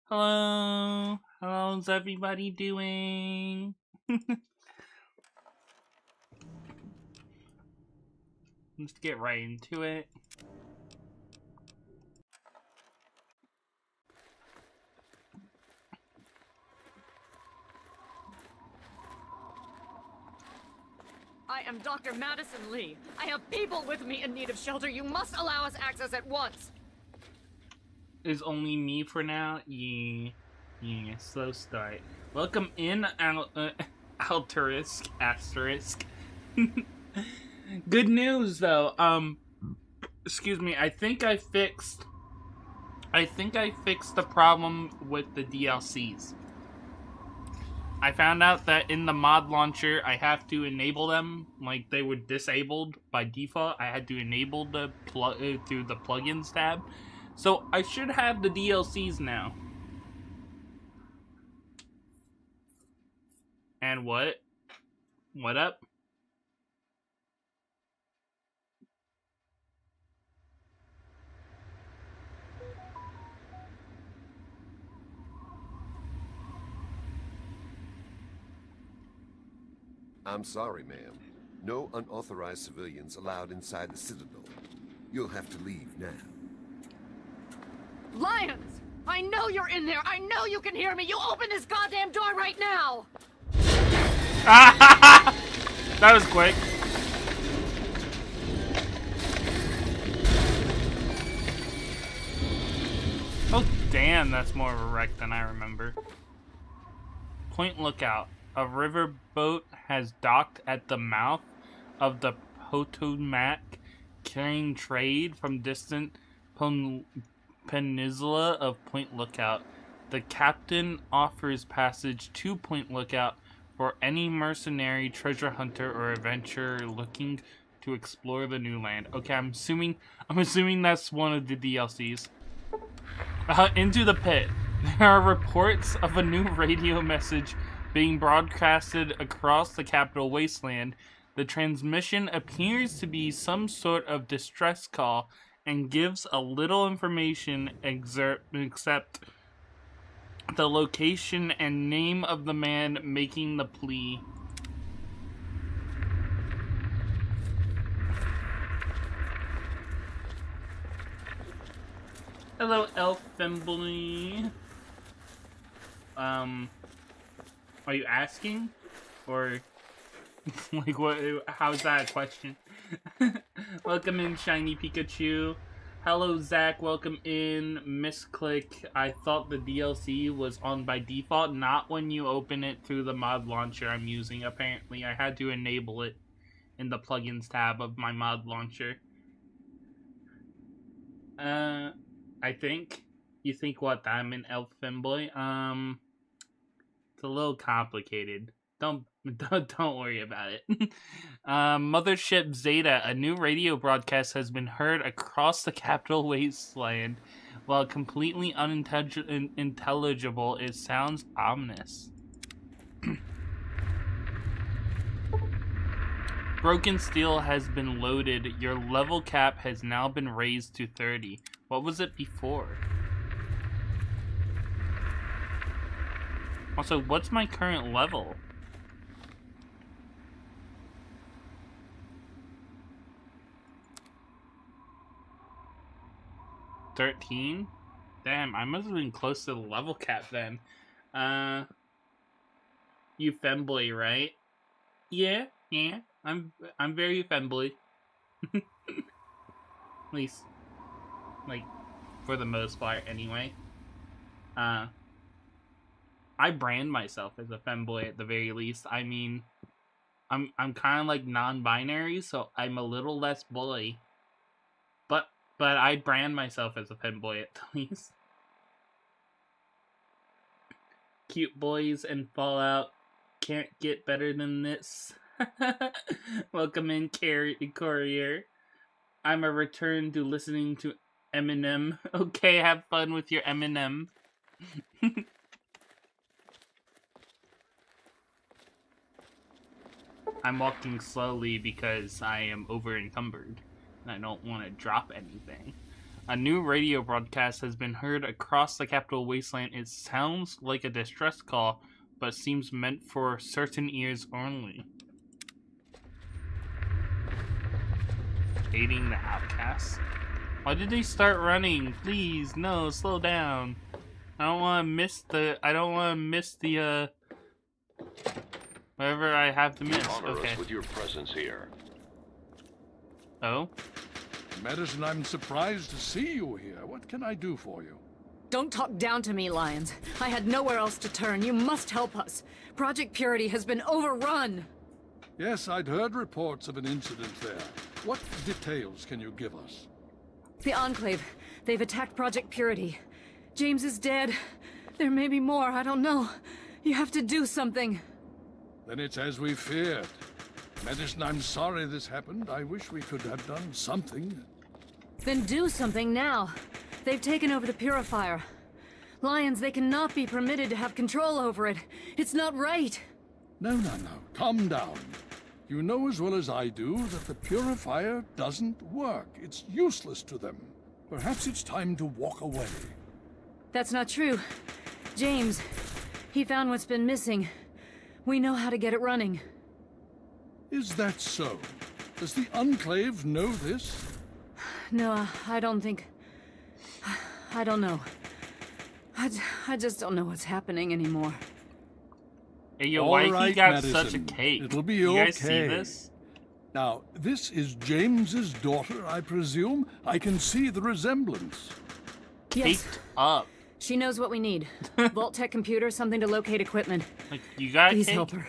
Hello. How's everybody doing? Let's get right into it. I am Dr. Madison Lee. I have people with me in need of shelter. You must allow us access at once. Is only me for now? Yeah, slow start. Welcome in, Alterisk, asterisk. Good news, though. Excuse me, I think I fixed the problem with the DLCs. I found out that in the mod launcher, I have to enable them. Like, they were disabled by default. I had to enable the through the plugins tab. So, I should have the DLCs now. And what? What up? I'm sorry, ma'am. No unauthorized civilians allowed inside the Citadel. You'll have to leave now. Lions! I know you're in there! I know you can hear me! You open this goddamn door right now! That was quick. Oh, damn, that's more of a wreck than I remember. Point Lookout. A riverboat has docked at the mouth of the Potomac, carrying trade from distant peninsula of Point Lookout. The captain offers passage to Point Lookout for any mercenary, treasure hunter, or adventurer looking to explore the new land. Okay, I'm assuming that's one of the DLCs. Into the pit. There are reports of a new radio message being broadcasted across the capital wasteland. The transmission appears to be some sort of distress call and gives a little information except the location and name of the man making the plea. Hello, Elf Femboy. Are you asking? Or, like, what? How's that a question? Welcome in, Shiny Pikachu. Hello, Zach. Welcome in, Misclick. I thought the DLC was on by default, not when you open it through the mod launcher I'm using. Apparently, I had to enable it in the plugins tab of my mod launcher. I think. You think what? That I'm an Elf Femboy? It's a little complicated. Don't worry about it. Mothership Zeta, a new radio broadcast has been heard across the capital wasteland. While completely unintelligible, it sounds ominous. Broken steel has been loaded. Your level cap has now been raised to 30. What was it before? Also, what's my current level? $13? Damn, I must have been close to the level cap then. You femboy, right? Yeah, I'm very femboy. At least, like, for the most part, anyway. I brand myself as a femboy at the very least. I mean, I'm kind of like non-binary, so I'm a little less boy. But I brand myself as a femboy at the least. Cute boys and Fallout can't get better than this. Welcome in, Courier. I'm a return to listening to Eminem. Okay, have fun with your Eminem. I'm walking slowly because I am over encumbered. And I don't want to drop anything. A new radio broadcast has been heard across the capital wasteland. It sounds like a distress call, but seems meant for certain ears only. Aiding the outcasts? Why did they start running? Please, no, slow down. I don't want to miss the, whatever I have to miss. Honor Okay. us with your presence here. Oh? Madison, I'm surprised to see you here. What can I do for you? Don't talk down to me, Lions. I had nowhere else to turn. You must help us. Project Purity has been overrun. Yes, I'd heard reports of an incident there. What details can you give us? The Enclave. They've attacked Project Purity. James is dead. There may be more, I don't know. You have to do something. Then it's as we feared. Madison, I'm sorry this happened. I wish we could have done something. Then do something now. They've taken over the Purifier. Lions, they cannot be permitted to have control over it. It's not right. No. Calm down. You know as well as I do that the Purifier doesn't work. It's useless to them. Perhaps it's time to walk away. That's not true. James, he found what's been missing. We know how to get it running. Is that so? Does the Enclave know this? No, I don't think... I don't know. I just don't know what's happening anymore. Hey, yo, All why he right, got Madison. such a cake? It'll be you okay. guys see this? Now, this is James's daughter, I presume. I can see the resemblance. Yes, Caked up. she knows what we need. Vault-Tec computer, something to locate equipment. Like, you got a Please cake? help her.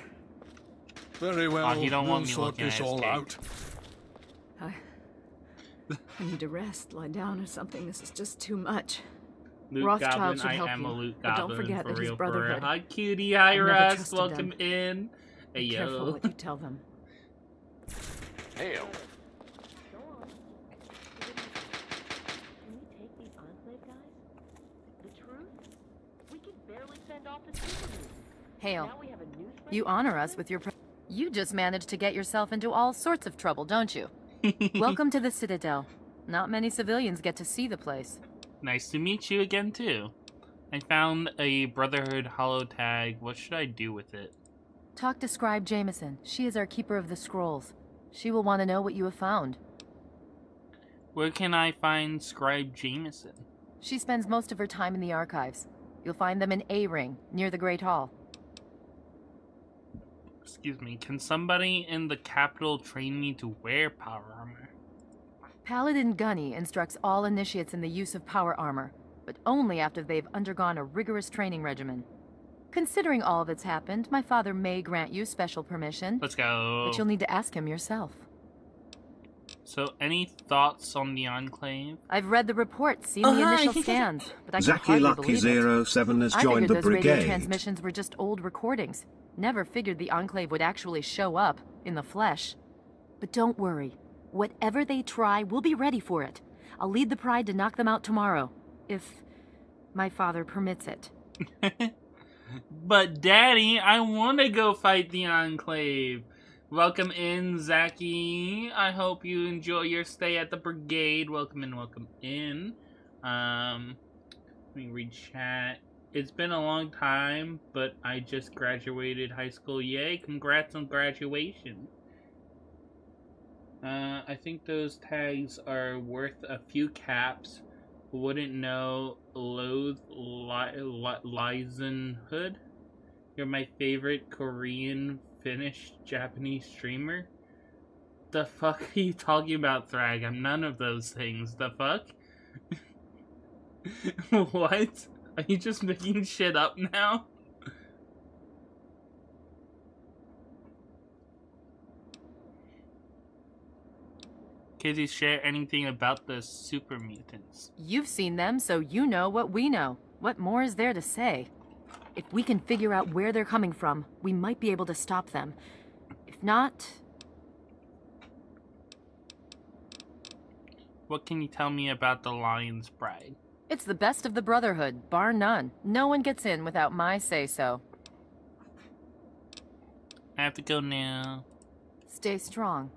Very well. Oh, he don't we'll want me sort looking this at his all cake. out. I need to rest, lie down or something. This is just too much. Loot Rothschild Goblin, should I help am a you, Loot but don't Goblin, forget for that he's real, for real. Brotherhood. Hi, cutie. Hi, I've never Rust. trusted Welcome them. in. Hey, Be careful yo. what you tell them. Hail. Go on. Can we take these Enclave guys? The truth? We can barely send off the super news. Hail, Now we have a news you honor us with your You just managed to get yourself into all sorts of trouble, don't you? Welcome to the Citadel. Not many civilians get to see the place. Nice to meet you again, too. I found a Brotherhood holo tag. What should I do with it? Talk to Scribe Jameson. She is our keeper of the scrolls. She will want to know what you have found. Where can I find Scribe Jameson? She spends most of her time in the archives. You'll find them in A-Ring, near the Great Hall. Excuse me. Can somebody in the capital train me to wear power armor? Paladin Gunny instructs all initiates in the use of power armor, but only after they've undergone a rigorous training regimen. Considering all that's happened, my father may grant you special permission, Let's go. but you'll need to ask him yourself. So, any thoughts on the Enclave? I've read the report, seen the initial scans, but I can Zaki hardly Lucky believe it. 07 has I joined figured the those radio brigade. transmissions were just old recordings. Never figured the Enclave would actually show up, in the flesh. But don't worry. Whatever they try, we'll be ready for it. I'll lead the Pride to knock them out tomorrow. If my father permits it. But, Daddy, I want to go fight the Enclave. Welcome in, Zaki. I hope you enjoy your stay at the brigade. Welcome in, welcome in. Let me read chat. It's been a long time, but I just graduated high school. Yay, congrats on graduation. I think those tags are worth a few caps. Wouldn't know. Loathe Lizenhood. You're my favorite Korean, Finnish, Japanese streamer. The fuck are you talking about, Thrag? I'm none of those things. The fuck? What? Are you just making shit up now? Kids, you share anything about the super mutants? You've seen them, so you know what we know. What more is there to say? If we can figure out where they're coming from, we might be able to stop them. If not... What can you tell me about the Lion's Bride? It's the best of the Brotherhood, bar none. No one gets in without my say-so. I have to go now. Stay strong.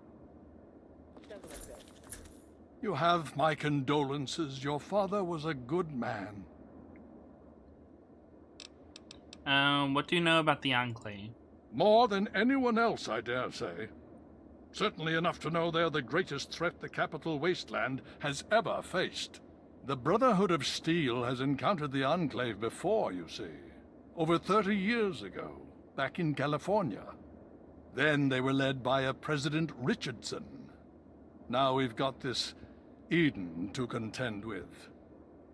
You have my condolences. Your father was a good man. What do you know about the Enclave? More than anyone else, I dare say. Certainly enough to know they're the greatest threat the capital wasteland has ever faced. The Brotherhood of Steel has encountered the Enclave before, you see. Over 30 years ago, back in California. Then they were led by a President Richardson. Now we've got this Eden to contend with.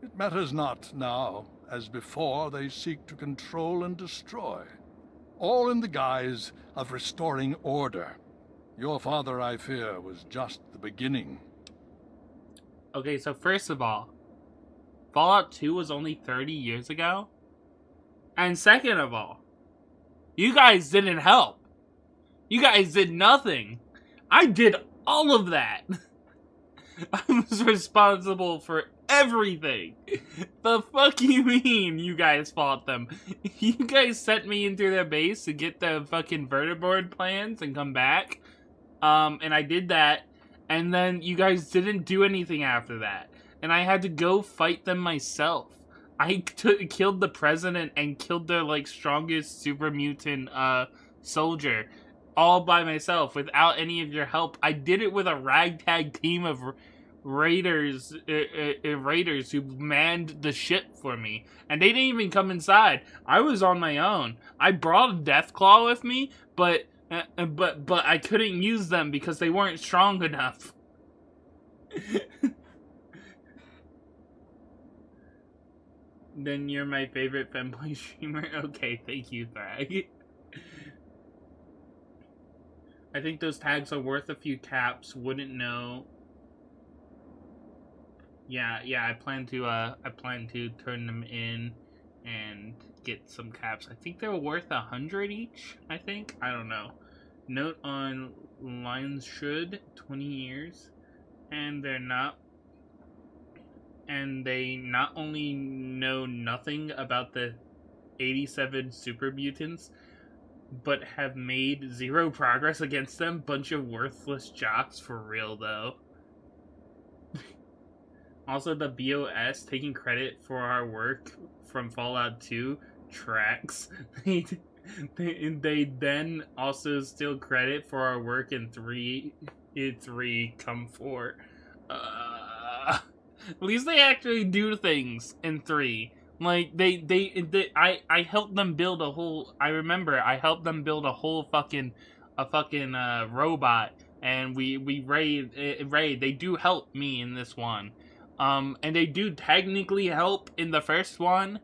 It matters not now. As before, they seek to control and destroy. All in the guise of restoring order. Your father, I fear, was just the beginning. Okay, so first of all, Fallout 2 was only 30 years ago? And second of all, you guys didn't help. You guys did nothing. I did all of that. I was responsible for everything. The fuck you mean you guys fought them? You guys sent me into their base to get the fucking verteboard plans and come back. And I did that. And then you guys didn't do anything after that. And I had to go fight them myself. I killed the president and killed their, like, strongest super mutant, soldier. All by myself, without any of your help. I did it with a ragtag team of raiders who manned the ship for me. And they didn't even come inside. I was on my own. I brought a Deathclaw with me, but I couldn't use them because they weren't strong enough. Then you're my favorite Femboy streamer? Okay, thank you, Thrag. I think those tags are worth a few caps, wouldn't know. Yeah, I plan to turn them in and get some caps. I think they were worth 100 each, I think. I don't know. Note on lines should 20 years. And they're not. And they not only know nothing about the 87 super mutants, but have made zero progress against them. Bunch of worthless jocks for real, though. Also, the BOS taking credit for our work from Fallout 2 tracks. They then also steal credit for our work in 3 come 4. At least they actually do things in 3. Like, I helped them build a whole, I remember, I helped them build a whole fucking robot, and we raid, they do help me in this one. And they do technically help in the first one,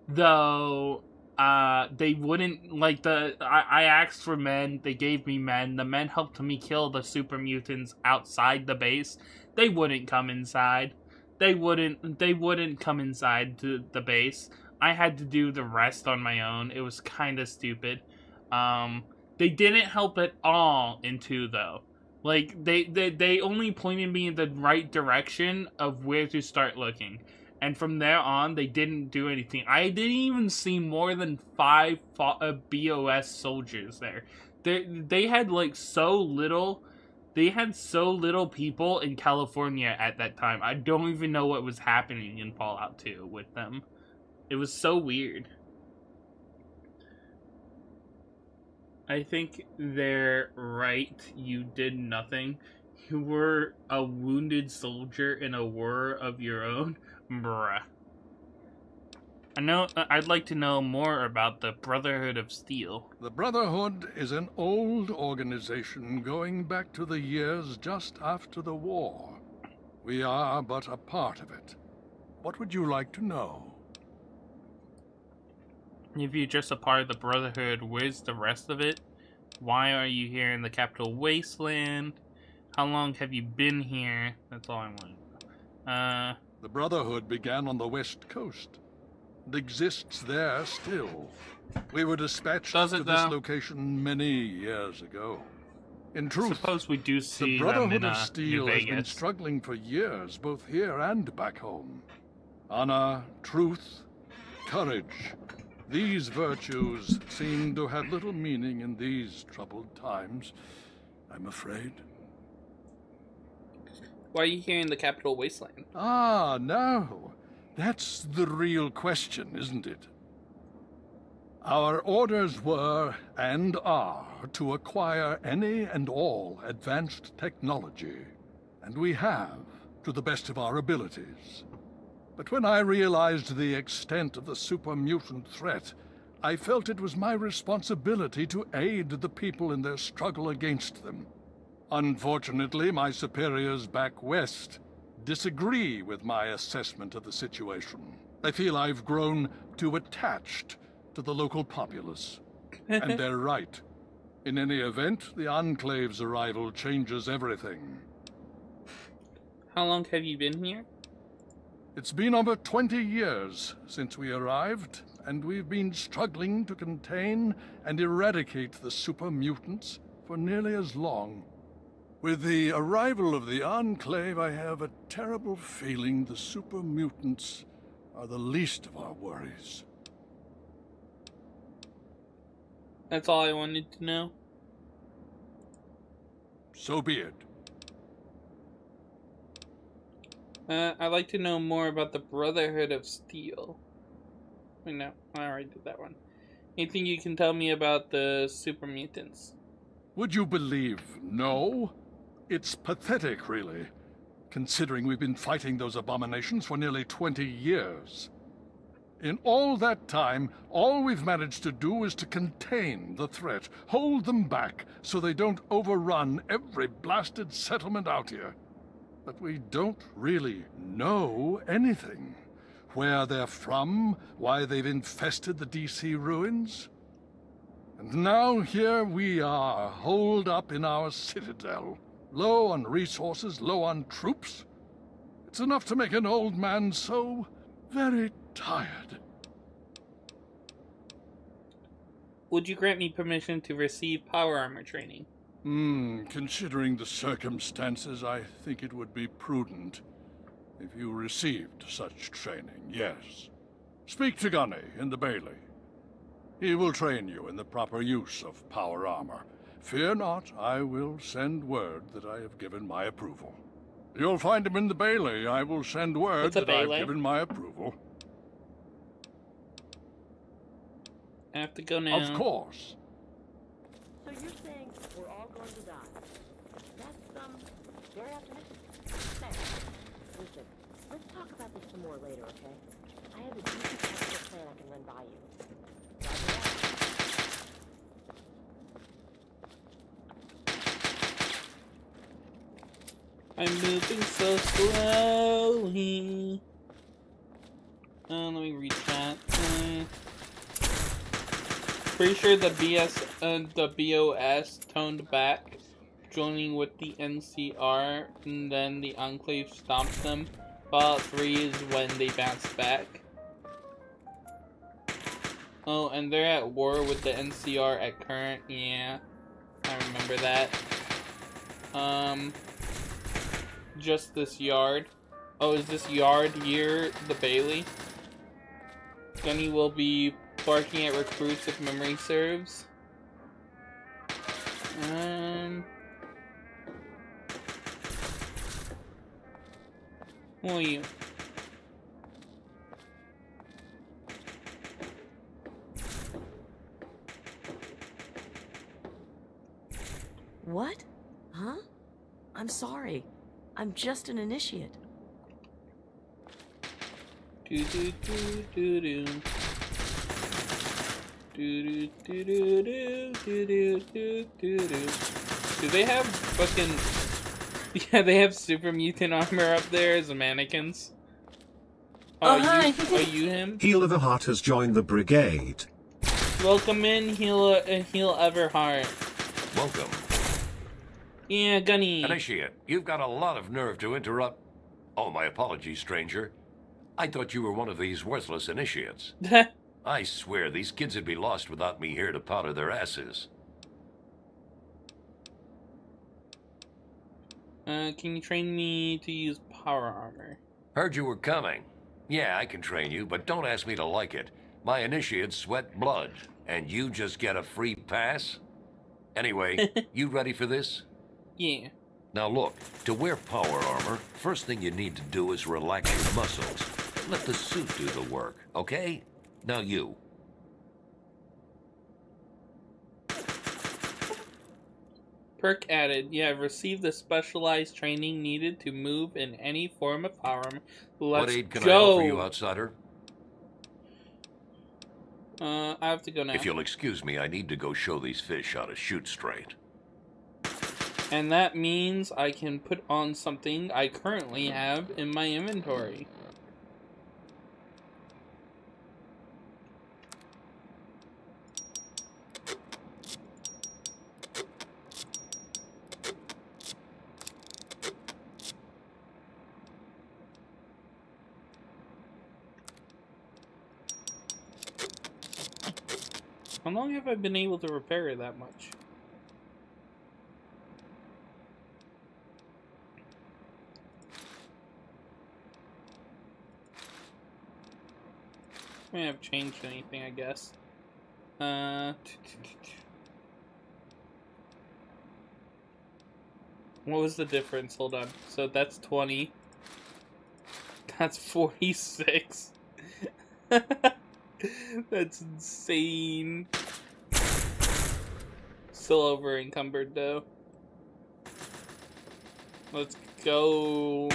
though, they wouldn't, like, I asked for men, they gave me men, the men helped me kill the super mutants outside the base. They wouldn't come inside. They wouldn't come inside to the base. I had to do the rest on my own. It was kind of stupid. They didn't help at all in 2, though. Like, they only pointed me in the right direction of where to start looking. And from there on, they didn't do anything. I didn't even see more than 5 BOS soldiers there. They had, like, so little... They had so little people in California at that time. I don't even know what was happening in Fallout 2 with them. It was so weird. I think they're right. You did nothing. You were a wounded soldier in a war of your own. Bruh. I'd like to know more about the Brotherhood of Steel. The Brotherhood is an old organization going back to the years just after the war. We are but a part of it. What would you like to know? If you're just a part of the Brotherhood, where's the rest of it? Why are you here in the capital wasteland? How long have you been here? That's all I want to know. The Brotherhood began on the West Coast. It exists there still. We were dispatched to this location many years ago. In truth, suppose we do see the Brotherhood them in of Steel New has been Vegas. struggling for years, both here and back home. Honor, truth, courage. These virtues seem to have little meaning in these troubled times, I'm afraid. Why are you here in the capital wasteland? Ah, no. That's the real question, isn't it? Our orders were, and are, to acquire any and all advanced technology. And we have, to the best of our abilities. But when I realized the extent of the super mutant threat, I felt it was my responsibility to aid the people in their struggle against them. Unfortunately, my superiors back west disagree with my assessment of the situation. They feel I've grown too attached to the local populace. And they're right. In any event, the Enclave's arrival changes everything. How long have you been here? It's been over 20 years since we arrived, and we've been struggling to contain and eradicate the super mutants for nearly as long. With the arrival of the Enclave, I have a terrible feeling the super mutants are the least of our worries. That's all I wanted to know. So be it. I'd like to know more about the Brotherhood of Steel. Wait, no, I already did that one. Anything you can tell me about the super mutants? Would you believe no? It's pathetic, really, considering we've been fighting those abominations for nearly 20 years. In all that time, all we've managed to do is to contain the threat, hold them back so they don't overrun every blasted settlement out here. But we don't really know anything. Where they're from, why they've infested the DC ruins. And now here we are, holed up in our citadel. Low on resources, low on troops. It's enough to make an old man so very tired. Would you grant me permission to receive power armor training? Considering the circumstances, I think it would be prudent if you received such training, yes. Speak to Gunny in the Bailey. He will train you in the proper use of power armor. Fear not, I will send word that I have given my approval. You'll find him in the Bailey. I will send word that I've given my approval. I have to go now. Of course. So you're saying we're all going to die? That's, very optimistic. Thanks. Listen, let's talk about this some more later, okay? I have a decent tactical plan I can run by you. I'm moving so slowly. Let me read that. Pretty sure the BOS toned back, joining with the NCR, and then the Enclave stomped them. Fallout 3 is when they bounced back. Oh, and they're at war with the NCR at current. Yeah, I remember that. Just this yard. Oh, is this yard here the Bailey? Gunny will be barking at recruits if memory serves. Who are you? What? Huh? I'm sorry. I'm just an initiate. Do do do do do. Do do do do do do do do do. Do they have fucking? Yeah, they have super mutant armor up there as mannequins. Oh, hi. Are you him? Winterheart has joined the brigade. Welcome in, Heal Everheart. Welcome. Yeah, Gunny. Initiate, you've got a lot of nerve to interrupt. Oh, my apologies, stranger. I thought you were one of these worthless initiates. I swear, these kids would be lost without me here to powder their asses. Can you train me to use power armor? Heard you were coming. Yeah, I can train you, but don't ask me to like it. My initiates sweat blood, and you just get a free pass? Anyway, you ready for this? Yeah. Now look, to wear power armor, first thing you need to do is relax your muscles. Let the suit do the work, okay? Now you. Perk added. You have received the specialized training needed to move in any form of power armor. Let's What aid can go. I offer you, outsider? I have to go now. If you'll excuse me, I need to go show these fish how to shoot straight. And that means I can put on something I currently have in my inventory. How long have I been able to repair it that much? I may have changed anything, I guess. What was the difference? Hold on. So that's 20. That's 46. That's insane. Still over encumbered though. Let's go.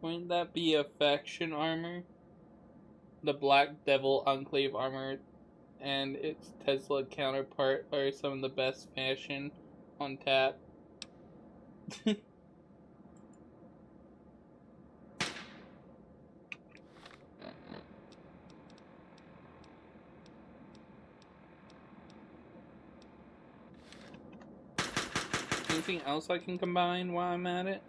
Wouldn't that be a faction armor? The Black Devil Enclave armor and its Tesla counterpart are some of the best fashion on tap. Anything else I can combine while I'm at it?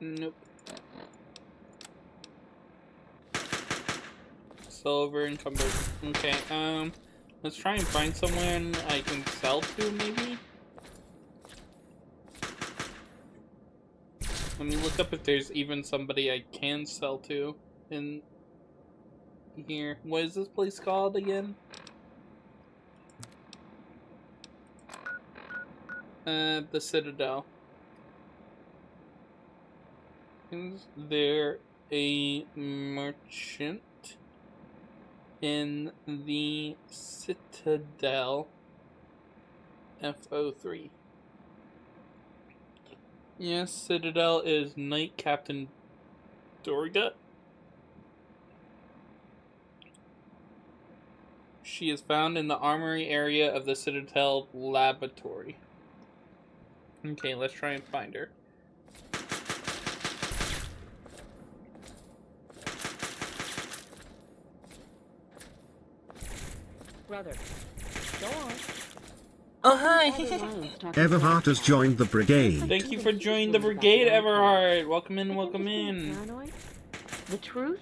Nope. Still over encumbered. Okay, let's try and find someone I can sell to, maybe? Let me look up if there's even somebody I can sell to in here. What is this place called again? The Citadel. Is there a merchant in the Citadel? FO3. Yes, Citadel is Knight Captain Dorga. She is found in the armory area of the Citadel laboratory. Okay, let's try and find her. Brother, go on. Oh, hi! Everheart has joined the brigade. Thank you for joining the brigade, Everheart! Welcome in, welcome in. Paranoid? The truth?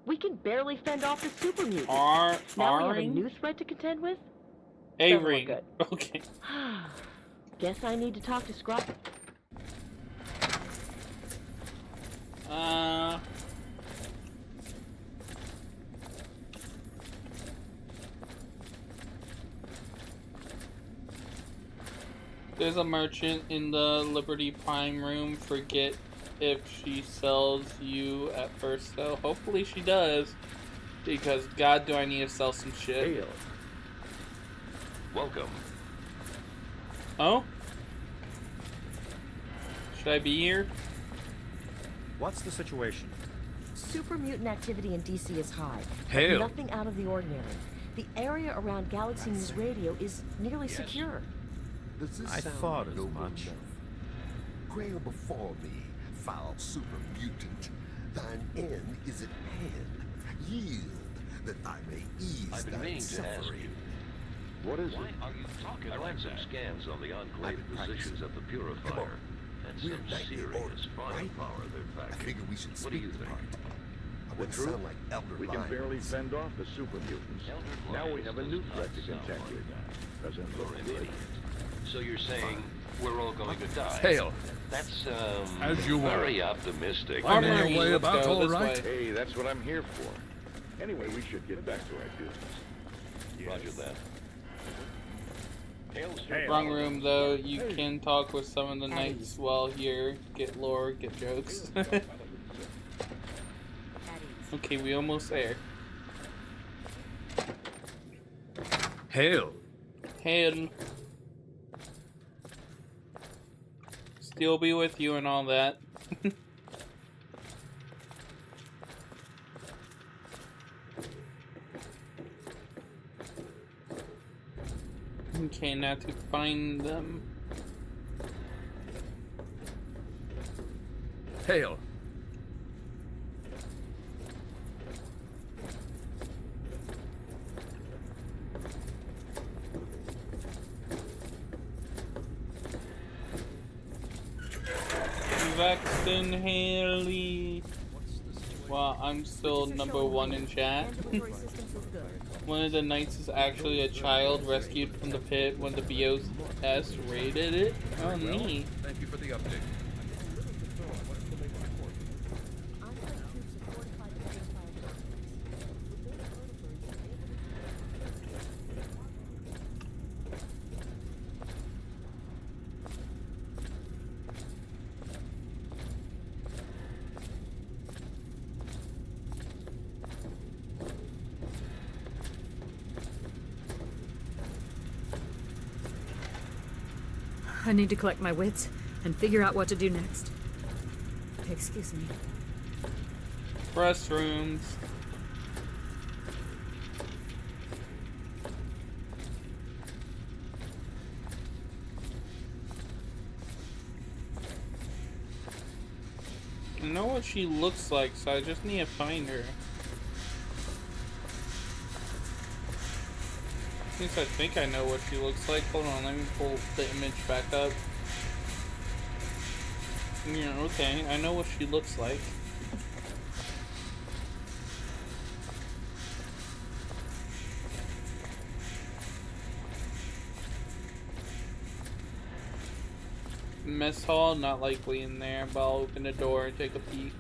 We can barely fend off the super mutants. Now we have a new threat to contend with? A-ring. Good. Okay. Guess I need to talk to Scrop. There's a merchant in the Liberty Prime room. Forget if she sells you at first, though. Hopefully she does. Because, God, do I need to sell some shit. Welcome. Oh? Should I be here? What's the situation? Super mutant activity in DC is high. Hail. Nothing out of the ordinary. The area around Galaxy News Radio is nearly secure. Does this I sound thought as noble much. enough? Quail before me, foul super mutant. Thine end is at hand. Yield, that I may ease I've been that meaning to ask suffering. you. What is Why it? are you talking I like ran some that. scans on the Enclave I've been positions at the Purifier and We're some nightly serious orders, right? firepower they're I packing. figure we should What do speak you the think? part. I The wouldn't truth? sound like Elder We can Lyons. barely fend off the super mutants. Elder Now we Lyons have a does new not threat to sound contend like with. that. Doesn't You're look an good. idiot. So you're saying we're all going to die? Hail. That's, As you were. very optimistic. Finding Armory, your way let's about go all this right? way. Hey, that's what I'm here for. Anyway, we should get back to our business. Roger that. Hail's Wrong room though. You can talk with some of the knights while here. Get lore, get jokes. Okay, we almost there. Hail. Hail. Still be with you and all that. Okay, now to find them. Hail. Vaxton Haley. Well, I'm still number one in chat. One of the knights is actually a child rescued from the pit when the BOS raided it. Oh, neat. Thank you for the update. I need to collect my wits and figure out what to do next. Excuse me. Press rooms. I know what she looks like, so I just need to find her. At least I think I know what she looks like. Hold on, let me pull the image back up. Yeah, okay, I know what she looks like. Mess hall, not likely in there, but I'll open the door and take a peek.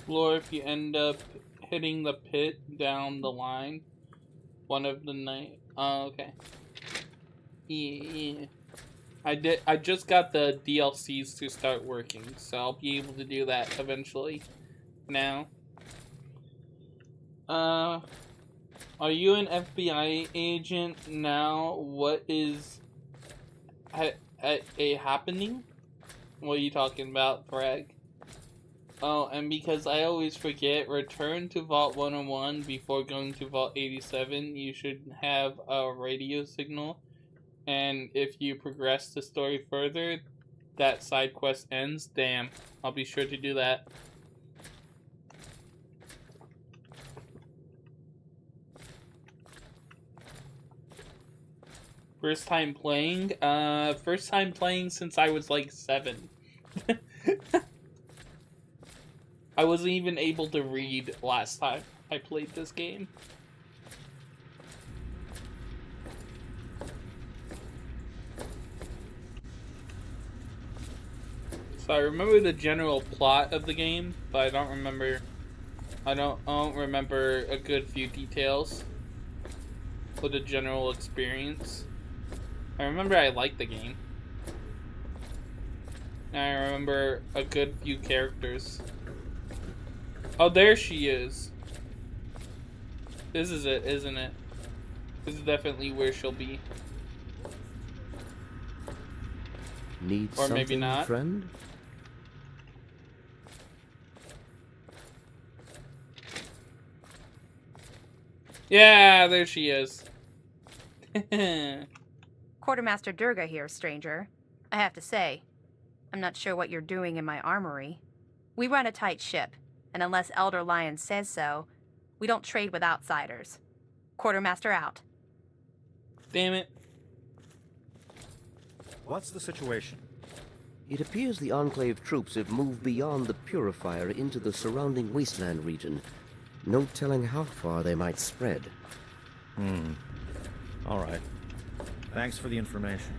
Floor, if you end up hitting the pit down the line, one of the night. Oh, okay. Yeah. I just got the DLCs to start working, so I'll be able to do that eventually. Now. Are you an FBI agent now? What is happening? What are you talking about, Greg? Oh, and because I always forget, return to Vault 101 before going to Vault 87. You should have a radio signal. And if you progress the story further, that side quest ends. Damn, I'll be sure to do that. First time playing? First time playing since I was like 7. I wasn't even able to read last time I played this game. So I remember the general plot of the game, but I don't remember a good few details for the general experience. I remember I liked the game. And I remember a good few characters. Oh, there she is. This is it, isn't it? This is definitely where she'll be. Need or maybe something, not. friend? Yeah, there she is. Quartermaster Durga here, stranger. I have to say, I'm not sure what you're doing in my armory. We run a tight ship, and unless Elder Lion says so, we don't trade with outsiders. Quartermaster out. Damn it. What's the situation? It appears the Enclave troops have moved beyond the Purifier into the surrounding wasteland region. No telling how far they might spread. All right. Thanks for the information.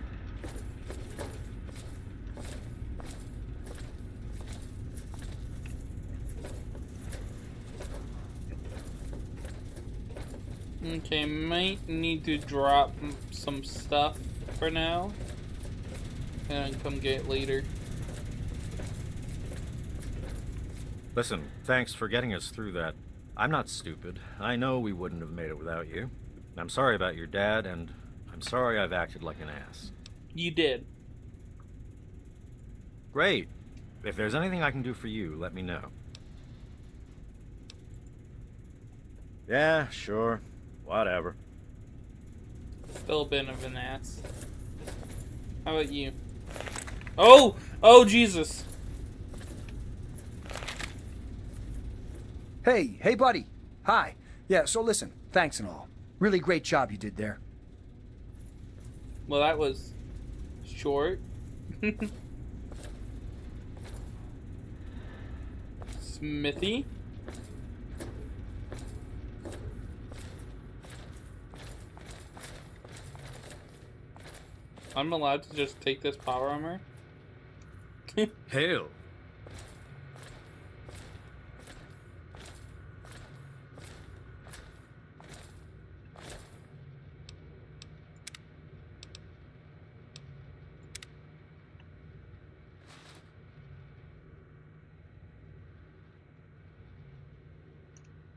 Okay, might need to drop some stuff for now. And come get it later. Listen, thanks for getting us through that. I'm not stupid. I know we wouldn't have made it without you. I'm sorry about your dad, and I'm sorry I've acted like an ass. You did. Great. If there's anything I can do for you, let me know. Yeah, sure. Whatever. Still a bit of an ass. How about you? Oh! Oh, Jesus! Hey, buddy. Hi. Yeah, so listen, thanks and all. Really great job you did there. Well, that was short. Smithy? I'm allowed to just take this power armor? Hail.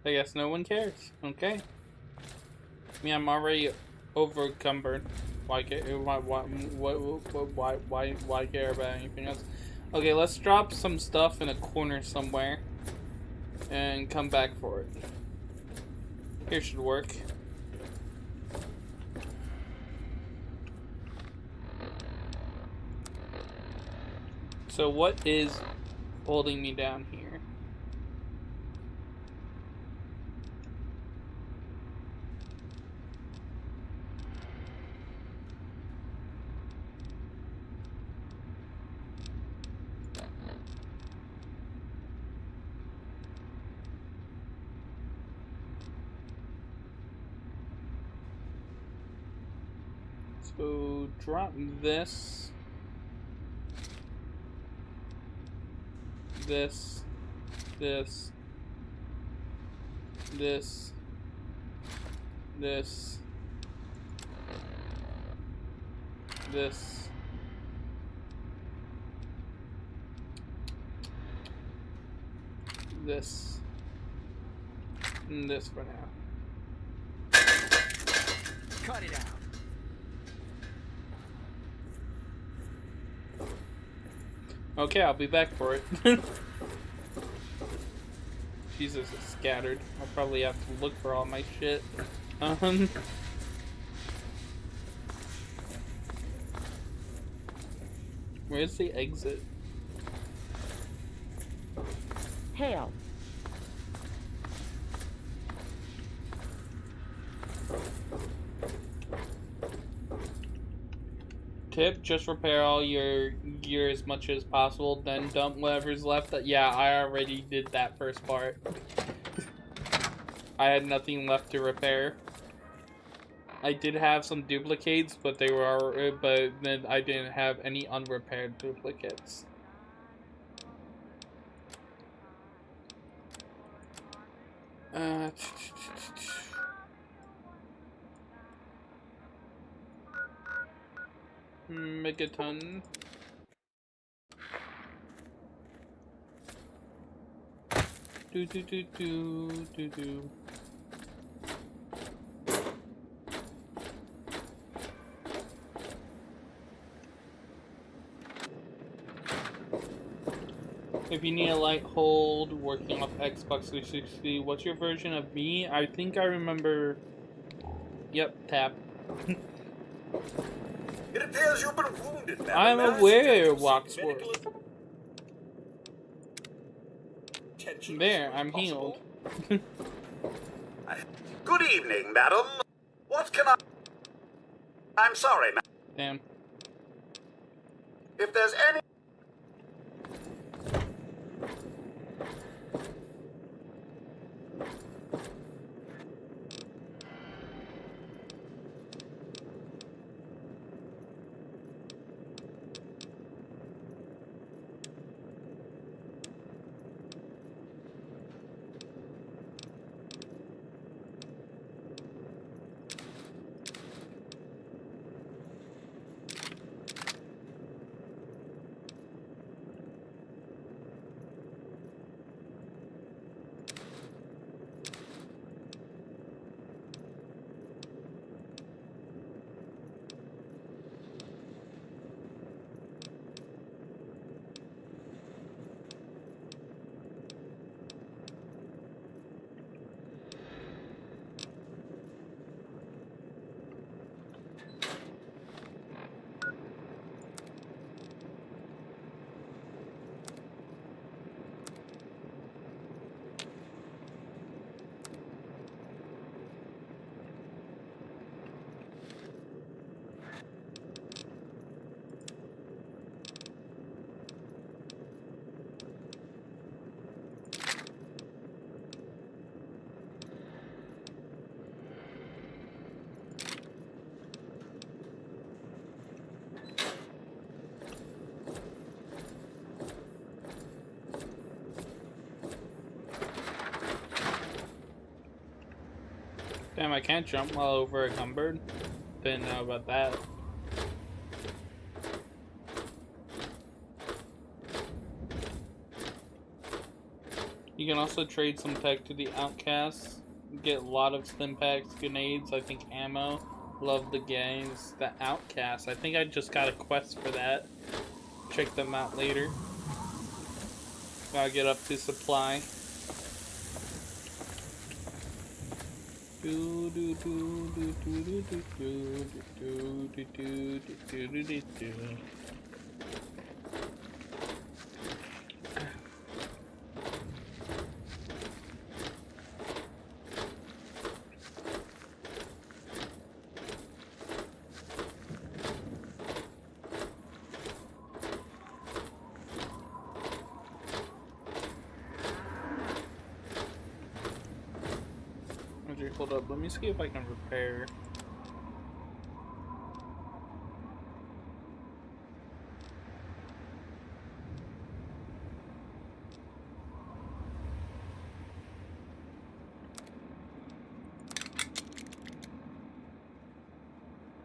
I guess no one cares. Okay. I mean, I'm already overcumbered. Why care about anything else? Okay, let's drop some stuff in a corner somewhere and come back for it. Here should work. So what is holding me down here? So drop this, this, this, this, this, this. This. And this for now. Cut it out. Okay, I'll be back for it. Jesus, it's scattered. I'll probably have to look for all my shit. Where's the exit? Hail. Tip, just repair all your gear as much as possible, then dump whatever's left. Yeah, I already did that first part. I had nothing left to repair. I did have some duplicates, but but then I didn't have any unrepaired duplicates. Megaton. Do. If you need a light hold, working off Xbox 360, what's your version of me? I think I remember... Yep, tap. It appears you've been wounded, madam. I'm aware, Waxworth. There, I'm healed. Good evening, madam. What can I... I'm sorry, madam. Damn. If there's any... Damn, I can't jump while over a cumbered. Didn't know about that. You can also trade some tech to the outcasts. Get a lot of stim packs, grenades, I think ammo. Love the gangs. The outcasts. I think I just got a quest for that. Check them out later. Gotta get up to supply. Hold up, let me see if I can repair.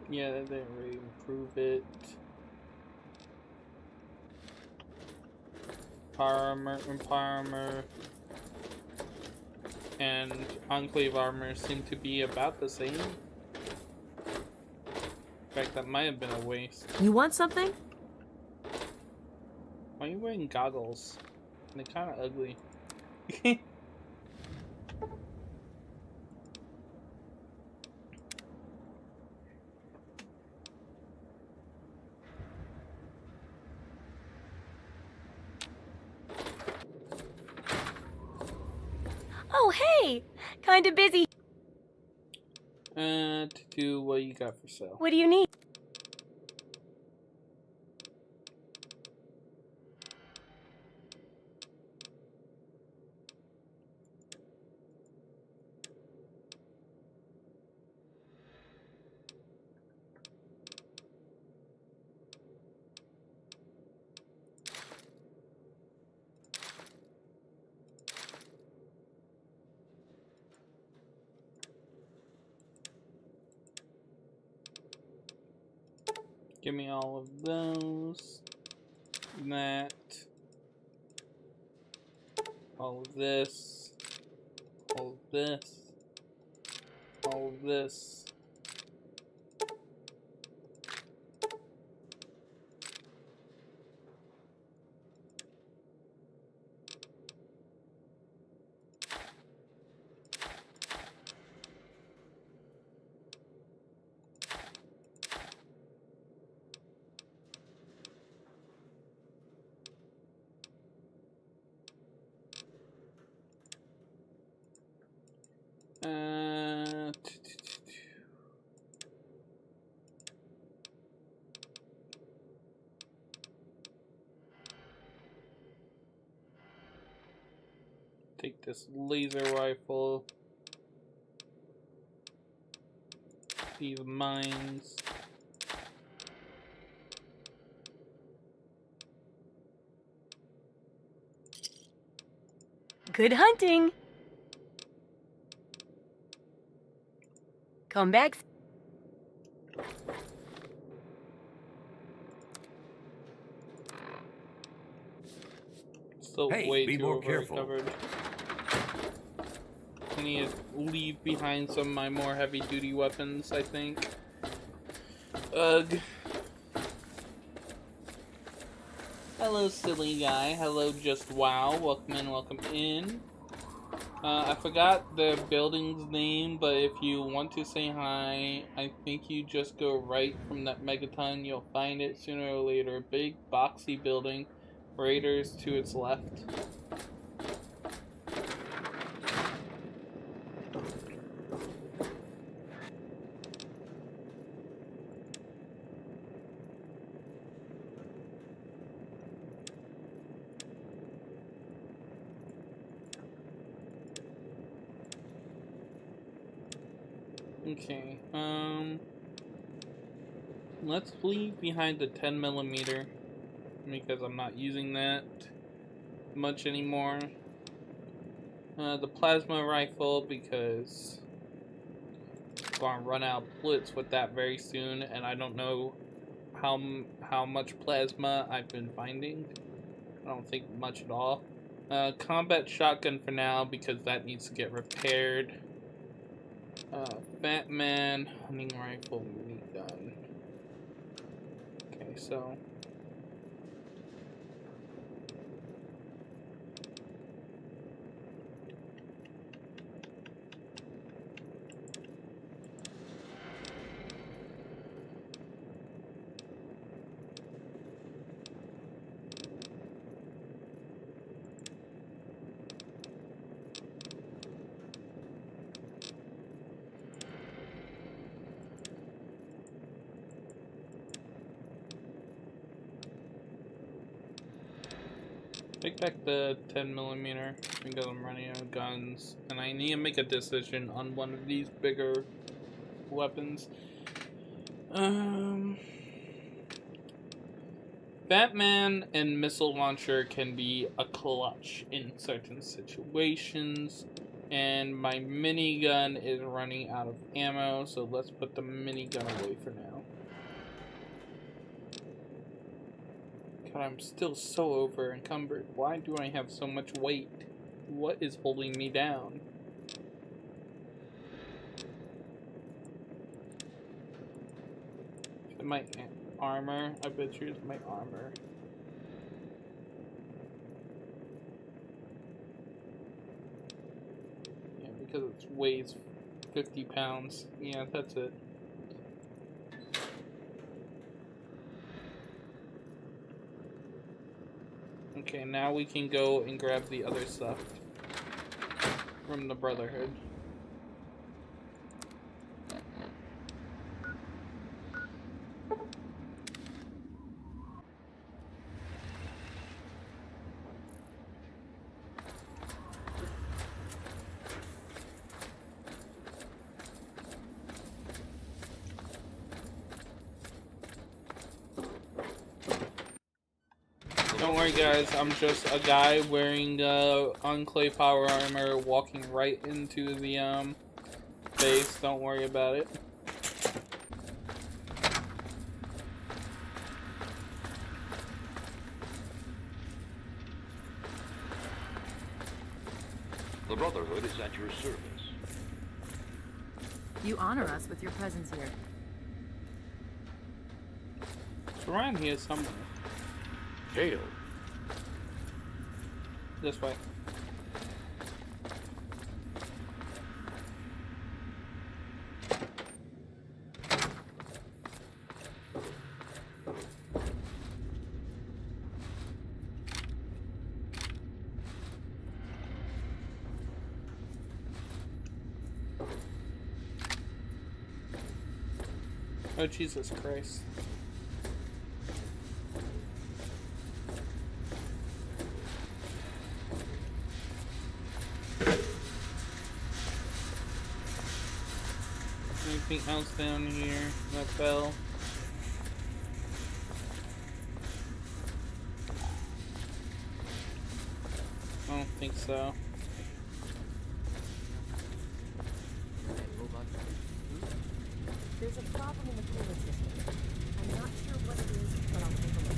Yeah, that didn't really improve it. Power armor, and Enclave armor seem to be about the same. In fact, that might have been a waste. You want something? Why are you wearing goggles? They're kind of ugly. Oh, hey! Kinda busy. To do what you got for sale. What do you need? Give me all of those. That. All of this. All of this. All of this. Take this laser rifle. These mines. Good hunting. Come back. Still Hey, way be too more over careful. recovered. I need to leave behind some of my more heavy-duty weapons, I think. Ugh. Hello, silly guy. Hello, just wow. Welcome in, welcome in. I forgot the building's name, but if you want to say hi, I think you just go right from that megaton. You'll find it sooner or later. Big, boxy building. Raiders to its left. Okay, let's leave behind the 10mm because I'm not using that much anymore. The plasma rifle because I'm gonna run out of bullets with that very soon, and I don't know how much plasma I've been finding. I don't think much at all. Combat shotgun for now because that needs to get repaired. Batman, hunting rifle, minigun. Okay, so take back the 10mm because I'm running out of guns, and I need to make a decision on one of these bigger weapons. Batman and missile launcher can be a clutch in certain situations, and my minigun is running out of ammo, so let's put the minigun away for now. God, I'm still so over encumbered. Why do I have so much weight? What is holding me down? Is it my armor? I bet you it's my armor. Yeah, because it weighs 50 pounds. Yeah, that's it. Okay, now we can go and grab the other stuff from the Brotherhood. Don't worry guys, I'm just a guy wearing Enclave power armor walking right into the base. Don't worry about it. The Brotherhood is at your service. You honor us with your presence here. It's around here somewhere. Hail. This way. Oh, Jesus Christ. anything else down here that fell? I don't think so. There's a problem in the cooling system. I'm not sure what it is, but I'll take a look.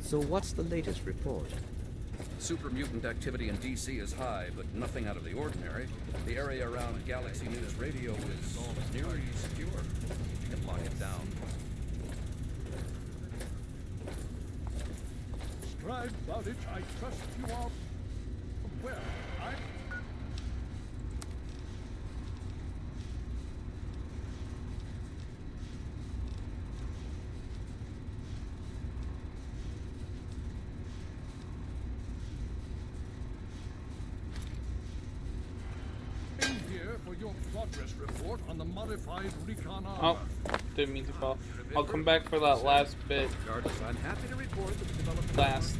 So what's the latest report? Super mutant activity in DC is high, but nothing out of the ordinary. The area around Galaxy News Radio is nearly secure. You can lock it down. Stride about it, I trust you are well. For your progress report on the modified recon armor. Oh, didn't mean to fall. I'll come back for that last bit. I'm happy to report that the development Last.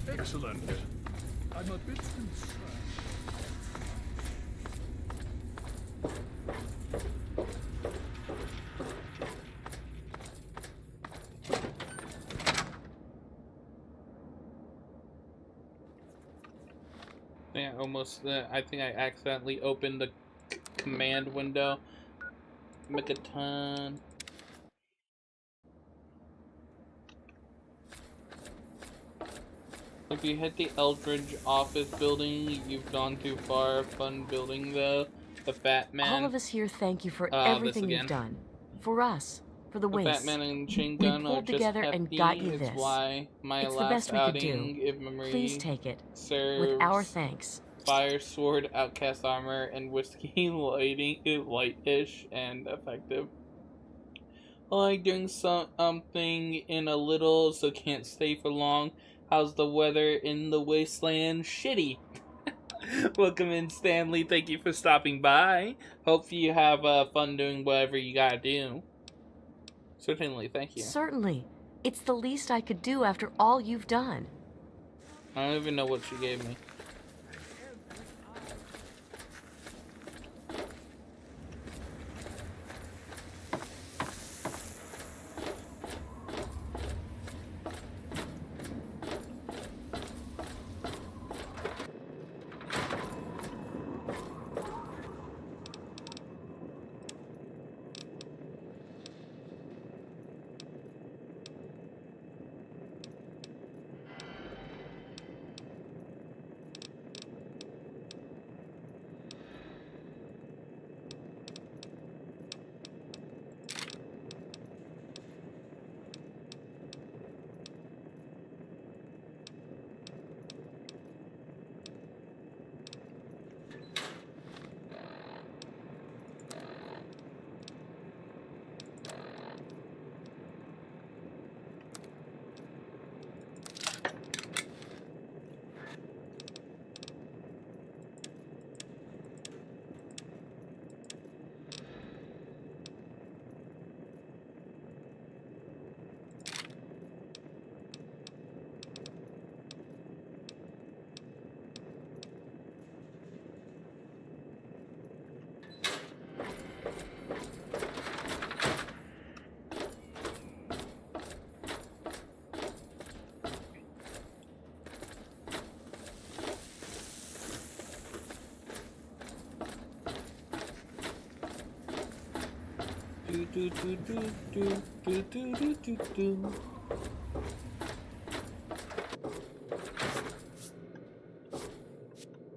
Excellent. I'm a bit concerned. Yeah, almost. I think I accidentally opened the command window. Megaton. If you hit the Eldridge office building, you've gone too far. Fun building though. The Batman. All of us here thank you for everything you've done. For us. For the waste. Batman and chain gun we pulled together and got you this. Why my it's last the best we could outing, do. if memory Please take it. Serves. With our thanks. Fire sword, outcast armor, and whiskey light-ish and effective. I like doing something in a little, so can't stay for long. How's the weather in the wasteland? Shitty. Welcome in, Stanley. Thank you for stopping by. Hope you have fun doing whatever you gotta do. Certainly, thank you. Certainly. It's the least I could do after all you've done. I don't even know what she gave me.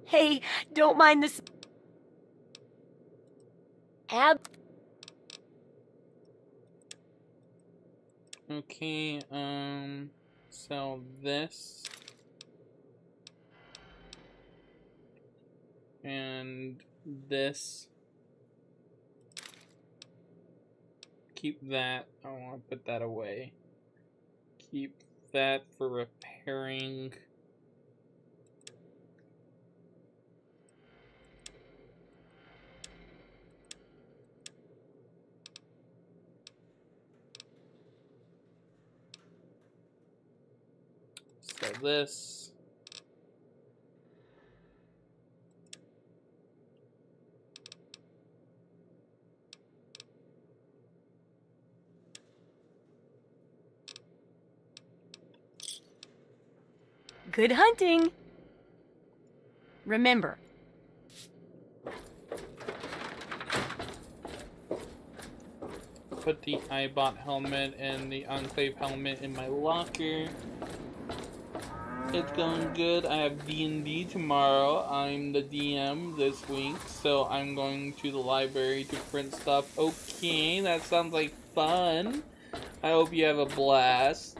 Hey, don't mind this. Okay, sell this. And this. Keep that. I want to put that away. Keep that for repairing. this. Good hunting! Remember, Put the iBot helmet and the Enclave helmet in my locker. It's going good. I have D&D tomorrow. I'm the DM this week, so I'm going to the library to print stuff. Okay, that sounds like fun. I hope you have a blast.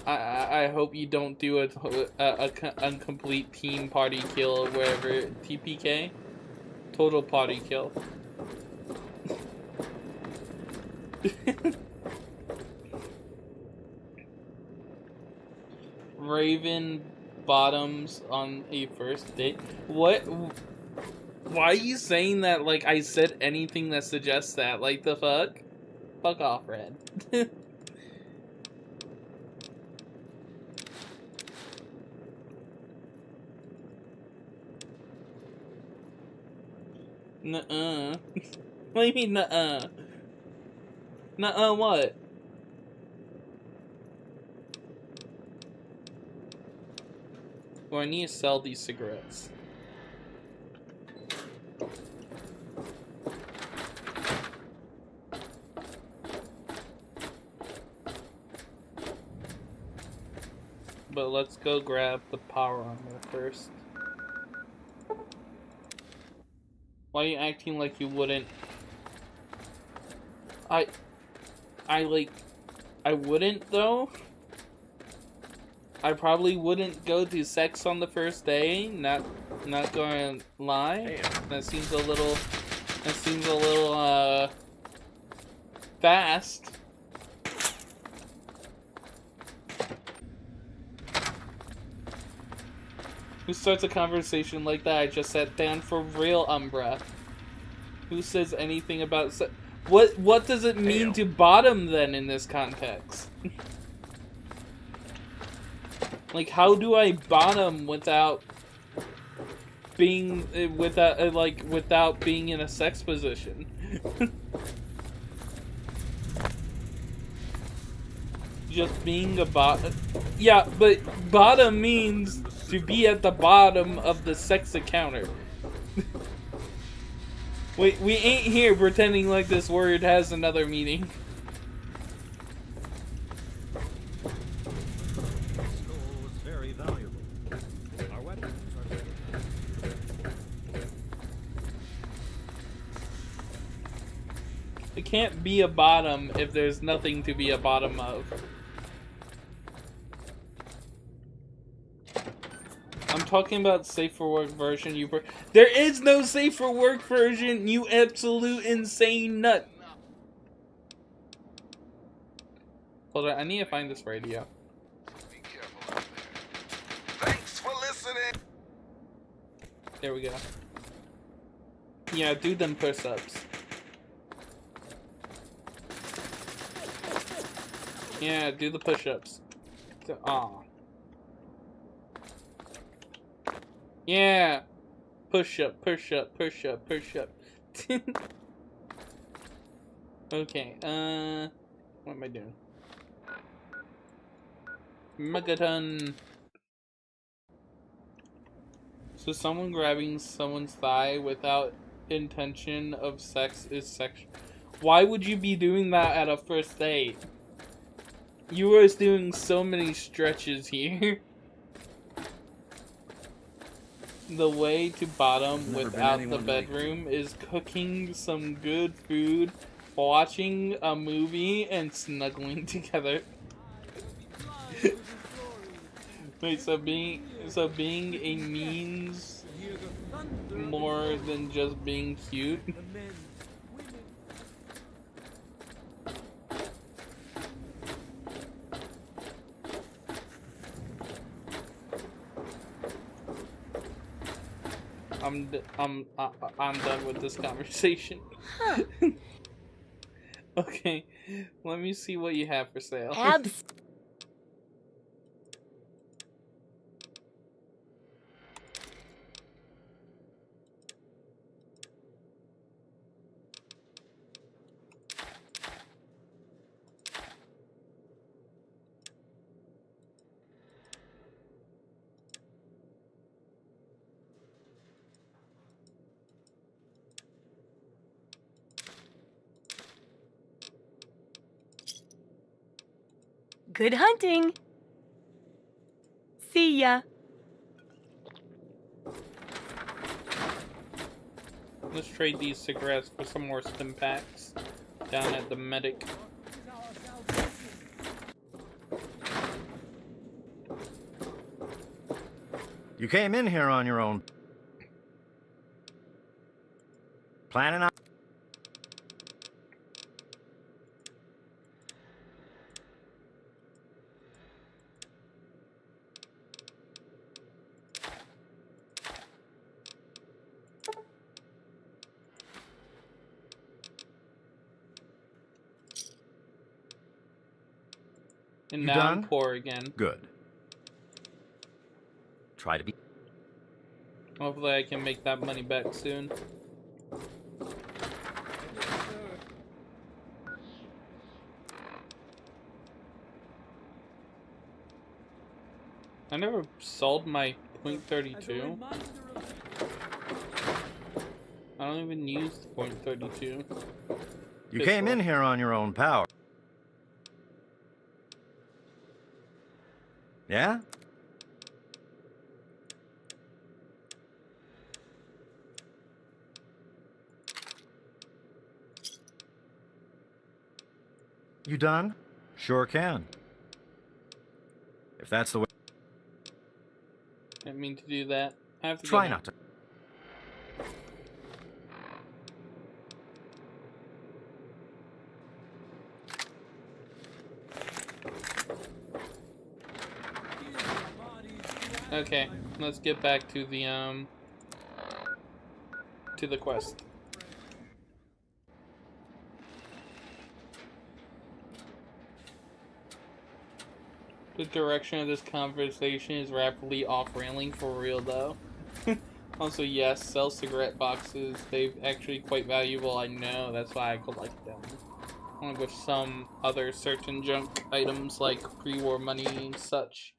I hope you don't do a incomplete team party kill or whatever. TPK? Total party kill. Raven bottoms on a first date. What? Why are you saying that like I said anything that suggests that? Like the fuck? Fuck off, Red. Nuh-uh. What do you mean nuh-uh? Nuh-uh what? Well, I need to sell these cigarettes. But let's go grab the power armor first. Why are you acting like you wouldn't? I wouldn't though. I probably wouldn't go to sex on the first day. Not gonna lie. That seems a little fast. Who starts a conversation like that? I just sat down for real, Umbra. Who says anything about what does it mean to bottom then in this context? Like, how do I bottom without being without being in a sex position? Just being a bottom. Yeah, but bottom means to be at the bottom of the sex encounter. Wait, we ain't here pretending like this word has another meaning. It can't be a bottom if there's nothing to be a bottom of. I'm talking about safe for work version. There is no safe for work version, you absolute insane nut. Hold on, I need to find this radio. Be careful out there. Thanks for listening. There we go. Yeah, do them push-ups. Yeah, do the push-ups. Aw. Yeah! Push up, push up, push up, push up. Okay, what am I doing? Megaton! So someone grabbing someone's thigh without intention of sex is sexual. Why would you be doing that at a first date? You were doing so many stretches here. The way to bottom without the bedroom is cooking some good food, watching a movie, and snuggling together. Wait, so being a means more than just being cute? I'm done with this conversation. Huh. Okay, let me see what you have for sale. Good hunting. See ya. Let's trade these cigarettes for some more stim packs down at the medic. You came in here on your own. Planning on... And You now done? I'm poor again. Good. Try to be... Hopefully I can make that money back soon. I never sold my .32. I don't even use the .32. You came in here on your own power. Yeah? You done? Sure can. If that's the way... Didn't mean to do that. I have to Try go not to. Okay, let's get back to the quest. The direction of this conversation is rapidly off-railing for real, though. Also, yes, sell cigarette boxes. They're actually quite valuable, I know. That's why I collect them. Along with some other certain junk items like pre-war money and such.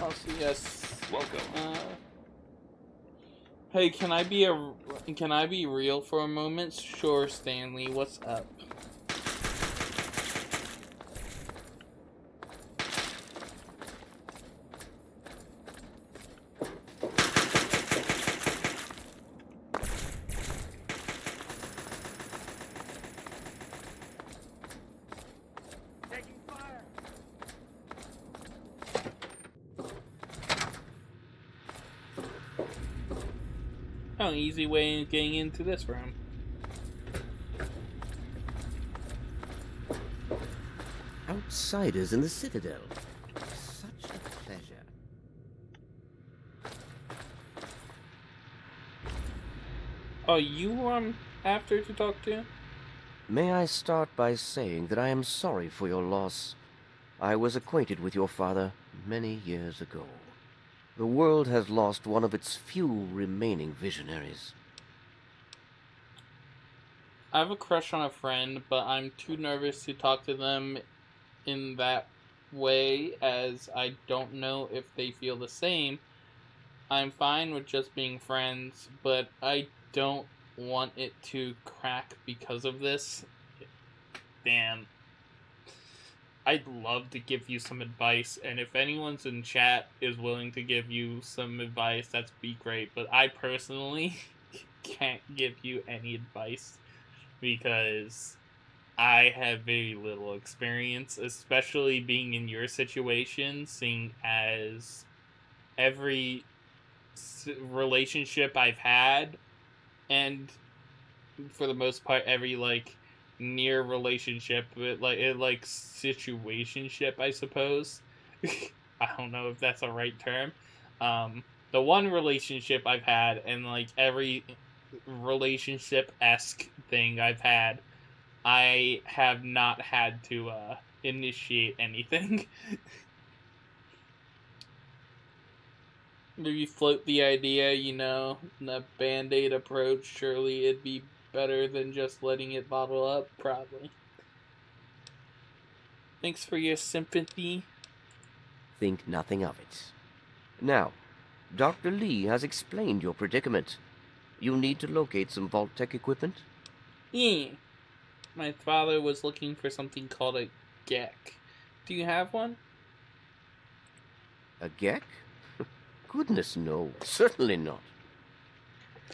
Also, yes. Welcome. Hey, can I be real for a moment? Sure, Stanley. What's up? Oh, easy way of getting into this room. Outsiders in the Citadel. Such a pleasure. Oh, you after to talk to? May I start by saying that I am sorry for your loss. I was acquainted with your father many years ago. The world has lost one of its few remaining visionaries. I have a crush on a friend, but I'm too nervous to talk to them in that way, as I don't know if they feel the same. I'm fine with just being friends, but I don't want it to crack because of this. Damn. I'd love to give you some advice, and if anyone's in chat is willing to give you some advice, that'd be great. But I personally can't give you any advice because I have very little experience, especially being in your situation, seeing as every relationship I've had, and for the most part, every near relationship, situationship, I suppose. I don't know if that's a right term. The one relationship I've had, and every relationship-esque thing I've had, I have not had to initiate anything. Maybe float the idea, the Band-Aid approach. Surely it'd be better than just letting it bottle up, probably. Thanks for your sympathy. Think nothing of it. Now, Dr. Lee has explained your predicament. You need to locate some Vault-Tec equipment? Yeah. My father was looking for something called a GEC. Do you have one? A Gek? Goodness, no. Certainly not.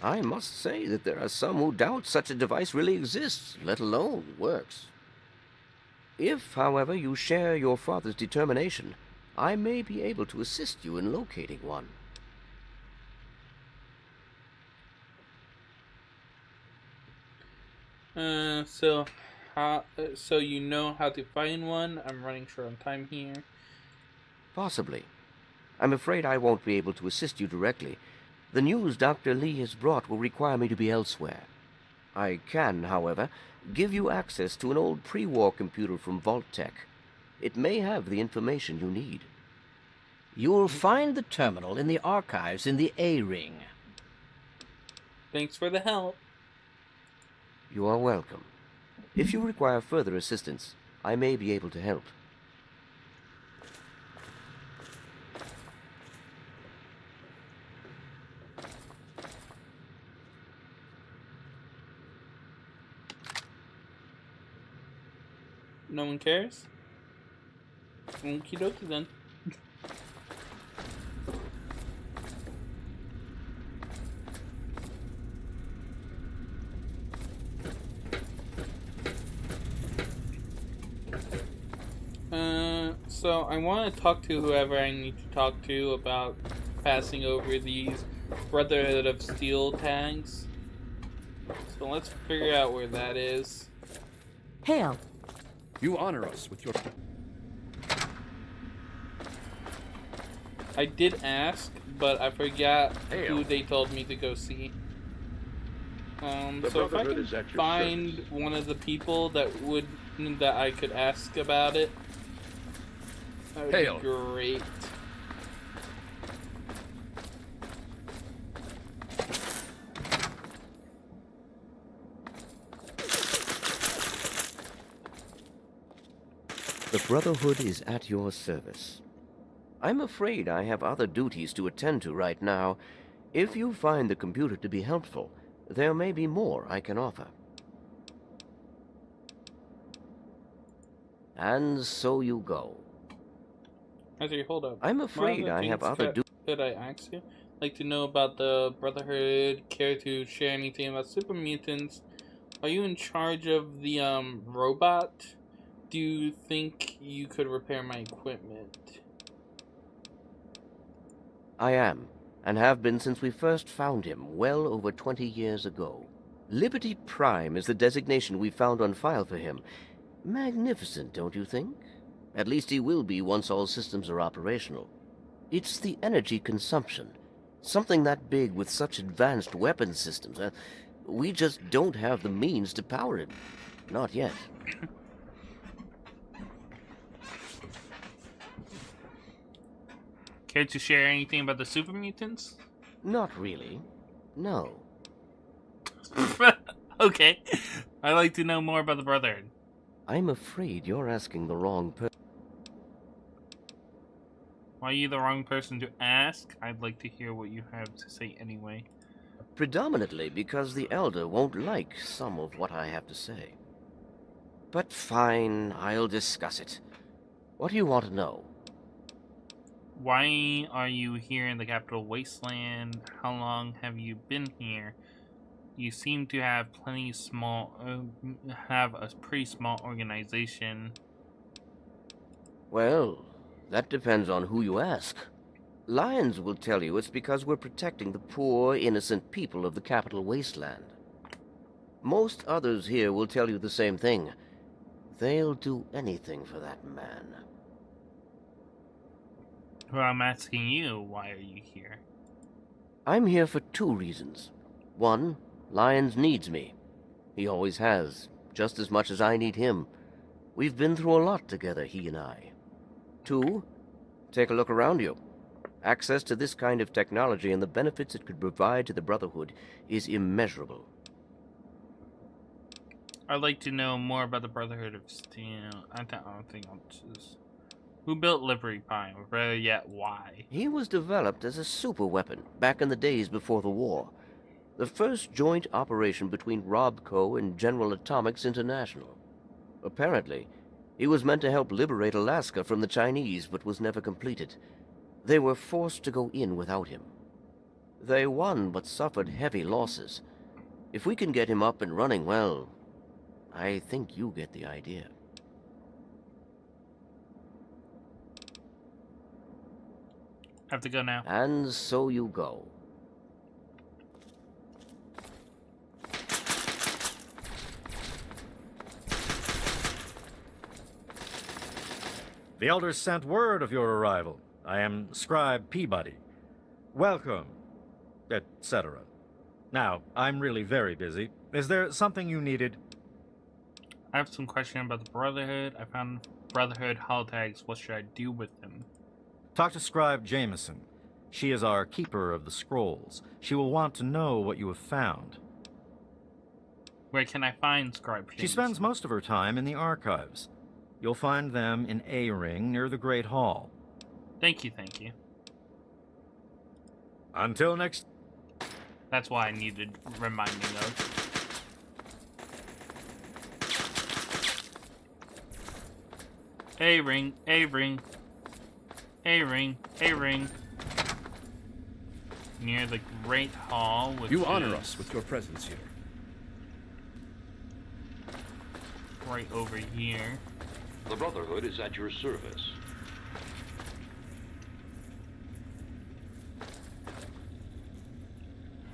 I must say that there are some who doubt such a device really exists, let alone works. If, however, you share your father's determination, I may be able to assist you in locating one. So you know how to find one? I'm running short on time here. Possibly. I'm afraid I won't be able to assist you directly. The news Dr. Lee has brought will require me to be elsewhere. I can, however, give you access to an old pre-war computer from Vault Tech. It may have the information you need. You'll find the terminal in the archives in the A-Ring. Thanks for the help. You are welcome. If you require further assistance, I may be able to help. No one cares? Okie dokie then. So I want to talk to whoever I need to talk to about passing over these Brotherhood of Steel tags. So let's figure out where that is. Hail. You honor us with your... I did ask, but I forgot Hail. who they told me to go see. The So if I Brotherhood can is at your find service. one of the people that I could ask about it, that would Hail. be great. The Brotherhood is at your service. I'm afraid I have other duties to attend to right now. If you find the computer to be helpful, there may be more I can offer. And so you go. Actually, hold up. I'm One afraid of the I have things other Could I ask you? Like to know about the Brotherhood? Care to share anything about super mutants? Are you in charge of the robot? Do you think you could repair my equipment? I am, and have been since we first found him, well over 20 years ago. Liberty Prime is the designation we found on file for him. Magnificent, don't you think? At least he will be once all systems are operational. It's the energy consumption. Something that big with such advanced weapon systems. We just don't have the means to power it. Not yet. Care to share anything about the super mutants? Not really. No. Okay. I'd like to know more about the Brotherhood. I'm afraid you're asking the wrong person. Why are you the wrong person to ask? I'd like to hear what you have to say anyway. Predominantly because the Elder won't like some of what I have to say. But fine, I'll discuss it. What do you want to know? Why are you here in the Capital Wasteland? How long have you been here? You seem to have have a pretty small organization. Well, that depends on who you ask. Lions will tell you it's because we're protecting the poor, innocent people of the Capital Wasteland. Most others here will tell you the same thing. They'll do anything for that man. Well, I'm asking you, why are you here? I'm here for two reasons. One, Lyons needs me. He always has, just as much as I need him. We've been through a lot together, he and I. Two, take a look around you. Access to this kind of technology and the benefits it could provide to the Brotherhood is immeasurable. I'd like to know more about the Brotherhood of Steel. I don't think I'll just... Who built Liberty Prime? Or better yet, why? He was developed as a super weapon back in the days before the war. The first joint operation between RobCo and General Atomics International. Apparently, He was meant to help liberate Alaska from the Chinese, but was never completed. They were forced to go in without him. They won, but suffered heavy losses. If we can get him up and running, well, I think you get the idea. I have to go now. And so you go. The elders sent word of your arrival. I am Scribe Peabody. Welcome, etc. Now, I'm really very busy. Is there something you needed? I have some questions about the Brotherhood. I found Brotherhood holotags. What should I do with them? Talk to Scribe Jameson. She is our keeper of the scrolls. She will want to know what you have found. Where can I find Scribe Jameson? She spends most of her time in the archives. You'll find them in A-Ring near the Great Hall. Thank you, thank you. Until next... That's why I needed reminding of. A-Ring, A-Ring. A-Ring, A-Ring. Near the Great Hall, which You honor us with your presence here. right over here. The Brotherhood is at your service.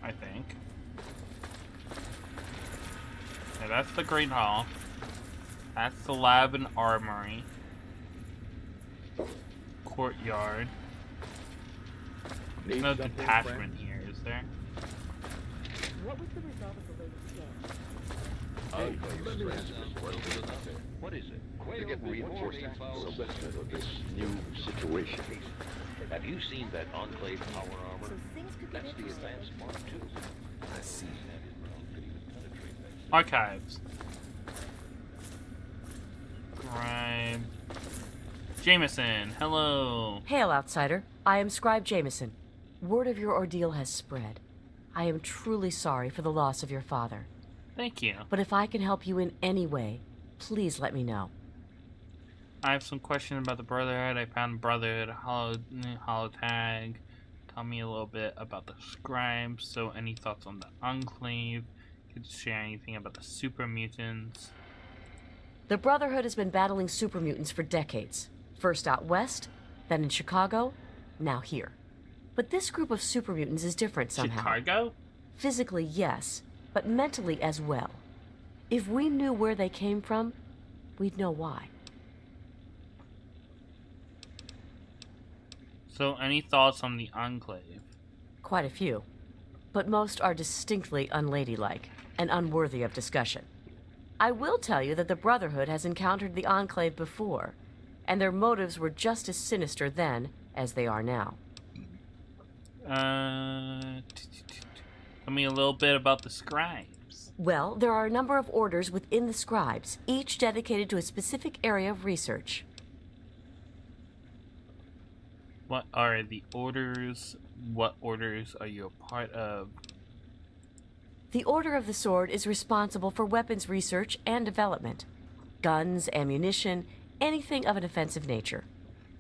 I think. Yeah, that's the Great Hall. That's the lab and armory. Courtyard. There's no detachment here, is there? What was the result of the latest scan? What is it? They're getting reinforcements from the assessment of this new situation. Have you seen that Enclave power armor? So things could get That's the interesting. advanced Mark II. I see. Archives. Scribe Jameson, hello. Hail, outsider. I am Scribe Jameson. Word of your ordeal has spread. I am truly sorry for the loss of your father. Thank you. But if I can help you in any way, please let me know. I have some questions about the Brotherhood. I found Brotherhood holotag. Tell me a little bit about the scribes. So, any thoughts on the Enclave? Could you share anything about the super mutants? The Brotherhood has been battling super mutants for decades. First out west, then in Chicago, now here. But this group of super mutants is different somehow. Chicago? Physically, yes, but mentally as well. If we knew where they came from, we'd know why. So, any thoughts on the Enclave? Quite a few. But most are distinctly unladylike and unworthy of discussion. I will tell you that the Brotherhood has encountered the Enclave before, and their motives were just as sinister then as they are now. Tell me a little bit about the scribes. Well, there are a number of orders within the scribes, each dedicated to a specific area of research. What are the orders? What orders are you a part of? The Order of the Sword is responsible for weapons research and development. Guns, ammunition, anything of an offensive nature.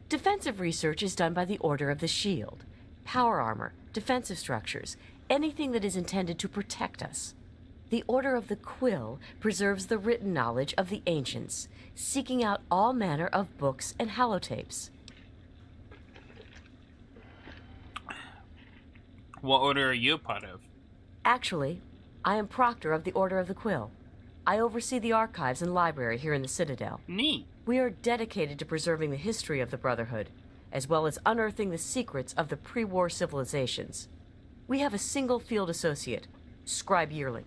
Defensive research is done by the Order of the Shield. Power armor, defensive structures, anything that is intended to protect us. The Order of the Quill preserves the written knowledge of the ancients, seeking out all manner of books and holotapes. What order are you a part of? Actually, I am Proctor of the Order of the Quill. I oversee the archives and library here in the Citadel. Neat. We are dedicated to preserving the history of the Brotherhood, as well as unearthing the secrets of the pre-war civilizations. We have a single field associate, Scribe Yearling.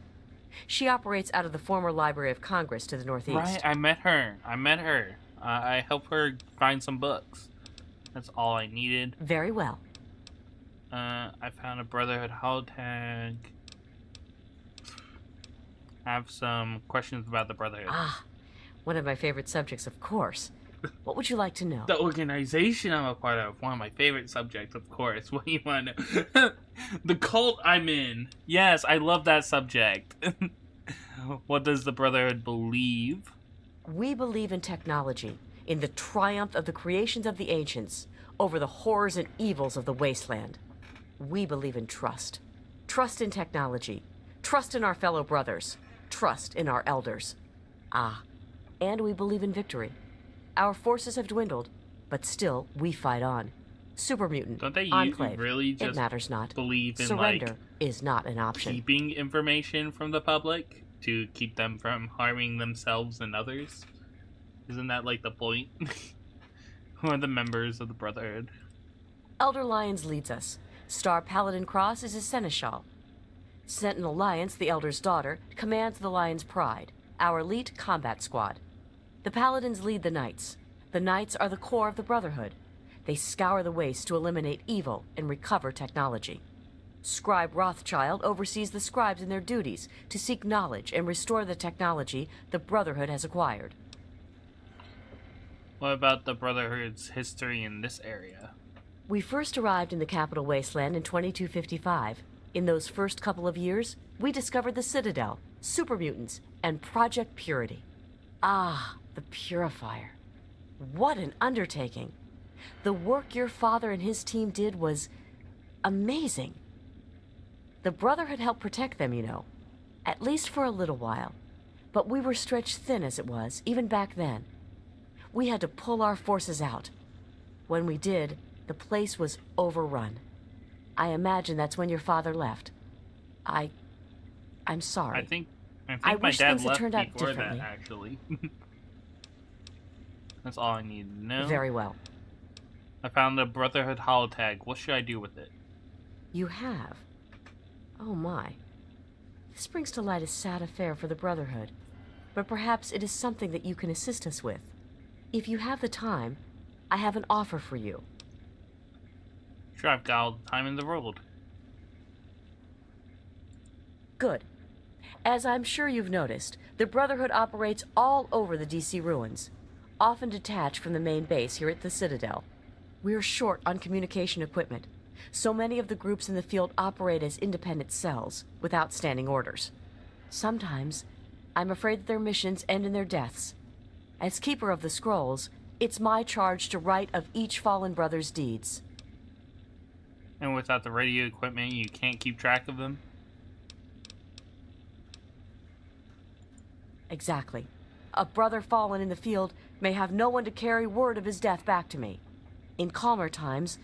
She operates out of the former Library of Congress to the northeast. Right, I met her. I helped her find some books. That's all I needed. Very well. I found a Brotherhood holotag. I have some questions about the Brotherhood. Ah, one of my favorite subjects, of course. What would you like to know? The organization I'm a part of. One of my favorite subjects, of course. What do you want to know? The cult I'm in. Yes, I love that subject. What does the Brotherhood believe? We believe in technology, in the triumph of the creations of the ancients over the horrors and evils of the wasteland. We believe in trust. Trust in technology. Trust in our fellow brothers. Trust in our elders. And we believe in victory. Our forces have dwindled, but still we fight on. Super mutant, Don't they Enclave, really just it matters not. believe in Surrender is not an option. keeping information from the public to keep them from harming themselves and others? Isn't that like the point? Who are the members of the Brotherhood? Elder Lyons leads us. Star Paladin Cross is his seneschal. Sentinel Lyons, the Elder's daughter, commands the Lion's Pride, our elite combat squad. The Paladins lead the Knights. The Knights are the core of the Brotherhood. They scour the waste to eliminate evil and recover technology. Scribe Rothschild oversees the scribes in their duties to seek knowledge and restore the technology the Brotherhood has acquired. What about the Brotherhood's history in this area? We first arrived in the capital wasteland in 2255. In those first couple of years, we discovered the Citadel, super mutants, and Project Purity. The Purifier. What an undertaking. The work your father and his team did was amazing. The Brotherhood helped protect them, you know, at least for a little while. But we were stretched thin as it was, even back then. We had to pull our forces out. When we did, the place was overrun. I imagine that's when your father left. I'm sorry. I think I my wish dad things had left turned out before differently. that, actually. That's all I need to know. Very well. I found the Brotherhood holotag. What should I do with it? You have? Oh my. This brings to light a sad affair for the Brotherhood. But perhaps it is something that you can assist us with. If you have the time, I have an offer for you. Sure, I've got all the time in the world. Good. As I'm sure you've noticed, the Brotherhood operates all over the DC ruins, often detached from the main base here at the Citadel. We're short on communication equipment. So many of the groups in the field operate as independent cells, without standing orders. Sometimes, I'm afraid that their missions end in their deaths. As Keeper of the Scrolls, it's my charge to write of each fallen brother's deeds. And without the radio equipment, you can't keep track of them? Exactly. A brother fallen in the field may have no one to carry word of his death back to me. In calmer times,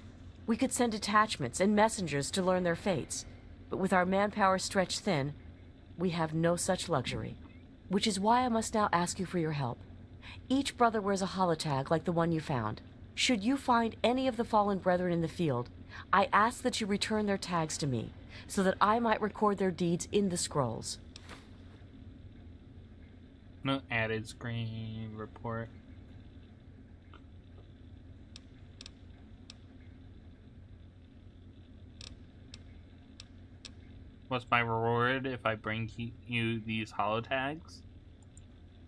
we could send detachments and messengers to learn their fates. But with our manpower stretched thin, we have no such luxury. Which is why I must now ask you for your help. Each brother wears a holotag like the one you found. Should you find any of the fallen brethren in the field, I ask that you return their tags to me, so that I might record their deeds in the scrolls. No added screen report. What's my reward if I bring you these holotags?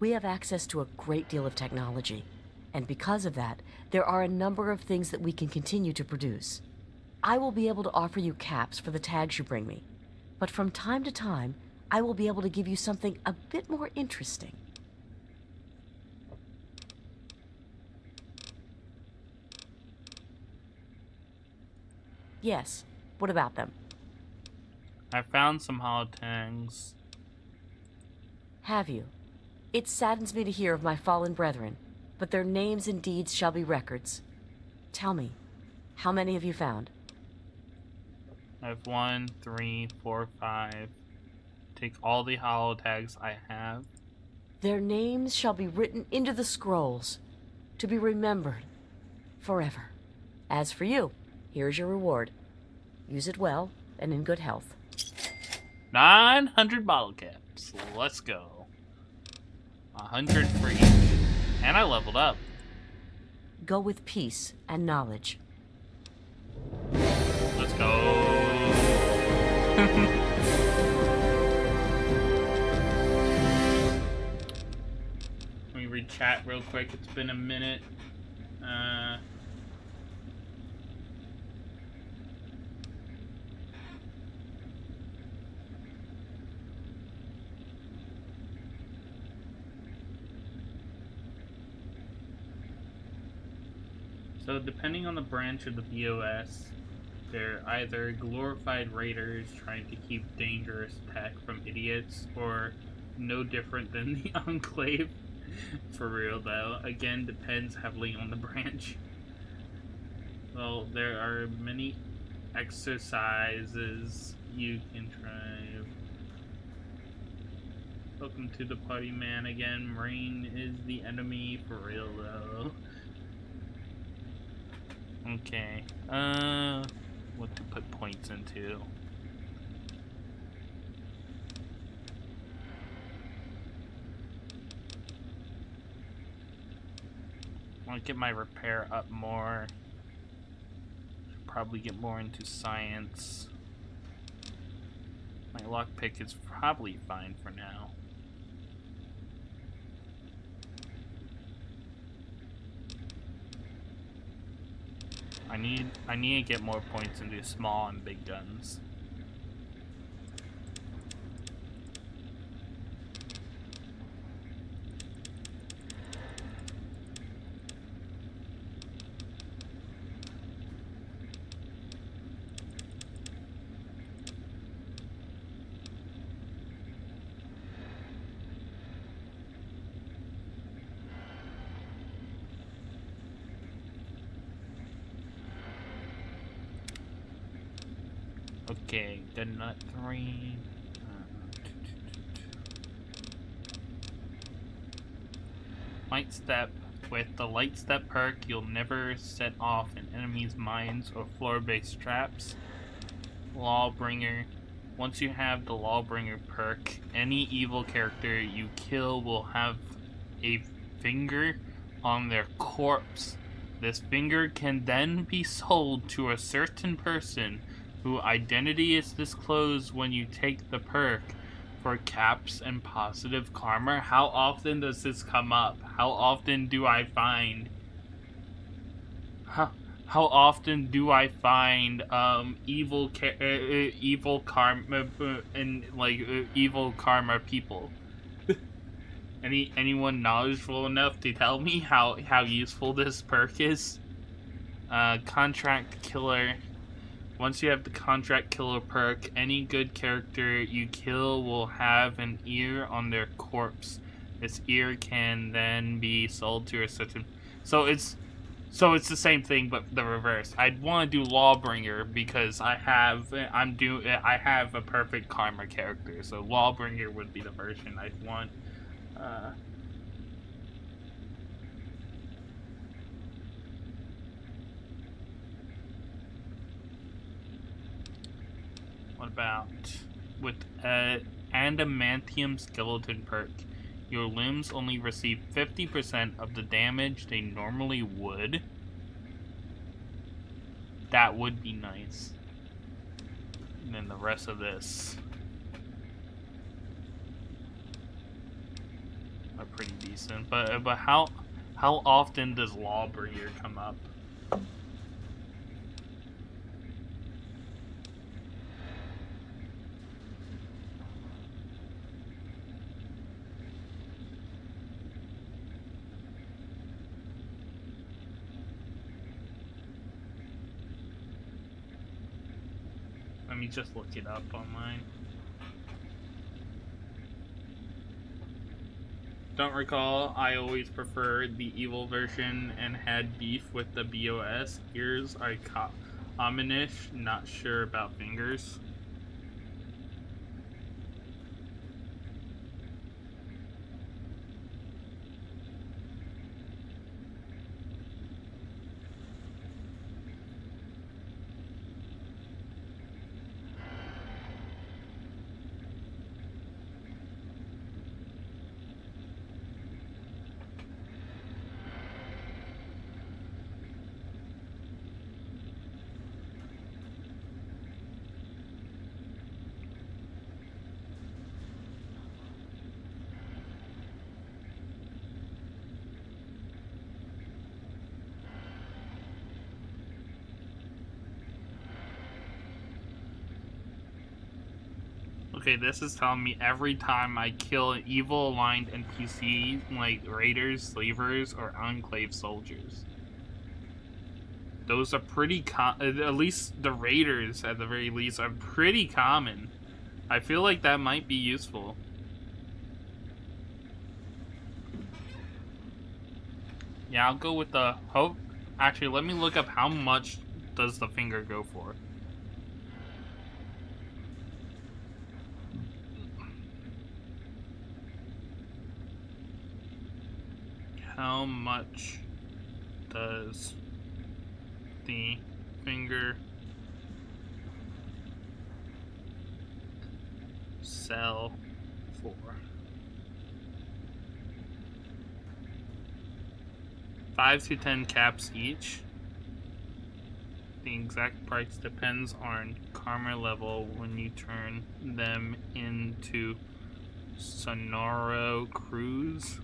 We have access to a great deal of technology, and because of that, there are a number of things that we can continue to produce. I will be able to offer you caps for the tags you bring me, but from time to time, I will be able to give you something a bit more interesting. Yes, what about them? I found some holotags. Have you? It saddens me to hear of my fallen brethren, but their names and deeds shall be records. Tell me, how many have you found? I have 1, 3, 4, 5. Take all the holotags I have. Their names shall be written into the scrolls, to be remembered forever. As for you, here's your reward. Use it well and in good health. 900 bottle caps. Let's go. 100 for each. And I leveled up. Go with peace and knowledge. Let's go. Let me read chat real quick. It's been a minute. So depending on the branch of the BOS, they're either glorified raiders trying to keep dangerous tech from idiots, or no different than the Enclave. For real though, again depends heavily on the branch. Well, there are many exercises you can try. Welcome to the party, man. Again, rain is the enemy for real though. Okay, what to put points into? I want to get my repair up more. Should probably get more into science. My lockpick is probably fine for now. I need to get more points into small and big guns. Okay, gun nut 3. Light step. With the light step perk, you'll never set off an enemy's mines or floor-based traps. Lawbringer. Once you have the Lawbringer perk, any evil character you kill will have a finger on their corpse. This finger can then be sold to a certain person whose identity is disclosed when you take the perk for caps and positive karma. How often does this come up? How often do I find how often do I find evil karma and like evil karma people? Anyone knowledgeable enough to tell me how useful this perk is? Contract killer. Once you have the contract killer perk, any good character you kill will have an ear on their corpse. This ear can then be sold to a certain. So it's the same thing, but the reverse. I'd want to do Lawbringer because I have a perfect karma character. So Lawbringer would be the version I'd want. What about with Adamantium Skeleton perk? Your limbs only receive 50% of the damage they normally would. That would be nice. And then the rest of this are pretty decent. But how often does Lawbringer come up? Let me just look it up online. Don't recall, I always preferred the evil version and had beef with the BOS. Ears are ominish, not sure about fingers. Okay, this is telling me every time I kill an evil aligned NPC, like raiders, slavers, or enclave soldiers. those are pretty at least the raiders, at the very least, are pretty common. I feel like that might be useful. Yeah, I'll go with the hope. Actually, let me look up how much does the finger go for. How much does the finger sell for? 5 to 10 caps each. The exact price depends on karma level when you turn them into Sonoro Cruise.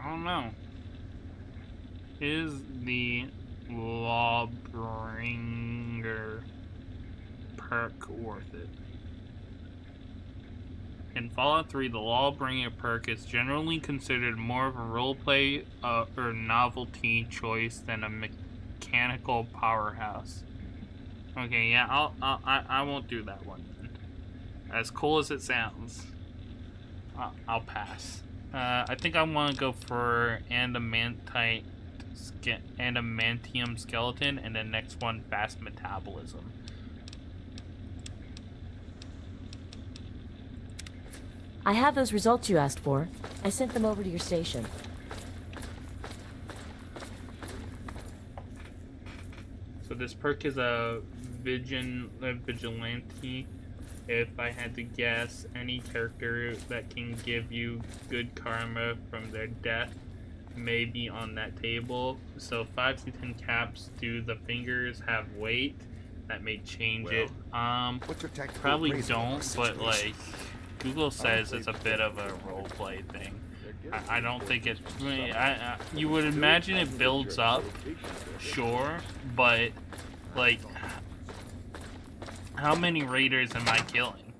I don't know. Is the Lawbringer perk worth it? In Fallout 3, the Lawbringer perk is generally considered more of a roleplay or novelty choice than a mechanical powerhouse. Okay, yeah, I won't do that one then. As cool as it sounds, I'll pass. I think I want to go for adamantium skeleton, and then next one, fast metabolism. I have those results you asked for. I sent them over to your station. So this perk is a vigilante. If I had to guess, any character that can give you good karma from their death may be on that table. So 5 to 10 caps. Do the fingers have weight? That may change it. Probably don't, but like Google says it's a bit of a roleplay thing. I don't think it's. You would imagine it builds up, sure, but like, how many raiders am I killing?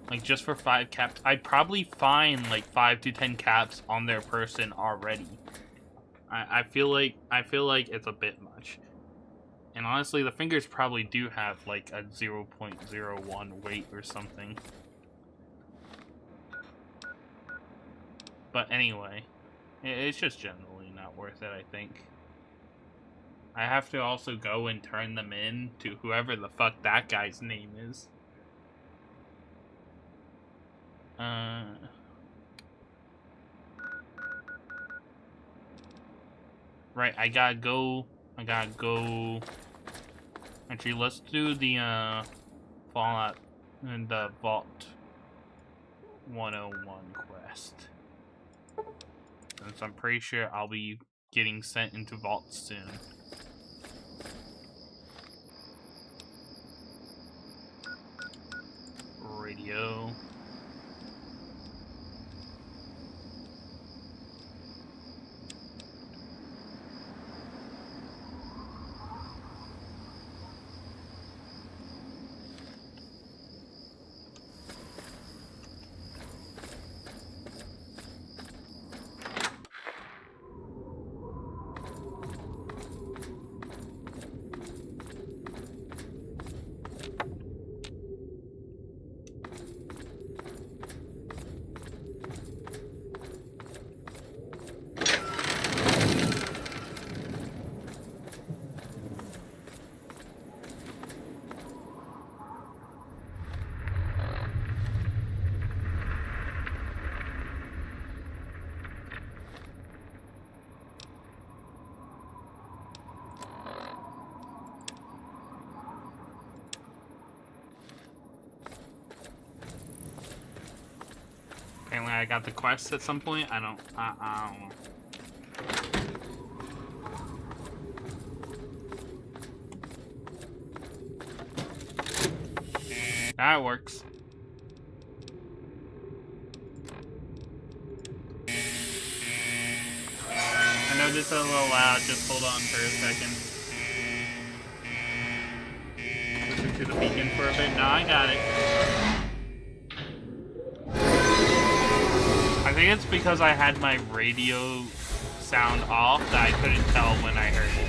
Like, just for 5 caps? I'd probably find like 5 to 10 caps on their person already. I feel like it's a bit much. And honestly, the fingers probably do have like a 0.01 weight or something. But anyway, it's just generally not worth it, I think. I have to also go and turn them in to whoever the fuck that guy's name is. Right, I gotta go. Actually, let's do the Fallout and the Vault 101 quest. Since I'm pretty sure I'll be getting sent into Vault soon. Radio. Apparently I got the quest at some point. I don't know. That works. I know this it's a little loud, just hold on for a second. Listen to the beacon for a bit. No, I got it. I think it's because I had my radio sound off that I couldn't tell when I heard it.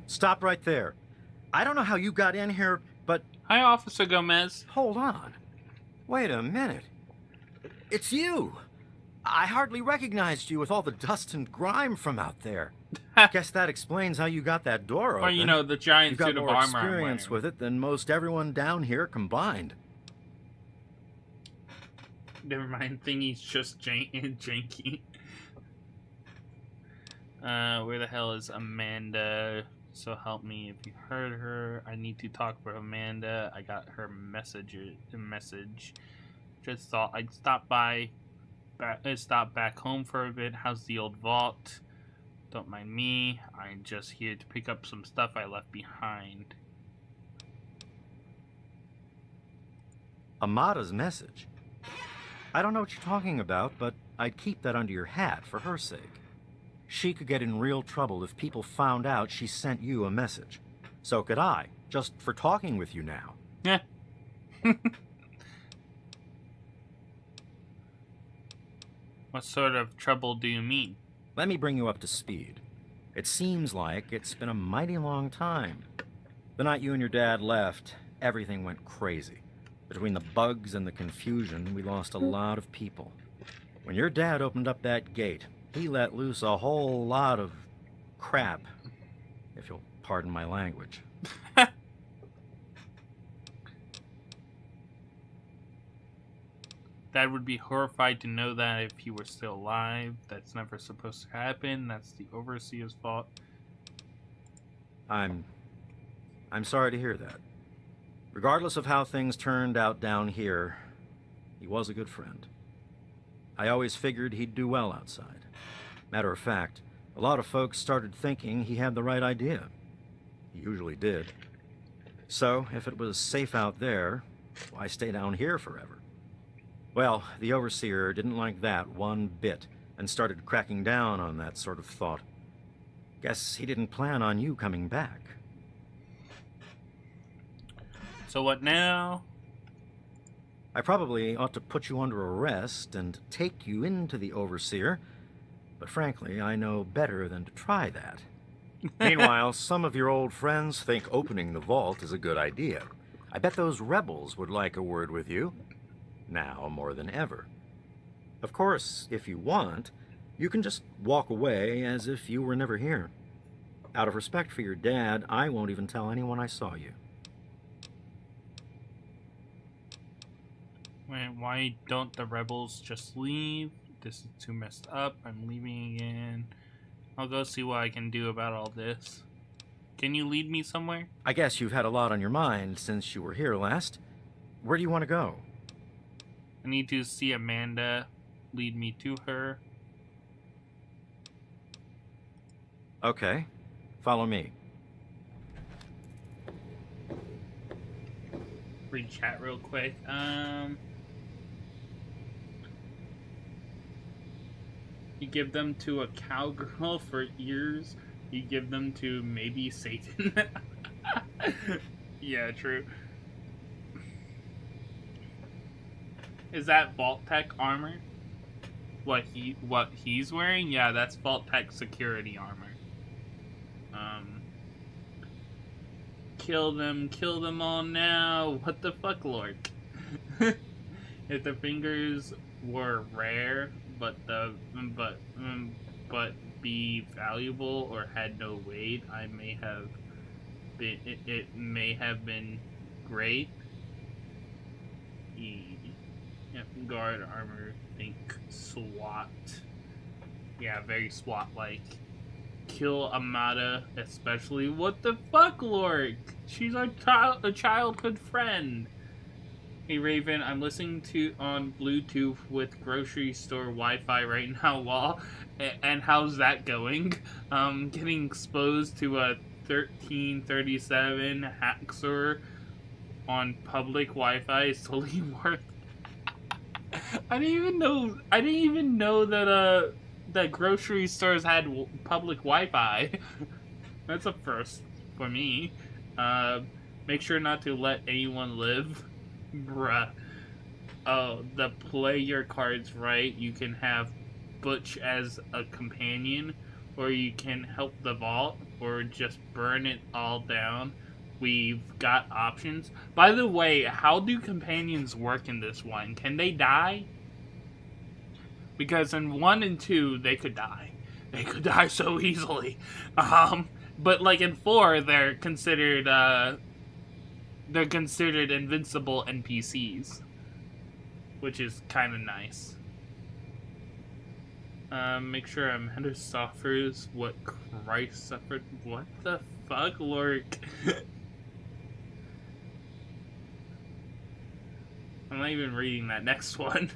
Stop right there. I don't know how you got in here, but... Hi, Officer Gomez. Hold on. Wait a minute. It's you. I hardly recognized you with all the dust and grime from out there. Guess that explains how you got that door open. Well, you know, the giant You've got suit of more armor I'm experience with it than most everyone down here combined. Never mind, thingy's just janky. Where the hell is Amanda? So help me if you heard her. I need to talk with Amanda. I got her message. Just thought I'd stop back home for a bit. How's the old vault? Don't mind me. I'm just here to pick up some stuff I left behind. Amada's message? I don't know what you're talking about, but I'd keep that under your hat for her sake. She could get in real trouble if people found out she sent you a message. So could I, just for talking with you now. Yeah. What sort of trouble do you mean? Let me bring you up to speed. It seems like it's been a mighty long time. The night you and your dad left, everything went crazy. Between the bugs and the confusion, we lost a lot of people. When your dad opened up that gate, he let loose a whole lot of crap, if you'll pardon my language. Dad would be horrified to know that if he were still alive. That's never supposed to happen. That's the Overseer's fault. I'm sorry to hear that. Regardless of how things turned out down here, he was a good friend. I always figured he'd do well outside. Matter of fact, a lot of folks started thinking he had the right idea. He usually did. So, if it was safe out there, why stay down here forever? Well, the Overseer didn't like that one bit, and started cracking down on that sort of thought. Guess he didn't plan on you coming back. So what now? I probably ought to put you under arrest and take you into the Overseer, but frankly, I know better than to try that. Meanwhile, some of your old friends think opening the vault is a good idea. I bet those rebels would like a word with you. Now more than ever. Of course, if you want, you can just walk away as if you were never here. Out of respect for your dad, I won't even tell anyone I saw you. Wait, why don't the rebels just leave? This is too messed up. I'm leaving again. I'll go see what I can do about all this. Can you lead me somewhere? I guess you've had a lot on your mind since you were here last. Where do you want to go? I need to see Amanda. Lead me to her. Okay. Follow me. Read chat real quick. You give them to a cowgirl for ears. You give them to maybe Satan. Yeah, true. Is that Vault-Tec armor? What he's wearing? Yeah, that's Vault-Tec security armor. Kill them all now. What the fuck, Lord? If the fingers were rare, but be valuable or had no weight, I may have been. It may have been great. Yep, guard armor. Think SWAT. Yeah, very SWAT-like. Kill Amada, especially. What the fuck, Lord? She's a childhood friend. Hey Raven, I'm listening to on Bluetooth with grocery store Wi-Fi right now. And how's that going? Getting exposed to a 1337 Haxor on public Wi-Fi is totally worth. I didn't even know that that grocery stores had public Wi-Fi. That's a first for me. Make sure not to let anyone live. Bruh. Oh, the play your cards right. You can have Butch as a companion, or you can help the vault, or just burn it all down. We've got options. By the way, how do companions work in this one? Can they die? Because in 1 and 2, they could die. They could die so easily. But like in 4, they're considered invincible NPCs, which is kind of nice. Make sure Amanda suffers what Christ suffered. What the fuck, Lurk? I'm not even reading that next one.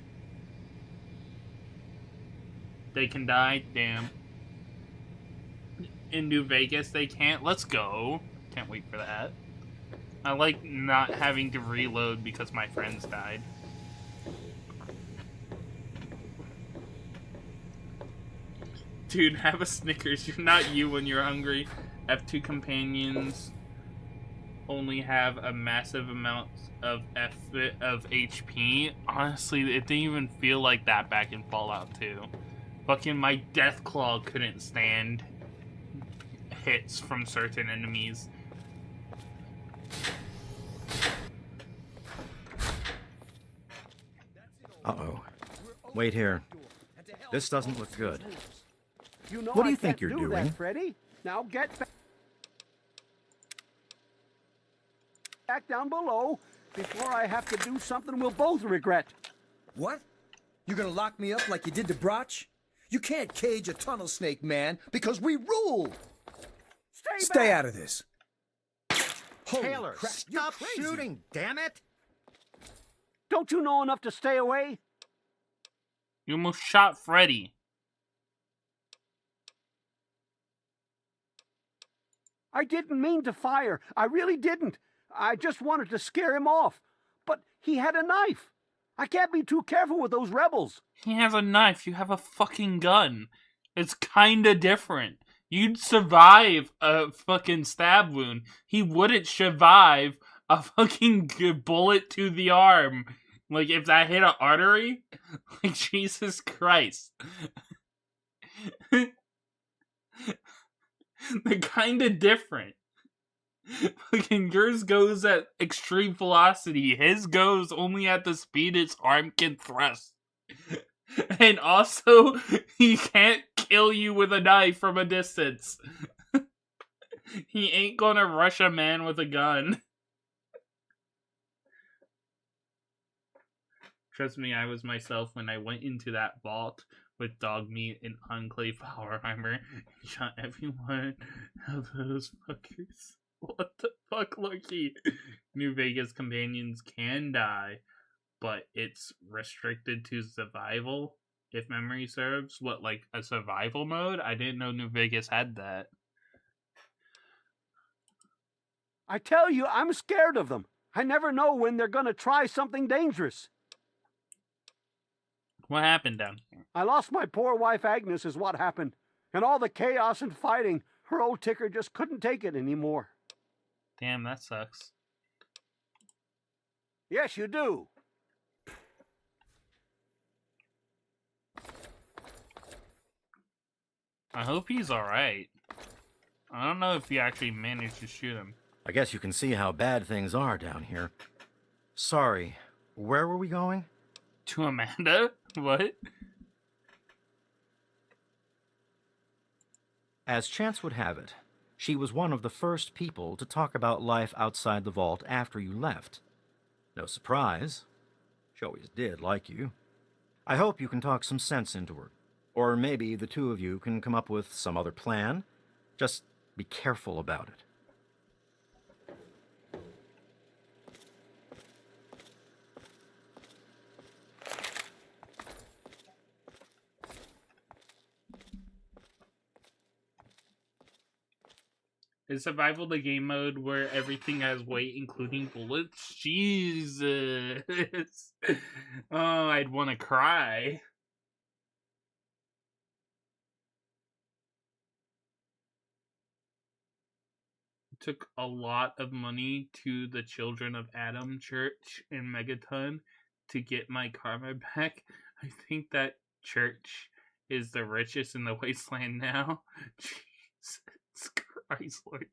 They can die? Damn. In New Vegas, they can't? Let's go. Can't wait for that. I like not having to reload because my friends died. Dude, have a Snickers. You're not you when you're hungry. F2 companions only have a massive amount of HP. Honestly, it didn't even feel like that back in Fallout 2. Fucking my Deathclaw couldn't stand hits from certain enemies. Uh-oh. Wait here. This doesn't look good. You know What do you I think can't you're do doing? that, Freddy. Now get back down below before I have to do something we'll both regret. What? You're gonna lock me up like you did to Broch? You can't cage a tunnel snake, man, because we rule! Stay out of this. Holy Taylor, crap, stop you're crazy. shooting, damn it! Don't you know enough to stay away? You almost shot Freddy. I didn't mean to fire. I really didn't. I just wanted to scare him off. But he had a knife. I can't be too careful with those rebels. He has a knife. You have a fucking gun. It's kinda different. You'd survive a fucking stab wound. He wouldn't survive a fucking bullet to the arm. Like, if that hit an artery? Like, Jesus Christ. They're kinda different. Fucking yours goes at extreme velocity. His goes only at the speed its arm can thrust. And also, he can't kill you with a knife from a distance. He ain't gonna rush a man with a gun. Trust me, I was myself when I went into that vault with dog meat and Enclave power armor and shot every one of those fuckers. What the fuck, Loki? New Vegas companions can die, but it's restricted to survival, if memory serves. What, like a survival mode? I didn't know New Vegas had that. I tell you, I'm scared of them. I never know when they're gonna try something dangerous. What happened down here? I lost my poor wife Agnes is what happened. And all the chaos and fighting, her old ticker just couldn't take it anymore. Damn, that sucks. Yes, you do. I hope he's alright. I don't know if you actually managed to shoot him. I guess you can see how bad things are down here. Sorry, where were we going? To Amanda? What? As chance would have it, she was one of the first people to talk about life outside the vault after you left. No surprise. She always did like you. I hope you can talk some sense into her. Or maybe the two of you can come up with some other plan. Just be careful about it. Is survival the game mode where everything has weight, including bullets? Jesus. Oh, I'd want to cry. Took a lot of money to the Children of Adam Church in Megaton to get my karma back. I think that church is the richest in the wasteland now. Jesus Christ, Lord.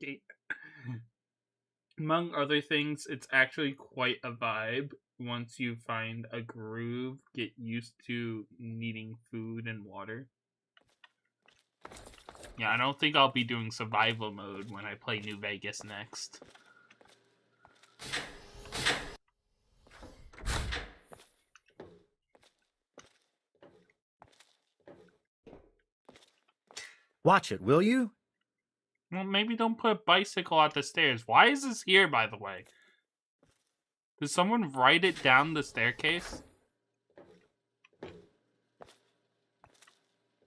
Among other things, it's actually quite a vibe. Once you find a groove, get used to needing food and water. Yeah, I don't think I'll be doing survival mode when I play New Vegas next. Watch it, will you? Well, maybe don't put a bicycle at the stairs. Why is this here, by the way? Did someone write it down the staircase?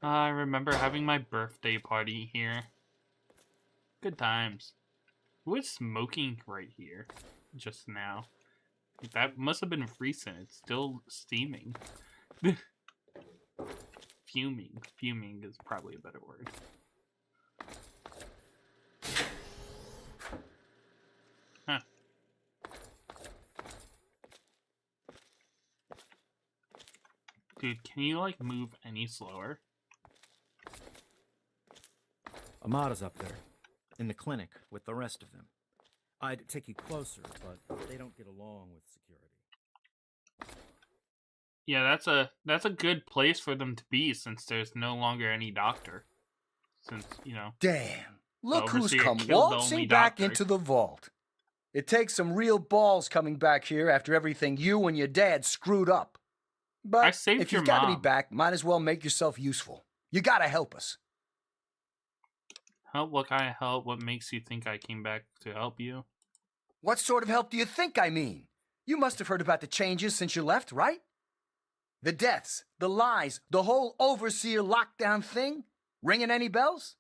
I remember having my birthday party here. Good times. Who was smoking right here just now? That must have been recent. It's still steaming. Fuming. Fuming is probably a better word. Huh. Dude, can you, like, move any slower? Amada's up there, in the clinic, with the rest of them. I'd take you closer, but they don't get along with security. Yeah, that's a good place for them to be, since there's no longer any doctor. Since, you know... Damn! Look who's overseer come killed the waltzing only back doctor. into the vault. It takes some real balls coming back here after everything you and your dad screwed up. But I saved if your you've got to be mom. back, might as well make yourself useful. You gotta help us. Help? What kind of help? What makes you think I came back to help you? What sort of help do you think I mean? You must have heard about the changes since you left, right? The deaths, the lies, the whole overseer lockdown thing? Ringing any bells?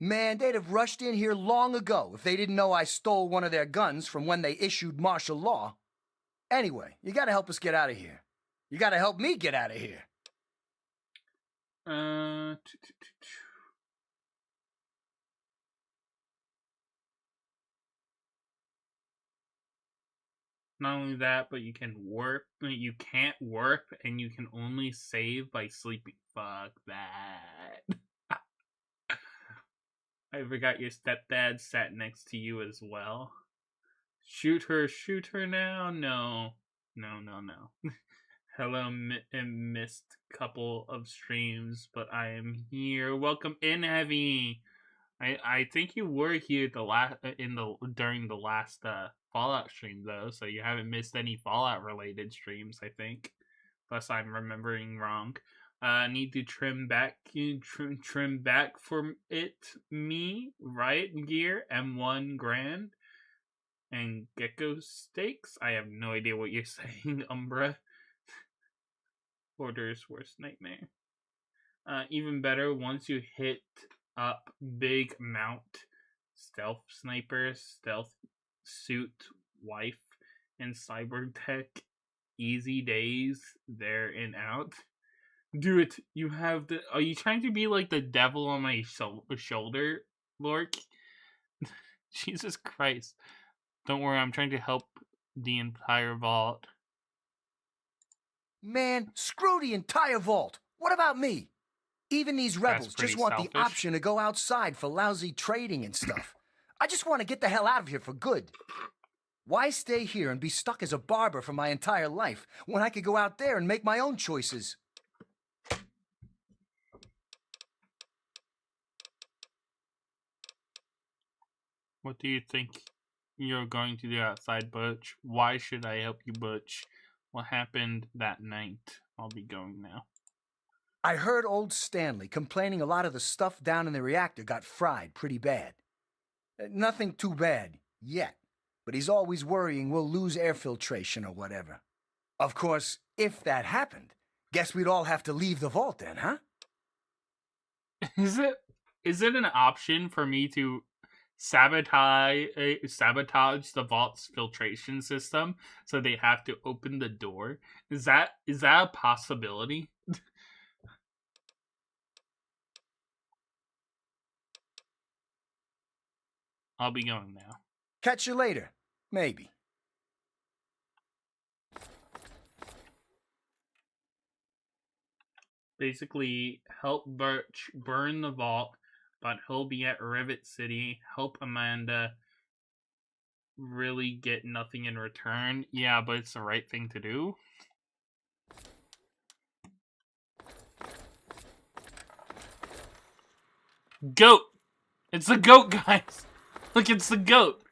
Man, they'd have rushed in here long ago if they didn't know I stole one of their guns from when they issued martial law. Anyway, you gotta help us get out of here. You gotta help me get out of here. Not only that, but you can warp. You can't warp, and you can only save by sleeping. Fuck that. I forgot your stepdad sat next to you as well. Shoot her now? No. Hello, missed couple of streams, but I am here. Welcome in, Heavy. I think you were here during the last Fallout stream though, so you haven't missed any Fallout related streams, I think. Unless I'm remembering wrong. Need to trim back for it, me, Riot Gear, M1 Grand, and Gecko Steaks. I have no idea what you're saying, Umbra. Order's worst nightmare. Even better, once you hit up big mount, stealth sniper, stealth suit, wife, and cyber tech, easy days, there and out. Do it. You have the... Are you trying to be like the devil on my shoulder, Lork? Jesus Christ. Don't worry, I'm trying to help the entire vault. Man, screw the entire vault. What about me? Even these rebels just want the option to go outside for lousy trading and stuff. I just want to get the hell out of here for good. Why stay here and be stuck as a barber for my entire life when I could go out there and make my own choices? What do you think you're going to do outside, Butch? Why should I help you, Butch? What happened that night? I'll be going now. I heard old Stanley complaining a lot of the stuff down in the reactor got fried pretty bad. Nothing too bad, yet. But he's always worrying we'll lose air filtration or whatever. Of course, if that happened, guess we'd all have to leave the vault then, huh? Is it an option for me to sabotage the vault's filtration system, so they have to open the door. Is that a possibility? I'll be going now. Catch you later. Maybe. Basically, help Birch burn the vault, but he'll be at Rivet City. Help Amanda really get nothing in return. Yeah, but it's the right thing to do. Goat! It's the goat, guys! Look, it's the goat!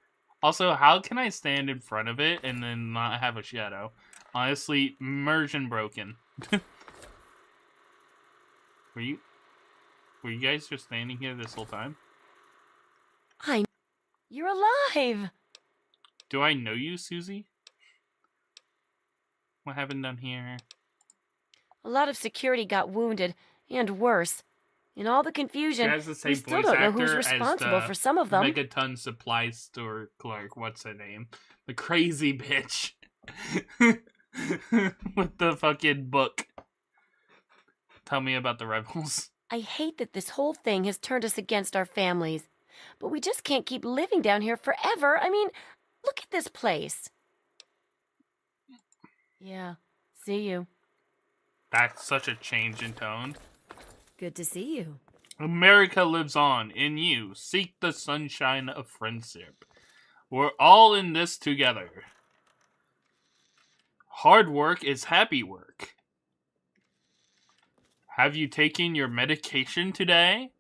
Also, how can I stand in front of it and then not have a shadow? Honestly, immersion broken. Were you guys just standing here this whole time? You're alive! Do I know you, Susie? What happened down here? A lot of security got wounded, and worse. In all the confusion, She has the same we still voice don't know actor who's as responsible the for some of them. Megaton supply store clerk. What's her name? The crazy bitch. With the fucking book. Tell me about the rebels. I hate that this whole thing has turned us against our families. But we just can't keep living down here forever. I mean, look at this place. Yeah, see you. That's such a change in tone. Good to see you. America lives on. In you. Seek the sunshine of friendship. We're all in this together. Hard work is happy work. Have you taken your medication today?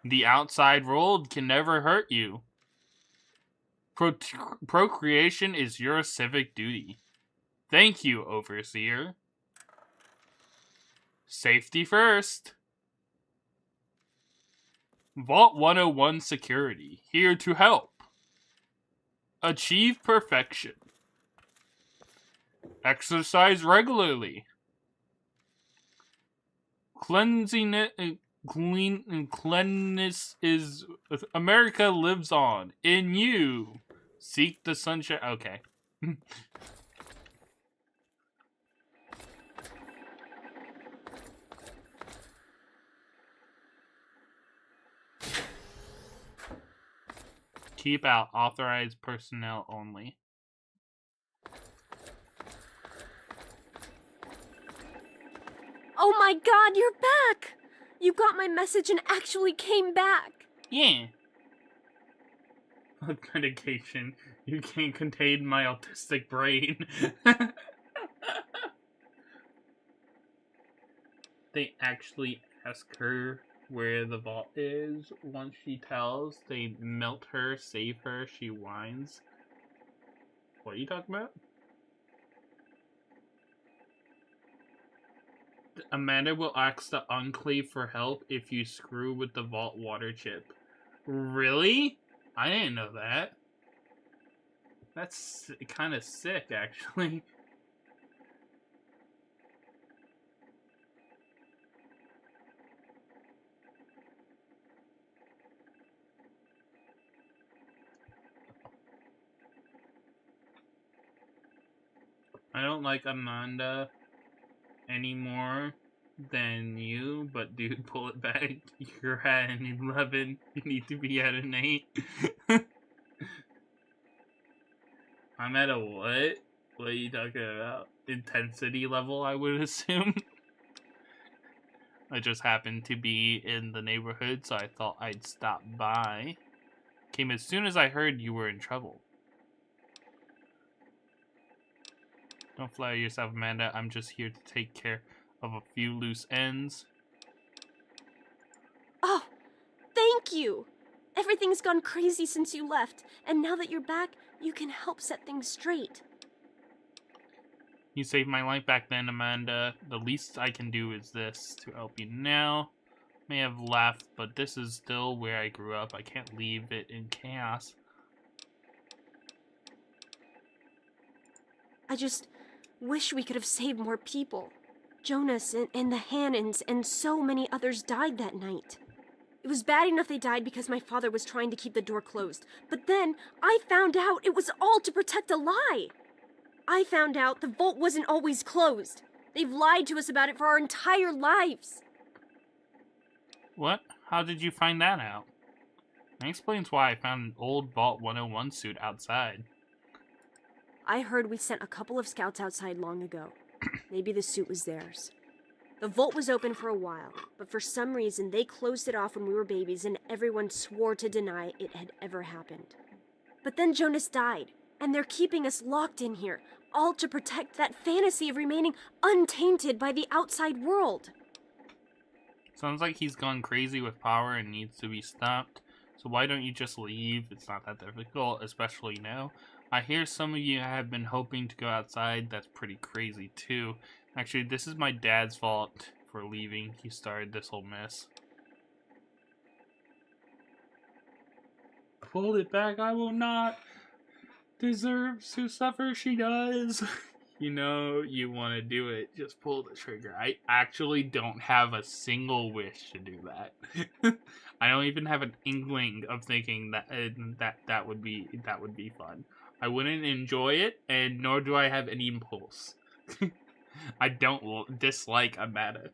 The outside world can never hurt you. Procreation is your civic duty. Thank you, Overseer. Safety first. Vault 101 Security, here to help. Achieve perfection. Exercise regularly. Cleanliness is... America lives on. In you. Seek the sunshine... Okay. Keep out. Authorized personnel only. Oh my god, you're back! You got my message and actually came back! Yeah. Medication. You can't contain my autistic brain. They actually ask her where the vault is. Once she tells, they melt her, save her, she whines. What are you talking about? Amanda will ask the Enclave for help if you screw with the vault water chip. Really? I didn't know that. That's kind of sick, actually. I don't like Amanda any more than you, but dude, pull it back. You're at an 11. You need to be at an 8. I'm at a what? What are you talking about? Intensity level, I would assume. I just happened to be in the neighborhood, so I thought I'd stop by. Came as soon as I heard you were in trouble. Don't flatter yourself, Amanda. I'm just here to take care of a few loose ends. Oh, thank you! Everything's gone crazy since you left, and now that you're back, you can help set things straight. You saved my life back then, Amanda. The least I can do is this to help you now. May have left, but this is still where I grew up. I can't leave it in chaos. I just wish we could have saved more people. Jonas and the Hannons and so many others died that night. It was bad enough they died because my father was trying to keep the door closed. But then, I found out it was all to protect a lie. I found out the vault wasn't always closed. They've lied to us about it for our entire lives. What? How did you find that out? That explains why I found an old Vault 101 suit outside. I heard we sent a couple of scouts outside long ago. Maybe the suit was theirs. The vault was open for a while, but for some reason they closed it off when we were babies and everyone swore to deny it had ever happened. But then Jonas died, and they're keeping us locked in here, all to protect that fantasy of remaining untainted by the outside world. Sounds like he's gone crazy with power and needs to be stopped. So why don't you just leave? It's not that difficult, especially now. I hear some of you have been hoping to go outside. That's pretty crazy too. Actually, this is my dad's fault for leaving. He started this whole mess. Hold it back. I will not deserve to suffer. She does. You know you want to do it. Just pull the trigger. I actually don't have a single wish to do that. I don't even have an inkling of thinking that would be fun. I wouldn't enjoy it, and nor do I have any impulse. I don't dislike Amanda.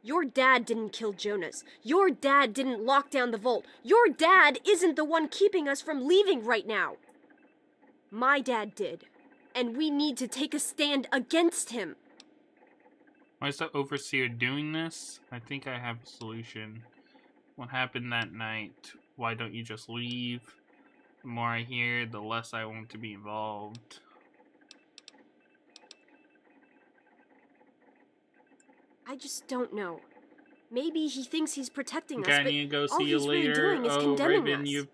Your dad didn't kill Jonas. Your dad didn't lock down the vault. Your dad isn't the one keeping us from leaving right now. My dad did. And we need to take a stand against him. Why is the Overseer doing this? I think I have a solution. What happened that night? Why don't you just leave? The more I hear, the less I want to be involved. I just don't know. Maybe he thinks he's protecting us, Okay, I but need to go all see you he's really later. doing is Oh, condemning Raven, us.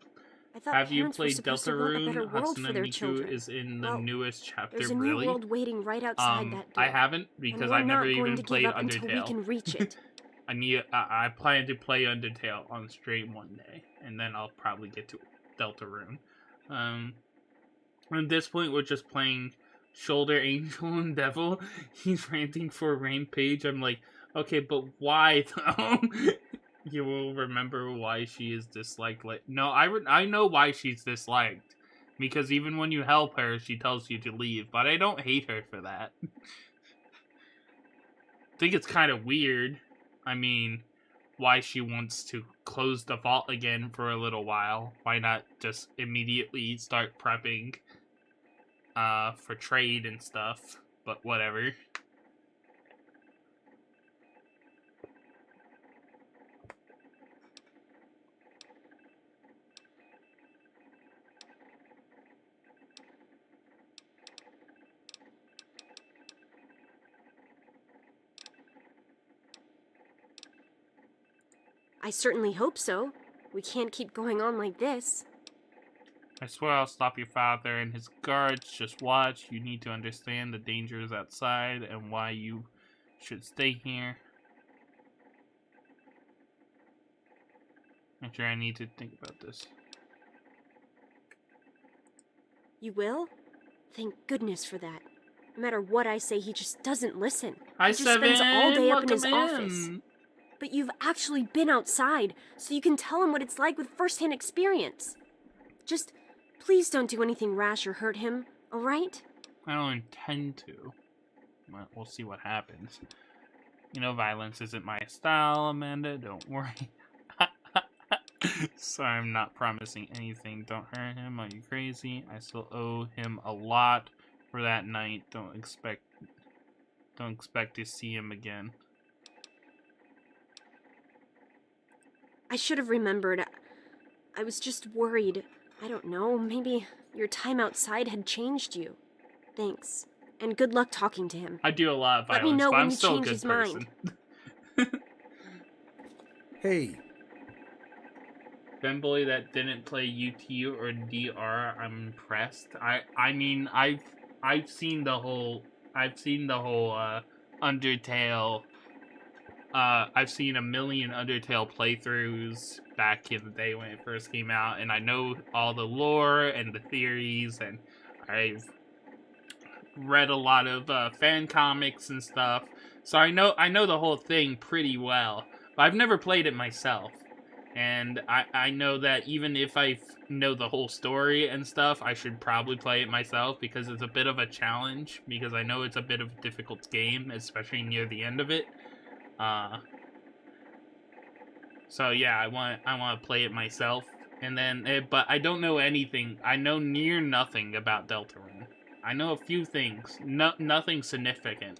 I thought have you parents were played supposed to want a better Deltarune? world for their Hatsune Miku children. is in the Well, newest chapter, There's a new really? world waiting right outside that door. I haven't, and because we're I've never not going even to played give up until we Undertale. can reach it. I plan to play Undertale on stream one day, and then I'll probably get to Deltarune. At this point, we're just playing Shoulder Angel and Devil. He's ranting for Rampage. I'm like, okay, but why though? You will remember why she is disliked. No, I know why she's disliked. Because even when you help her, she tells you to leave. But I don't hate her for that. I think it's kind of weird. I mean, why she wants to close the vault again for a little while. Why not just immediately start prepping for trade and stuff? But whatever. I certainly hope so. We can't keep going on like this. I swear I'll stop your father and his guards. Just watch. You need to understand the dangers outside and why you should stay here. I'm sure I need to think about this. You will? Thank goodness for that. No matter what I say, he just doesn't listen. Hi, he just spends all day up in his Welcome office. in. But you've actually been outside, so you can tell him what it's like with first-hand experience. Just, please don't do anything rash or hurt him, alright? I don't intend to. Well, we'll see what happens. You know, violence isn't my style, Amanda. Don't worry. Sorry, I'm not promising anything. Don't hurt him. Are you crazy? I still owe him a lot for that night. Don't expect to see him again. I should have remembered. I was just worried. I don't know, maybe your time outside had changed you. Thanks. And good luck talking to him. I do a lot of violence, Let me know but when I'm you still a change good his person. mind. Hey. Femboy that didn't play UT or DR, I'm impressed. I mean I've seen the whole Undertale I've seen a million Undertale playthroughs back in the day when it first came out, and I know all the lore and the theories, and I've read a lot of fan comics and stuff, so I know the whole thing pretty well. But I've never played it myself, and I know that even if I know the whole story and stuff, I should probably play it myself because it's a bit of a challenge. Because I know it's a bit of a difficult game, especially near the end of it. So yeah, I want to play it myself, and then but I don't know anything. I know near nothing about Deltarune. I know a few things, nothing significant.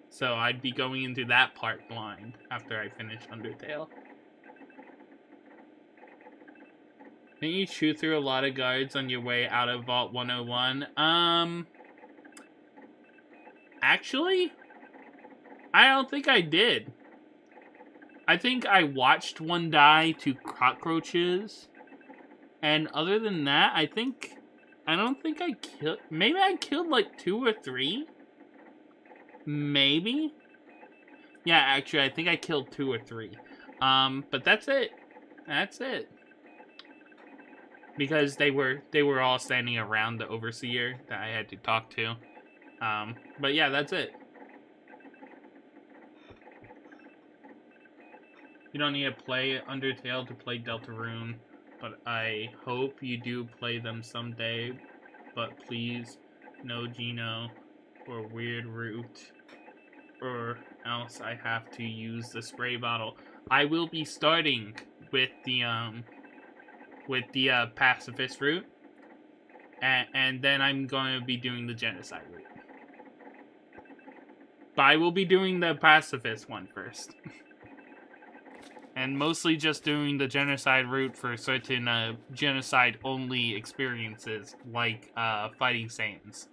So I'd be going into that part blind after I finish Undertale. Didn't you shoot through a lot of guards on your way out of Vault 101? Actually, I don't think I did. I think I watched one die to cockroaches. And other than that, I don't think I killed... Maybe I killed like 2 or 3? Maybe? Yeah, actually, I think I killed 2 or 3. But that's it. That's it. Because they were all standing around the Overseer that I had to talk to. But yeah, that's it. You don't need to play Undertale to play Deltarune, but I hope you do play them someday. But please, no Geno or Weird Root, or else I have to use the spray bottle. I will be starting with the pacifist route, and then I'm going to be doing the genocide route. But I will be doing the pacifist one first. And mostly just doing the genocide route for certain genocide-only experiences, like fighting Saiyans.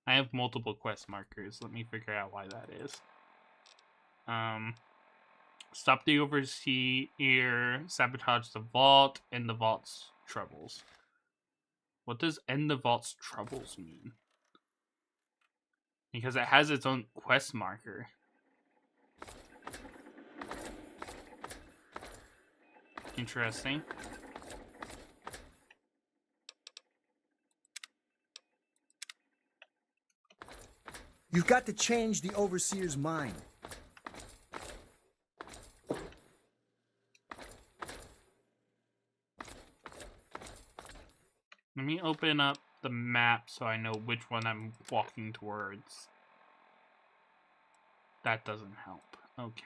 I have multiple quest markers. Let me figure out why that is. Stop the Overseer, sabotage the vault, end the vault's troubles. What does end the vault's troubles mean? Because it has its own quest marker. Interesting. You've got to change the Overseer's mind. Let me open up the map so I know which one I'm walking towards. That doesn't help. Okay.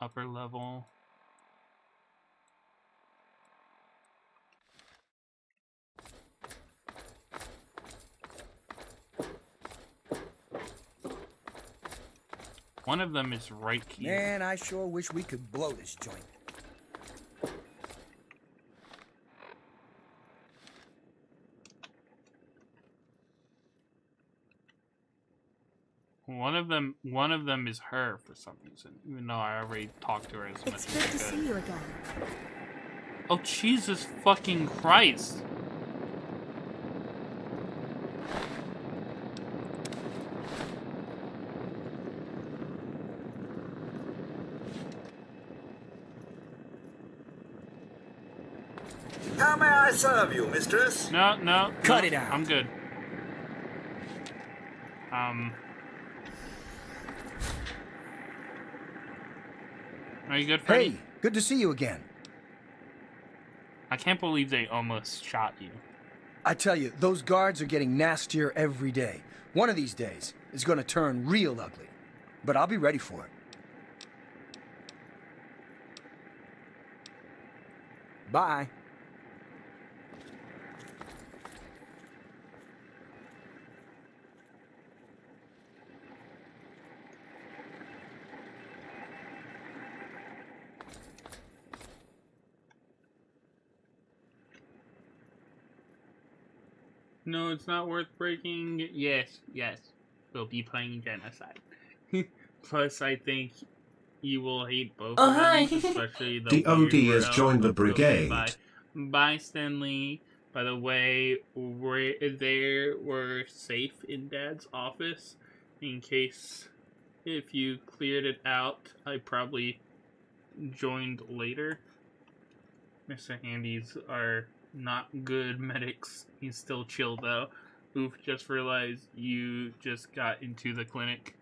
Upper level. One of them is right here. Man, I sure wish we could blow this joint. One of them is her for some reason, even though I already talked to her as much as I could. It's good to see you again. Oh, Jesus fucking Christ. How may I serve you, mistress? No. Cut it out. I'm good. Are you good, Freddy? Hey, good to see you again. I can't believe they almost shot you. I tell you, those guards are getting nastier every day. One of these days, it's going to turn real ugly. But I'll be ready for it. Bye. No, it's not worth breaking. Yes. We'll be playing genocide. Plus, I think You will hate both Oh, of them, hi. especially the DOD weird has bro. joined the Okay, brigade. bye, Stanley. By the way, they were safe in Dad's office in case if you cleared it out. I probably joined later. Mr. Handy's are not good medics. He's still chill though. Oof, just realized you just got into the clinic.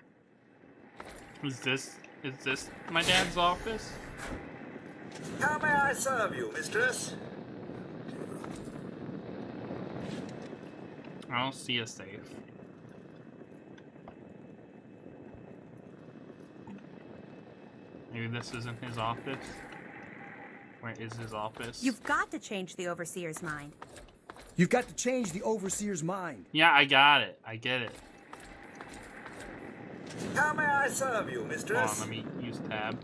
Is this my dad's office? How may I serve you, mistress? I don't see a safe. Maybe this isn't his office. Where is his office? You've got to change the Overseer's mind. You've got to change the Overseer's mind. Yeah, I got it. I get it. How may I serve you, mistress? Hold on, let me use tab.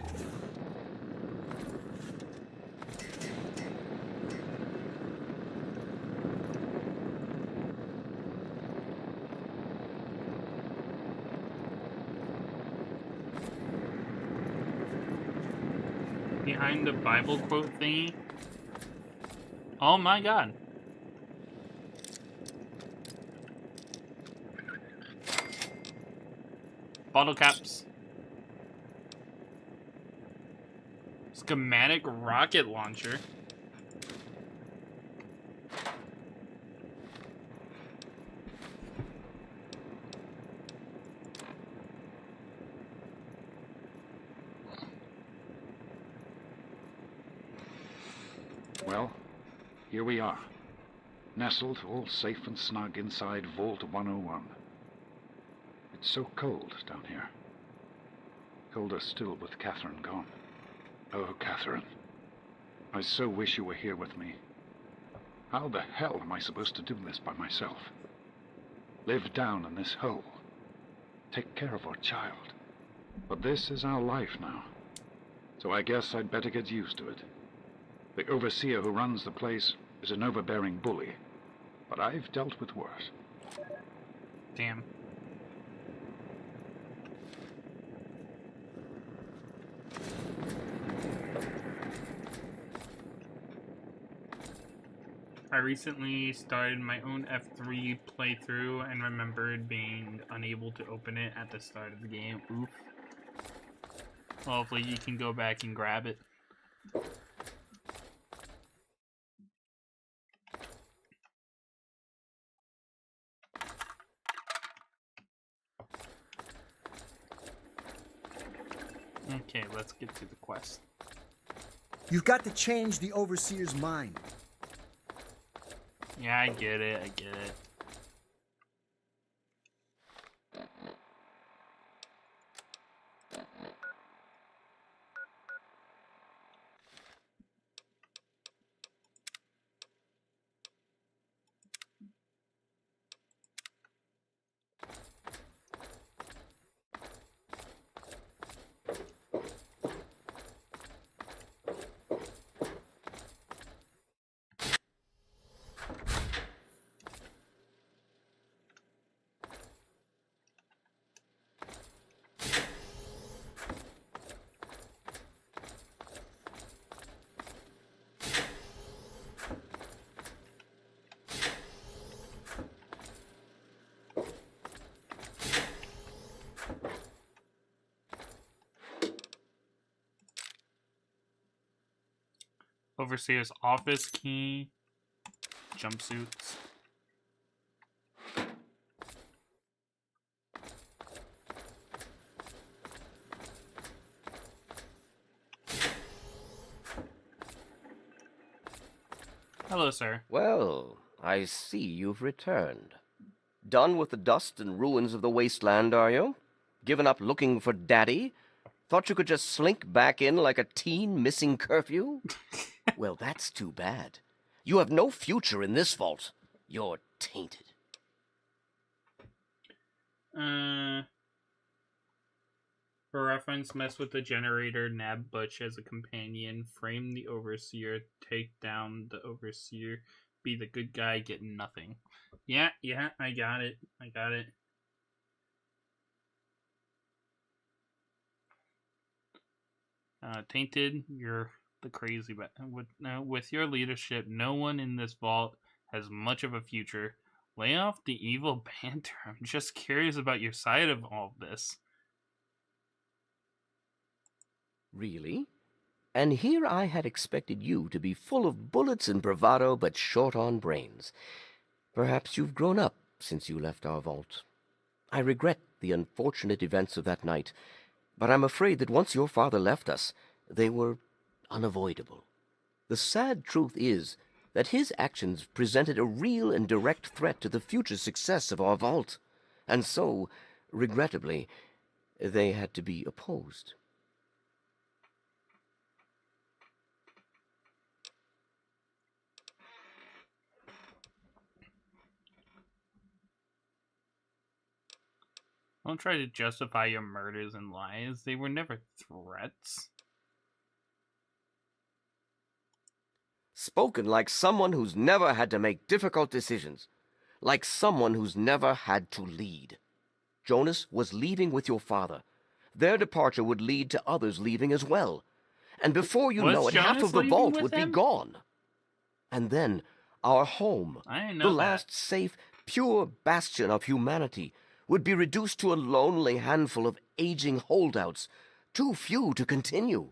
Behind the Bible quote thingy. Oh my god. Bottle caps. Schematic rocket launcher. Well, here we are. Nestled all safe and snug inside Vault 101. It's so cold down here. Colder still with Catherine gone. Oh, Catherine. I so wish you were here with me. How the hell am I supposed to do this by myself? Live down in this hole. Take care of our child. But this is our life now. So I guess I'd better get used to it. The overseer who runs the place is an overbearing bully. But I've dealt with worse. Damn. I recently started my own F3 playthrough and remembered being unable to open it at the start of the game. Oof. Well, hopefully you can go back and grab it. Okay, let's get to the quest. You've got to change the Overseer's mind. Yeah, I get it, I get it. Overseer's office key, jumpsuits. Hello, sir. Well, I see you've returned. Done with the dust and ruins of the wasteland, are you? Given up looking for Daddy? Thought you could just slink back in like a teen missing curfew? Well, that's too bad. You have no future in this vault. You're tainted. For reference, mess with the generator, nab Butch as a companion, frame the Overseer, take down the Overseer, be the good guy, get nothing. Yeah, I got it. Tainted, you're the crazy, but with your leadership, no one in this vault has much of a future. Lay off the evil banter. I'm just curious about your side of all of this. Really? And here I had expected you to be full of bullets and bravado, but short on brains. Perhaps you've grown up since you left our vault. I regret the unfortunate events of that night, but I'm afraid that once your father left us, they were unavoidable. The sad truth is that his actions presented a real and direct threat to the future success of our vault, and so, regrettably, they had to be opposed. Don't try to justify your murders and lies. They were never threats. Spoken like someone who's never had to make difficult decisions. Like someone who's never had to lead. Jonas was leaving with your father. Their departure would lead to others leaving as well. And before you know it, half of the vault would be gone. And then, our home, the last safe, pure bastion of humanity, would be reduced to a lonely handful of aging holdouts, too few to continue.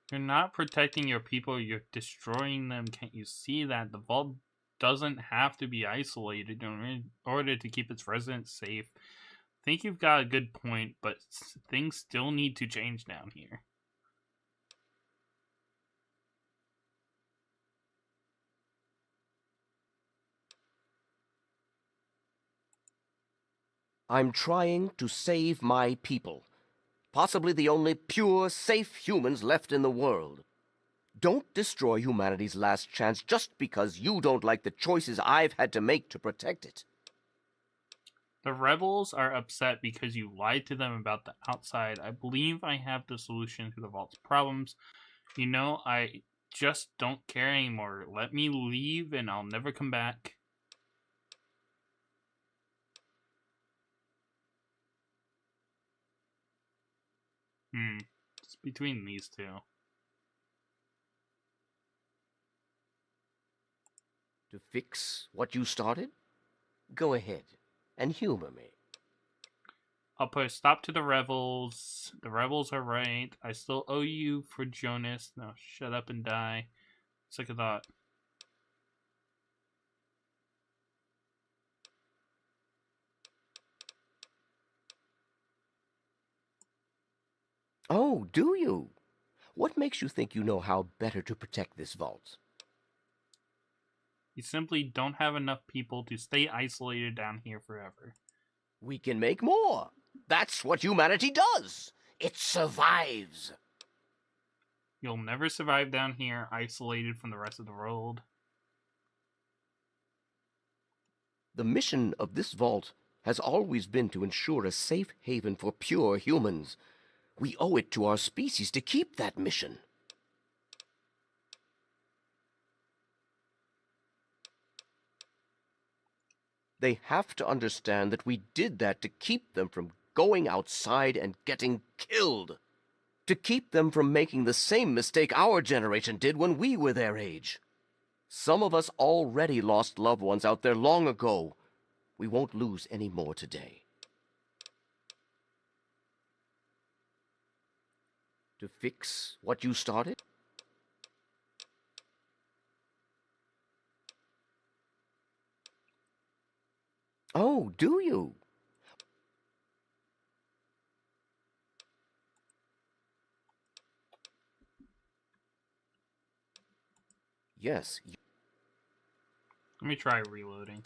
You're not protecting your people, you're destroying them. Can't you see that? The vault doesn't have to be isolated in order to keep its residents safe. I think you've got a good point, but things still need to change down here. I'm trying to save my people. Possibly the only pure, safe humans left in the world. Don't destroy humanity's last chance just because you don't like the choices I've had to make to protect it. The rebels are upset because you lied to them about the outside. I believe I have the solution to the vault's problems. You know, I just don't care anymore. Let me leave and I'll never come back. It's between these two. To fix what you started? Go ahead and humor me. I'll put a stop to the rebels. The rebels are right. I still owe you for Jonas. Now shut up and die. Sick of that. Oh, do you? What makes you think you know how better to protect this vault? You simply don't have enough people to stay isolated down here forever. We can make more. That's what humanity does. It survives. You'll never survive down here, isolated from the rest of the world. The mission of this vault has always been to ensure a safe haven for pure humans. We owe it to our species to keep that mission. They have to understand that we did that to keep them from going outside and getting killed. To keep them from making the same mistake our generation did when we were their age. Some of us already lost loved ones out there long ago. We won't lose any more today. To fix what you started? Oh, do you? Yes. Let me try reloading.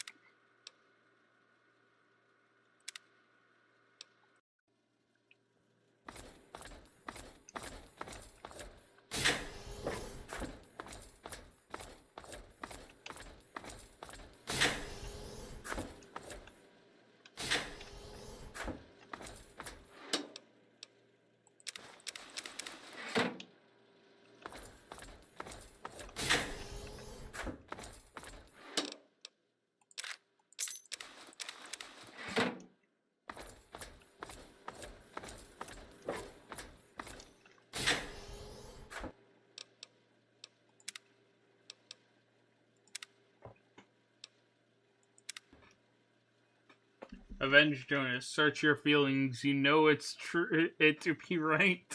Avenge Jonas, search your feelings. You know it's true. It to be right.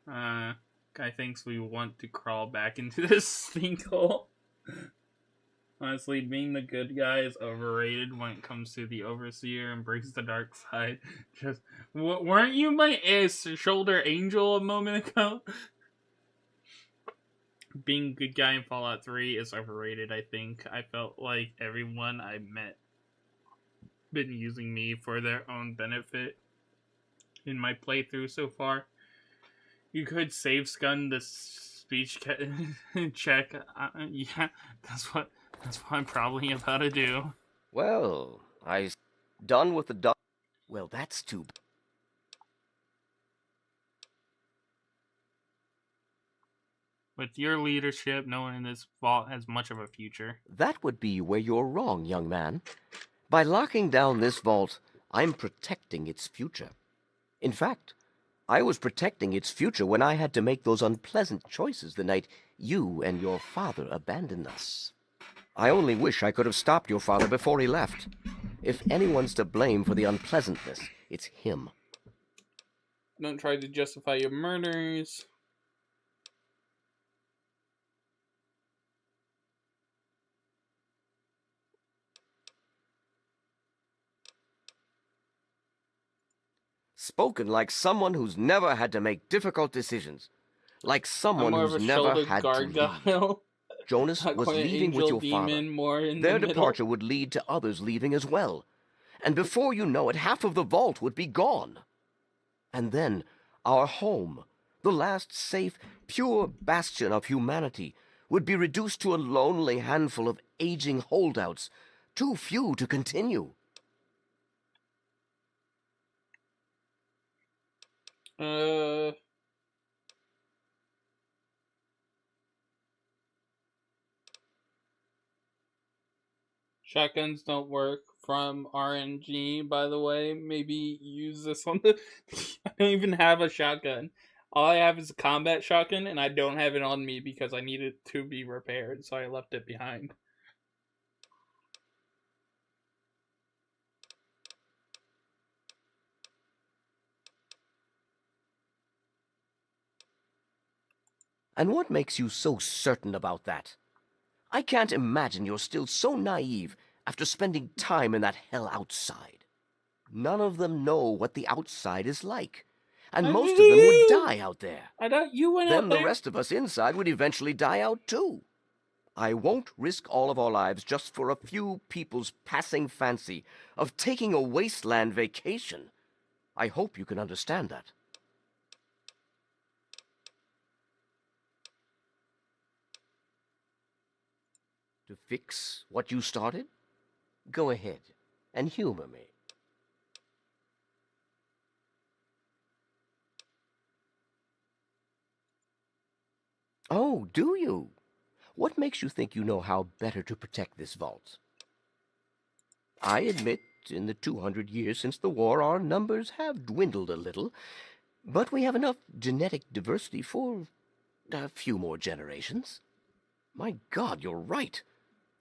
Guy thinks we want to crawl back into this sinkhole. Honestly, being the good guy is overrated when it comes to the Overseer embrace the dark side. Just weren't you my shoulder angel a moment ago? Being good guy in Fallout 3 is overrated, I think. I felt like everyone I met been using me for their own benefit in my playthrough so far. You could save Scun the speech check. Yeah, that's what I'm probably about to do. Well, done with the Well, that's too bad. With your leadership, no one in this vault has much of a future. That would be where you're wrong, young man. By locking down this vault, I'm protecting its future. In fact, I was protecting its future when I had to make those unpleasant choices the night you and your father abandoned us. I only wish I could have stopped your father before he left. If anyone's to blame for the unpleasantness, it's him. Don't try to justify your murders. Spoken like someone who's never had to make difficult decisions. Like someone who's never had to leave. Jonas was leaving with your father. Their departure would lead to others leaving as well. And before you know it, half of the vault would be gone. And then our home, the last safe, pure bastion of humanity, would be reduced to a lonely handful of aging holdouts, too few to continue. Shotguns don't work from RNG, by the way. Maybe use this one. I don't even have a shotgun. All I have is a combat shotgun, and I don't have it on me because I need it to be repaired, so I left it behind. And what makes you so certain about that? I can't imagine you're still so naive after spending time in that hell outside. None of them know what the outside is like. And most of them would die out there. I thought you went Then out the there. rest of us inside would eventually die out too. I won't risk all of our lives just for a few people's passing fancy of taking a wasteland vacation. I hope you can understand that. To fix what you started? Go ahead and humor me. Oh, do you? What makes you think you know how better to protect this vault? I admit, in the 200 years since the war, our numbers have dwindled a little, but we have enough genetic diversity for a few more generations. My God, you're right.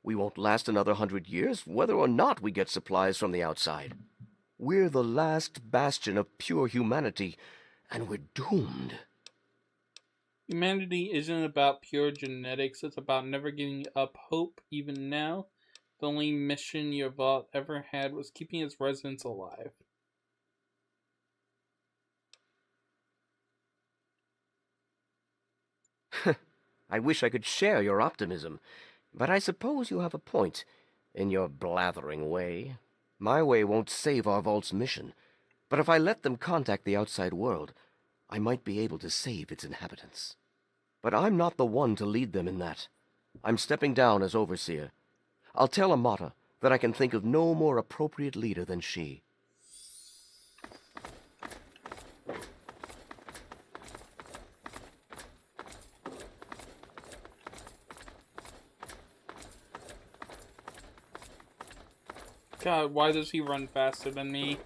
We won't last another 100 years, whether or not we get supplies from the outside. We're the last bastion of pure humanity, and we're doomed. Humanity isn't about pure genetics, it's about never giving up hope, even now. The only mission your vault ever had was keeping its residents alive. I wish I could share your optimism, but I suppose you have a point, in your blathering way. My way won't save our vault's mission, but if I let them contact the outside world, I might be able to save its inhabitants. But I'm not the one to lead them in that. I'm stepping down as overseer. I'll tell Amata that I can think of no more appropriate leader than she. God, why does he run faster than me?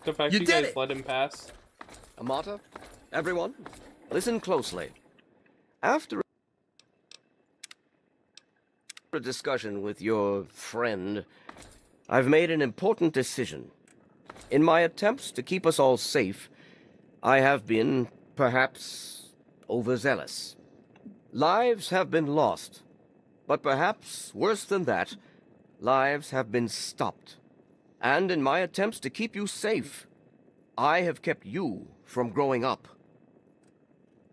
The fact You you did guys it! let him pass. Amata, everyone, listen closely. After a discussion with your friend, I've made an important decision. In my attempts to keep us all safe, I have been, perhaps, overzealous. Lives have been lost, but perhaps worse than that, lives have been stopped. And in my attempts to keep you safe, I have kept you from growing up.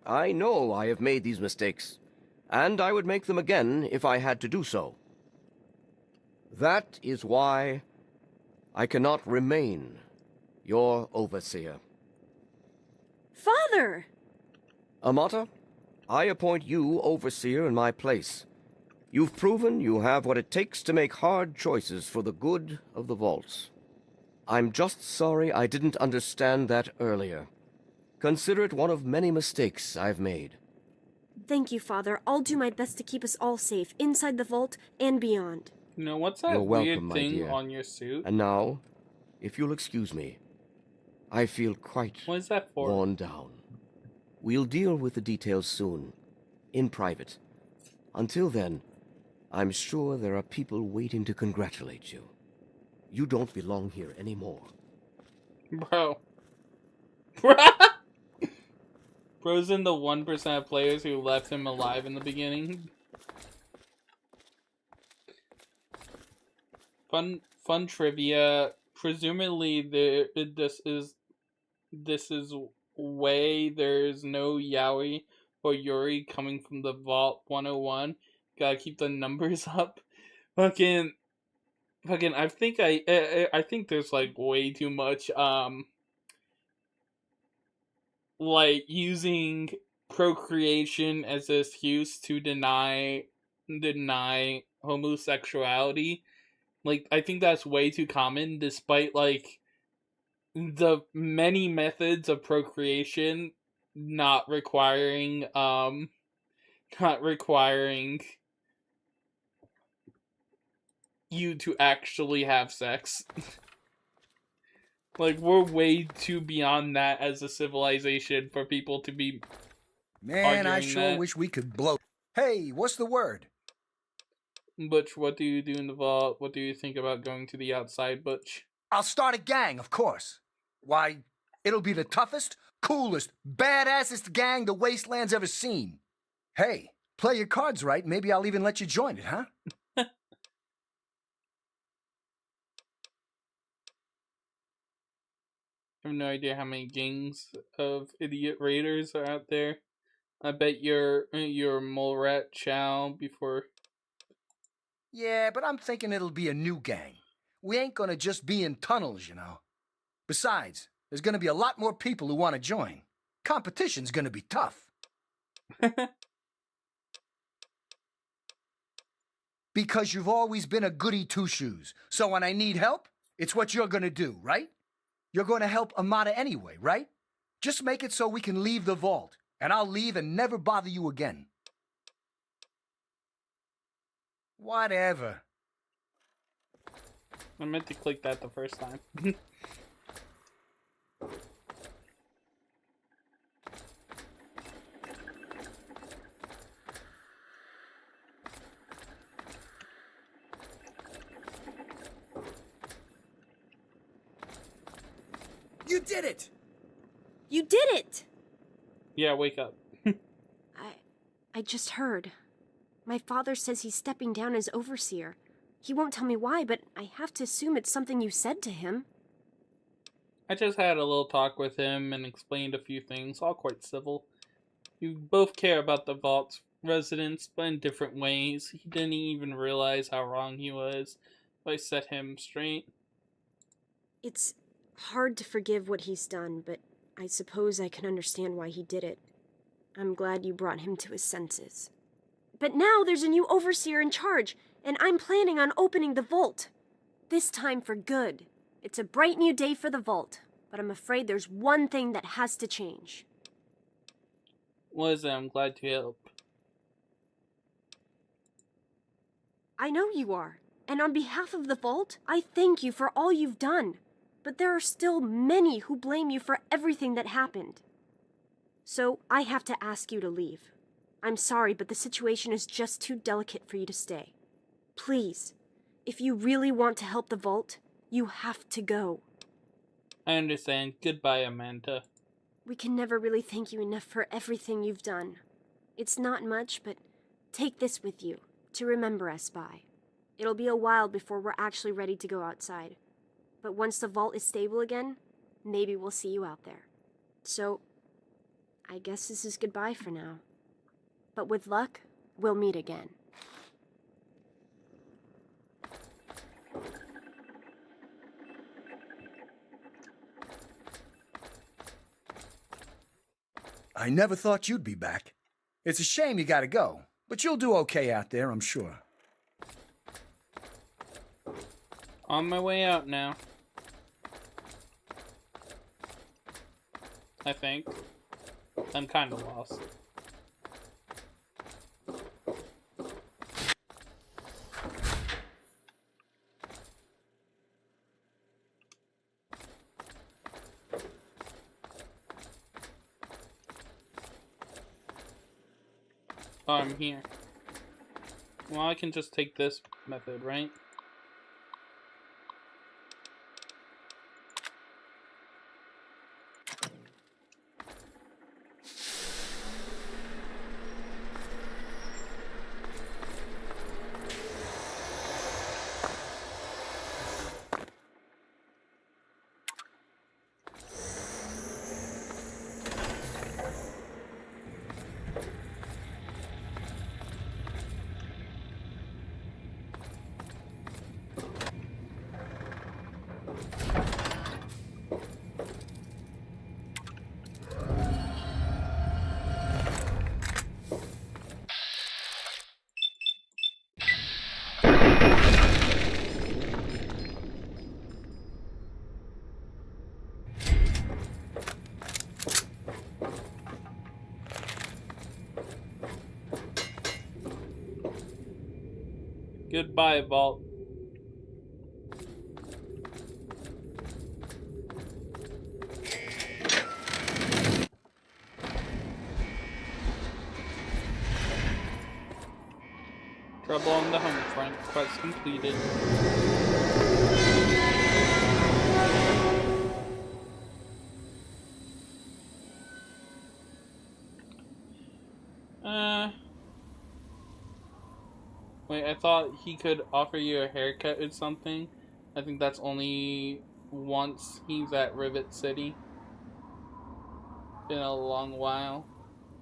I know I have made these mistakes, and I would make them again if I had to do so. That is why I cannot remain your overseer. Father! Amata, I appoint you overseer in my place. You've proven you have what it takes to make hard choices for the good of the vaults. I'm just sorry I didn't understand that earlier. Consider it one of many mistakes I've made. Thank you, Father. I'll do my best to keep us all safe, inside the vault and beyond. You know, what's that You're welcome, weird my thing dear. on your suit? And now, if you'll excuse me, I feel quite What is that for? worn down. We'll deal with the details soon, in private. Until then, I'm sure there are people waiting to congratulate you. You don't belong here anymore. Bro. Bro's in the 1% of players who left him alive in the beginning. Fun trivia. Presumably, this is way there's no Yaoi or Yuri coming from the Vault 101. Gotta keep the numbers up. Fucking. I think there's like way too much like using procreation as an excuse to deny homosexuality. Like, I think that's way too common, despite like the many methods of procreation not requiring you to actually have sex. Like, we're way too beyond that as a civilization for people to be Man, I arguing sure that. wish we could blow. Hey, what's the word? Butch, what do you do in the vault? What do you think about going to the outside, Butch? I'll start a gang, of course. Why, it'll be the toughest, coolest, badassest gang the Wasteland's ever seen. Hey, play your cards right, maybe I'll even let you join it, huh? I have no idea how many gangs of idiot raiders are out there. I bet your mole rat chow before. Yeah, but I'm thinking it'll be a new gang. We ain't gonna just be in tunnels, you know. Besides, there's gonna be a lot more people who want to join. Competition's gonna be tough. Because you've always been a goody two-shoes. So when I need help, it's what you're gonna do, right? You're gonna help Amata anyway, right? Just make it so we can leave the vault, and I'll leave and never bother you again. Whatever. I meant to click that the first time. You did it! You did it! Yeah, wake up. I just heard. My father says he's stepping down as overseer. He won't tell me why, but I have to assume it's something you said to him. I just had a little talk with him and explained a few things, all quite civil. You both care about the vault's residents, but in different ways. He didn't even realize how wrong he was. I set him straight. It's hard to forgive what he's done, but I suppose I can understand why he did it. I'm glad you brought him to his senses. But now there's a new overseer in charge, and I'm planning on opening the vault. This time for good. It's a bright new day for the vault, but I'm afraid there's one thing that has to change. What is it? I'm glad to help. I know you are, and on behalf of the vault, I thank you for all you've done. but there are still many who blame you for everything that happened. So I have to ask you to leave. I'm sorry, but the situation is just too delicate for you to stay. Please, if you really want to help the Vault, you have to go. I understand. Goodbye, Amanda. We can never really thank you enough for everything you've done. It's not much, but take this with you to remember us by. It'll be a while before we're actually ready to go outside. But once the Vault is stable again, maybe we'll see you out there. So, I guess this is goodbye for now. But with luck, we'll meet again. I never thought you'd be back. It's a shame you gotta go, but you'll do okay out there, I'm sure. On my way out now. I think. I'm kind of lost. Oh, I'm here. Well, I can just take this method, right? Goodbye, Vault. Trouble on the home front. Quest completed. Wait, I thought he could offer you a haircut or something. I think that's only once he's at Rivet City. Been a long while.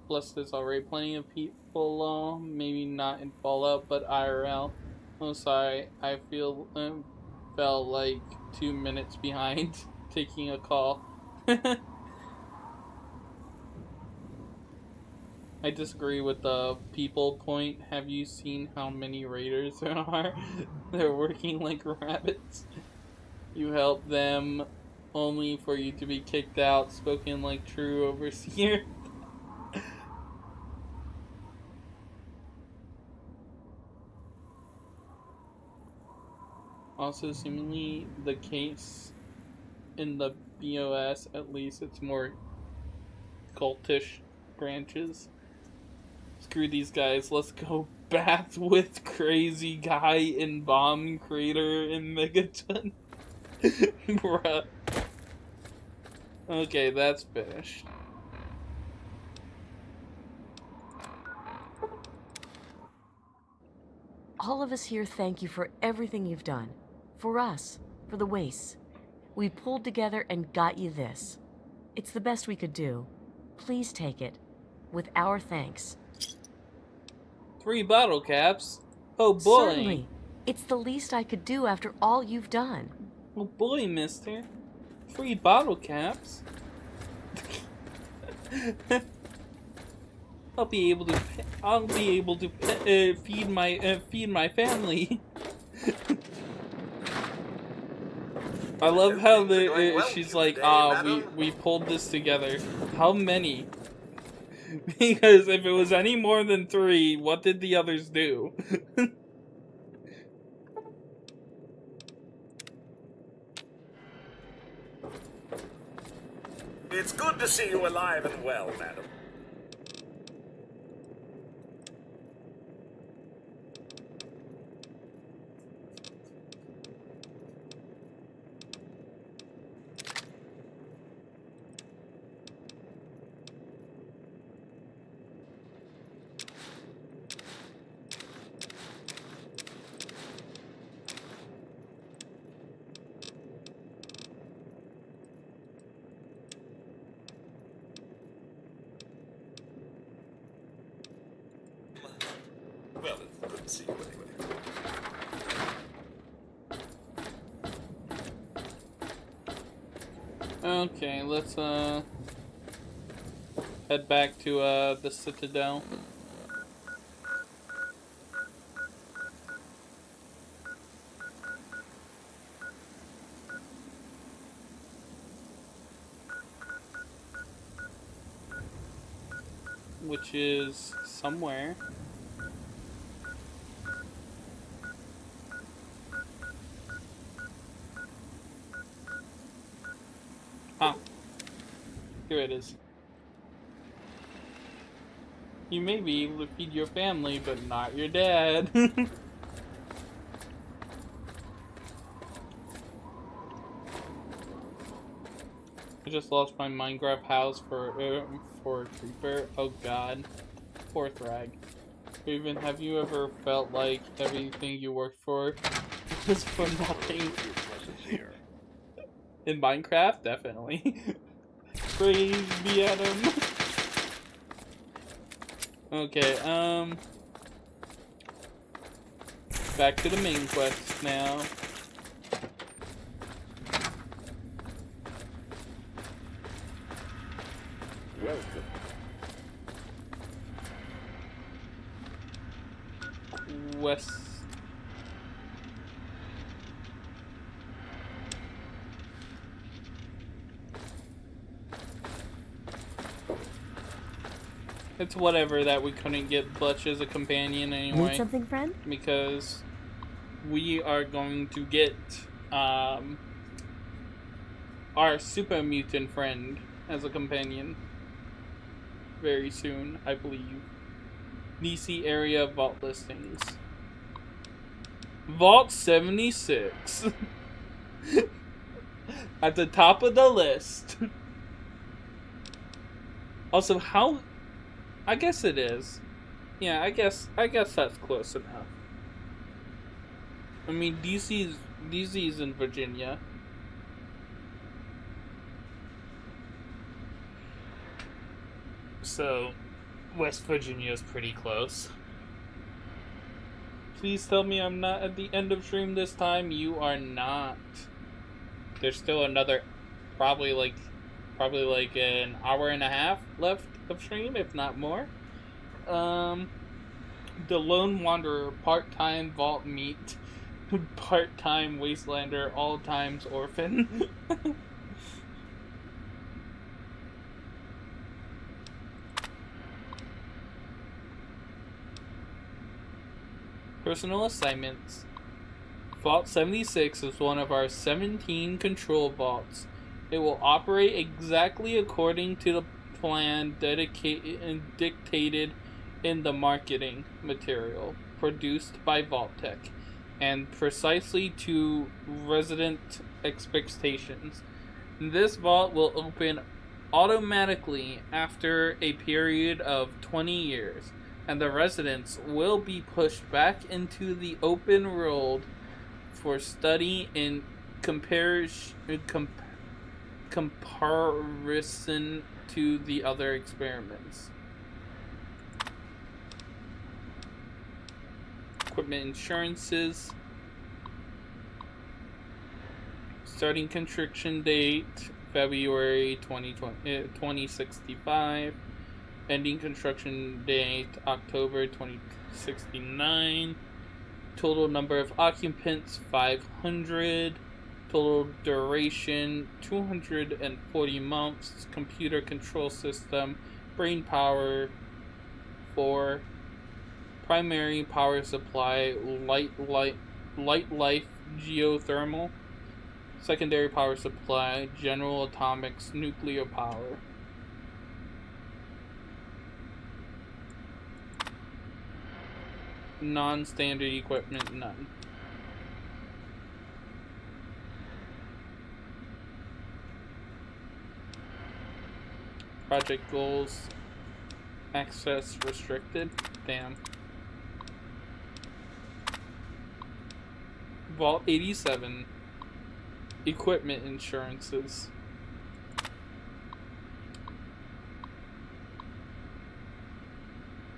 Plus, there's already plenty of people, maybe not in Fallout, but IRL. Oh, sorry, I felt like 2 minutes behind taking a call. I disagree with the people point. Have you seen how many raiders there are? They're working like rabbits. You help them only for you to be kicked out, spoken like true overseer. Also, seemingly the case in the BOS, at least it's more cultish branches. Screw these guys, let's go bath with crazy guy in bomb crater in Megaton. Bruh. Okay, that's finished. All of us here thank you for everything you've done. For us, for the wastes. We pulled together and got you this. It's the best we could do. Please take it. With our thanks. 3 bottle caps? Oh boy. Certainly. It's the least I could do after all you've done. Oh boy, mister. 3 bottle caps? I'll be able to feed my family. I love how she's like, we pulled this together. How many? Because if it was any more than 3, what did the others do? It's good to see you alive and well, madam. Well, it's good to see you anyway. Okay, let's head back to the Citadel. Which is somewhere. Ah, here it is. You may be able to feed your family, but not your dad. I just lost my Minecraft house for a creeper. Oh god, poor Thrag. Raven, have you ever felt like everything you worked for was for nothing? In Minecraft, definitely. Praise be Adam. Okay, back to the main quest now. Welcome. West. It's whatever that we couldn't get Butch as a companion anyway. Need something, friend? Because we are going to get our super mutant friend as a companion very soon, I believe. DC area vault listings. Vault 76. At the top of the list. Also, how... I guess it is. Yeah, I guess that's close enough. I mean, DC's in Virginia. So, West Virginia is pretty close. Please tell me I'm not at the end of stream this time. You are not. There's still another, probably like an hour and a half left of stream, if not more. The Lone Wanderer, part-time vault meat, part-time wastelander, all times orphan. Personal assignments. Vault 76 is one of our 17 control vaults. It will operate exactly according to the plan dictated in the marketing material produced by Vault-Tec, and precisely to resident expectations. This vault will open automatically after a period of 20 years, and the residents will be pushed back into the open world for study in comparison to the other experiments. Equipment insurances. Starting construction date February 2065. Ending construction date October 2069. Total number of occupants 500. Total duration 240 months. Computer control system. Brain power 4. Primary power supply light life geothermal. Secondary power supply, General Atomics, nuclear power. Non-standard equipment, none. Project goals, access restricted. Damn. Vault 87, equipment insurances.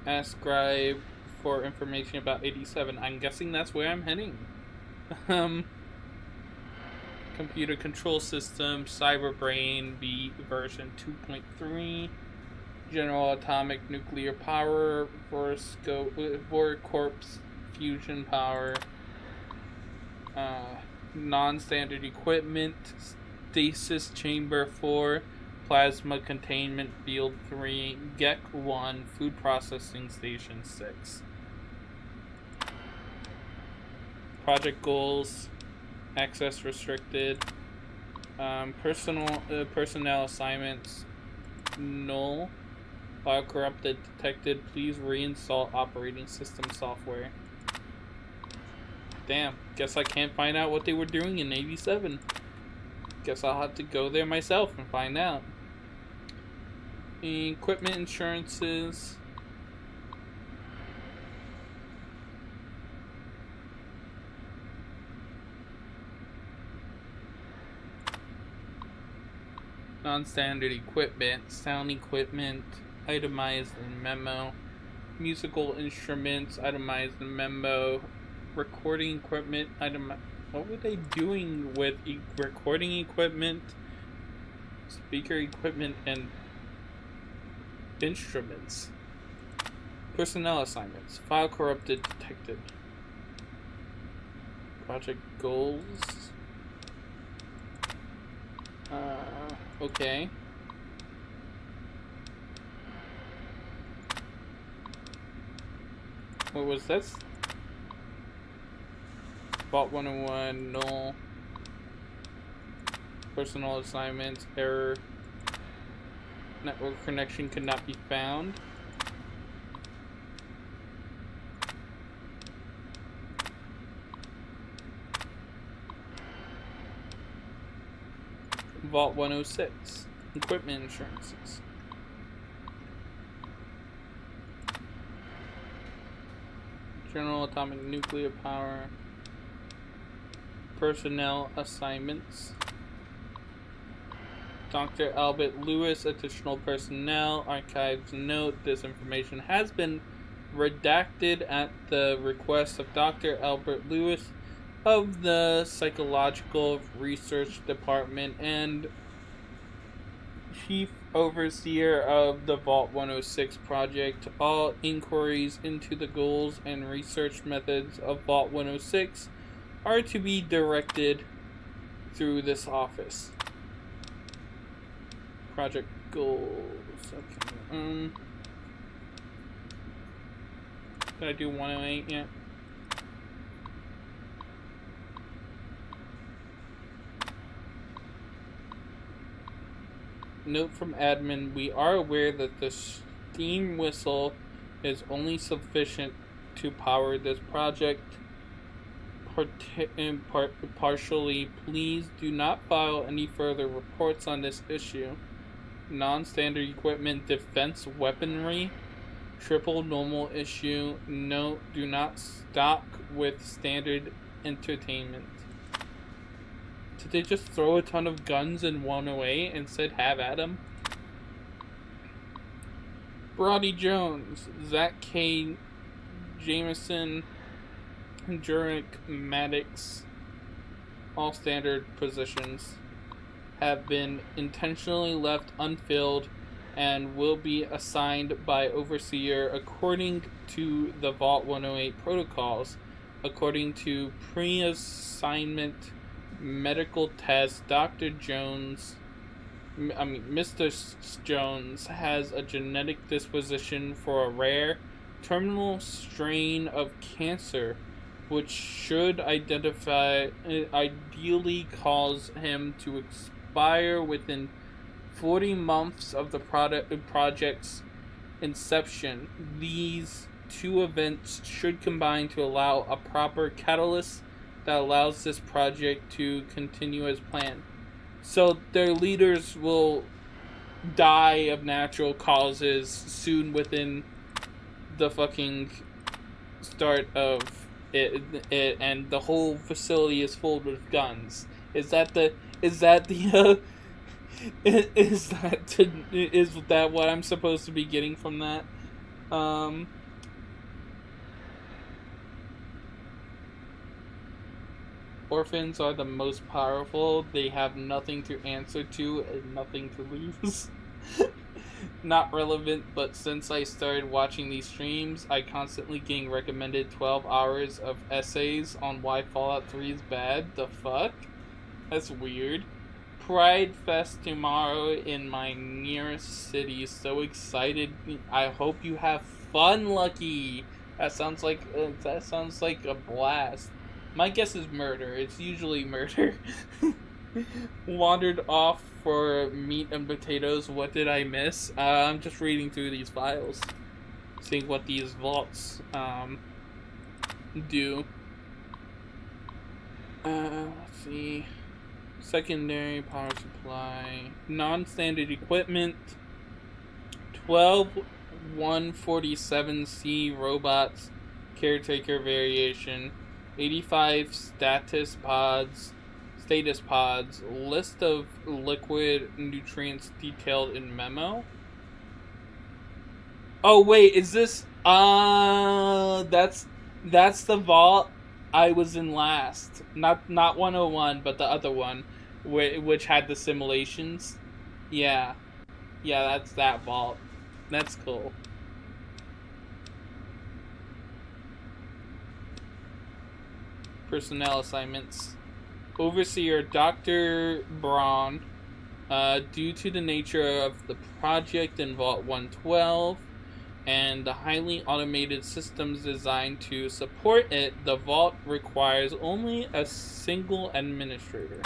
Ask Scribe for information about 87. I'm guessing that's where I'm heading. Computer control system, Cyber Brain, B version 2.3. General Atomic Nuclear Power, Vorcorp's Fusion Power. Non-standard equipment, Stasis Chamber 4, Plasma Containment Field 3, GEC 1, Food Processing Station 6. Project goals, access restricted. Personnel assignments, null. File corrupted detected. Please reinstall operating system software. Damn, guess I can't find out what they were doing in 87. Guess I'll have to go there myself and find out. Equipment insurances. Non-standard equipment, sound equipment, itemized in memo. Musical instruments, itemized in memo. Recording equipment, what were they doing with recording equipment, speaker equipment, and instruments? Personnel assignments, file corrupted detected. Project goals. Okay. What was this? Vault 101, null. Personal assignments, error. Network connection could not be found. Vault 106, equipment insurances. General Atomic Nuclear Power. Personnel assignments. Dr. Albert Lewis, additional personnel. Archives note, this information has been redacted at the request of Dr. Albert Lewis of the Psychological Research Department and Chief Overseer of the Vault 106 project. All inquiries into the goals and research methods of Vault 106 are to be directed through this office. Project goals. Okay. Did I do 108 yet? Note from admin, we are aware that the steam whistle is only sufficient to power this project. Partially, please do not file any further reports on this issue. Non-standard equipment, defense weaponry, triple normal issue. Note, do not stock with standard entertainment. Did they just throw a ton of guns in 108 and said have at 'em? Brody Jones, Zach K. Jameson, Jurek Maddox, all standard positions have been intentionally left unfilled and will be assigned by Overseer according to the Vault 108 protocols. According to pre-assignment medical test, Mr. Jones has a genetic disposition for a rare terminal strain of cancer which should ideally cause him to expire within 40 months of the project's inception. These two events should combine to allow a proper catalyst that allows this project to continue as planned. So their leaders will die of natural causes soon within the fucking start of it, and the whole facility is full with guns. Is that what I'm supposed to be getting from that? Orphans are the most powerful. They have nothing to answer to and nothing to lose. Not relevant, but since I started watching these streams, I constantly getting recommended 12 hours of essays on why Fallout 3 is bad. The fuck? That's weird. Pride Fest tomorrow in my nearest city. So excited. I hope you have fun, Lucky. That sounds like a blast. My guess is murder. It's usually murder. Wandered off for meat and potatoes. What did I miss? I'm just reading through these files, seeing what these vaults do. Let's see. Secondary power supply, non-standard equipment, 12 147C robots, caretaker variation, 85 status pods, list of liquid nutrients detailed in memo. Oh wait, is this that's the vault I was in last. Not 101, but the other one, which had the simulations. Yeah, that's that vault. That's cool. Personnel assignments. Overseer Dr. Braun. Due to the nature of the project in Vault 112 and the highly automated systems designed to support it, the vault requires only a single administrator.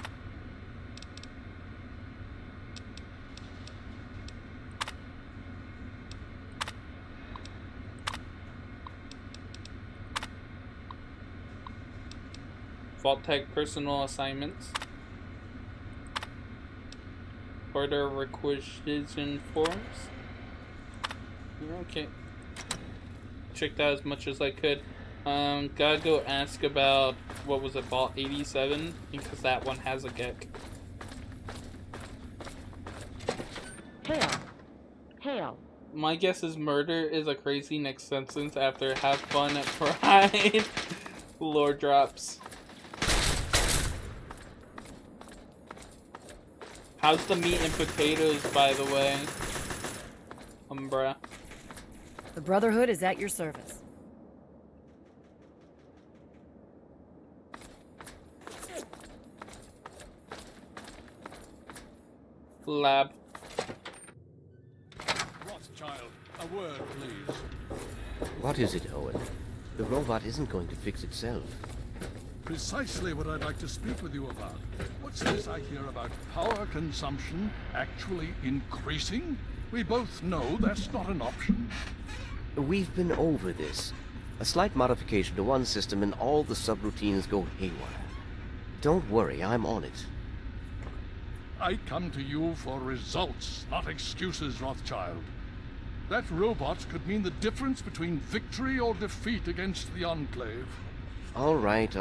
Vault Tech personal assignments. Order requisition forms. Okay. Checked out as much as I could. Gotta go ask about, what was it, Vault 87? Because that one has a GEC. Hail. My guess is murder is a crazy next sentence after have fun at Pride. Lore drops. How's the meat and potatoes, by the way? Umbra. The Brotherhood is at your service. Lab. Rothschild, a word, please. What is it, Owen? The robot isn't going to fix itself. Precisely what I'd like to speak with you about. What's this I hear about power consumption actually increasing? We both know that's not an option. We've been over this. A slight modification to one system and all the subroutines go haywire. Don't worry, I'm on it. I come to you for results, not excuses, Rothschild. That robot could mean the difference between victory or defeat against the Enclave. All right.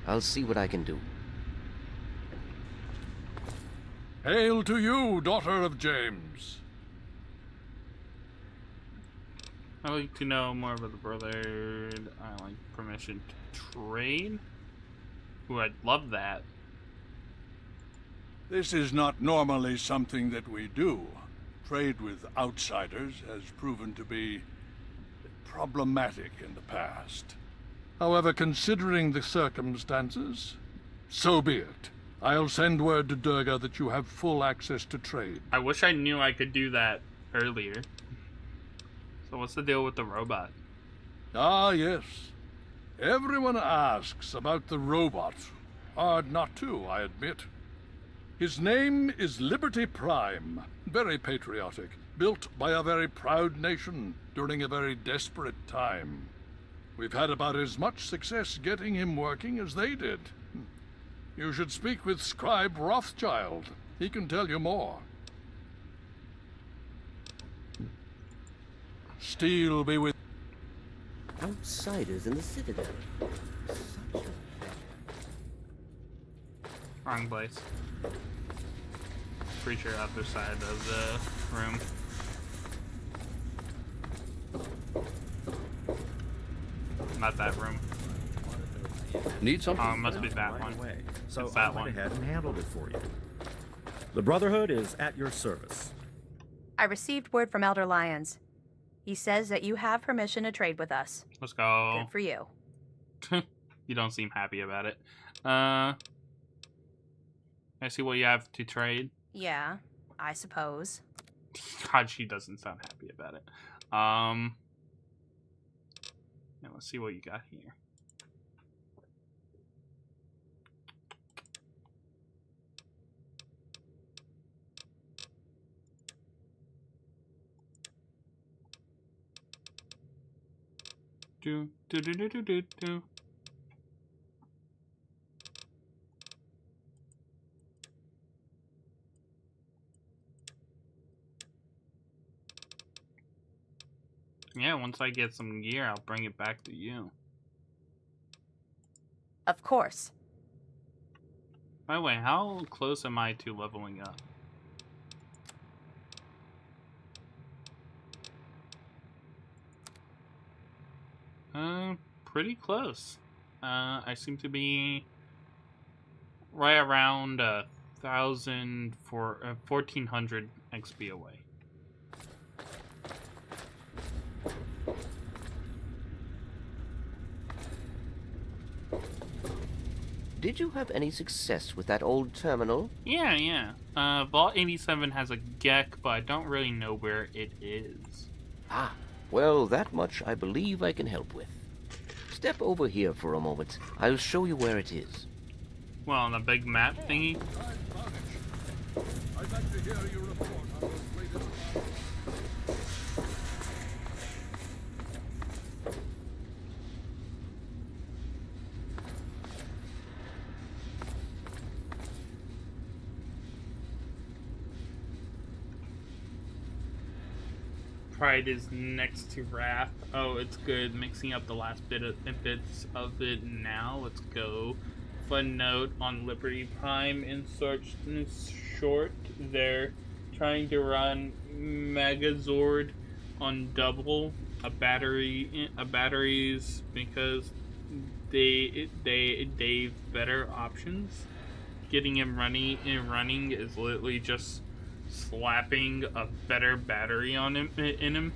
I'll see what I can do. Hail to you, daughter of James. I'd like to know more about the Brotherhood. I like permission to trade. Ooh, I'd love that. This is not normally something that we do. Trade with outsiders has proven to be problematic in the past. However, considering the circumstances, so be it. I'll send word to Durga that you have full access to trade. I wish I knew I could do that earlier. So what's the deal with the robot? Ah, yes. Everyone asks about the robot. Hard not to, I admit. His name is Liberty Prime. Very patriotic. Built by a very proud nation during a very desperate time. We've had about as much success getting him working as they did. You should speak with Scribe Rothschild. He can tell you more. Steel be with... Outsiders in the Citadel. Wrong place. Pretty sure other side of the room. Not that room. Need something? Oh, it must be that one. So It's that I went one. ahead and handled it for you. The Brotherhood is at your service. I received word from Elder Lyons. He says that you have permission to trade with us. Let's go. Good for you. You don't seem happy about it. I see what you have to trade. Yeah, I suppose. God, she doesn't sound happy about it. Yeah, let's see what you got here. Do do do do do do do. Yeah, once I get some gear, I'll bring it back to you. Of course. By the way, how close am I to leveling up? Pretty close. I seem to be right around 1400 XP away. Did you have any success with that old terminal? Yeah. Vault 87 has a GEC, but I don't really know where it is. Ah, well, that much I believe I can help with. Step over here for a moment. I'll show you where it is. Well, on the big map thingy? I'd like to hear your report on those latest... Pride is next to Wrath. Oh, it's good. Mixing up the last bits of it now. Let's go. Fun note on Liberty Prime in short. They're trying to run Megazord on double batteries because they've better options. Getting him running is literally just slapping a better battery on him in him.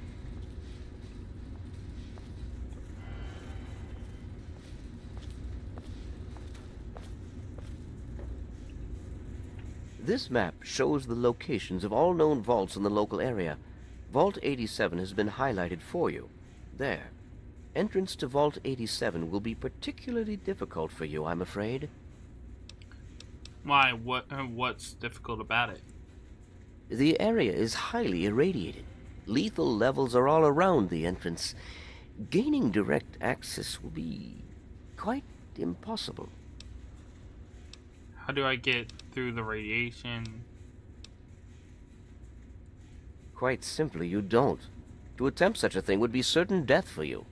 This map shows the locations of all known vaults in the local area. Vault 87 has been highlighted for you. There. Entrance to Vault 87 will be particularly difficult for you, I'm afraid. Why? What's difficult about it? The area is highly irradiated. Lethal levels are all around the entrance. Gaining direct access will be quite impossible. How do I get through the radiation? Quite simply, you don't. To attempt such a thing would be certain death for you.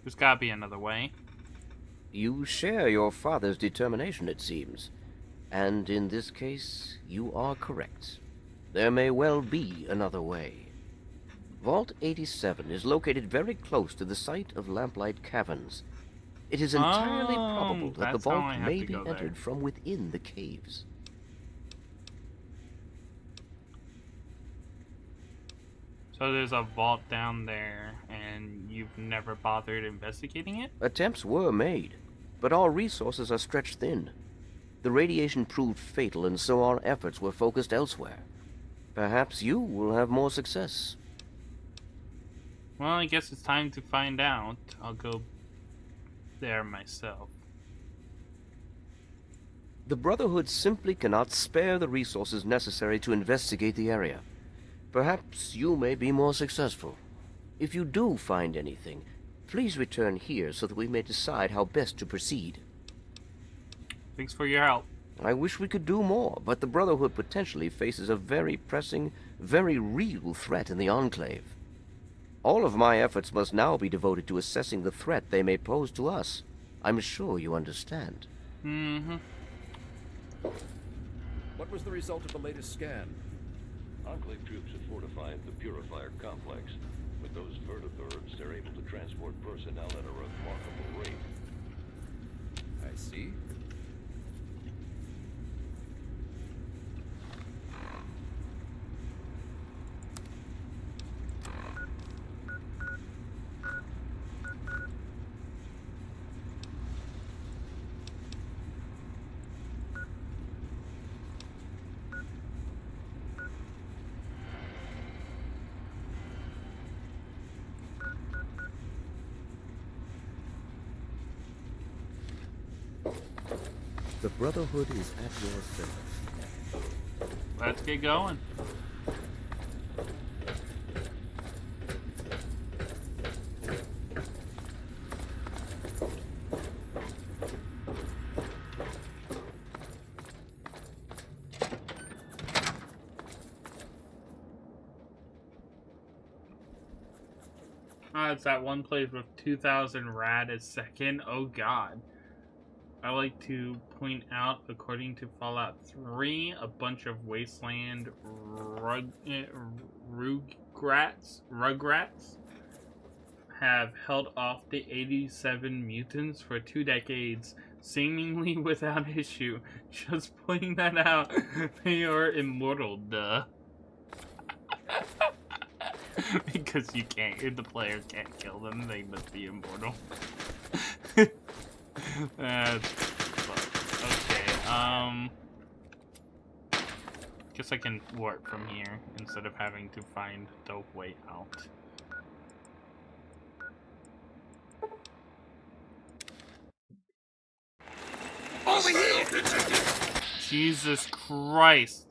There's gotta be another way. You share your father's determination, it seems. And in this case, you are correct. There may well be another way. Vault 87 is located very close to the site of Lamplight Caverns. It is entirely probable that the vault may be entered from within the caves. So there's a vault down there, and you've never bothered investigating it? Attempts were made, but all resources are stretched thin. The radiation proved fatal, and so our efforts were focused elsewhere. Perhaps you will have more success. Well, I guess it's time to find out. I'll go there myself. The Brotherhood simply cannot spare the resources necessary to investigate the area. Perhaps you may be more successful. If you do find anything, please return here so that we may decide how best to proceed. Thanks for your help. I wish we could do more, but the Brotherhood potentially faces a very pressing, very real threat in the Enclave. All of my efforts must now be devoted to assessing the threat they may pose to us. I'm sure you understand. Mm-hmm. What was the result of the latest scan? Enclave troops have fortified the Purifier complex. With those vertibirds, they're able to transport personnel at a remarkable rate. I see. The Brotherhood is at your service. Let's get going. It's that one place with 2,000 rad a second. Oh god. I like to point out, according to Fallout 3, a bunch of wasteland rugrats have held off the 87 mutants for 2 decades, seemingly without issue. Just pointing that out. They are immortal, duh. Because you can't, if the player can't kill them, they must be immortal. Okay, guess I can warp from here instead of having to find the way out. Over here! Jesus Christ!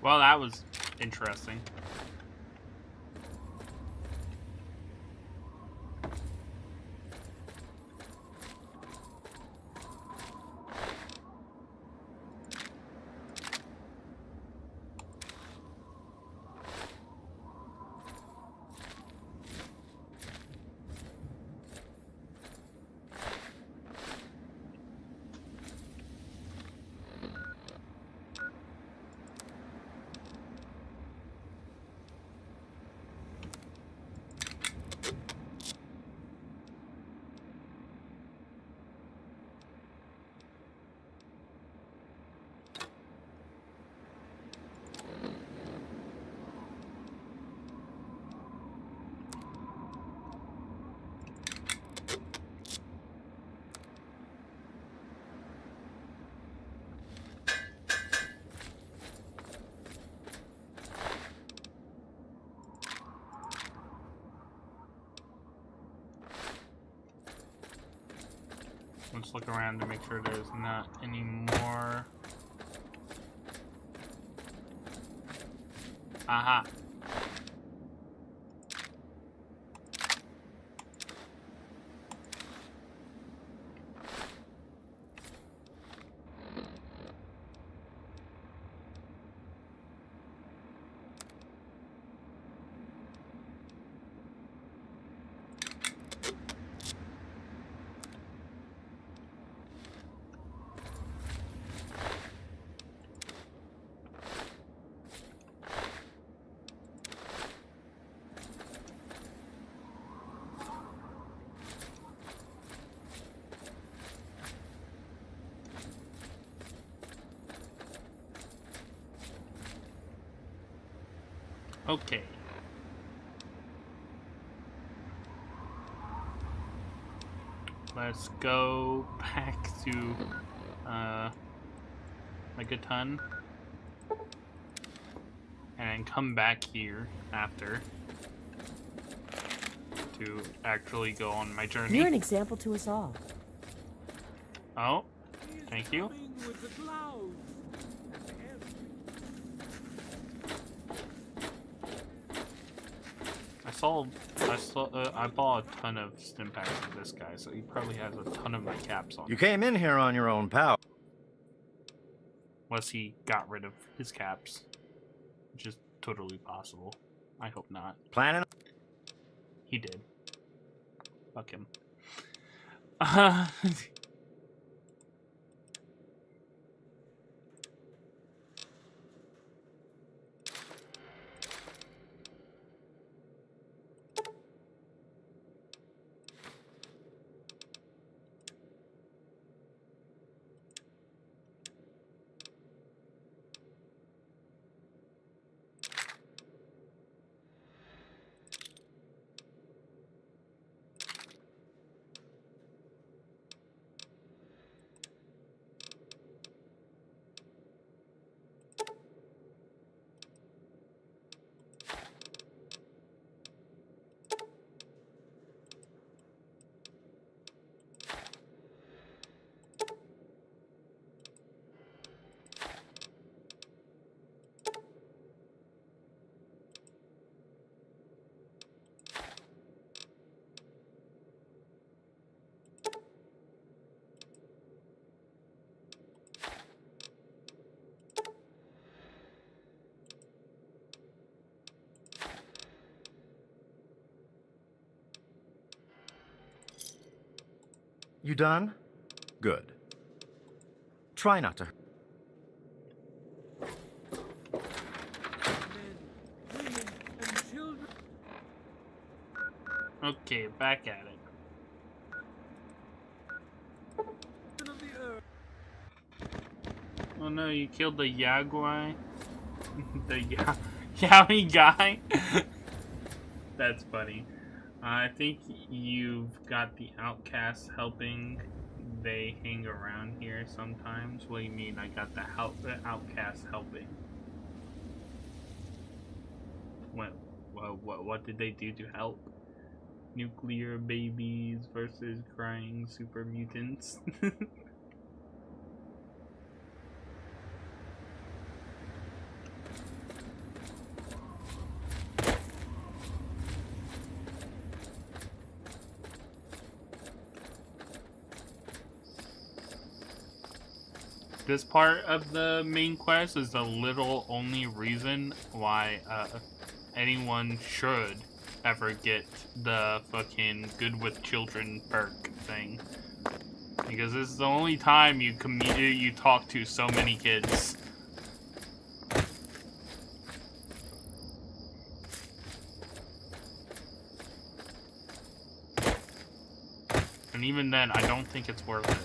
Well, that was interesting. Let's look around to make sure there's not any more. Aha. Okay. Let's go back to Megaton and come back here after to actually go on my journey. You're an example to us all. Oh, thank you. I bought a ton of stim packs for this guy, so he probably has a ton of my caps on. You came in here on your own power. Unless he got rid of his caps, which is totally possible. I hope not. Planning? He did. Fuck him. You done? Good. Try not to. Okay, back at it. Oh no, you killed the Yaguai? The Yowie guy? That's funny. I think you've got the outcasts helping. They hang around here sometimes. What do you mean I got the outcasts helping? What did they do to help? Nuclear babies versus crying super mutants. This part of the main quest is the little only reason why anyone should ever get the fucking good with children perk thing, because this is the only time you talk to so many kids. And even then, I don't think it's worth it.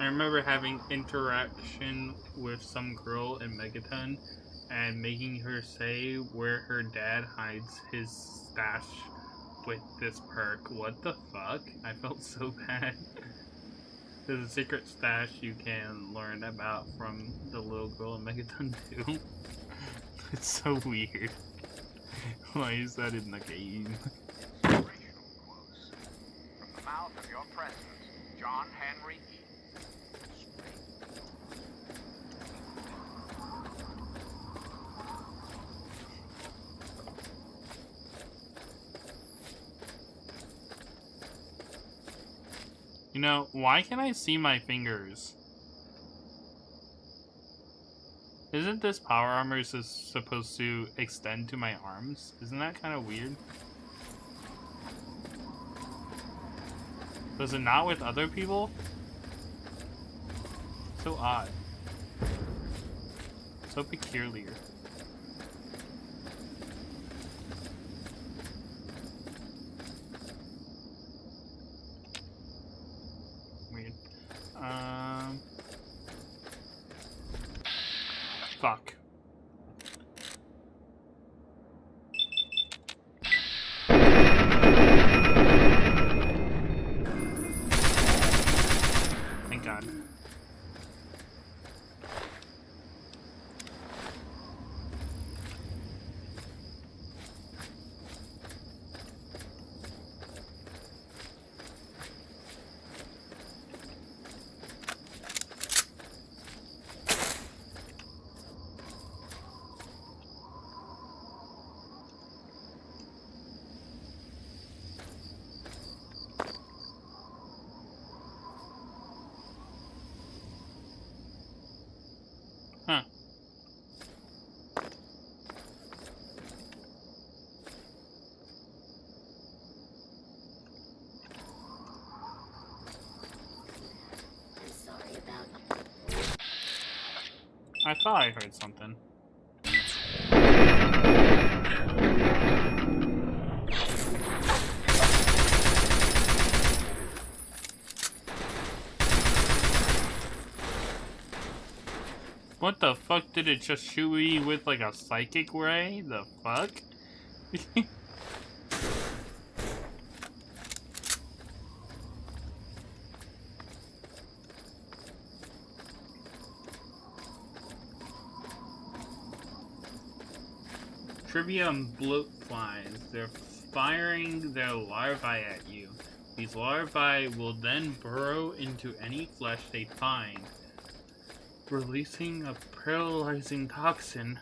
I remember having interaction with some girl in Megaton and making her say where her dad hides his stash with this perk. What the fuck? I felt so bad. There's a secret stash you can learn about from the little girl in Megaton 2. It's so weird. Why is that in the game? From the mouth of your president, John Henry E. You know, why can I see my fingers? Isn't this power armor supposed to extend to my arms? Isn't that kind of weird? Does it not with other people? So odd. So peculiar. Weird. Fuck. Thank God. Huh. I'm sorry about. I thought I heard something. What the fuck did it just shoot me with like a psychic ray? The fuck? Trivium bloat flies. They're firing their larvae at you. These larvae will then burrow into any flesh they find, releasing a paralyzing toxin.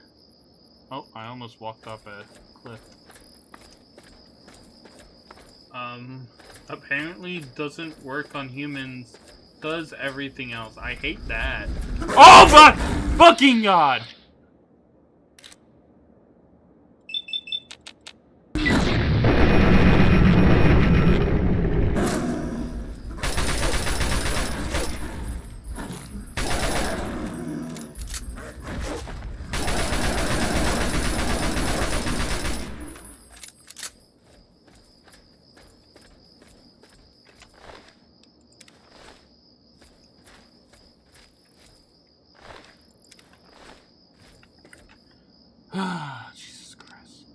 Oh, I almost walked off a cliff. Apparently doesn't work on humans, does everything else. I hate that. Oh my fucking God! Jesus Christ.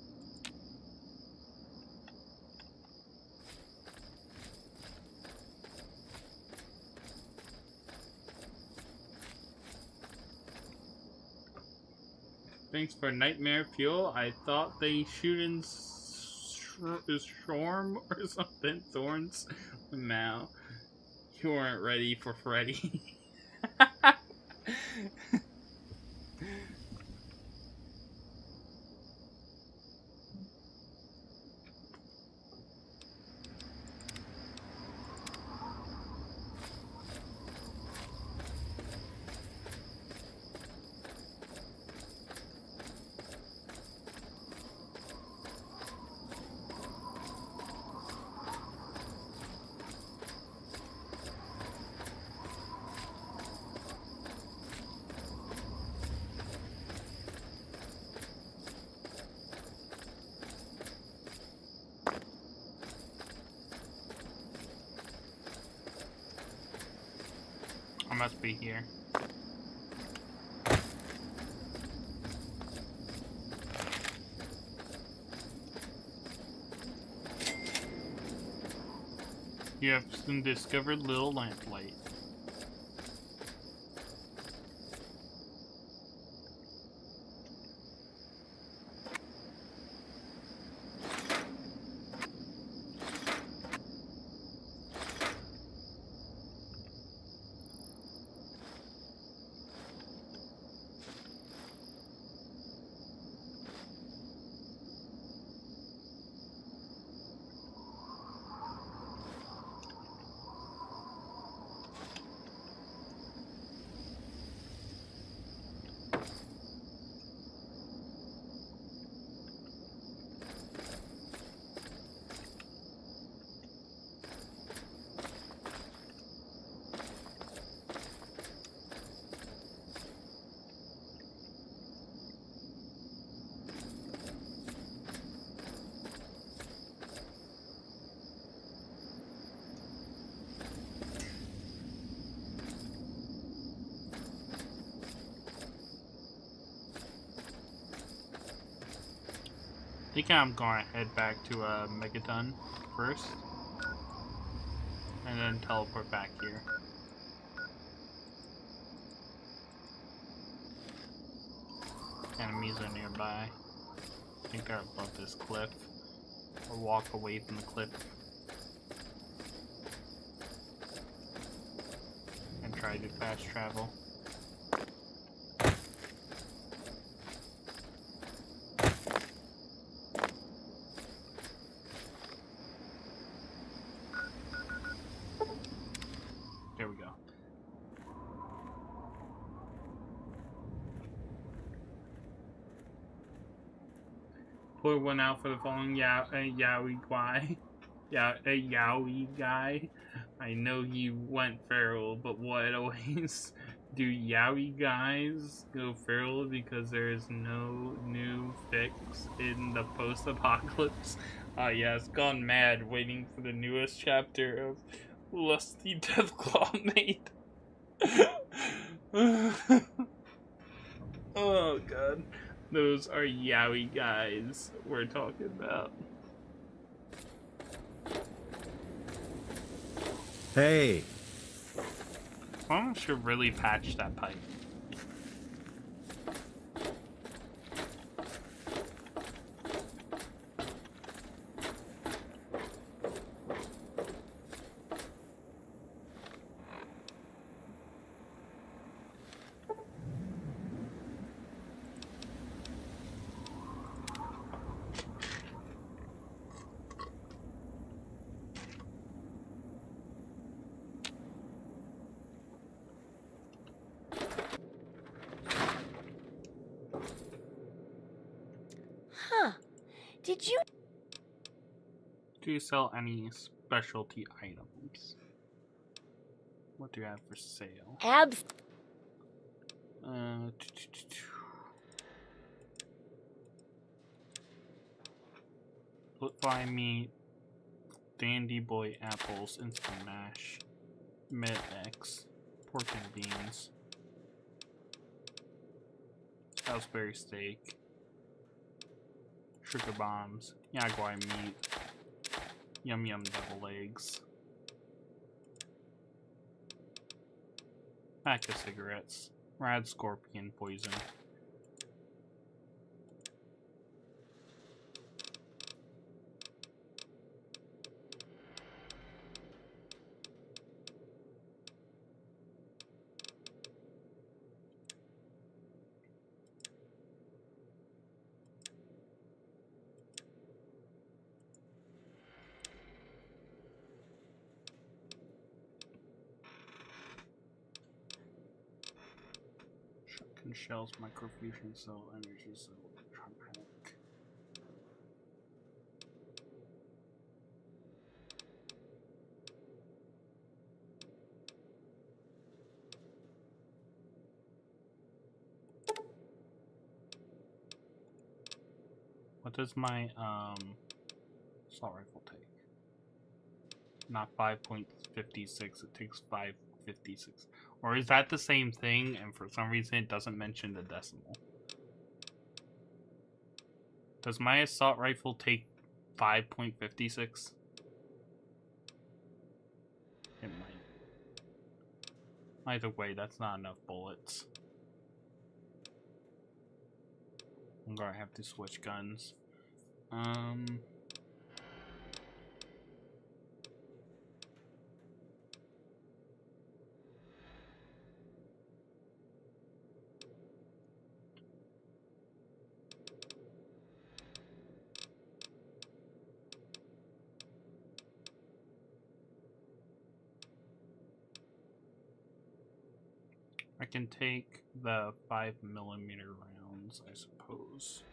Thanks for nightmare fuel. I thought they shoot in Shorm or something. Thorns. Now, you weren't ready for Freddy. must be here. You have soon discovered Little Lamplight. I think I'm going to head back to Megaton first, and then teleport back here. Enemies are nearby. I think they're above this cliff, or walk away from the cliff and try to fast travel. There we go. Pour one out for the following Yowie guy. Yowie guy. I know you went feral, but what always do Yowie guys go feral because there is no new fix in the post-apocalypse? Yes, gone mad waiting for the newest chapter of Lusty Deathclaw Mate. Oh god. Those are Yowie guys we're talking about. Hey! Someone should really patch that pipe. Huh. Did you... Do you sell any specialty items? What do you have for sale? Abs... Find me Dandy Boy apples, instant mash, Med-X, pork and beans, Salisbury steak, sugar bombs, Jaguar meat, yum yum devil eggs, pack of cigarettes, rad scorpion poison. Shotgun shells, microfusion cell, energy cell, electronic. What does my assault rifle take? Not 5.56, it takes 5.56. .56. Or is that the same thing, and for some reason it doesn't mention the decimal? Does my assault rifle take 5.56? It might. Either way, that's not enough bullets. I'm gonna have to switch guns. I can take the 5mm rounds, I suppose.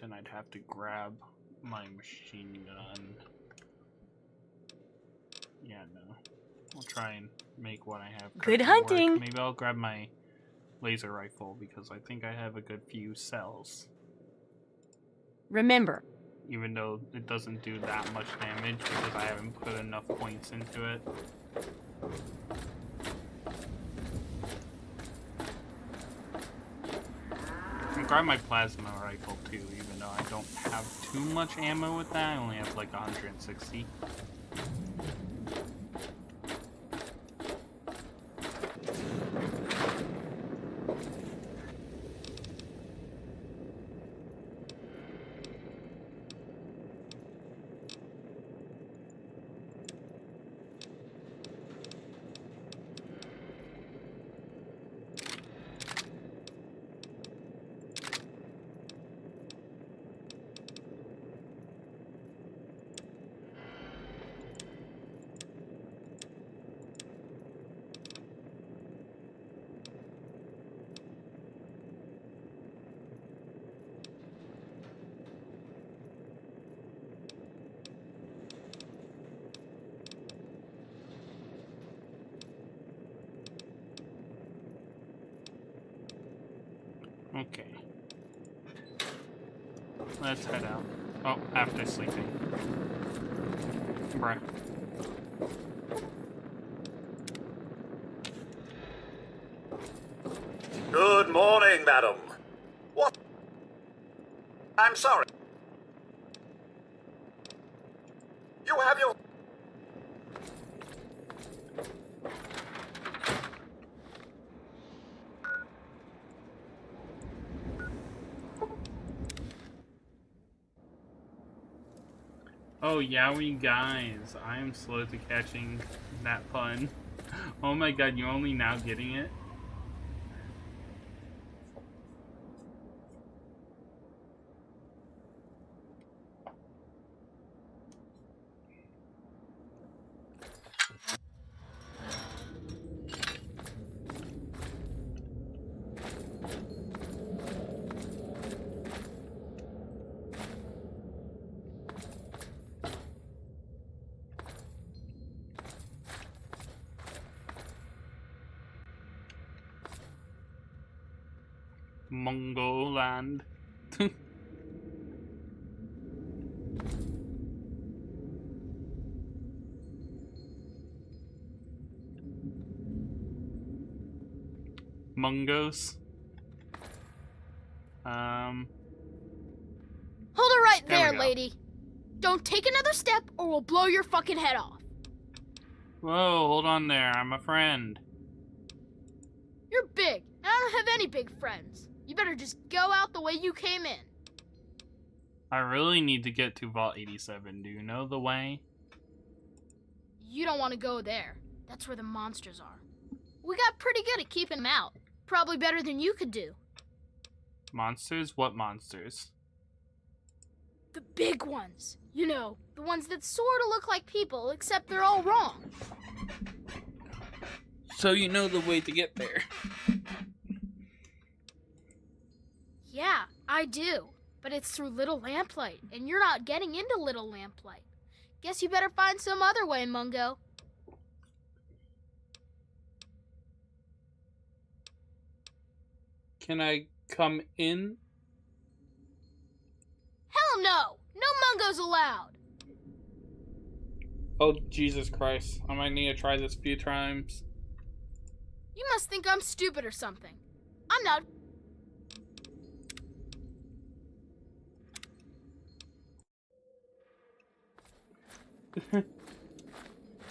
Then I'd have to grab my machine gun. Yeah, no. I'll try and make what I have. Good hunting! Work. Maybe I'll grab my laser rifle because I think I have a good few cells. Remember. Even though it doesn't do that much damage because I haven't put enough points into it. I'll grab my plasma rifle too, even though I don't have too much ammo with that. I only have like 160. Okay. Let's head out. Oh, after sleeping. Bruh. Good morning, madam. What? I'm sorry. You have your... Oh, yowie guys, I am slow to catching that pun. Oh my god, you're only now getting it? Mongoland. Mungos. Hold it right There we there, go. lady. Don't take another step or we'll blow your fucking head off. Whoa, hold on there, I'm a friend. You're big, and I don't have any big friends. You better just go out the way you came in. I really need to get to Vault 87, do you know the way? You don't want to go there. That's where the monsters are. We got pretty good at keeping them out. Probably better than you could do. Monsters? What monsters? The big ones. You know, the ones that sort of look like people, except they're all wrong. So you know the way to get there. Yeah, I do. But it's through Little Lamplight, and you're not getting into Little Lamplight. Guess you better find some other way, Mungo. Can I come in? Hell no! No Mungos allowed! Oh, Jesus Christ. I might need to try this a few times. You must think I'm stupid or something. I'm not.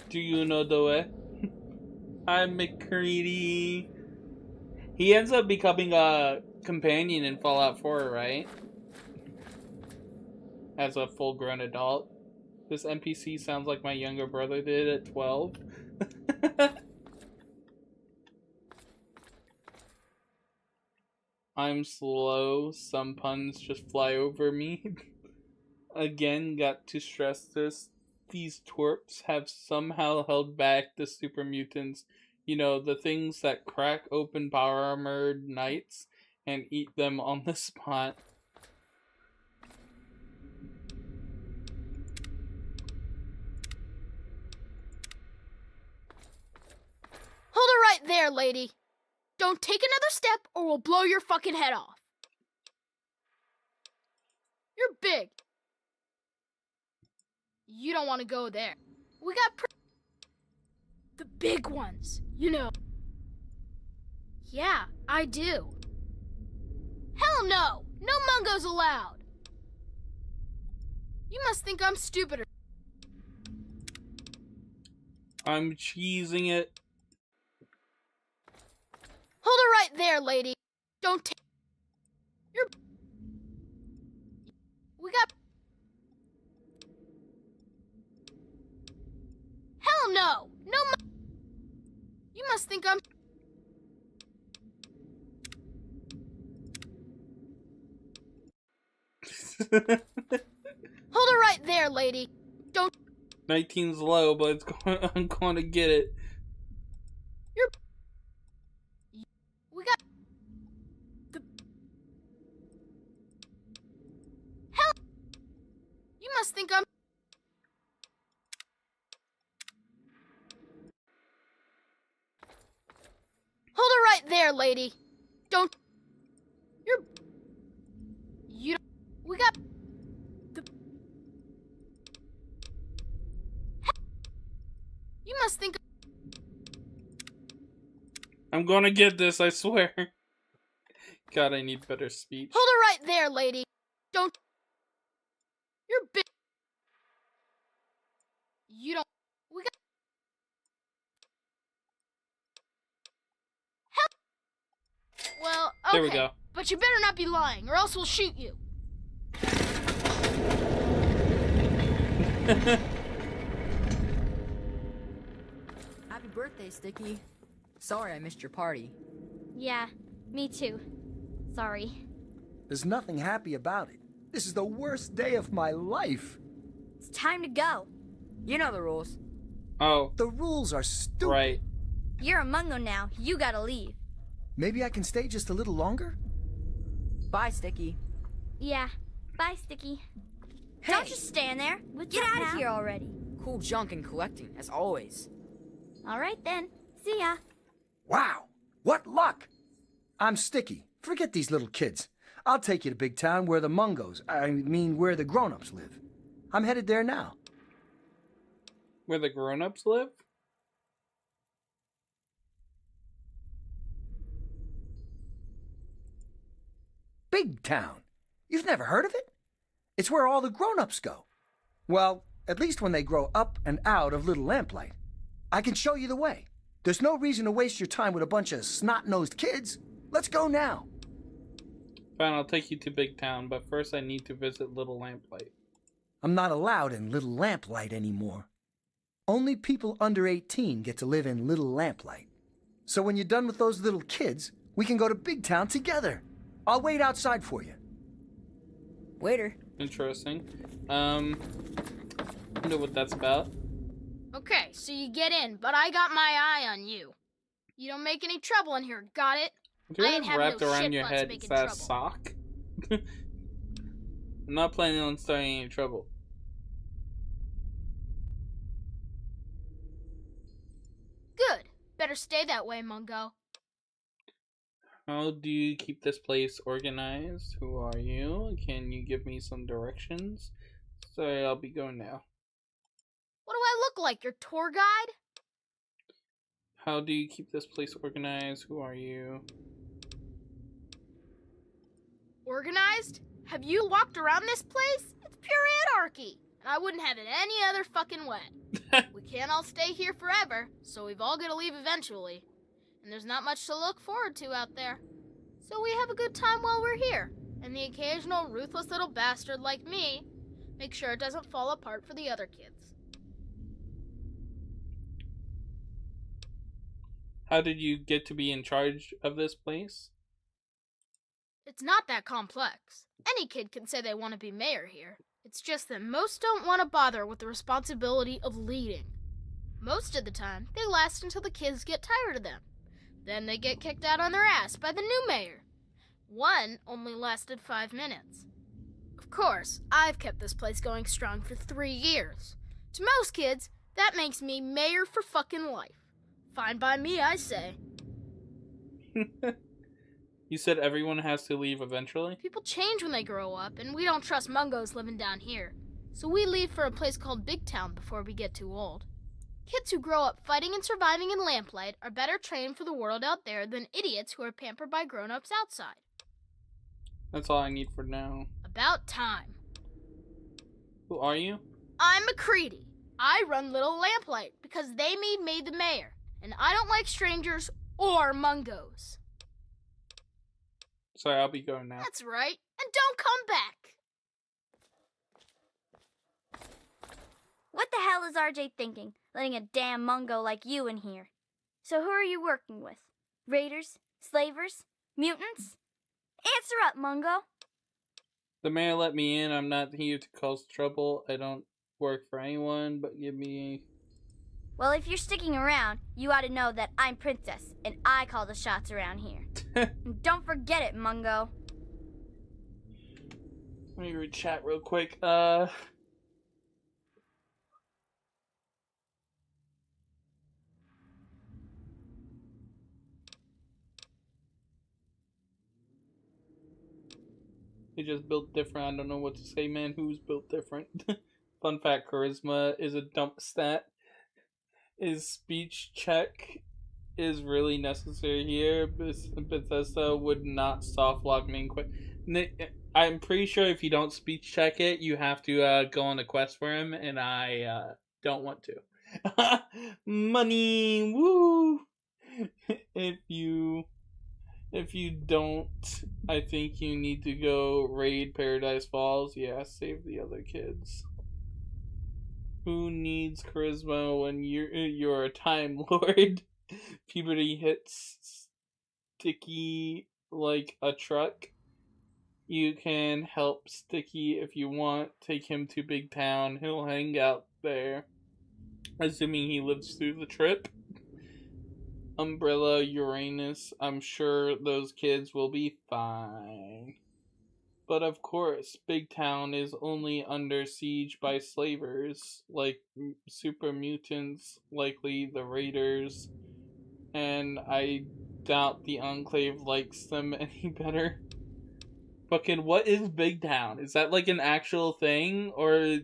Do you know the way? I'm McCready. He ends up becoming a companion in Fallout 4, right? As a full-grown adult. This NPC sounds like my younger brother did at 12. I'm slow. Some puns just fly over me. Again, got to stress this. These twerps have somehow held back the super mutants. You know, the things that crack open power armored knights and eat them on the spot. Hold it right there, lady. Don't take another step or we'll blow your fucking head off. You're big. You don't want to go there. We got the big ones, you know. Yeah, I do. Hell no! No mungos allowed! You must think I'm stupid or... I'm cheesing it. Hold it right there, lady. Don't take... You're... We got... Hell no! No You must think I'm... Hold it right there, lady. Don't... 19's low, but it's going, I'm going to get it. You're... We got... The... Hell... You must think I'm... Hold it right there, lady. Don't... You're... You don't... We got... The... You must think... I'm gonna get this, I swear. God, I need better speech. Hold it right there, lady. Don't... You're big... You don't... We got... Hell... Well, okay. There we go. But you better not be lying, or else we'll shoot you. Happy birthday, Sticky. Sorry I missed your party. Yeah, me too. Sorry. There's nothing happy about it. This is the worst day of my life. It's time to go. You know the rules. Oh. The rules are stupid. Right. You're a Mungo now. You gotta leave. Maybe I can stay just a little longer? Bye, Sticky. Yeah. Bye, Sticky. Hey. Don't just stand there. Get out of here already. Cool junk and collecting, as always. All right then. See ya. Wow, what luck! I'm Sticky. Forget these little kids. I'll take you to Big Town where the Mungos, where the grown-ups live. I'm headed there now. Where the grown-ups live? Big Town. You've never heard of it? It's where all the grown-ups go. Well, at least when they grow up and out of Little Lamplight. I can show you the way. There's no reason to waste your time with a bunch of snot-nosed kids. Let's go now. Fine, I'll take you to Big Town, but first I need to visit Little Lamplight. I'm not allowed in Little Lamplight anymore. Only people under 18 get to live in Little Lamplight. So when you're done with those little kids, we can go to Big Town together. I'll wait outside for you. Waiter. Interesting. I know what that's about. Okay, so you get in, but I got my eye on you. You don't make any trouble in here, got it? Do you I ain't have having wrapped no around shit your butts head? making Is that a trouble. sock? I'm not planning on starting any trouble. Good. Better stay that way, Mungo. How do you keep this place organized? Who are you? Can you give me some directions? Sorry, I'll be going now. What do I look like, your tour guide? How do you keep this place organized? Who are you? Organized? Have you walked around this place? It's pure anarchy. And I wouldn't have it any other fucking way. We can't all stay here forever, so we've all got to leave eventually. And there's not much to look forward to out there. So we have a good time while we're here. And the occasional ruthless little bastard like me make sure it doesn't fall apart for the other kids. How did you get to be in charge of this place? It's not that complex. Any kid can say they want to be mayor here. It's just that most don't want to bother with the responsibility of leading. Most of the time, they last until the kids get tired of them. Then they get kicked out on their ass by the new mayor. One only lasted 5 minutes. Of course, I've kept this place going strong for 3 years. To most kids, that makes me mayor for fucking life. Fine by me, I say. You said everyone has to leave eventually? People change when they grow up, and we don't trust mungos living down here. So we leave for a place called Big Town before we get too old. Kids who grow up fighting and surviving in lamplight are better trained for the world out there than idiots who are pampered by grown-ups outside. That's all I need for now. About time. Who are you? I'm McCready. I run Little Lamplight because they made me the mayor, and I don't like strangers or mungos. Sorry, I'll be going now. That's right, and don't come back. What the hell is RJ thinking, letting a damn mungo like you in here? So who are you working with? Raiders? Slavers? Mutants? Answer up, Mungo. The mayor let me in. I'm not here to cause trouble. I don't work for anyone, but give me... Well, if you're sticking around, you ought to know that I'm Princess, and I call the shots around here. And don't forget it, Mungo. Let me read chat real quick. They just built different. I don't know what to say, man. Who's built different? Fun fact, charisma is a dump stat. His speech check is really necessary here. Bethesda would not soft lock main quest. I'm pretty sure if you don't speech check it, you have to go on a quest for him, and I don't want to. Money, woo! If you don't, I think you need to go raid Paradise Falls. Yeah, save the other kids. Who needs charisma when you're a Time Lord? Puberty hits Sticky like a truck. You can help Sticky if you want. Take him to Big Town. He'll hang out there. Assuming he lives through the trip. Umbrella, Uranus, I'm sure those kids will be fine. But of course, Big Town is only under siege by slavers, like super mutants, likely the Raiders, and I doubt the Enclave likes them any better. Fucking, what is Big Town? Is that like an actual thing? Or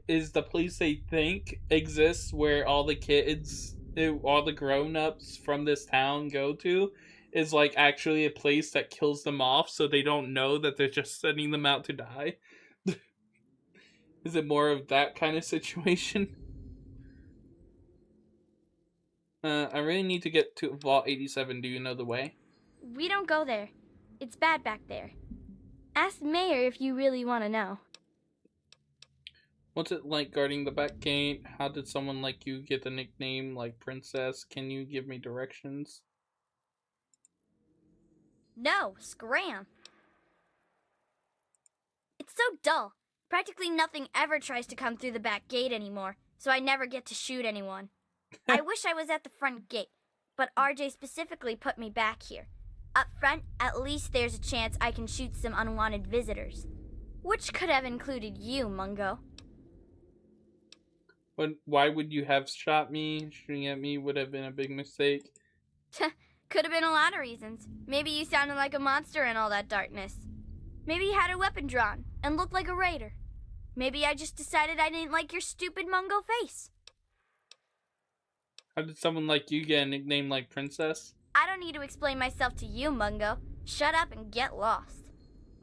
is the place they think exists where all the kids... all the grown-ups from this town go to is like actually a place that kills them off so they don't know that they're just sending them out to die? Is it more of that kind of situation? I really need to get to Vault 87. Do you know the way? We don't go there. It's bad back there. Ask the mayor if you really want to know. What's it like guarding the back gate? How did someone like you get the nickname like Princess? Can you give me directions? No, scram. It's so dull. Practically nothing ever tries to come through the back gate anymore, so I never get to shoot anyone. I wish I was at the front gate, but RJ specifically put me back here. Up front, at least there's a chance I can shoot some unwanted visitors. Which could have included you, Mungo. But why would you have shot me? Shooting at me would have been a big mistake. Could have been a lot of reasons. Maybe you sounded like a monster in all that darkness. Maybe you had a weapon drawn and looked like a raider. Maybe I just decided I didn't like your stupid Mungo face. How did someone like you get a nickname like Princess? I don't need to explain myself to you, Mungo. Shut up and get lost.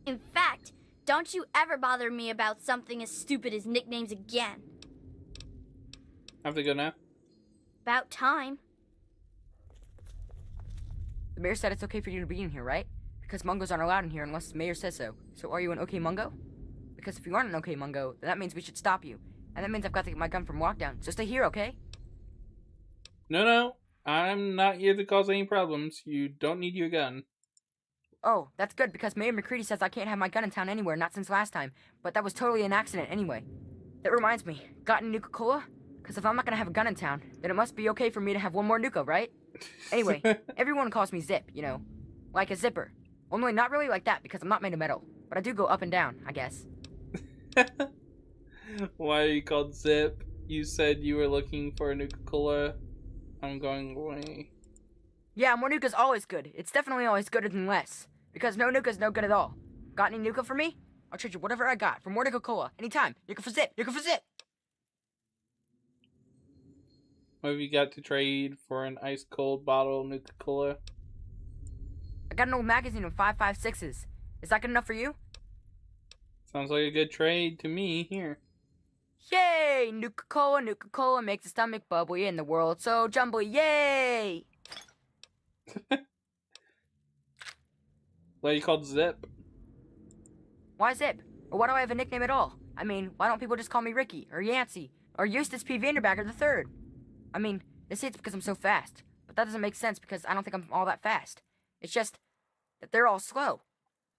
In fact, don't you ever bother me about something as stupid as nicknames again. I have to go now? About time. The mayor said it's okay for you to be in here, right? Because Mungos aren't allowed in here unless the mayor says so. So are you an okay Mungo? Because if you aren't an okay Mungo, then that means we should stop you. And that means I've got to get my gun from lockdown. So stay here, okay? No. I'm not here to cause any problems. You don't need your gun. Oh, that's good, because Mayor McCready says I can't have my gun in town anywhere, not since last time. But that was totally an accident anyway. That reminds me, got any Nuka-Cola? Because if I'm not going to have a gun in town, then it must be okay for me to have one more Nuka, right? Anyway, everyone calls me Zip, you know. Like a zipper. Only not really like that, because I'm not made of metal. But I do go up and down, I guess. Why are you called Zip? You said you were looking for a Nuka-Cola. I'm going away. Yeah, more Nuka's always good. It's definitely always gooder than less. Because no Nuka's no good at all. Got any Nuka for me? I'll trade you whatever I got for more Nuka-Cola. Anytime. Nuka for Zip. Nuka for Zip. What have you got to trade for an ice-cold bottle of Nuka-Cola? I got an old magazine of 5.56s. Is that good enough for you? Sounds like a good trade to me. Here. Yay! Nuka-Cola, Nuka-Cola makes the stomach bubbly and the world so jumbly. Yay! Why are you called Zip? Why Zip? Or why do I have a nickname at all? I mean, why don't people just call me Ricky, or Yancey, or Eustace P. Vanderbacker III? I mean, they say it's because I'm so fast, but that doesn't make sense because I don't think I'm all that fast. It's just that they're all slow.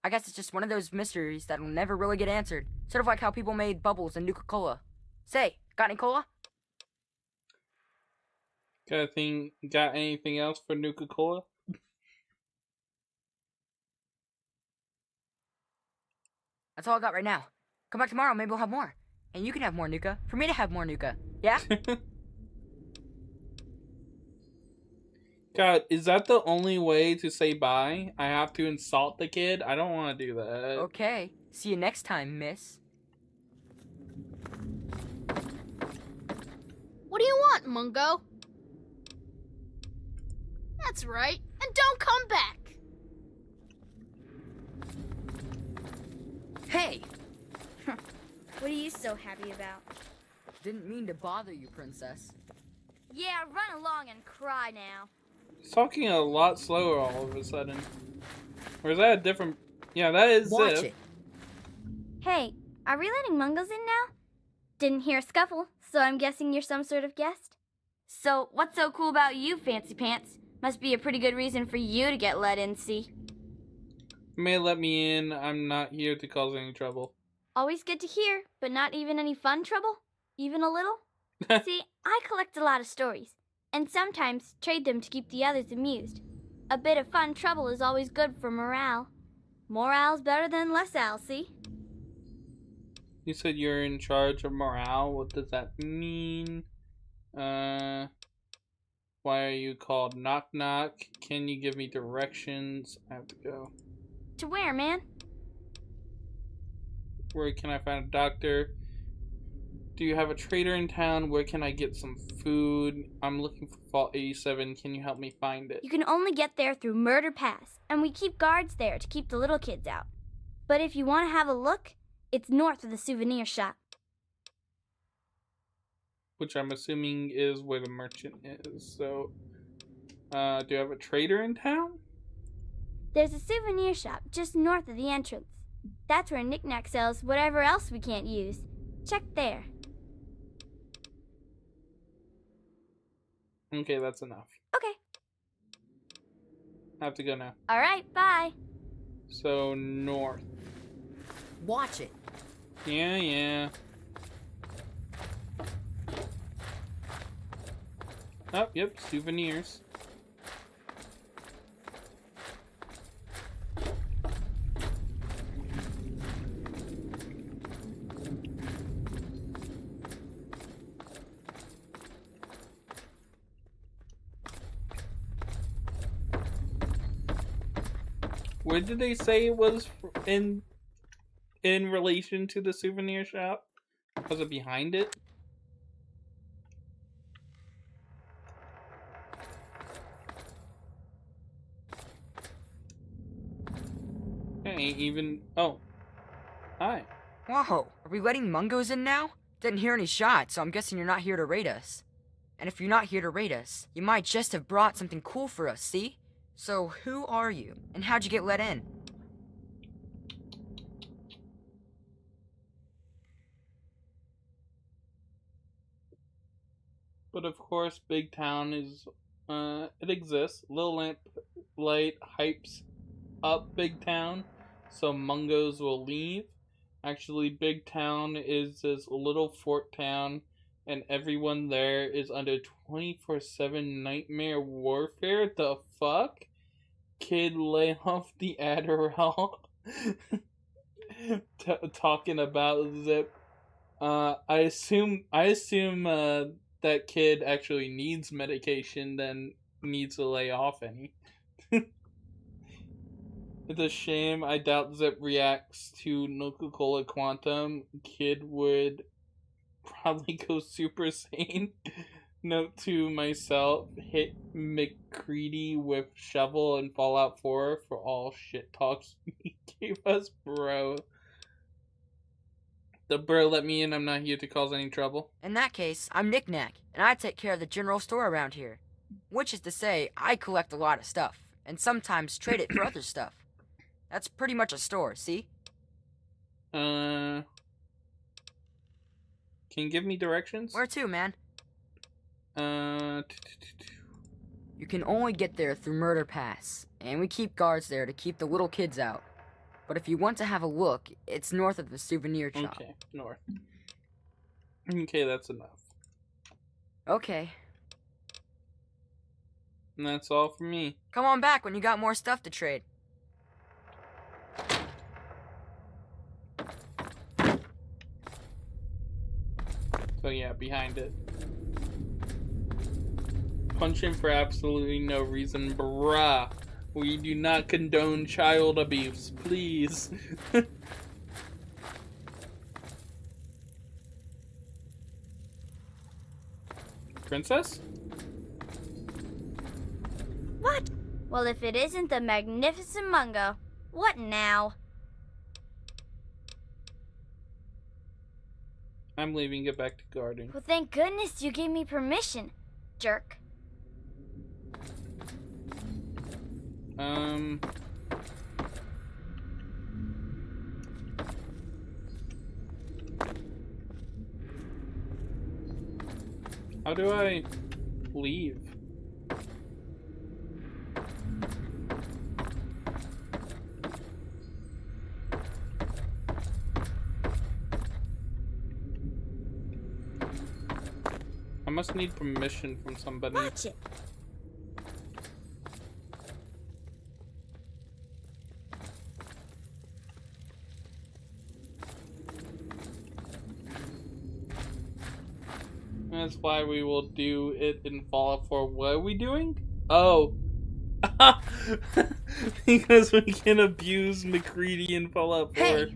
I guess it's just one of those mysteries that'll never really get answered. Sort of like how people made bubbles and Nuka-Cola. Say, got any cola? Got anything else for Nuka-Cola? That's all I got right now. Come back tomorrow, maybe we'll have more. And you can have more Nuka, for me to have more Nuka. Yeah? God, is that the only way to say bye? I have to insult the kid? I don't want to do that. Okay. See you next time, miss. What do you want, Mungo? That's right. And don't come back. Hey! What are you so happy about? Didn't mean to bother you, princess. Yeah, run along and cry now. He's talking a lot slower all of a sudden. Or is that a different... Yeah, that is Watch Zip. it. Hey, are we letting Mungos in now? Didn't hear a scuffle, so I'm guessing you're some sort of guest? So, what's so cool about you, Fancy Pants? Must be a pretty good reason for you to get let in, see? You may let me in. I'm not here to cause any trouble. Always good to hear, but not even any fun trouble? Even a little? See, I collect a lot of stories, and sometimes trade them to keep the others amused. A bit of fun trouble is always good for morale. Morale's better than less al, see? You said you're in charge of morale. What does that mean? Why are you called Knock Knock? Can you give me directions? I have to go. To where, man? Where can I find a doctor? Do you have a trader in town? Where can I get some food? I'm looking for Vault 87. Can you help me find it? You can only get there through Murder Pass, and we keep guards there to keep the little kids out. But if you want to have a look, it's north of the souvenir shop. Which I'm assuming is where the merchant is. So, do you have a trader in town? There's a souvenir shop just north of the entrance. That's where Knick-Knack sells whatever else we can't use. Check there. Okay, that's enough. Okay. I have to go now. All right, bye. So, north. Watch it. Yeah. Oh, yep, souvenirs. Where did they say it was in relation to the souvenir shop? Was it behind it? Hey, even... Oh. Hi. Whoa, are we letting Mungos in now? Didn't hear any shots, so I'm guessing you're not here to raid us. And if you're not here to raid us, you might just have brought something cool for us, see? So who are you? And how'd you get let in? But of course, Big Town is, it exists. Lil Lamp Light hypes up Big Town, so Mungos will leave. Actually, Big Town is this little fort town, and everyone there is under 24/7 nightmare warfare. The fuck? Kid, lay off the Adderall. Talking about Zip. I assume that kid actually needs medication, then needs to lay off any. It's a shame. I doubt Zip reacts to Nuka-Cola Quantum. Kid would probably go super sane. Note to myself, hit McCready with shovel in Fallout 4 for all shit talk he gave us, bro. The bro let me in, I'm not here to cause any trouble. In that case, I'm Knick Knack, and I take care of the general store around here. Which is to say, I collect a lot of stuff, and sometimes trade it for other stuff. That's pretty much a store, see? Can you give me directions? Where to, man? You can only get there through Murder Pass, and we keep guards there to keep the little kids out. But if you want to have a look, it's north of the souvenir shop. Okay, north. Okay, that's enough. Okay. And that's all for me. Come on back when you got more stuff to trade. So yeah, behind it. Punch him for absolutely no reason, bruh. We do not condone child abuse, please. Princess? What? Well, if it isn't the magnificent Mungo, what now? I'm leaving. Get back to guarding. Well, thank goodness you gave me permission, jerk. How do I leave? I must need permission from somebody. Watch it. That's why we will do it in Fallout 4. What are we doing? Oh. Because we can abuse McCready in Fallout 4. Hey.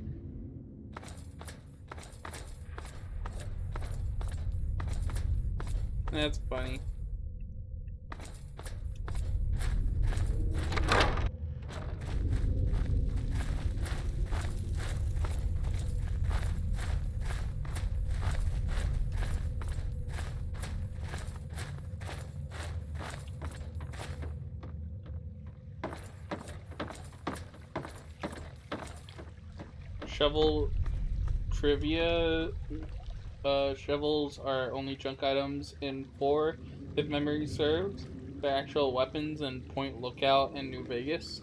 That's funny. Shovel trivia. Shovels are only junk items in 4, if memory serves. They're actual weapons in Point Lookout in New Vegas.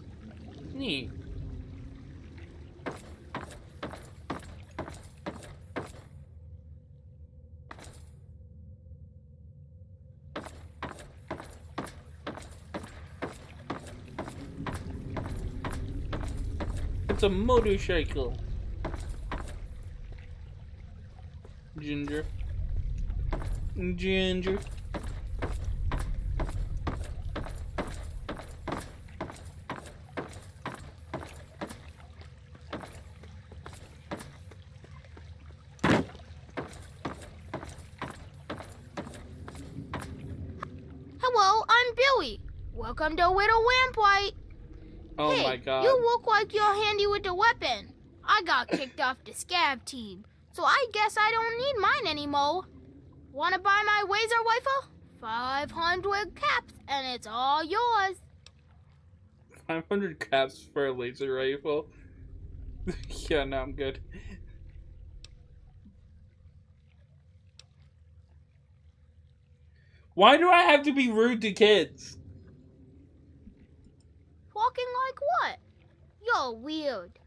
Neat. It's a motorcycle. Ginger. Ginger. Hello, I'm Billy. Welcome to Widow Wampwhite. Oh hey, my god. You look like you're handy with the weapon. I got kicked off the scav team, so I guess I don't need mine anymore. Wanna buy my laser rifle? 500 caps, and it's all yours. 500 caps for a laser rifle? Yeah, no, I'm good. Why do I have to be rude to kids? Walking like what? You're weird.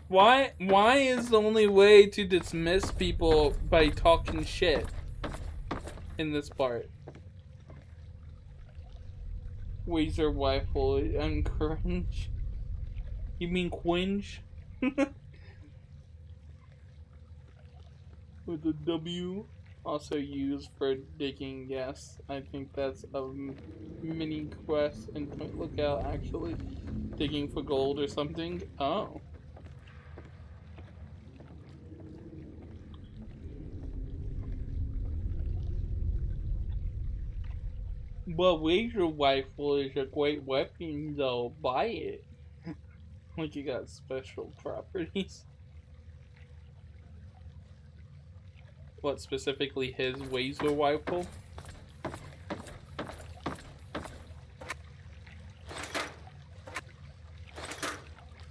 Why is the only way to dismiss people by talking shit in this part? Laser rifle and cringe. You mean quinge? With the W. Also used for digging, yes. I think that's a mini quest in Point Lookout, actually. Digging for gold or something. Oh. Well, laser rifle is a great weapon, though. Buy it. Like you got special properties. What, specifically his laser rifle?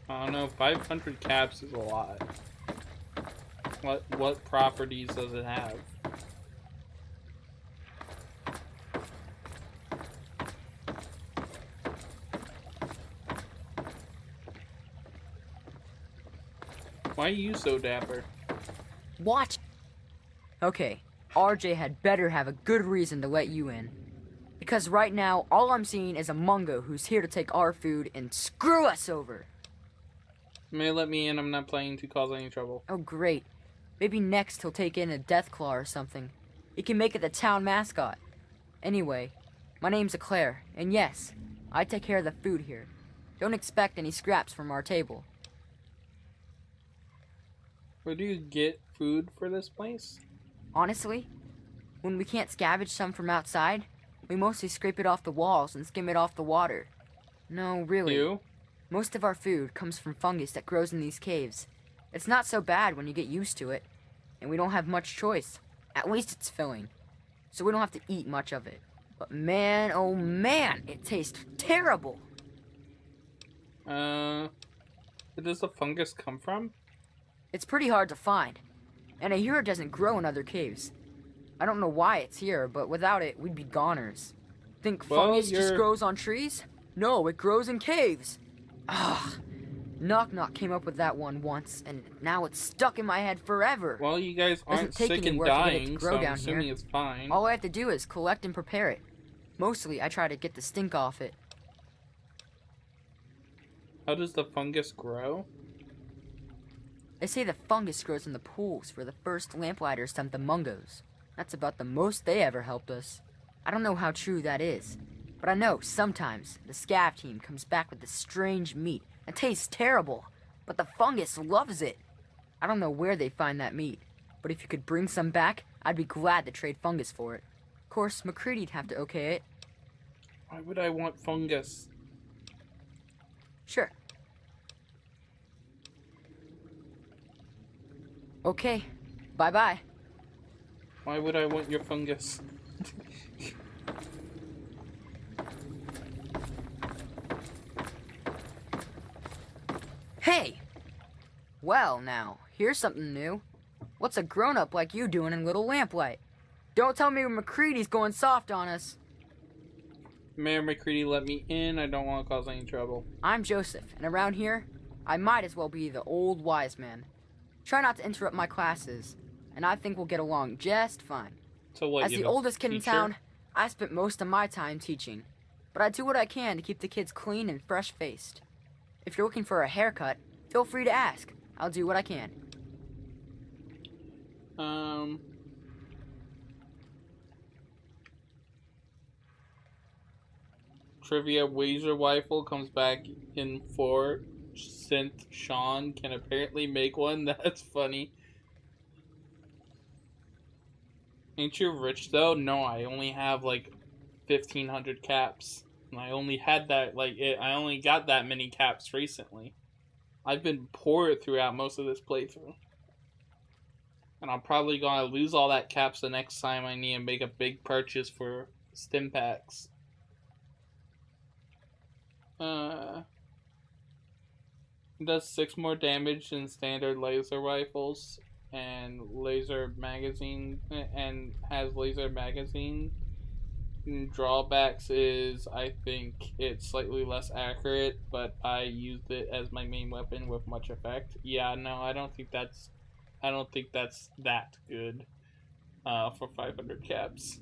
I don't know, 500 caps is a lot. What properties does it have? Why are you so dapper? Watch. Okay, RJ had better have a good reason to let you in. Because right now, all I'm seeing is a Mungo who's here to take our food and screw us over. You may let me in, I'm not planning to cause any trouble. Oh great. Maybe next he'll take in a Deathclaw or something. He can make it the town mascot. Anyway, my name's Eclair, and yes, I take care of the food here. Don't expect any scraps from our table. Where do you get food for this place? Honestly, when we can't scavenge some from outside, we mostly scrape it off the walls and skim it off the water. No, really. You? Most of our food comes from fungus that grows in these caves. It's not so bad when you get used to it, and we don't have much choice. At least it's filling, so we don't have to eat much of it. But man, oh man, it tastes terrible. Where does the fungus come from? It's pretty hard to find, and I hear it doesn't grow in other caves. I don't know why it's here, but without it, we'd be goners. Think fungus just grows on trees? No, it grows in caves. Ugh. Knock Knock came up with that one once, and now it's stuck in my head forever. Well, you guys aren't sick and dying, so I'm assuming it's fine. All I have to do is collect and prepare it. Mostly, I try to get the stink off it. How does the fungus grow? They say the fungus grows in the pools where the first lamplighters dumped the Mungos. That's about the most they ever helped us. I don't know how true that is, but I know sometimes the scav team comes back with this strange meat that tastes terrible, but the fungus loves it. I don't know where they find that meat, but if you could bring some back, I'd be glad to trade fungus for it. Of course, McCready'd have to okay it. Why would I want fungus? Sure. Okay, bye-bye. Why would I want your fungus? Hey! Well, now, here's something new. What's a grown-up like you doing in Little Lamplight? Don't tell me McCready's going soft on us. Mayor McCready let me in. I don't want to cause any trouble. I'm Joseph, and around here, I might as well be the old wise man. Try not to interrupt my classes, and I think we'll get along just fine. So what, as the oldest kid in town, I spent most of my time teaching, but I do what I can to keep the kids clean and fresh-faced. If you're looking for a haircut, feel free to ask. I'll do what I can. Trivia: Laser rifle comes back in 4. Synth Sean can apparently make one. That's funny. Ain't you rich though? No, I only have like 1,500 caps. And I only had that, I only got that many caps recently. I've been poor throughout most of this playthrough. And I'm probably gonna lose all that caps the next time I need to make a big purchase for stim packs. It does 6 more damage than standard laser rifles, and laser magazine, and has laser magazine. Drawbacks is, I think it's slightly less accurate, but I used it as my main weapon with much effect. Yeah, no, I don't think that's that good for 500 caps.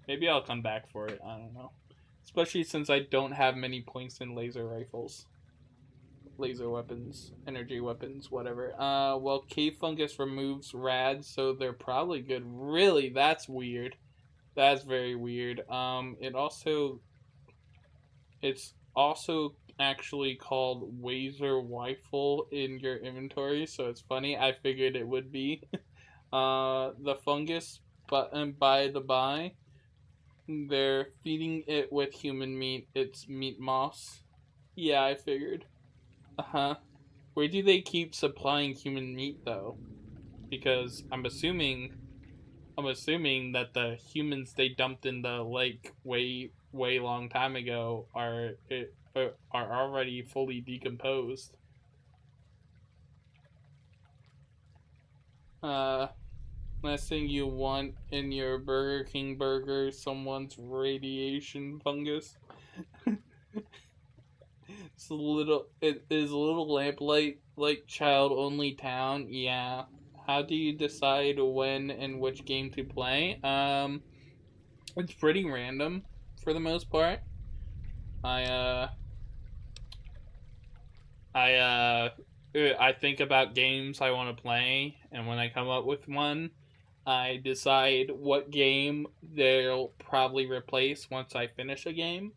Maybe I'll come back for it, I don't know. Especially since I don't have many points in laser rifles. Laser weapons, energy weapons, whatever. Well, cave fungus removes rads, so they're probably good. Really, that's weird. That's very weird. It's also actually called Wazer Rifle in your inventory, so it's funny. I figured it would be. The fungus, but by the by, they're feeding it with human meat. It's meat moss. Yeah, I figured. Where do they keep supplying human meat though? Because I'm assuming that the humans they dumped in the lake way long time ago are already fully decomposed. Last thing you want in your Burger King burger, someone's radiation fungus. It is a little lamplight like child only town. Yeah. How do you decide when and which game to play? It's pretty random for the most part. I think about games I want to play, and when I come up with one, I decide what game they'll probably replace once I finish a game.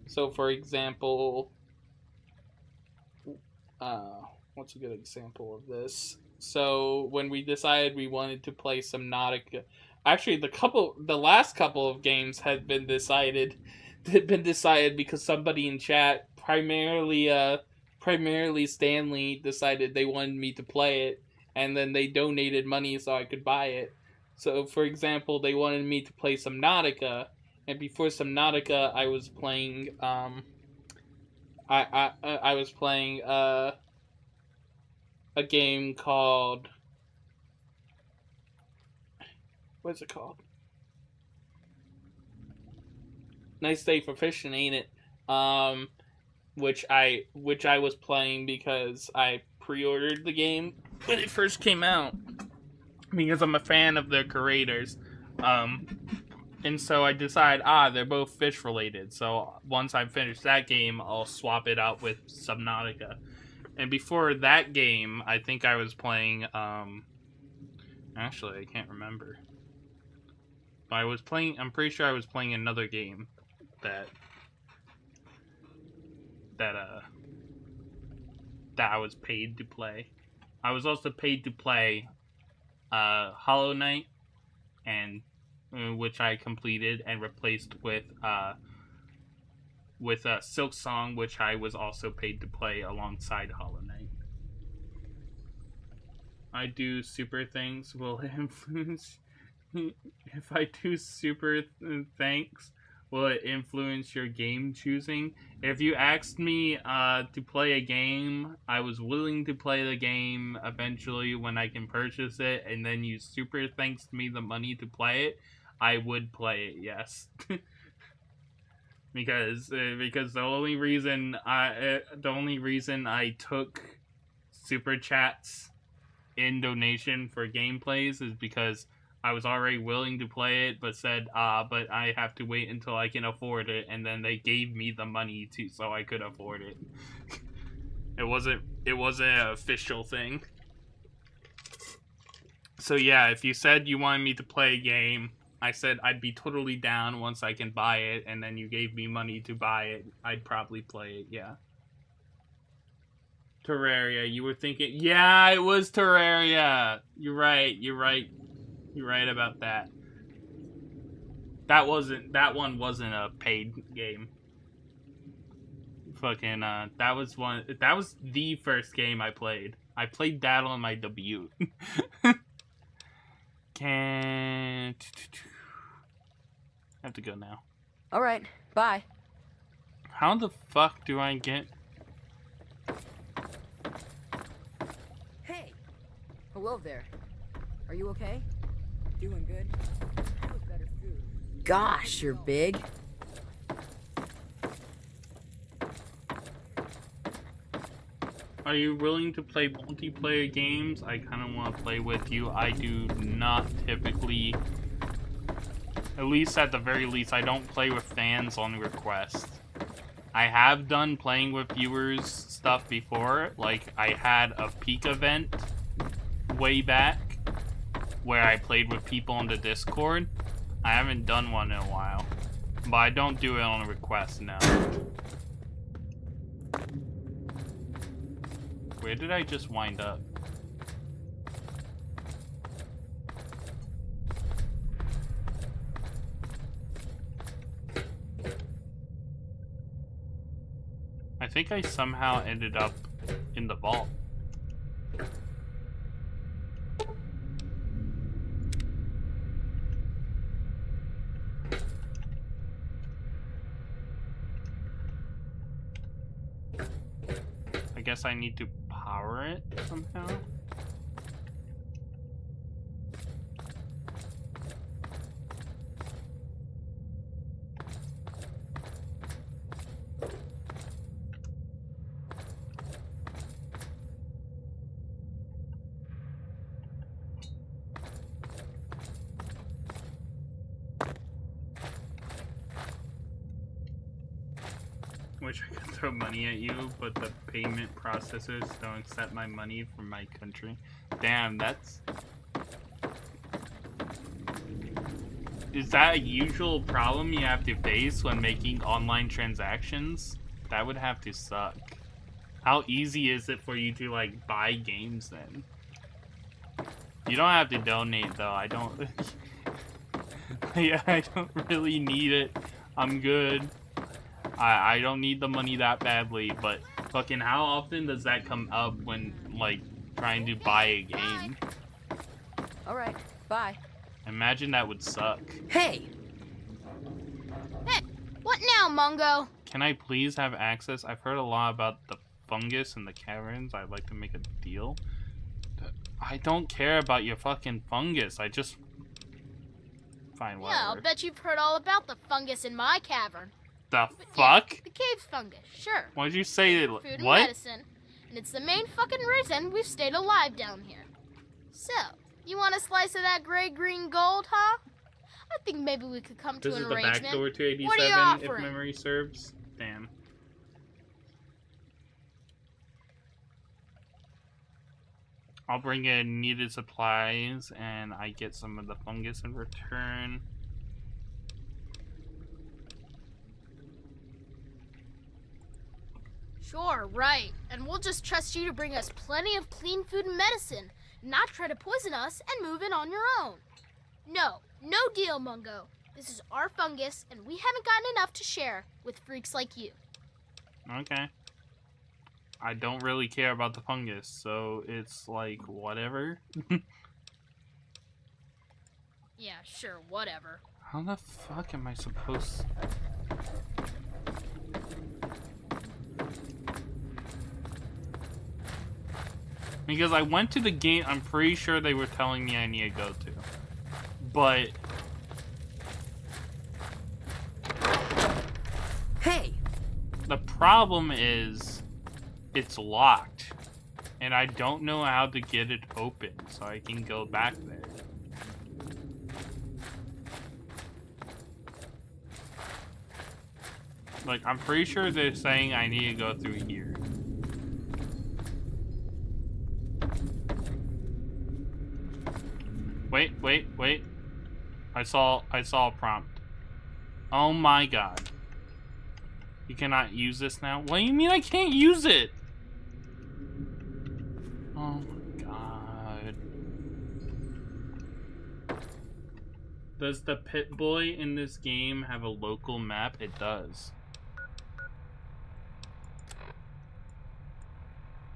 So for example, what's a good example of this? So when we decided we wanted to play Subnautica, actually the last couple of games had been decided because somebody in chat, primarily Stanley, decided they wanted me to play it, and then they donated money so I could buy it. So for example, they wanted me to play Subnautica, and before Subnautica, I was playing I was playing a game called, what's it called? Nice Day for Fishing, ain't it? Which I was playing because I pre-ordered the game when it first came out, because I'm a fan of their creators. And so I decide, they're both fish related. So once I finish that game, I'll swap it out with Subnautica. And before that game, I think I was playing, actually, I can't remember. But I'm pretty sure I was playing another game that I was paid to play. I was also paid to play Hollow Knight, and which I completed and replaced with Silk Song, which I was also paid to play alongside Hollow Knight. I do super things will influence. If I do super thanks, will it influence your game choosing? If you asked me to play a game, I was willing to play the game eventually when I can purchase it, and then you super thanks me the money to play it, I would play it, yes. because the only reason I took super chats in donation for gameplays is because I was already willing to play it, but said, but I have to wait until I can afford it, and then they gave me the money so I could afford it. It wasn't an official thing. So yeah, if you said you wanted me to play a game, I said I'd be totally down once I can buy it, and then you gave me money to buy it, I'd probably play it, yeah. Terraria, you were thinking, yeah, it was Terraria! You're right about that. That one wasn't a paid game. Fucking that was the first game I played. I played that on my debut. Can't have to go now. All right, bye. How the fuck do I get? Hey. Hello there. Are you okay? Doing good. Have better food. Gosh, you're big. Are you willing to play multiplayer games? I kind of want to play with you. I do not typically, at least at the very least, I don't play with fans on request. I have done playing with viewers stuff before. Like, I had a peak event way back where I played with people on the Discord. I haven't done one in a while. But I don't do it on a request now. Where did I just wind up? I think I somehow ended up in the vault. I guess I need to power it somehow. Wish I could throw money at you, but the payment processors don't accept my money from my country. Damn, that's... Is that a usual problem you have to face when making online transactions? That would have to suck. How easy is it for you to, like, buy games then? You don't have to donate, though. I don't... Yeah, I don't really need it. I'm good. I don't need the money that badly, but fucking how often does that come up when, like, trying to buy a game? Alright, bye. Imagine that would suck. Hey! Hey, what now, Mungo? Can I please have access? I've heard a lot about the fungus and the caverns. I'd like to make a deal. I don't care about your fucking fungus. I just... Fine, whatever. Yeah, I'll bet you've heard all about the fungus in my cavern. The fuck? Yeah, the cave fungus, sure. Why'd you say it? Food and What? medicine, and it's the main fucking reason we've stayed alive down here. So, you want a slice of that gray-green gold, huh? I think maybe we could come to This an is the arrangement. back door to 87, What are you if offering? memory serves. Damn. I'll bring in needed supplies, and I get some of the fungus in return. Sure, right. And we'll just trust you to bring us plenty of clean food and medicine, not try to poison us and move in on your own. No deal, Mungo. This is our fungus, and we haven't gotten enough to share with freaks like you. Okay. I don't really care about the fungus, so it's like, whatever. Yeah, sure, whatever. How the fuck am I supposed... Because I went to the gate I'm pretty sure they were telling me I need to go to. But... Hey! The problem is, it's locked. And I don't know how to get it open, so I can go back there. Like, I'm pretty sure they're saying I need to go through here. Wait. I saw a prompt. Oh my god. You cannot use this now? What do you mean I can't use it? Oh my god. Does the Pit Boy in this game have a local map? It does.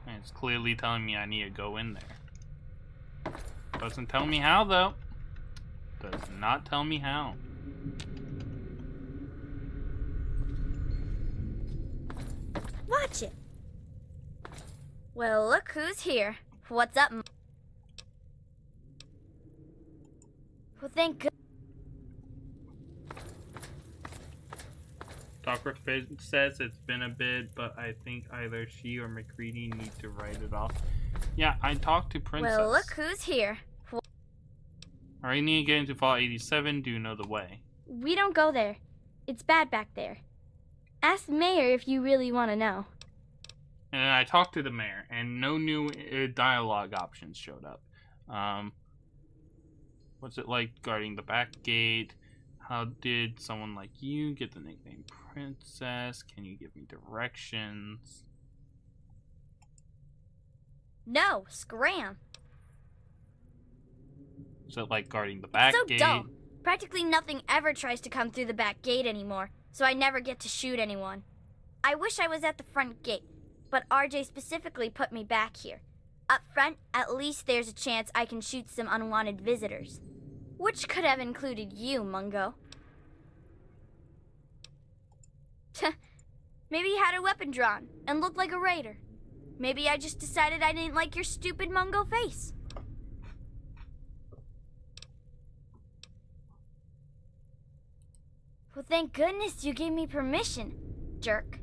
And it's clearly telling me I need to go in there. Doesn't tell me how, though. Does not tell me how. Watch it. Well, look who's here. What's up? Well, thank goodness. Dr. Fizz says it's been a bit, but I think either she or McCready need to write it off. Yeah, I talked to Princess. Well, look who's here. I need to get into Fall 87. Do you know the way? We don't go there. It's bad back there. Ask Mayor if you really want to know. And then I talked to the mayor, and no new dialogue options showed up. What's it like guarding the back gate? How did someone like you get the nickname Princess? Can you give me directions? No, scram. Is it like guarding the back gate? So dumb. Practically nothing ever tries to come through the back gate anymore, so I never get to shoot anyone. I wish I was at the front gate, but RJ specifically put me back here. Up front, at least there's a chance I can shoot some unwanted visitors. Which could have included you, Mungo. Maybe you had a weapon drawn and looked like a raider. Maybe I just decided I didn't like your stupid Mungo face. Well, thank goodness you gave me permission, jerk.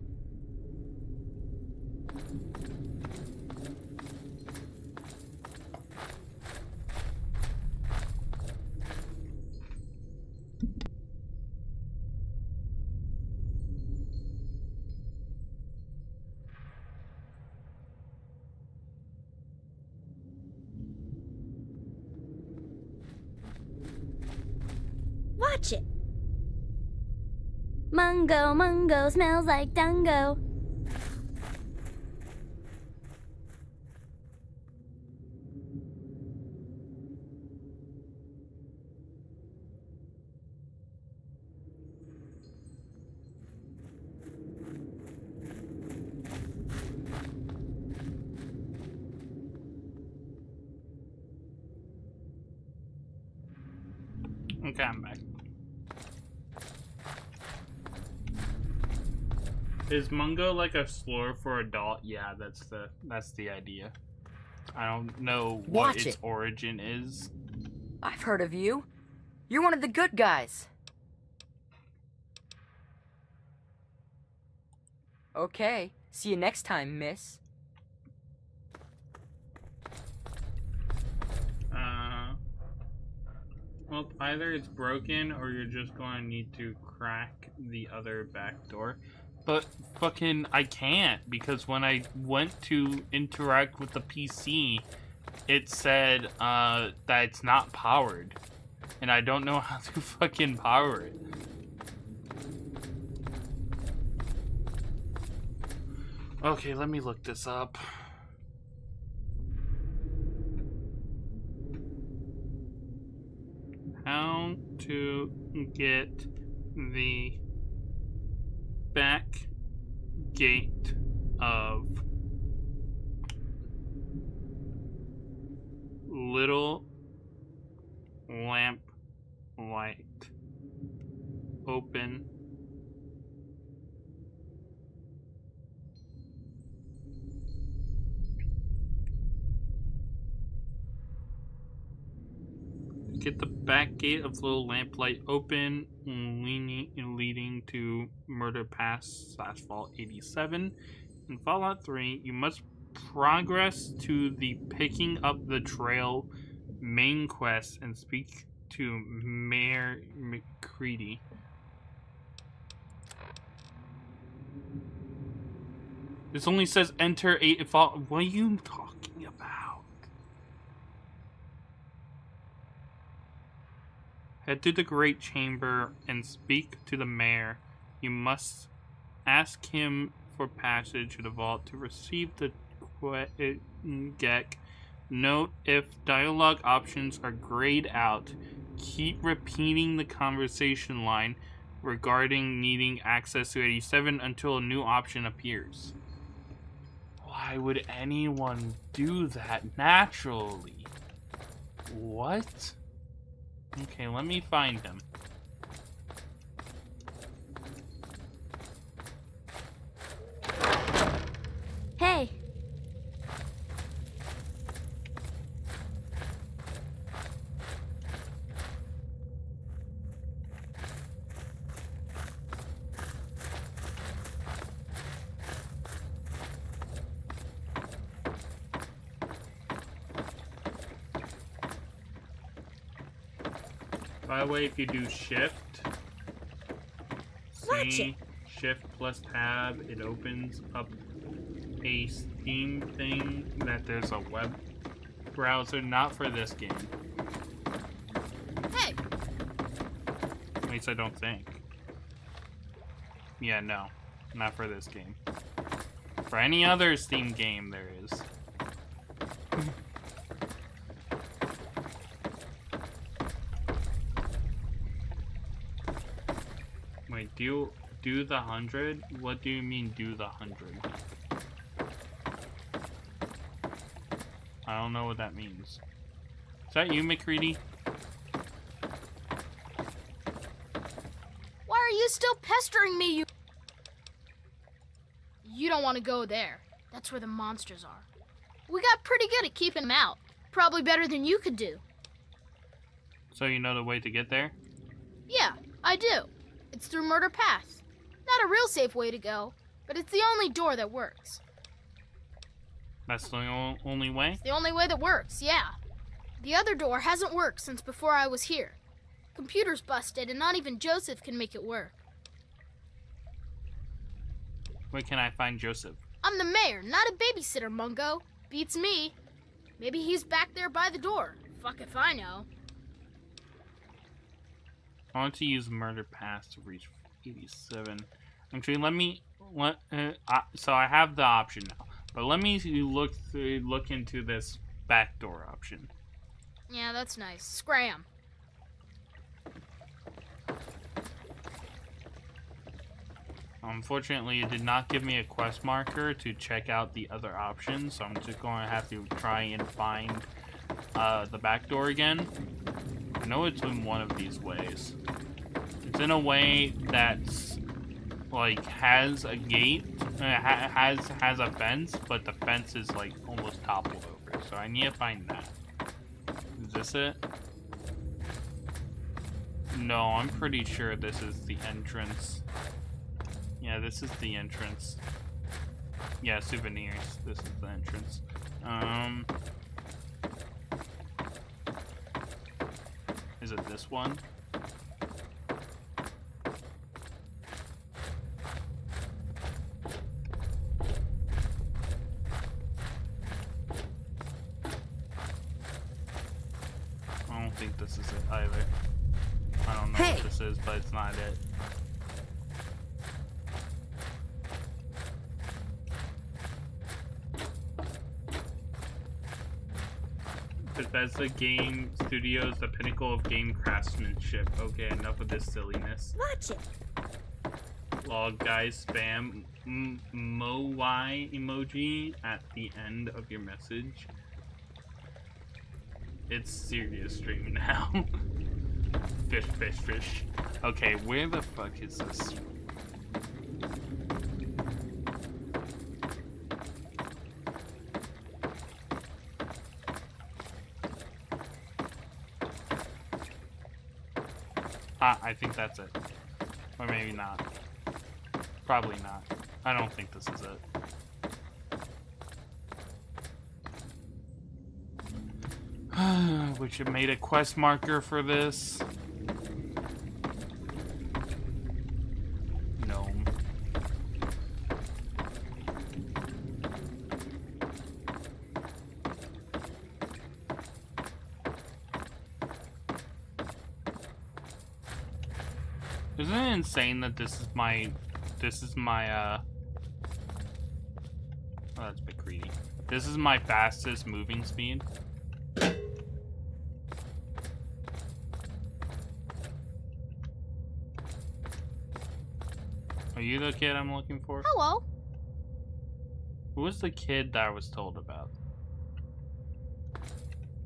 Watch it. Mungo, Mungo, smells like Dungo. Okay, I'm back. Is Mungo like a slur for adult? Yeah, that's the idea. I don't know what its origin is. I've heard of you. You're one of the good guys. Okay, see you next time, miss. Well, either it's broken or you're just going to need to crack the other back door. But fucking I can't, because when I went to interact with the PC, it said that it's not powered. And I don't know how to fucking power it. Okay, let me look this up. How to get the back gate of Little Lamp Light open. Get the back gate of Little Lamplight open, leading to Murder Pass / Vault 87. In Fallout 3, you must progress to the Picking Up the Trail main quest and speak to Mayor McCready. This only says enter 8 Fallout. What are you talking about? Head to the Great Chamber and speak to the mayor. You must ask him for passage to the vault to receive the GEC. Note, if dialogue options are grayed out, Keep repeating the conversation line regarding needing access to 87 until a new option appears. Why would anyone do that naturally? What? Okay, let me find him. Hey. By the way, if you do shift, C, shift plus tab, it opens up a Steam thing that there's a web browser, not for this game. Hey! At least I don't think. Yeah, no. Not for this game. For any other Steam game, there is. Wait, do the 100? What do you mean do the 100? I don't know what that means. Is that you, McCready? Why are you still pestering me, you... You don't want to go there. That's where the monsters are. We got pretty good at keeping them out. Probably better than you could do. So you know the way to get there? Yeah, I do. It's through Murder Pass. Not a real safe way to go, but it's the only door that works. That's the only way? It's the only way that works, yeah. The other door hasn't worked since before I was here. Computer's busted, and not even Joseph can make it work. Where can I find Joseph? I'm the mayor, not a babysitter, Mungo. Beats me. Maybe he's back there by the door. Fuck if I know. I want to use Murder Pass to reach 87. Actually, so I have the option now, but let me look into this backdoor option. Yeah, that's nice. Scram. Unfortunately, it did not give me a quest marker to check out the other options, so I'm just going to have to try and find the back door again. I know it's in one of these ways. It's in a way that's like has a gate, has a fence, but the fence is like almost toppled over. So I need to find that. Is this it? No, I'm pretty sure this is the entrance. Yeah, this is the entrance. Yeah, souvenirs. This is the entrance. Is it this one? I don't think this is it either. I don't know what this is, but it's not it. Bethesda Game Studios, the pinnacle of game craftsmanship. Okay, enough of this silliness. Watch it. Log guys, spam Moai emoji at the end of your message. It's serious stream now. Fish, fish, fish. Okay, where the fuck is this? I think that's it. Or maybe not. Probably not. I don't think this is it. We should have made a quest marker for this. Gnome. Isn't it insane that this is my oh, that's a bit greedy. This is my fastest moving speed. Are you the kid I'm looking for? Hello. Who was the kid that I was told about?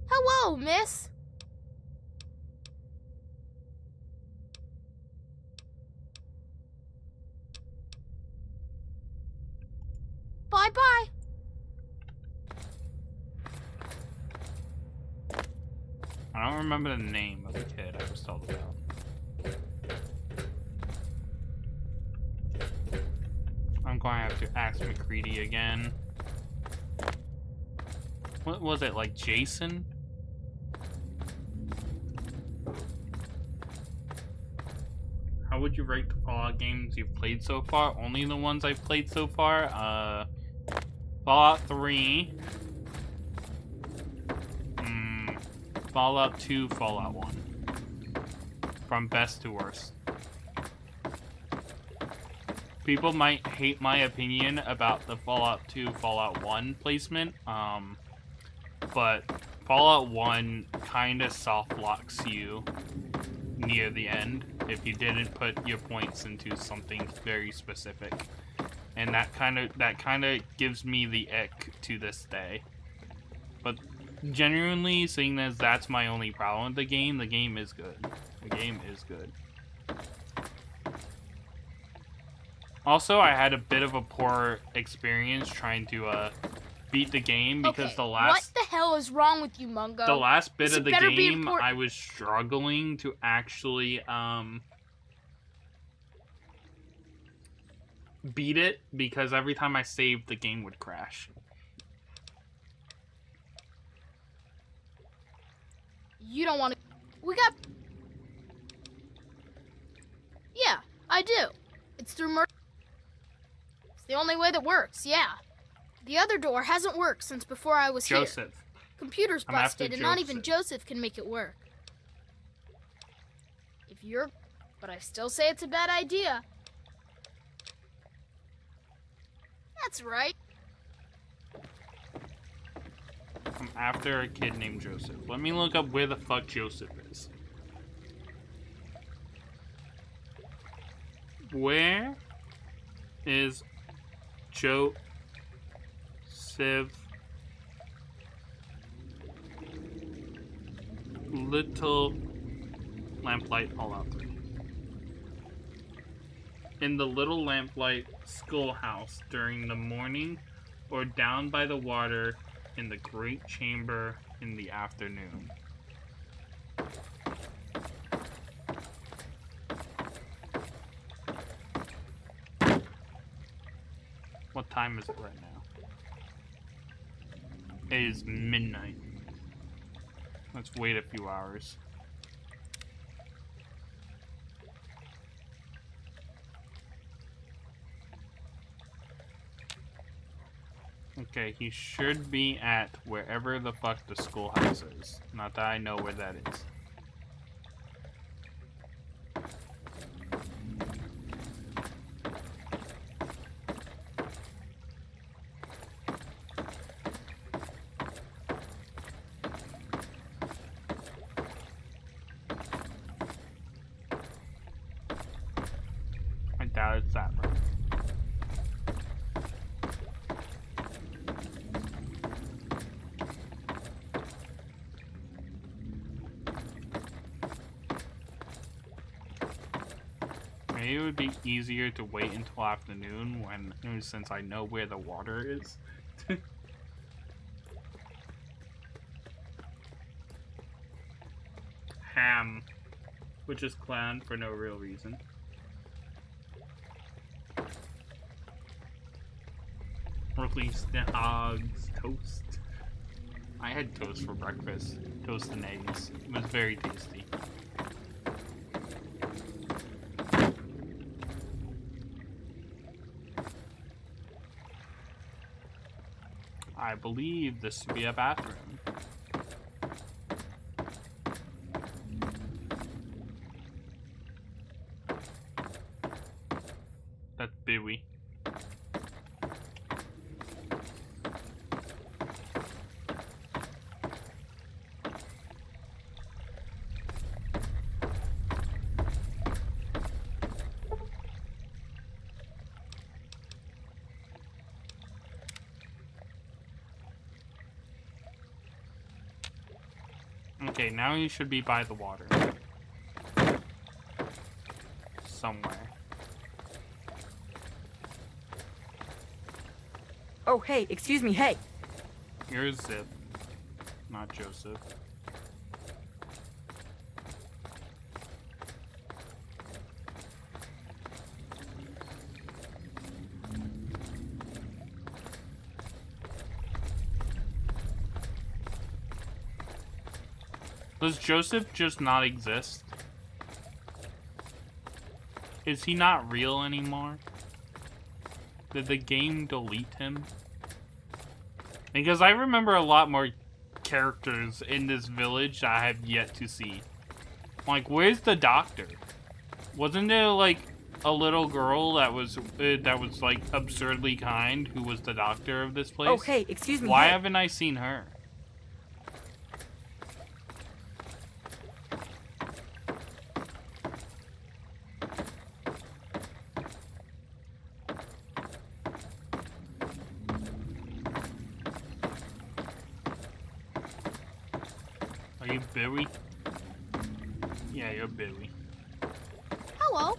Hello, miss. Bye-bye. I don't remember the name of the kid I was told about. I'm going to have to ask McCready again. What was it, like Jason? How would you rate the Fallout games you've played so far? Only the ones I've played so far? Fallout 3. Fallout 2, Fallout 1. From best to worst. People might hate my opinion about the Fallout 2, Fallout 1 placement, but Fallout 1 kinda soft locks you near the end if you didn't put your points into something very specific. And that kinda gives me the ick to this day. But genuinely, seeing as that's my only problem with the game is good. The game is good. Also, I had a bit of a poor experience trying to beat the game because okay, what the hell is wrong with you, Mungo? The last bit of the game, important. I was struggling to actually beat it because every time I saved, the game would crash. You don't want to... We got... Yeah, I do. It's through It's the only way that works, yeah. The other door hasn't worked since before I was here. Joseph. Computer's I'm after busted, and not even Joseph can make it work. If you're... But I still say it's a bad idea. That's right. I'm after a kid named Joseph. Let me look up where the fuck Joseph is. Where is Joseph Little Lamplight Fallout 3? In the Little Lamplight schoolhouse during the morning, or down by the water in the great chamber in the afternoon. What time is it right now? It is midnight. Let's wait a few hours. Okay, he should be at wherever the fuck the schoolhouse is. Not that I know where that is. I doubt it's that right. Maybe it would be easier to wait until afternoon since I know where the water is. Ham, which is clan for no real reason. Release the hogs, toast. I had toast for breakfast. Toast and eggs. It was very tasty. I believe this to be a bathroom. That's Bowie. Okay, now you should be by the water. Somewhere. Oh, hey, excuse me, hey. Here's Zip, not Joseph. Does Joseph just not exist? Is he not real anymore? Did the game delete him? Because I remember a lot more characters in this village that I have yet to see. Like, where's the doctor? Wasn't there like a little girl that was like absurdly kind who was the doctor of this place? Oh, hey, excuse me. Why hey. haven't I seen her? Are you Billy? Yeah, you're Billy. Hello.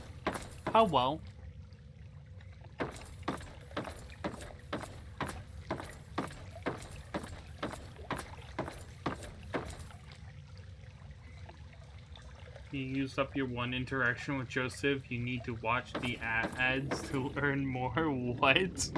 Hello. You used up your one interaction with Joseph. You need to watch the ads to learn more. What?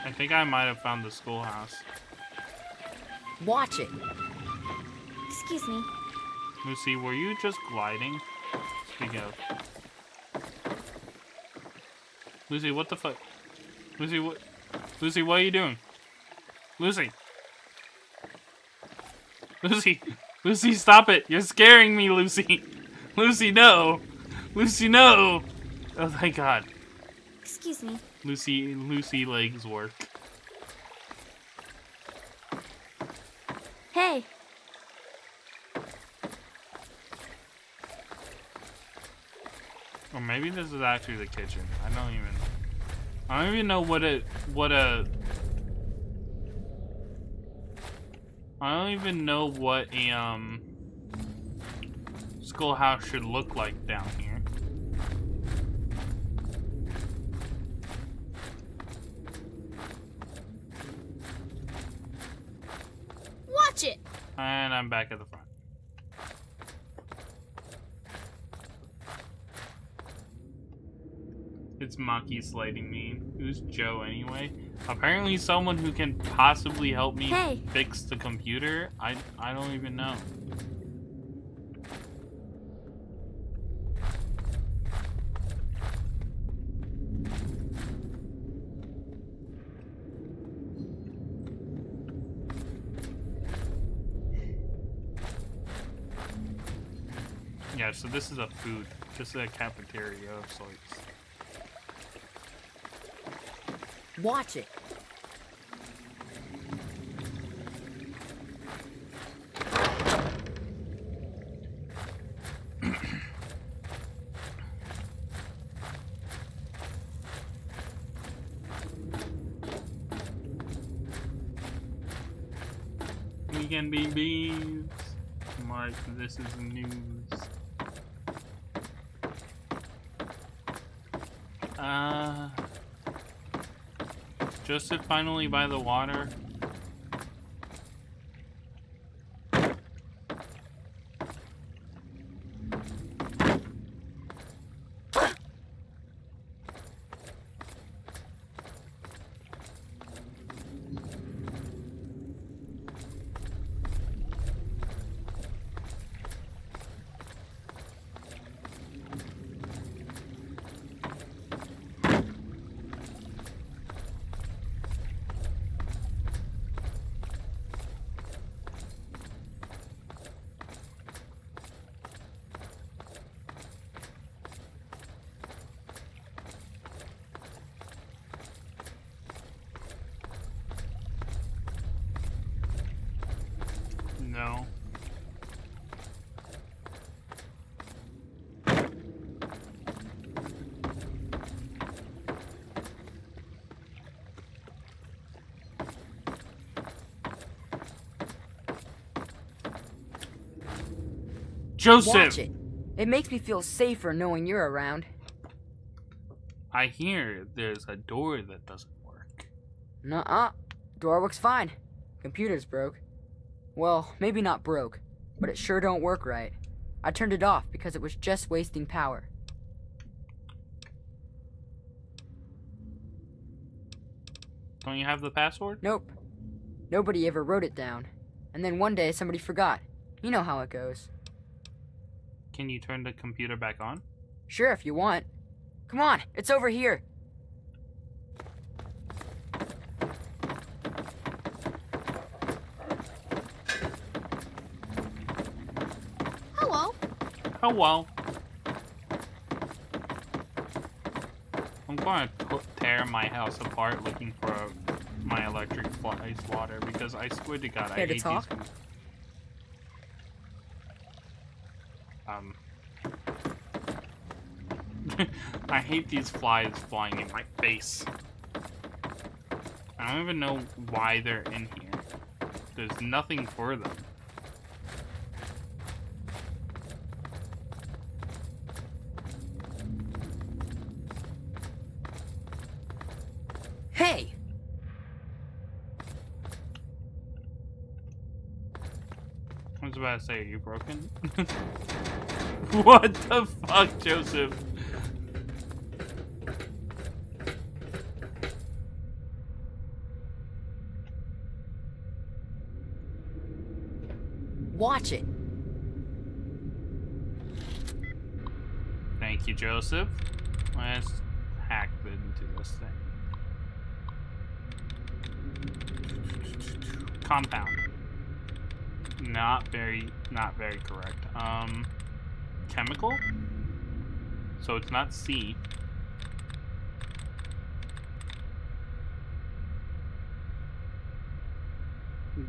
I think I might have found the schoolhouse. Watch it. Excuse me. Lucy, were you just gliding? Speaking of. Lucy, what the fuck? Lucy, what? Lucy, what are you doing? Lucy. Lucy. Lucy, stop it. You're scaring me, Lucy. Lucy, no. Lucy, no. Oh my god. Excuse me. Lucy legs work. Hey. Or maybe this is actually the kitchen. I don't even know what a schoolhouse should look like down here. Watch it. And I'm back at the front. It's Maki slating me. Who's Joe anyway? Apparently someone who can possibly help me fix the computer. I don't even know. Yeah, so this is a food. Just a cafeteria of sorts. Watch it. We can be bees. Mark, this is news. Joseph finally by the water. No. Joseph! Watch it. It makes me feel safer knowing you're around. I hear there's a door that doesn't work. Nuh-uh. Door works fine. Computer's broke. Well, maybe not broke, but it sure don't work right. I turned it off because it was just wasting power. Don't you have the password? Nope. Nobody ever wrote it down. And then one day somebody forgot. You know how it goes. Can you turn the computer back on? Sure, if you want. Come on, it's over here. Hello. Hello. I'm going to tear my house apart looking for my electric fly swatter because I swear to God, Care I to hate talk? these. I hate these flies flying in my face. I don't even know why they're in here. There's nothing for them. Hey! I was about to say, are you broken? What the fuck, Joseph? Watch it. Thank you, Joseph. Let's hack into this thing. Compound. Not very correct. Chemical? So it's not C.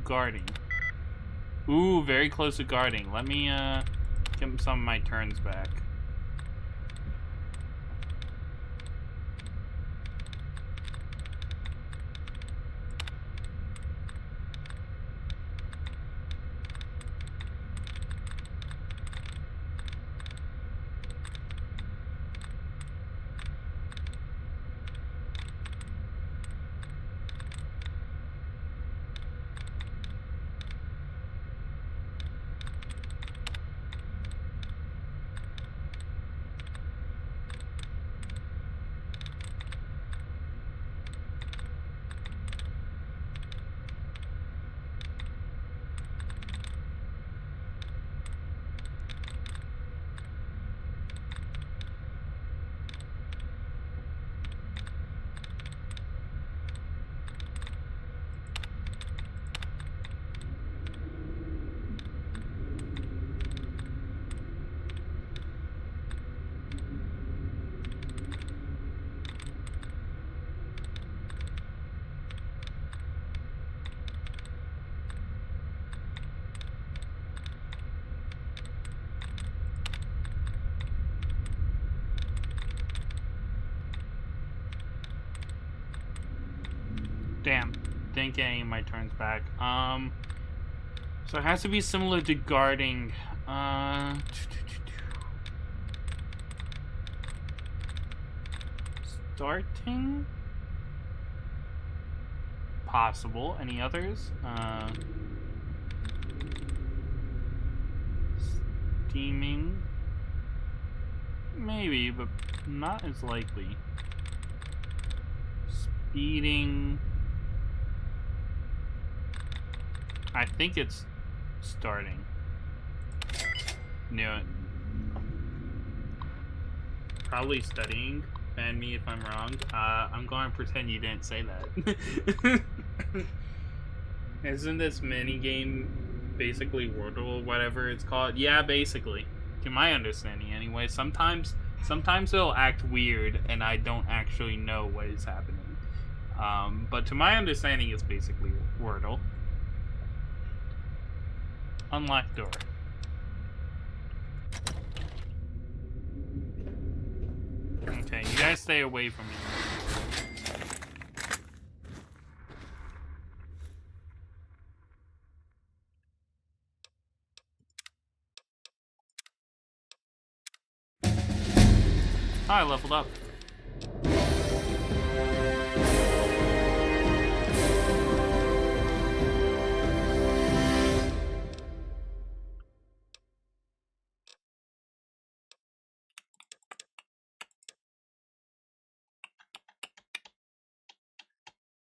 Guarding. Ooh, very close to guarding. Let me, get some of my turns back. Damn, didn't get any of my turns back. So it has to be similar to guarding. Starting? Possible. Any others? Steaming? Maybe, but not as likely. Speeding. I think it's starting. Knew it. Probably studying. Ban me if I'm wrong. I'm going to pretend you didn't say that. Isn't this minigame basically Wordle, whatever it's called? Yeah, basically. To my understanding, anyway. Sometimes it'll act weird, and I don't actually know what is happening. But to my understanding, it's basically Wordle. Unlocked door. Okay, you guys stay away from me. I leveled up.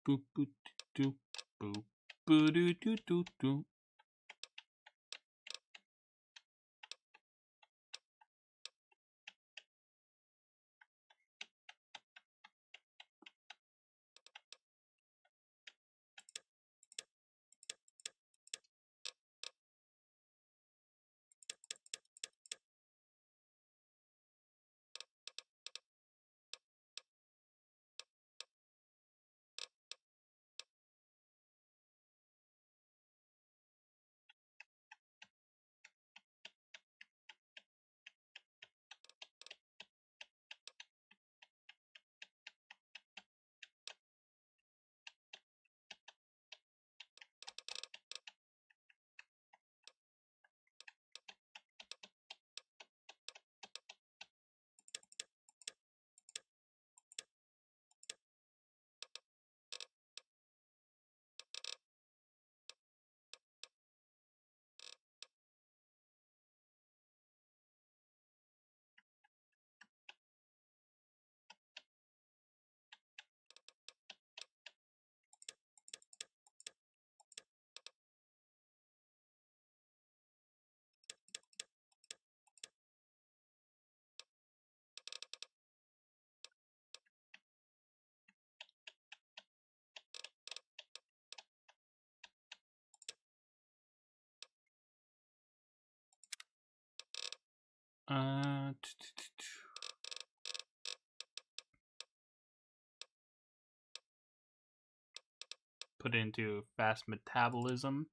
Boop boop doo boop boo doo doo doo doo. Put it into fast metabolism.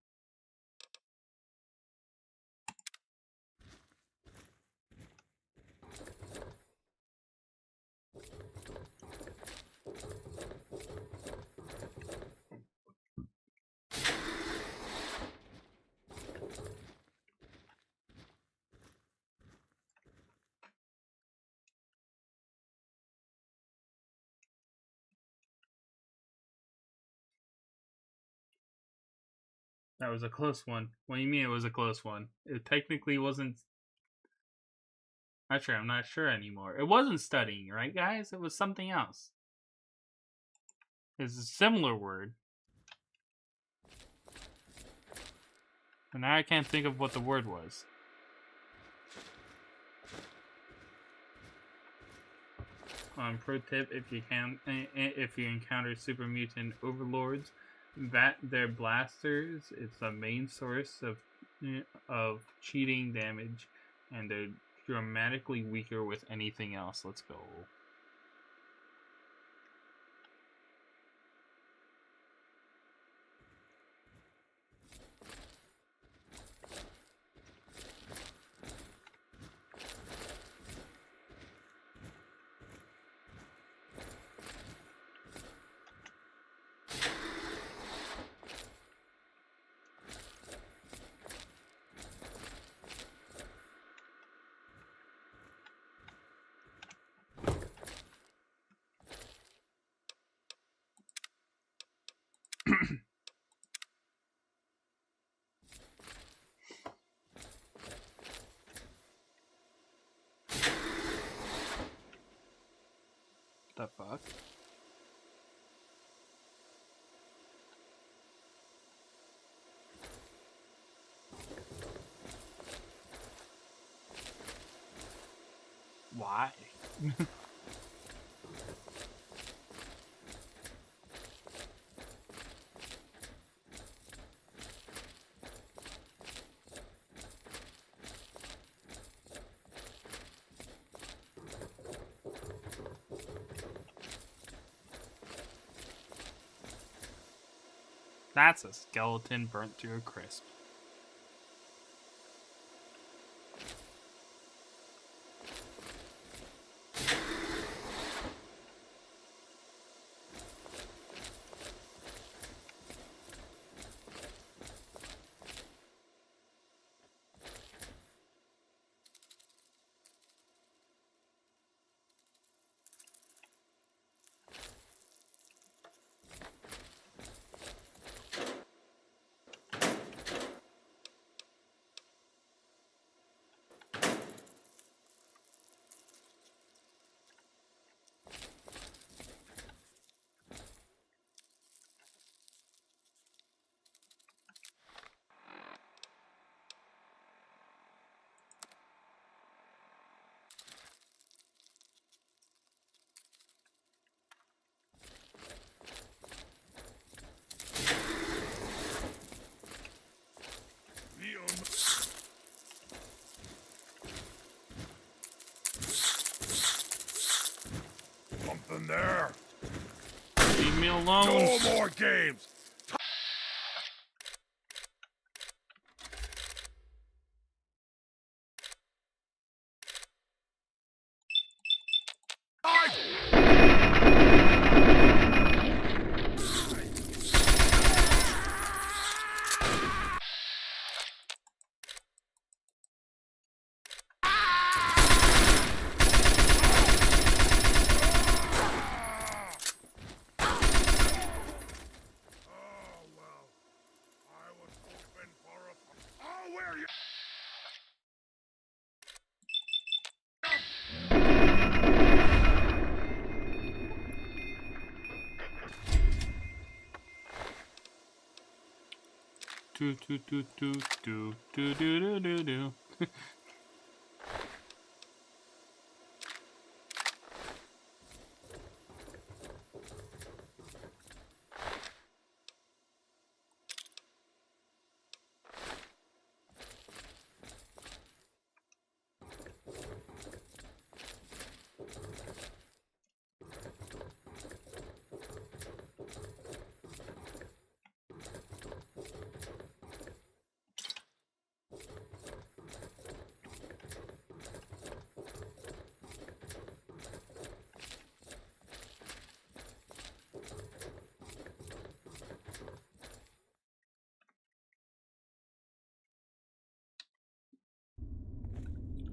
That was a close one. What do you mean it was a close one? It technically wasn't. Actually, I'm not sure anymore. It wasn't studying, right, guys? It was something else. It's a similar word. And now I can't think of what the word was. Pro tip: if you encounter super mutant overlords, that their blasters, it's a main source of cheating damage, and they're dramatically weaker with anything else. Let's go. The fuck? Why? That's a skeleton burnt to a crisp. alone. No more games. Do do do do do do do do do.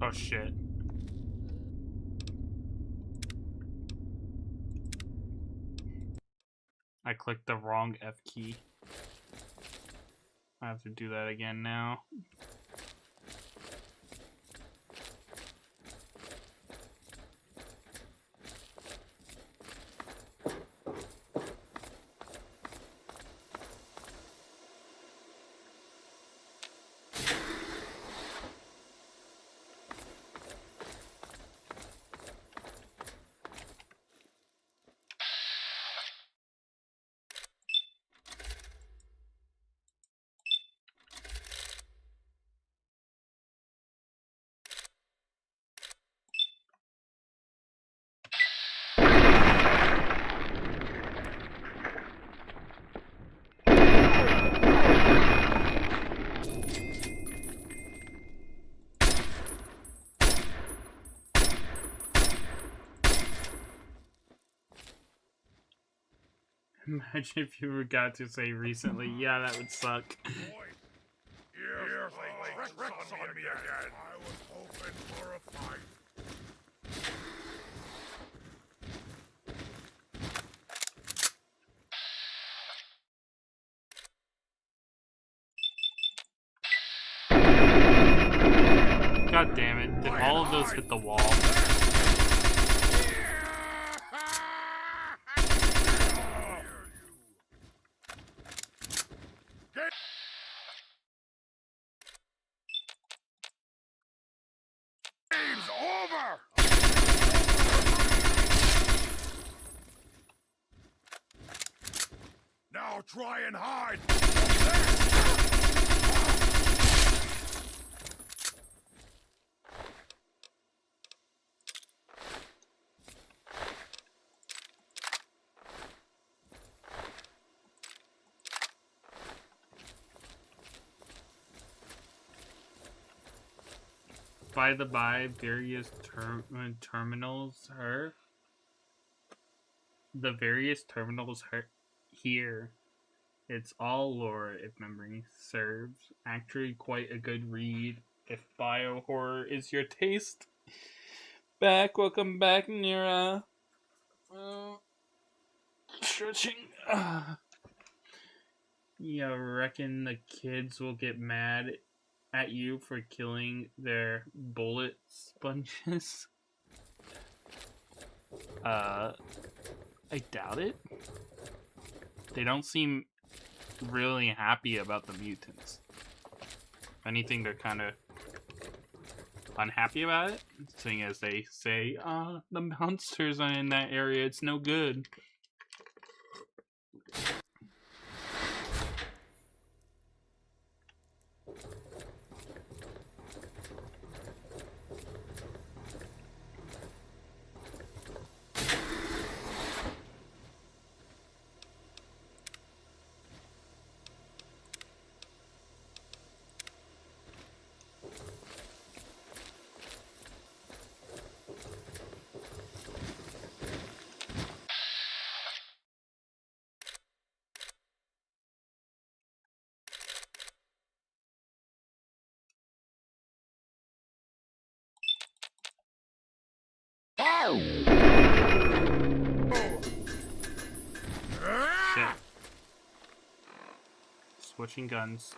Oh shit. I clicked the wrong F key. I have to do that again now. Imagine if you forgot to say recently. Yeah, that would suck. Rex on me again. I was hoping for a fight. God damn it. Did all of those hit the wall? Game's over! Now try and hide! By the by, various terminals are... The various terminals are here. It's all lore, if memory serves. Actually quite a good read, if bio-horror is your taste. Welcome back, Nira. Stretching. You reckon the kids will get mad at you for killing their bullet sponges? I doubt it. They don't seem really happy about the mutants. If anything, they're kind of unhappy about it, seeing as they say, the monsters are in that area, it's no good. Shit. Switching guns.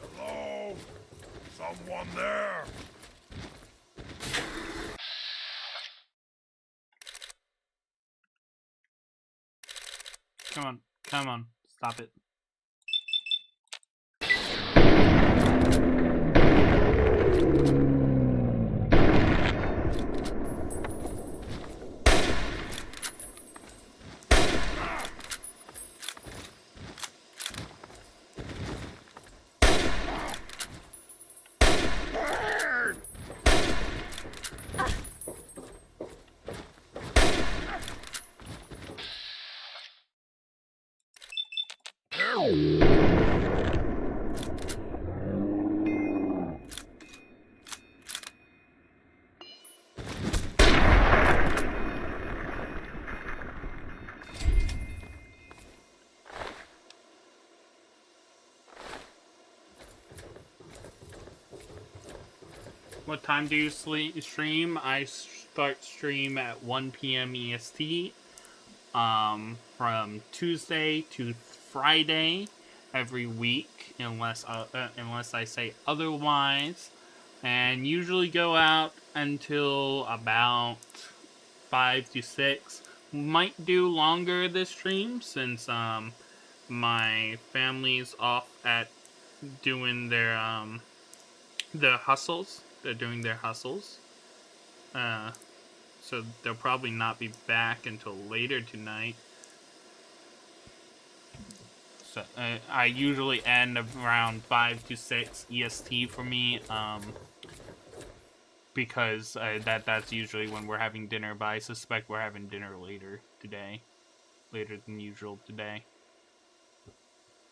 Hello? Someone there? Come on. Come on. Stop it. What time do you stream? I start stream at 1 p.m. EST. From Tuesday to Friday every week, unless I say otherwise, and usually go out until about 5 to 6. Might do longer this stream since my family's off at doing their hustles. They're doing their hustles. So they'll probably not be back until later tonight. So I usually end around 5 to 6 EST for me, because that's usually when we're having dinner. But I suspect we're having dinner later than usual today.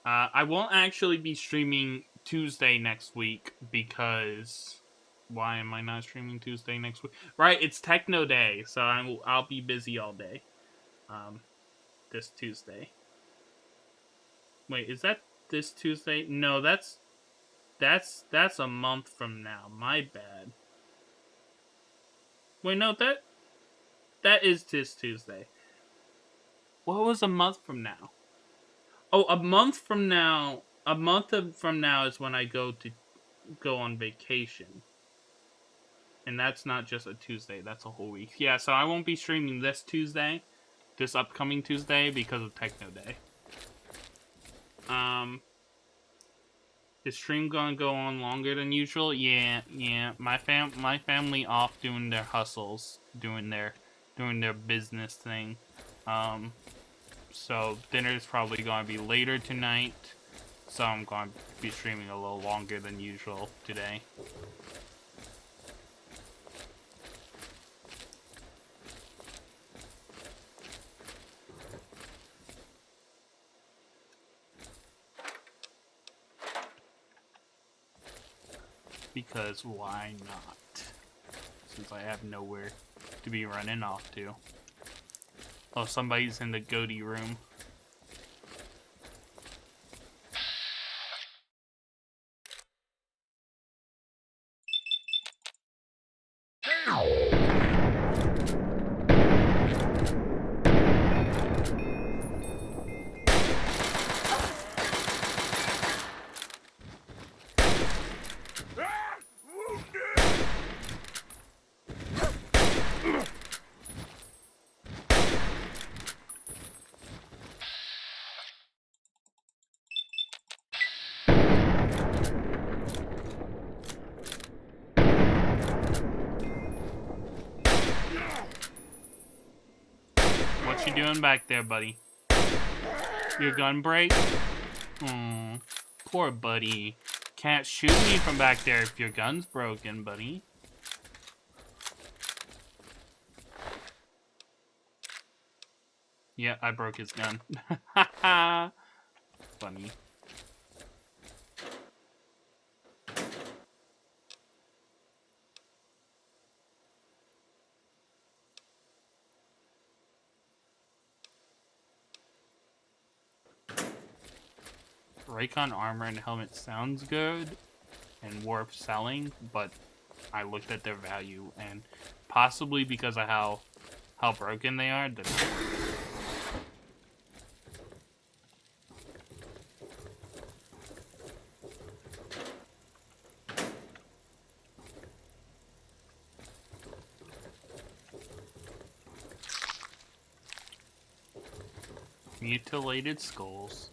I won't actually be streaming Tuesday next week because. Why am I not streaming Tuesday next week? Right, it's Techno Day, so I'll be busy all day. This Tuesday. Wait, is that this Tuesday? No, that's a month from now. My bad. Wait, no, that is this Tuesday. What was a month from now? Oh, a month from now. A month from now is when I go on vacation. And that's not just a Tuesday, that's a whole week. Yeah, so I won't be streaming this upcoming Tuesday, because of Techno Day. Is stream gonna go on longer than usual? Yeah. My family off doing their hustles, doing their business thing. So dinner's probably gonna be later tonight. So I'm gonna be streaming a little longer than usual today. Because why not? Since I have nowhere to be running off to. Oh, somebody's in the goatee room. What you doing back there, buddy? Your gun break? Aw, poor buddy. Can't shoot me from back there if your gun's broken, buddy. Yeah, I broke his gun. Funny. Raycon armor and helmet sounds good and worth selling, but I looked at their value and possibly because of how broken they are, they're not worth it. Mutilated skulls.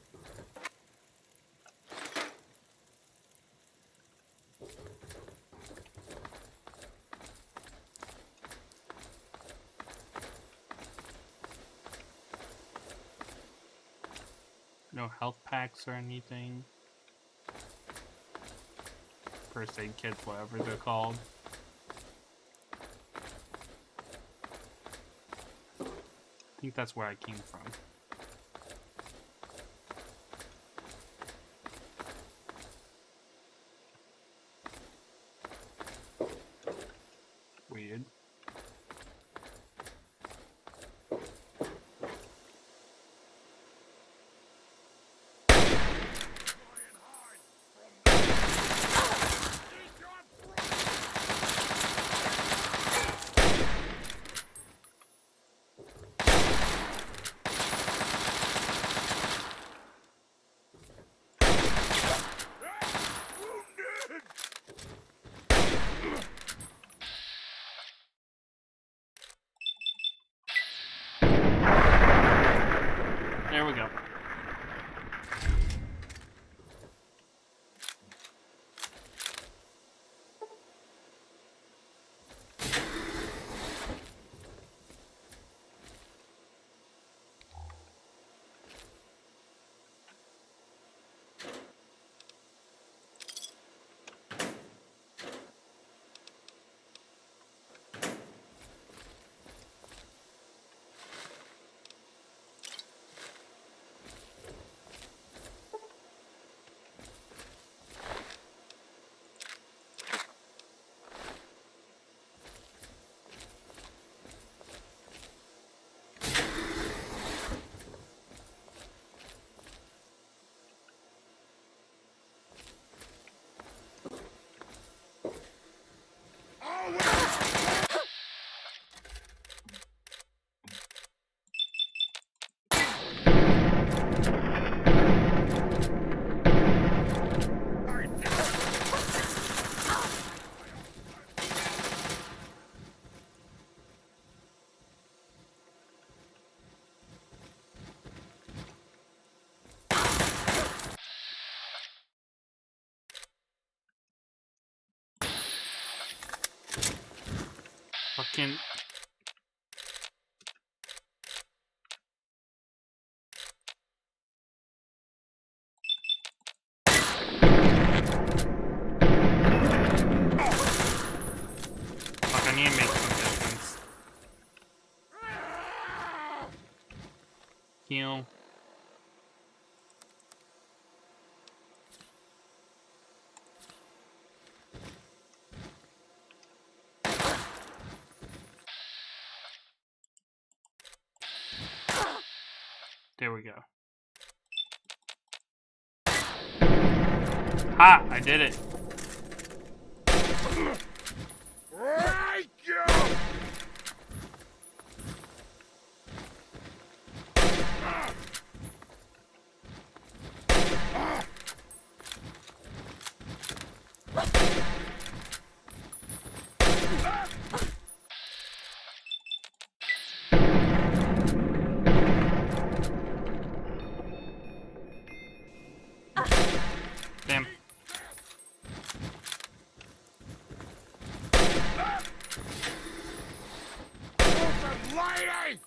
No health packs or anything. First aid kits, whatever they're called. I think that's where I came from. Weird. There we go. Fucking... Fuck, I need to make some distance. Heal. There we go. Ha! I did it. Right, go! Damn. Lady!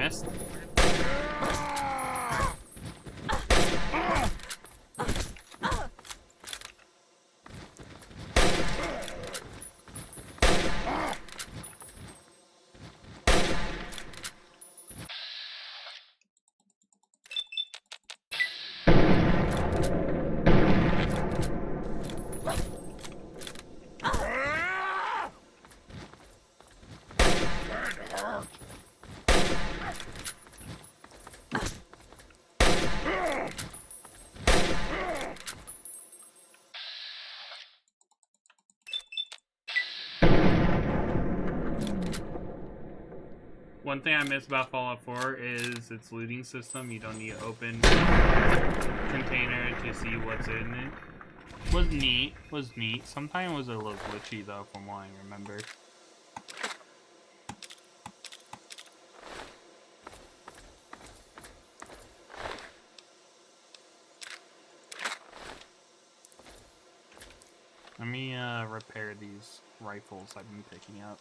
missed. One thing I miss about Fallout 4 is its looting system. You don't need to open container to see what's in it. Was neat. Sometimes it was a little glitchy though, from what I remember. Let me repair these rifles I've been picking up.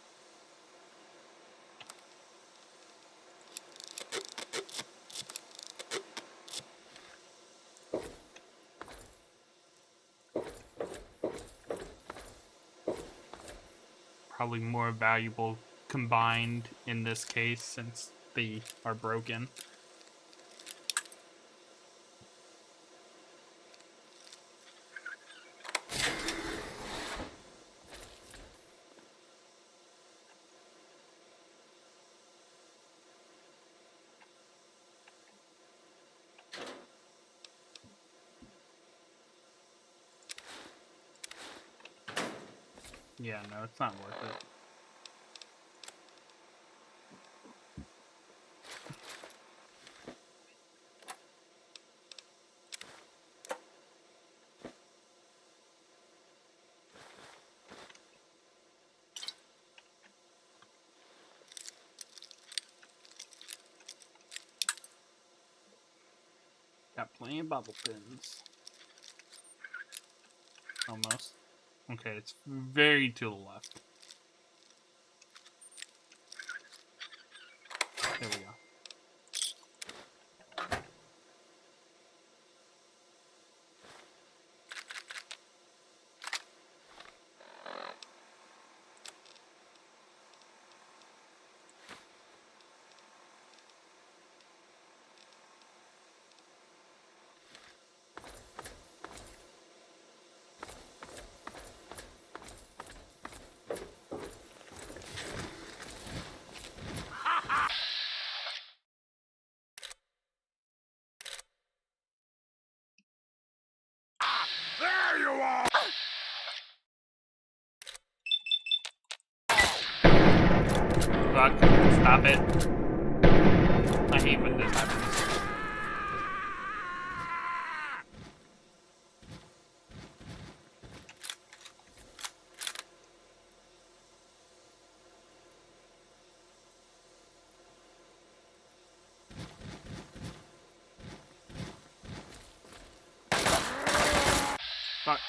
Probably more valuable combined in this case since they are broken. Yeah, no, it's not worth it. Got plenty of bubble pins. Almost. Okay, it's very to the left. There we go. There you are! Fuck, stop it. I hate when this happens. Fuck.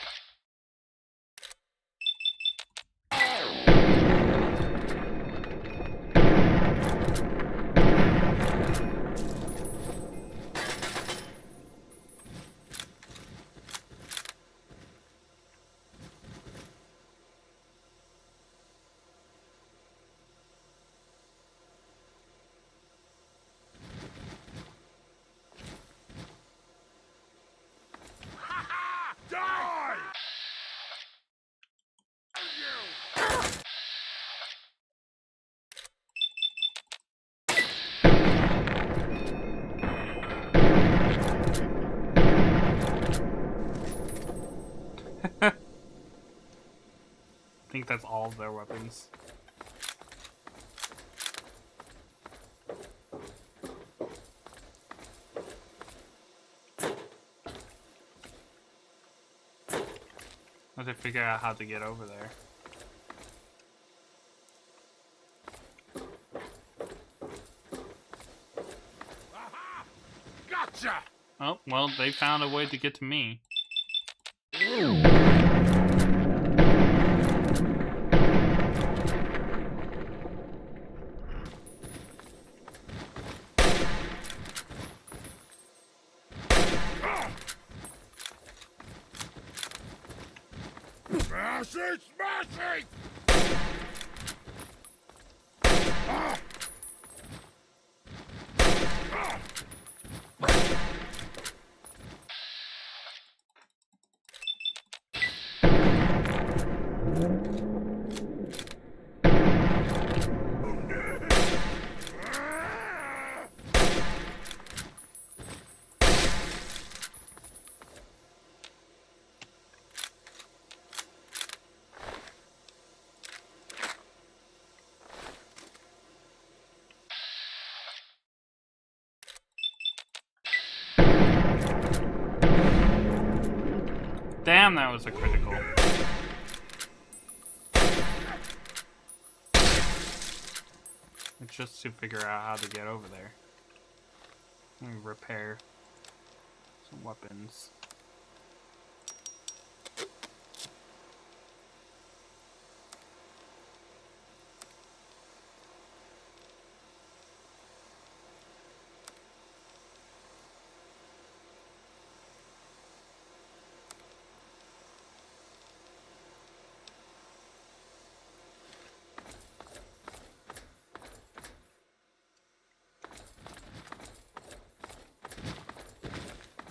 Die! I think that's all of their weapons. I have to figure out how to get over there. Gotcha! Oh, well, they found a way to get to me. Smashing! Smashing! Ah! Ah! Damn, that was a critical. It's just to figure out how to get over there. Let me repair some weapons.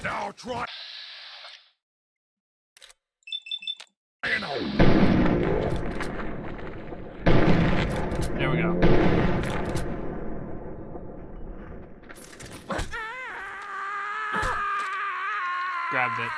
Now try. There we go. Grabbed it.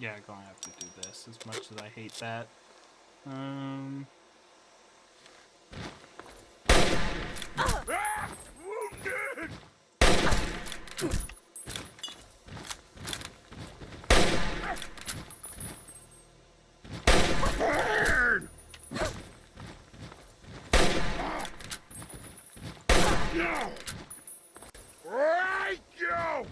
Yeah, going to have to do this as much as I hate that. Wounded! Burn! No! Right, you!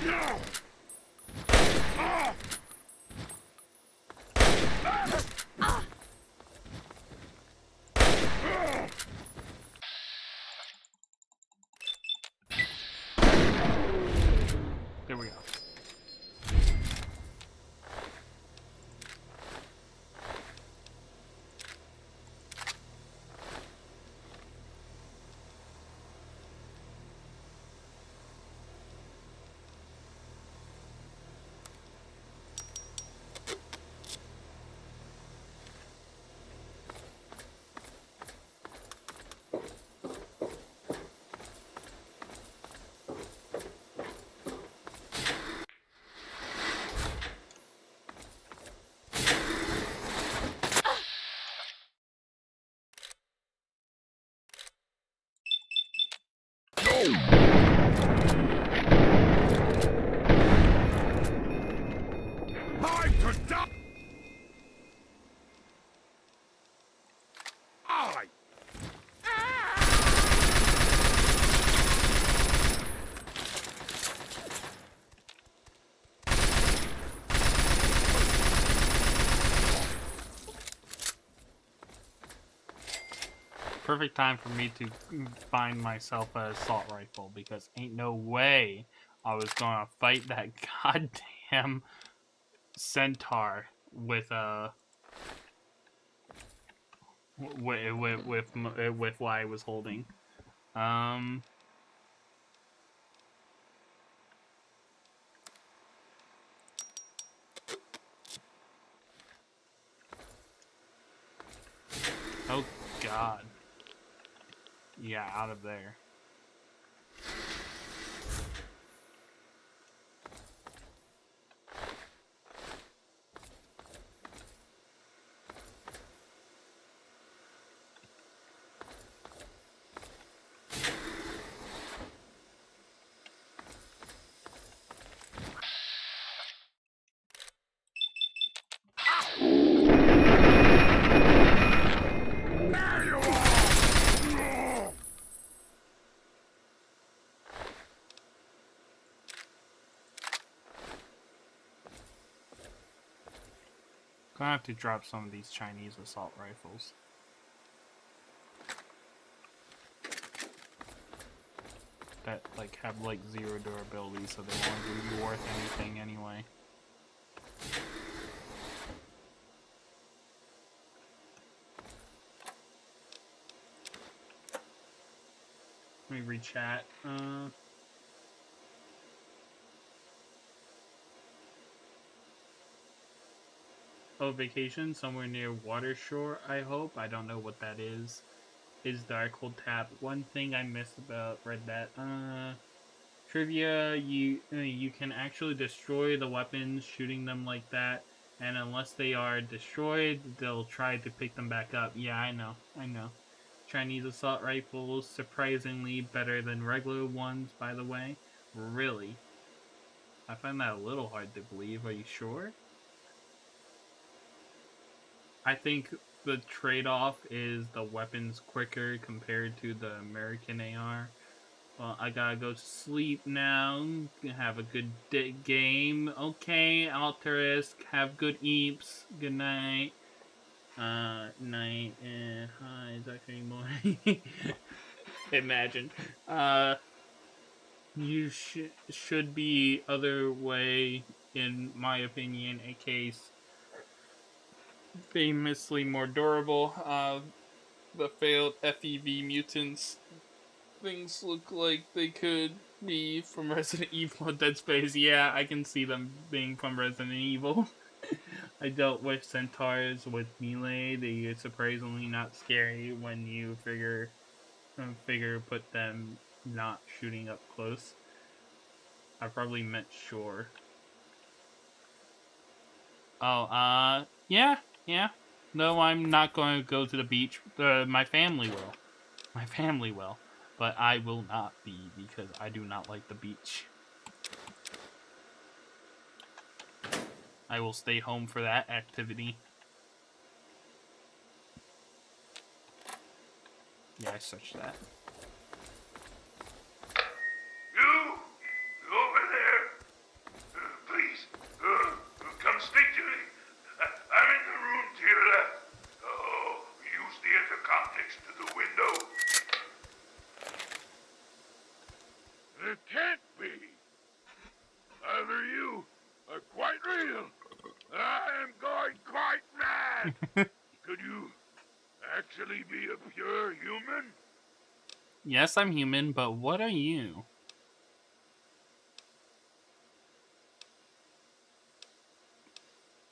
No! Ah! Ah! There we go. I could die! I! Perfect time for me to find myself an assault rifle, because ain't no way I was gonna fight that goddamn centaur with with what I was holding. Oh God. Yeah, out of there. Gonna have to drop some of these Chinese assault rifles. That have zero durability, so they won't really be worth anything anyway. Let me re-chat. Oh, vacation somewhere near Watershore, I hope. I don't know what that is. Is Darkhold Tap. One thing I missed about read that. Trivia, you can actually destroy the weapons shooting them like that, and unless they are destroyed, they'll try to pick them back up. Yeah, I know. Chinese assault rifles, surprisingly better than regular ones, by the way. Really? I find that a little hard to believe. Are you sure? I think the trade-off is the weapon's quicker compared to the American AR. Well, I gotta go to sleep now. Have a good game. Okay, Alterisk. Have good eeps. Good night. Night. Hi, it's actually morning. Imagine. You should be other way, in my opinion, a case famously more durable. The failed FEV mutants. Things look like they could be from Resident Evil and Dead Space. Yeah, I can see them being from Resident Evil. I dealt with centaurs with melee. They are surprisingly not scary when you figure put them not shooting up close. I probably meant sure. Oh, yeah. No, I'm not going to go to the beach. My family will. But I will not be, because I do not like the beach. I will stay home for that activity. Yeah, I searched that. You! Over there! Please, come speak to me. I'm in the room to your left. Oh, use the intercom next to the window. It can't be. Either you are quite real. I am going quite mad. Could you actually be a pure human? Yes, I'm human, but what are you?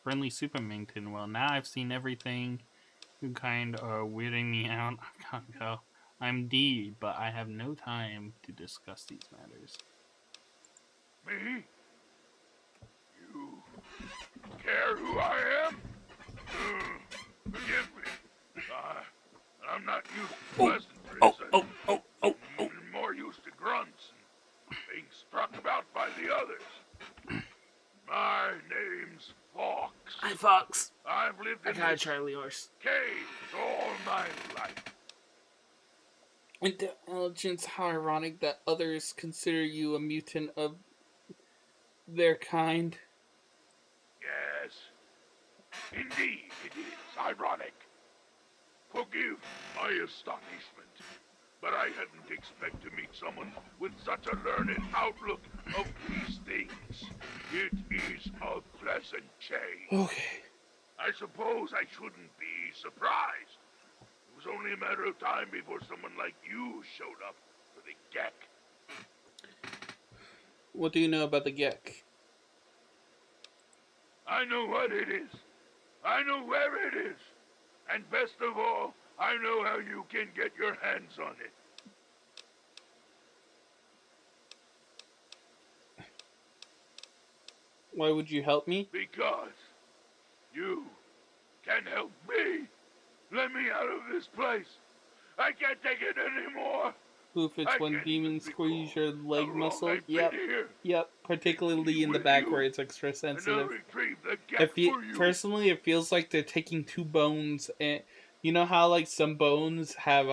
Friendly Supermonkton. Well, now I've seen everything. You kind are weirding me out. I've got to go. I'm D, but I have no time to discuss these matters. Me? You care who I am? Forgive me. I'm not used to pleasantries. I'm more used to grunts and being struck about by the others. My name's Fox. Hi, Fox. I've lived in this Charlie horse. cave all my life. Intelligence, how ironic that others consider you a mutant of their kind. Yes, indeed it is ironic. Forgive my astonishment, but I hadn't expected to meet someone with such a learned outlook of these things. It is a pleasant change. Okay. I suppose I shouldn't be surprised. It was only a matter of time before someone like you showed up for the Gek. What do you know about the Gek? I know what it is. I know where it is. And best of all, I know how you can get your hands on it. Why would you help me? Because you can help me. Let me out of this place. I can't take it anymore. Oof, it's when demons squeeze your leg muscle. Yep. Particularly in the back where it's extra sensitive. Personally, it feels like they're taking two bones, and you know how like some bones have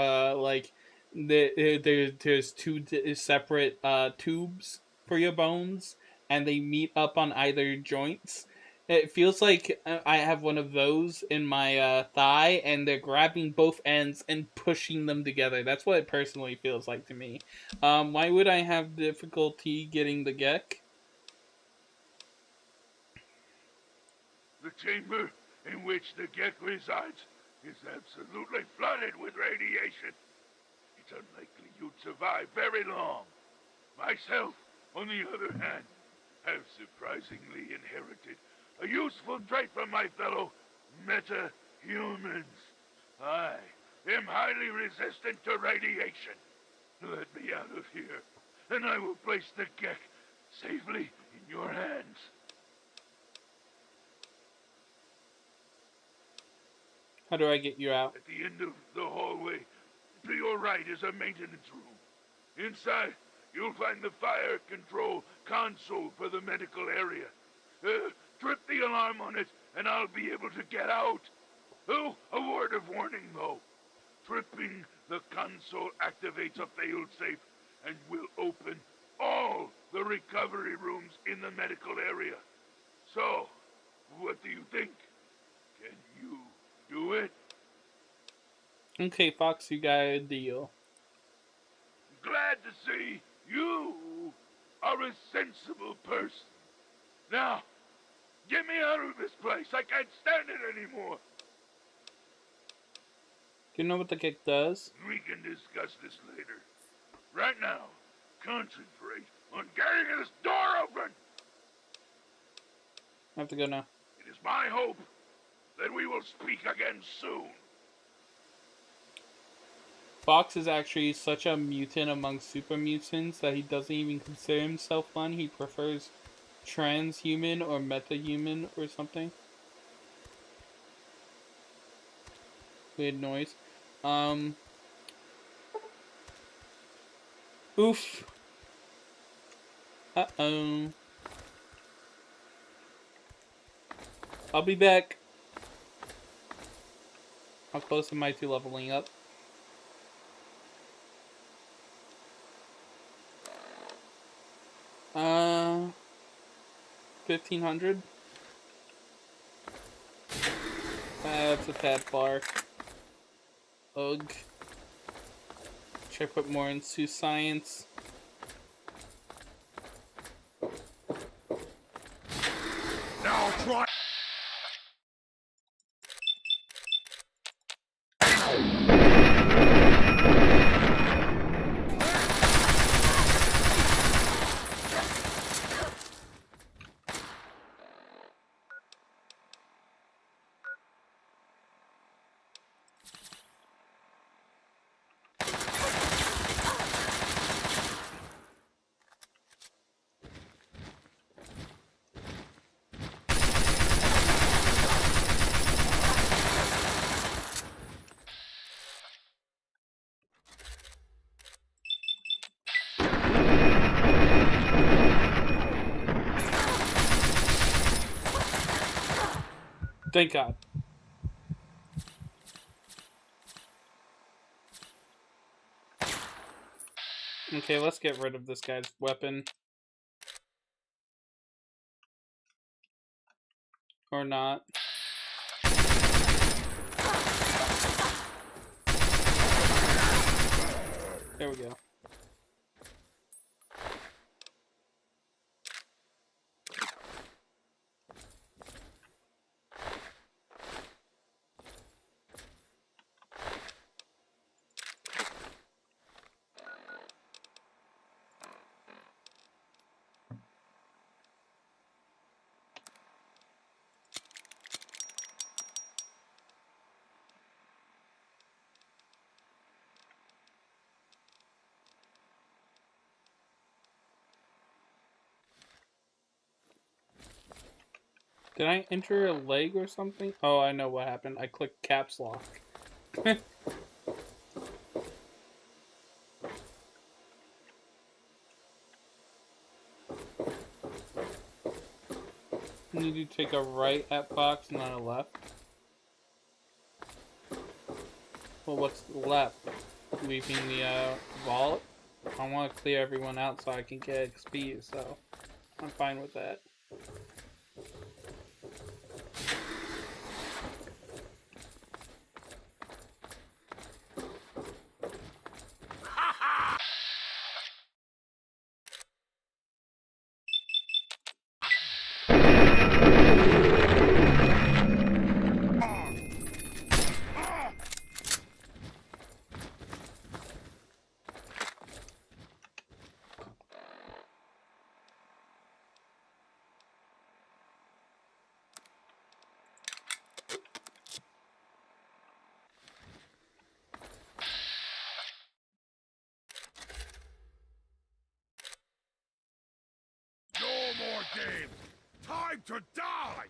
there's two separate tubes for your bones, and they meet up on either joints. It feels like I have one of those in my thigh, and they're grabbing both ends and pushing them together. That's what it personally feels like to me. Why would I have difficulty getting the Gek? The chamber in which the Gek resides is absolutely flooded with radiation. It's unlikely you'd survive very long. Myself, on the other hand, have surprisingly inherited a useful trait from my fellow meta-humans. I am highly resistant to radiation. Let me out of here, and I will place the Gek safely in your hands. How do I get you out? At the end of the hallway, to your right is a maintenance room. Inside, you'll find the fire control console for the medical area. Trip the alarm on it, and I'll be able to get out. Oh, a word of warning, though. Tripping the console activates a failsafe and will open all the recovery rooms in the medical area. So, what do you think? Can you do it? Okay, Fox, you got a deal. Glad to see you are a sensible person. Now, get me out of this place. I can't stand it anymore. Do you know what the Gek does? We can discuss this later. Right now, concentrate on getting this door open. I have to go now. It is my hope that we will speak again soon. Fox is actually such a mutant among super mutants that he doesn't even consider himself one. He prefers transhuman or metahuman or something. Weird noise. Oof. Uh-oh. I'll be back. How close am I to leveling up? Uh, 1,500. That's a tad far. Ugh. Should I put more into science? Now try. Thank God. Okay, let's get rid of this guy's weapon. Or not. There we go. Did I enter a leg or something? Oh, I know what happened. I clicked caps lock. You need to take a right at Fox, not a left. Well, what's left? Leaving the vault? I want to clear everyone out so I can get XP, so I'm fine with that. to die!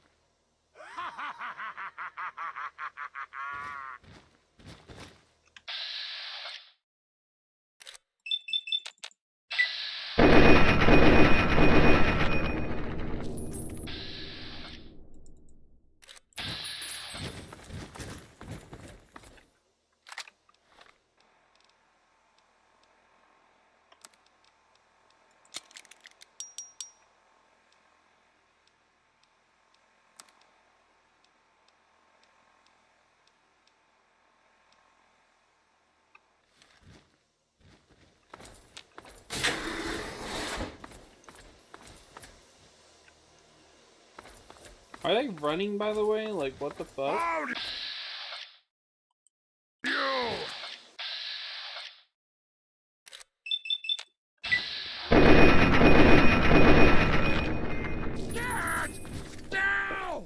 Are they running, by the way? Like, what the fuck? Now!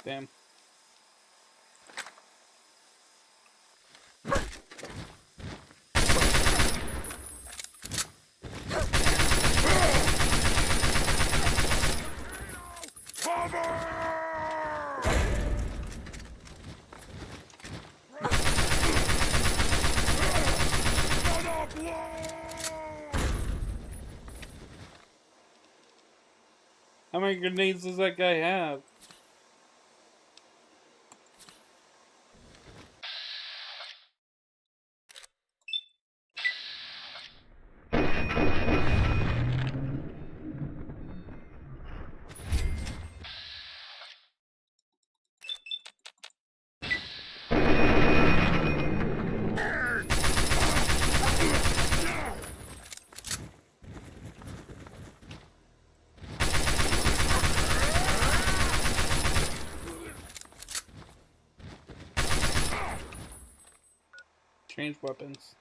Damn. How many grenades does that guy have? Change weapons.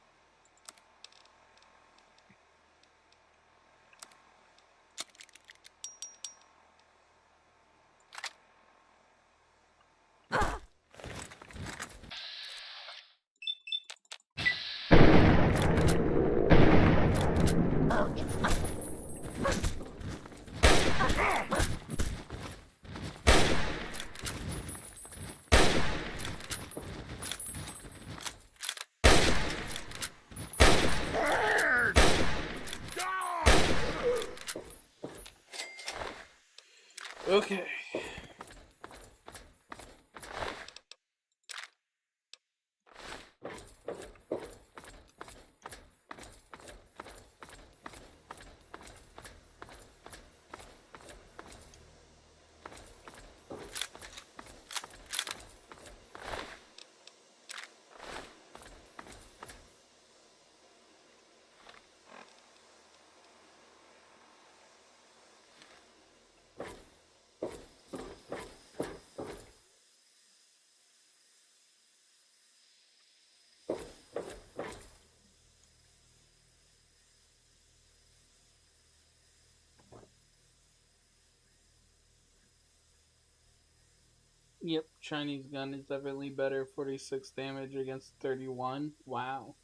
Okay. Yep, Chinese gun is definitely better. 46 damage against 31. Wow.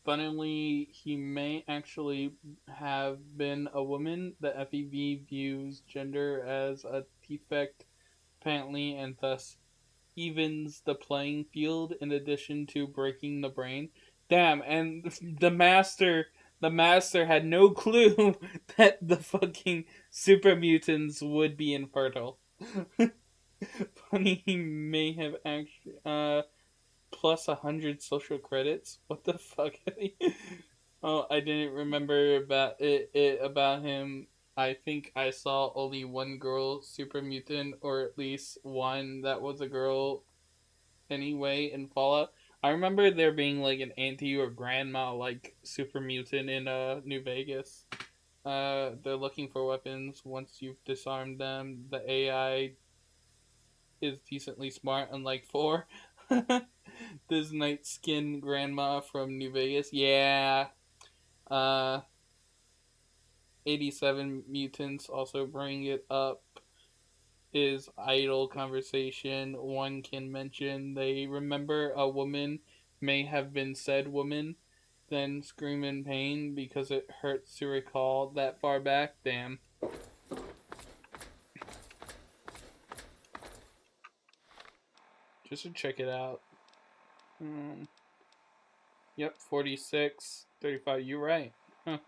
Funnily, he may actually have been a woman. The FEV views gender as a defect, apparently, and thus evens the playing field in addition to breaking the brain. Damn, and the master had no clue that the fucking super mutants would be infertile. Funny, he may have actually plus 100 social credits. What the fuck? Oh, I didn't remember about about him. I think I saw only one girl super mutant, or at least one that was a girl anyway in Fallout. I remember there being like an auntie or grandma like super mutant in New Vegas. They're looking for weapons. Once you've disarmed them, the AI is decently smart, unlike 4. This night skin grandma from New Vegas. Yeah. 87 mutants also bring it up. Is idle conversation. One can mention they remember a woman may have been said woman, then scream in pain because it hurts to recall that far back. Damn. Just to check it out. Yep, 46, 35. You're right. Huh.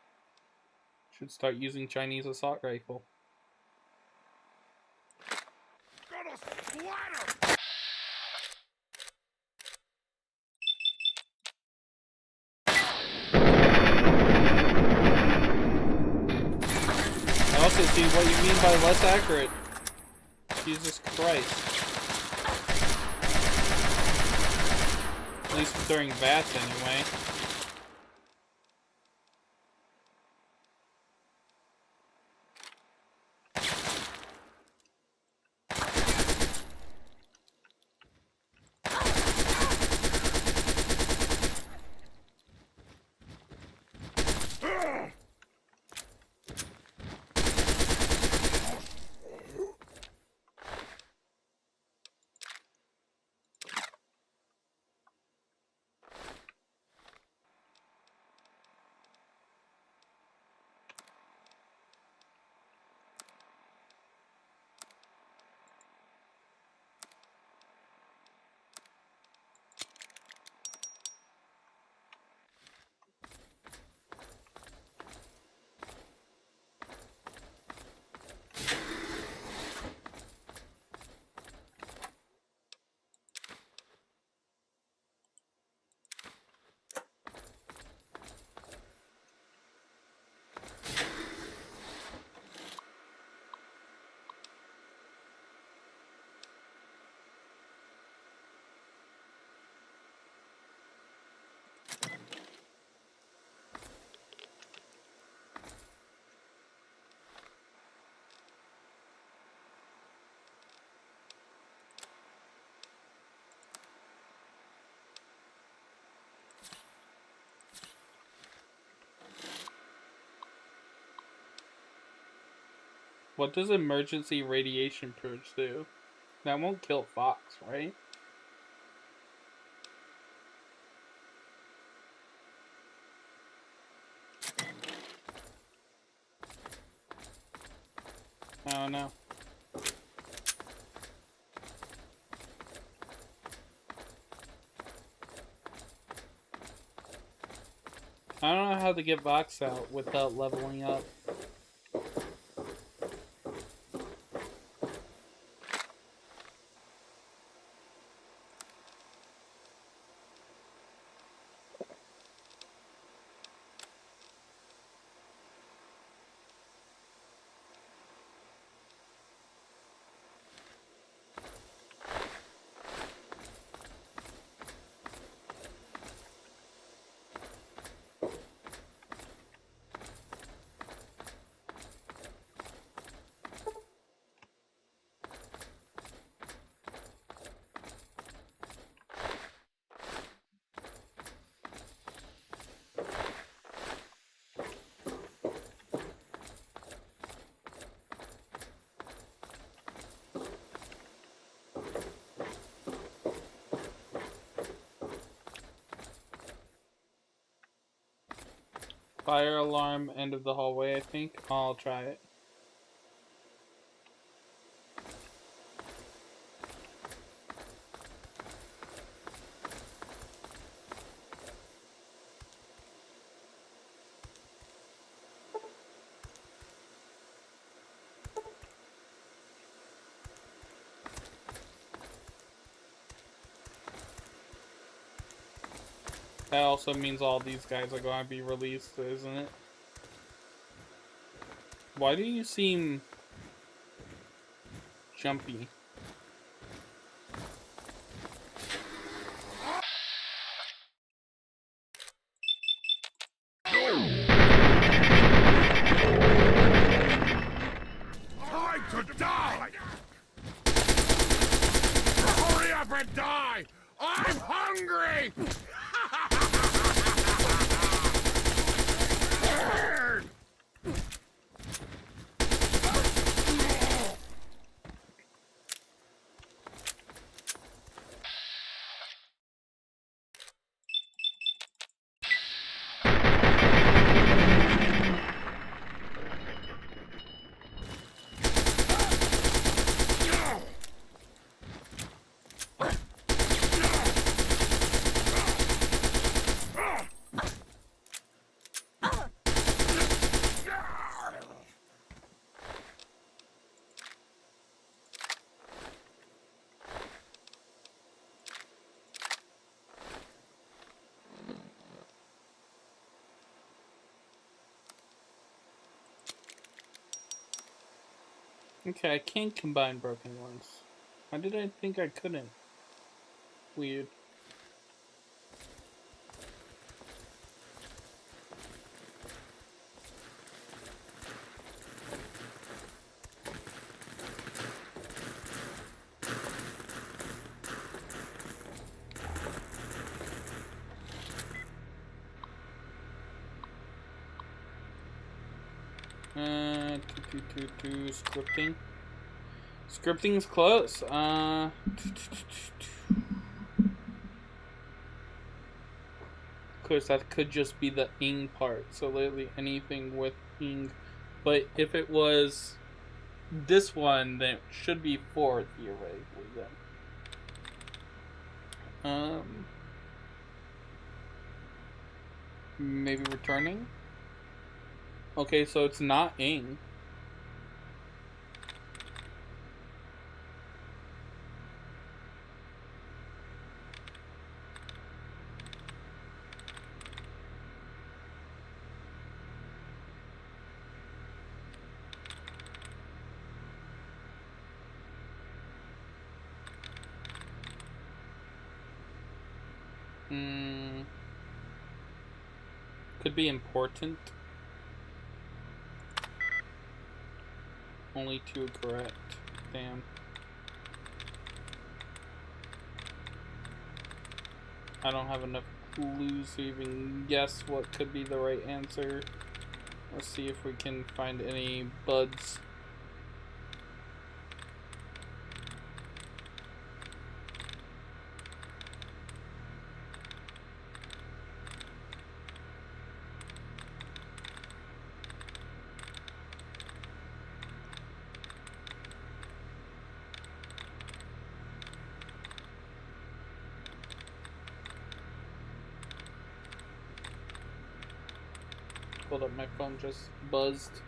Should start using Chinese assault rifle. Gonna splatter! I also see what you mean by less accurate. Jesus Christ. At least during VATS anyway. What does emergency radiation purge do? That won't kill Fox, right? I don't know. I don't know how to get Vox out without leveling up. Fire alarm, end of the hallway, I think. I'll try it. That also means all these guys are going to be released, isn't it? Why do you seem jumpy? Time to die! Hurry up and die! I'm hungry! Okay, I can't combine broken ones. Why did I think I couldn't? Weird. Scripting. Scripting's close. Of course, that could just be the ing part. So literally anything with ing. But if it was this one, then it should be 4 theoretically then. Maybe returning? Okay, so it's not ing. Could be important. Only 2 correct. Damn. I don't have enough clues to even guess what could be the right answer. Let's see if we can find any buds. Hold up, my phone just buzzed.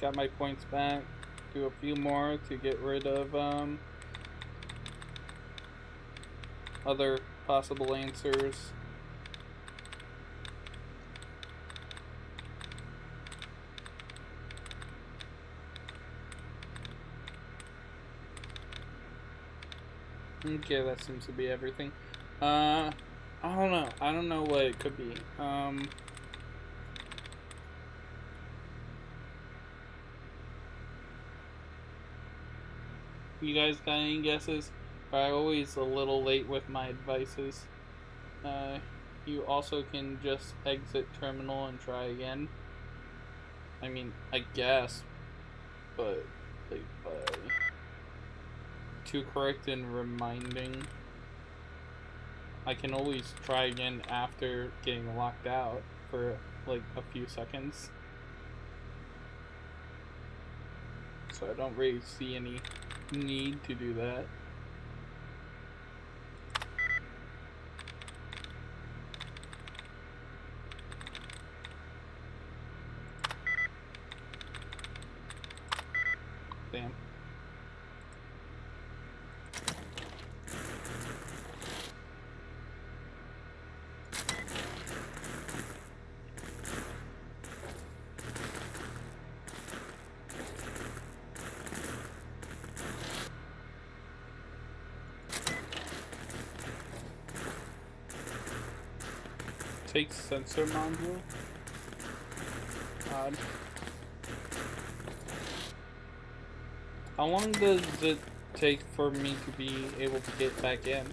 Got my points back. Do a few more to get rid of other possible answers. Okay, that seems to be everything. I don't know. I don't know what it could be. You guys got any guesses? I'm always a little late with my advices. You also can just exit terminal and try again. I mean, I guess, but too correct in reminding. I can always try again after getting locked out for like a few seconds. So I don't really see any need to do that. Damn. Takes sensor module. Odd. How long does it take for me to be able to get back in?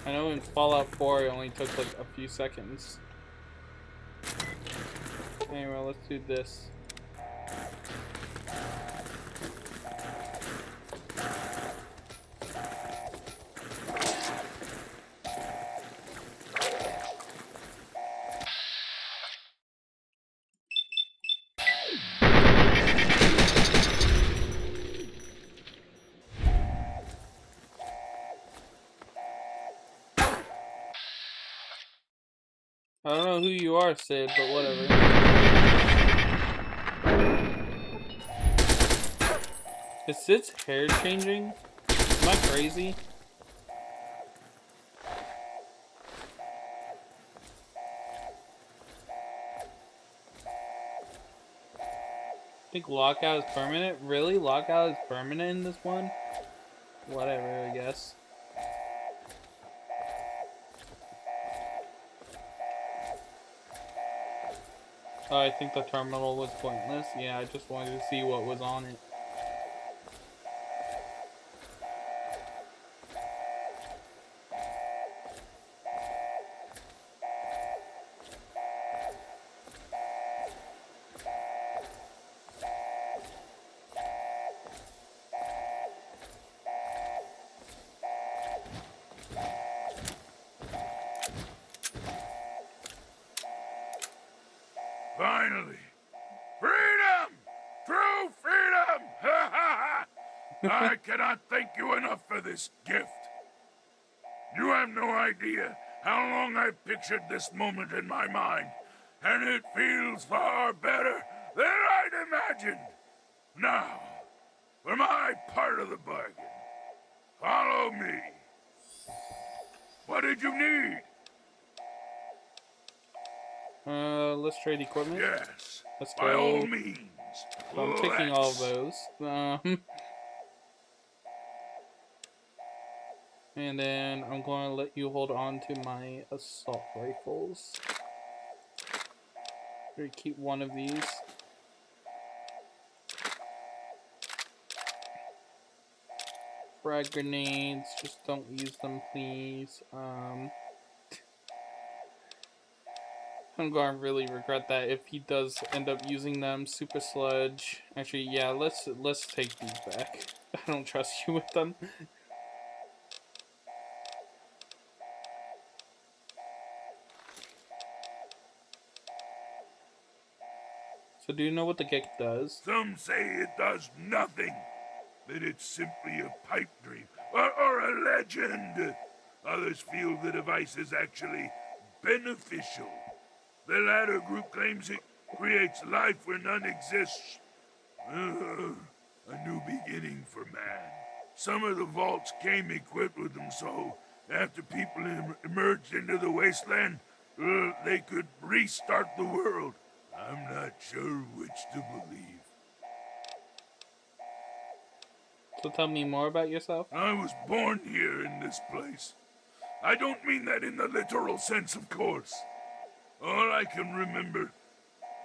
I know in Fallout 4 it only took like a few seconds. Anyway, let's do this. I don't know who you are, Sid, but whatever. Is Sid's hair changing? Am I crazy? I think lockout is permanent? Really? Lockout is permanent in this one? Whatever, I guess. Oh, I think the terminal was pointless. Yeah, I just wanted to see what was on it. Finally! Freedom! True freedom! I cannot thank you enough for this gift. You have no idea how long I've pictured this moment in my mind, and it feels far better than I'd imagined. Now, for my part of the bargain, follow me. What did you need? Let's trade equipment. Yes, let's by go. all means. So I'm taking all of those. And then I'm going to let you hold on to my assault rifles. Or keep one of these. Frag grenades, just don't use them, please. I'm going to really regret that if he does end up using them. Super sludge. Actually, yeah, let's take these back. I don't trust you with them. So do you know what the gate does? Some say it does nothing. That it's simply a pipe dream or a legend. Others feel the device is actually beneficial. The latter group claims it creates life where none exists. A new beginning for man. Some of the vaults came equipped with them, so after people emerged into the wasteland, they could restart the world. I'm not sure which to believe. So tell me more about yourself. I was born here in this place. I don't mean that in the literal sense, of course. All I can remember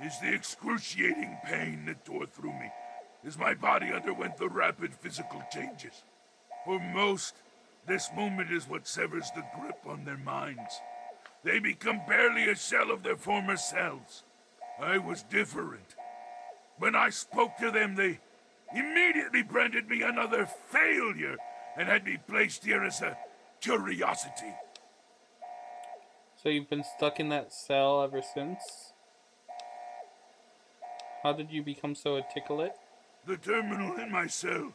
is the excruciating pain that tore through me as my body underwent the rapid physical changes. For most, this moment is what severs the grip on their minds. They become barely a shell of their former selves. I was different. When I spoke to them, they immediately branded me another failure and had me placed here as a curiosity. So you've been stuck in that cell ever since? How did you become so articulate? The terminal in my cell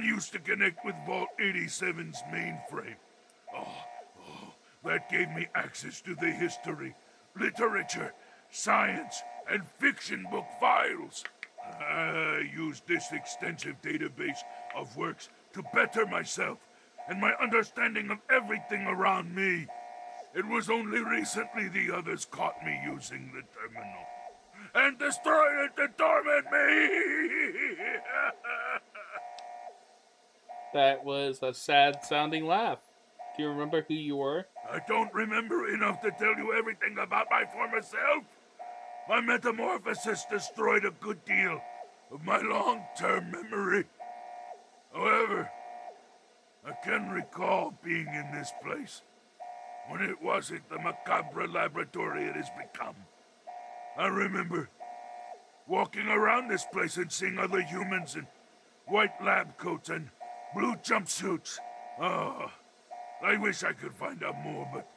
used to connect with Vault 87's mainframe. That gave me access to the history, literature, science, and fiction book files. I used this extensive database of works to better myself and my understanding of everything around me. It was only recently the others caught me using the terminal and destroyed it to torment me. That was a sad-sounding laugh. Do you remember who you were? I don't remember enough to tell you everything about my former self. My metamorphosis destroyed a good deal of my long-term memory. However, I can recall being in this place when it wasn't the macabre laboratory it has become. I remember walking around this place and seeing other humans in white lab coats and blue jumpsuits. I wish I could find out more, but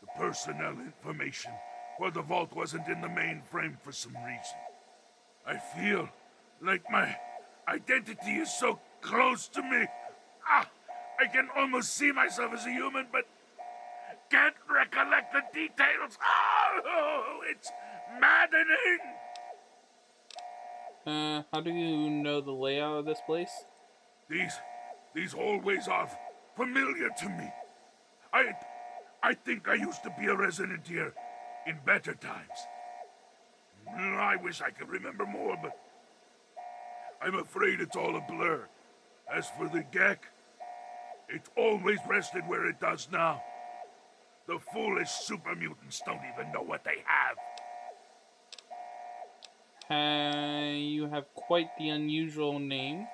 the personnel information for the vault wasn't in the mainframe for some reason. I feel like my identity is so close to me. I can almost see myself as a human, but can't recollect the details. Oh, it's maddening! How do you know the layout of this place? These hallways are familiar to me. I think I used to be a resident here in better times. I wish I could remember more, but I'm afraid it's all a blur. As for the Gek, it always rested where it does now. The foolish super mutants don't even know what they have. You have quite the unusual name.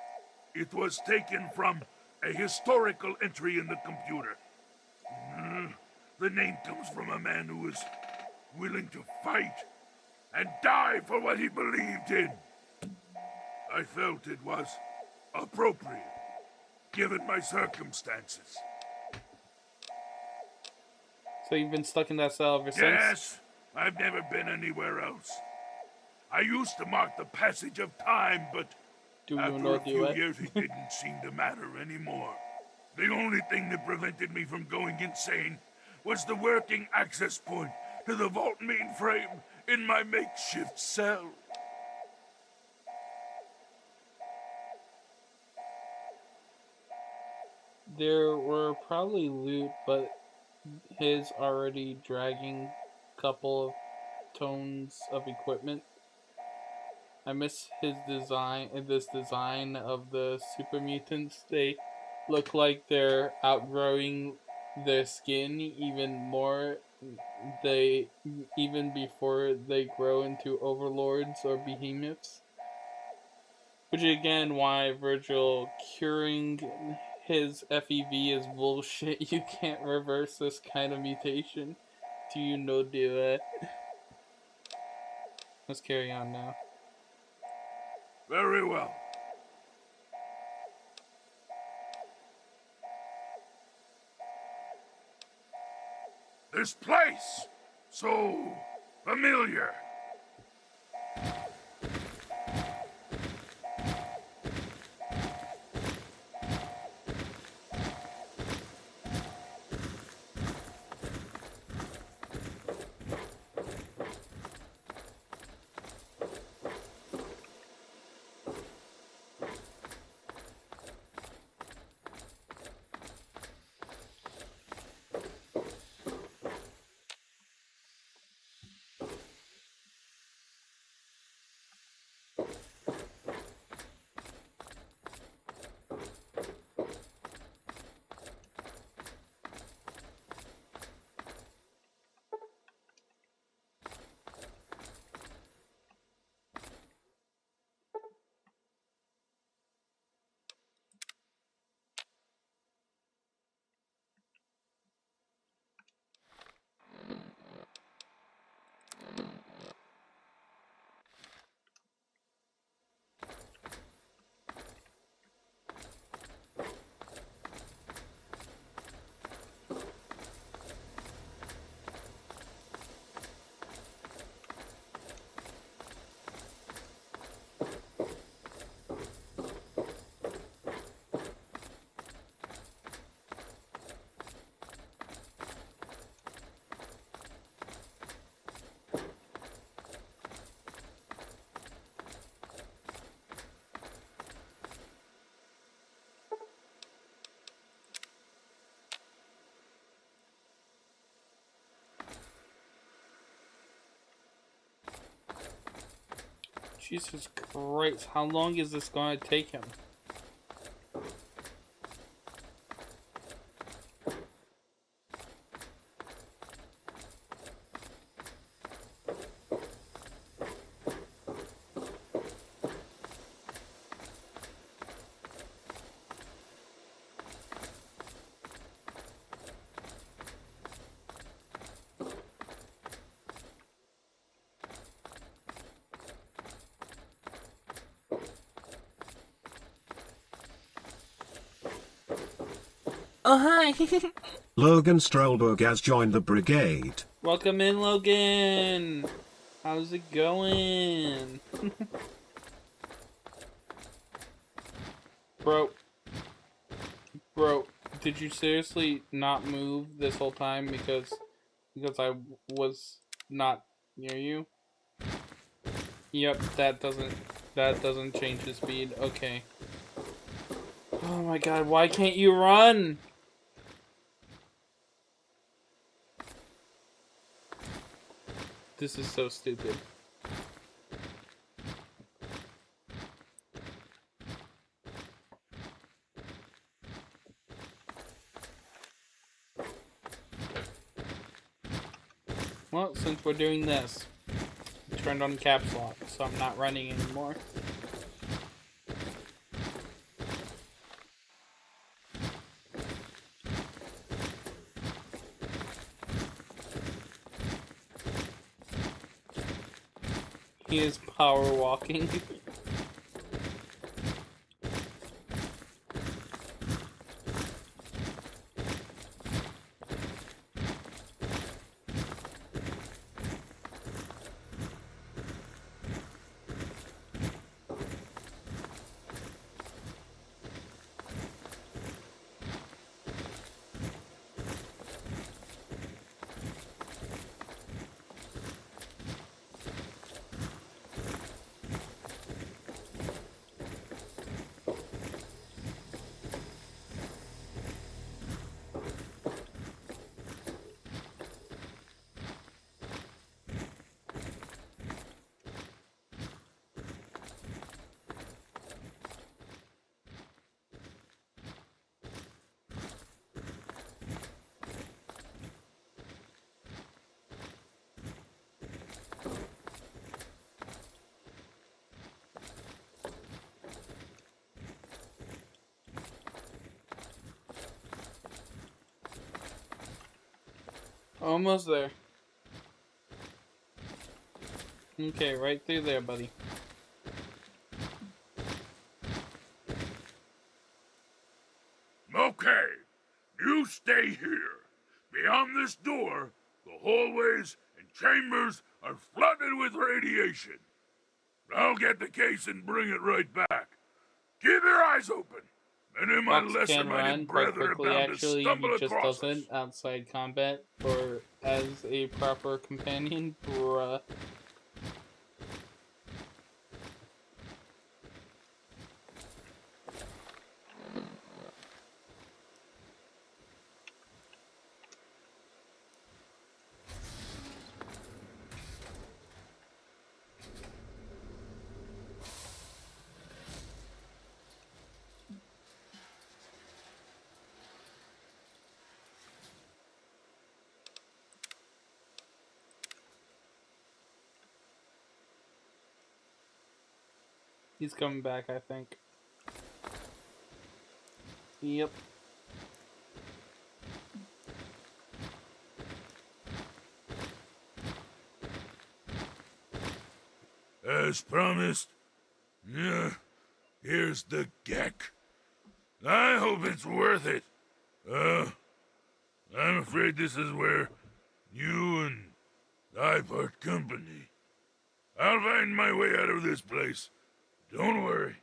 It was taken from a historical entry in the computer. The name comes from a man who was willing to fight and die for what he believed in. I felt it was appropriate, given my circumstances. So you've been stuck in that cell ever since? Yes, I've never been anywhere else. I used to mark the passage of time, but after a few years it didn't seem to matter anymore. The only thing that prevented me from going insane was the working access point to the vault mainframe in my makeshift cell. There were probably loot, but his already dragging couple of tons of equipment. I miss his design, this design of the super mutants. They look like they're outgrowing their skin even more. Even before they grow into overlords or behemoths. Which again, why Virgil curing his FEV is bullshit. You can't reverse this kind of mutation. Do you know do it? Let's carry on now. Very well. This place, so familiar. Jesus Christ, how long is this going to take him? Oh, hi! Logan Strollberg has joined the brigade. Welcome in, Logan! How's it going? Bro, did you seriously not move this whole time because I was not near you. Yep, that doesn't change the speed. Okay. Oh my god, why can't you run? This is so stupid. Well, since we're doing this, I turned on caps lock, so I'm not running anymore. He is power walking. Almost there. Okay, right through there, buddy. Okay, you stay here. Beyond this door, the hallways and chambers are flooded with radiation. I'll get the case and bring it right back. Keep your eyes open. Many of my Fox lesser can run minded quite brethren are quickly. bound to Actually, stumble he just across us. doesn't outside combat or as a proper companion. Bruh. He's coming back, I think. Yep. As promised, yeah, here's the geck. I hope it's worth it. I'm afraid this is where you and I part company. I'll find my way out of this place. Don't worry.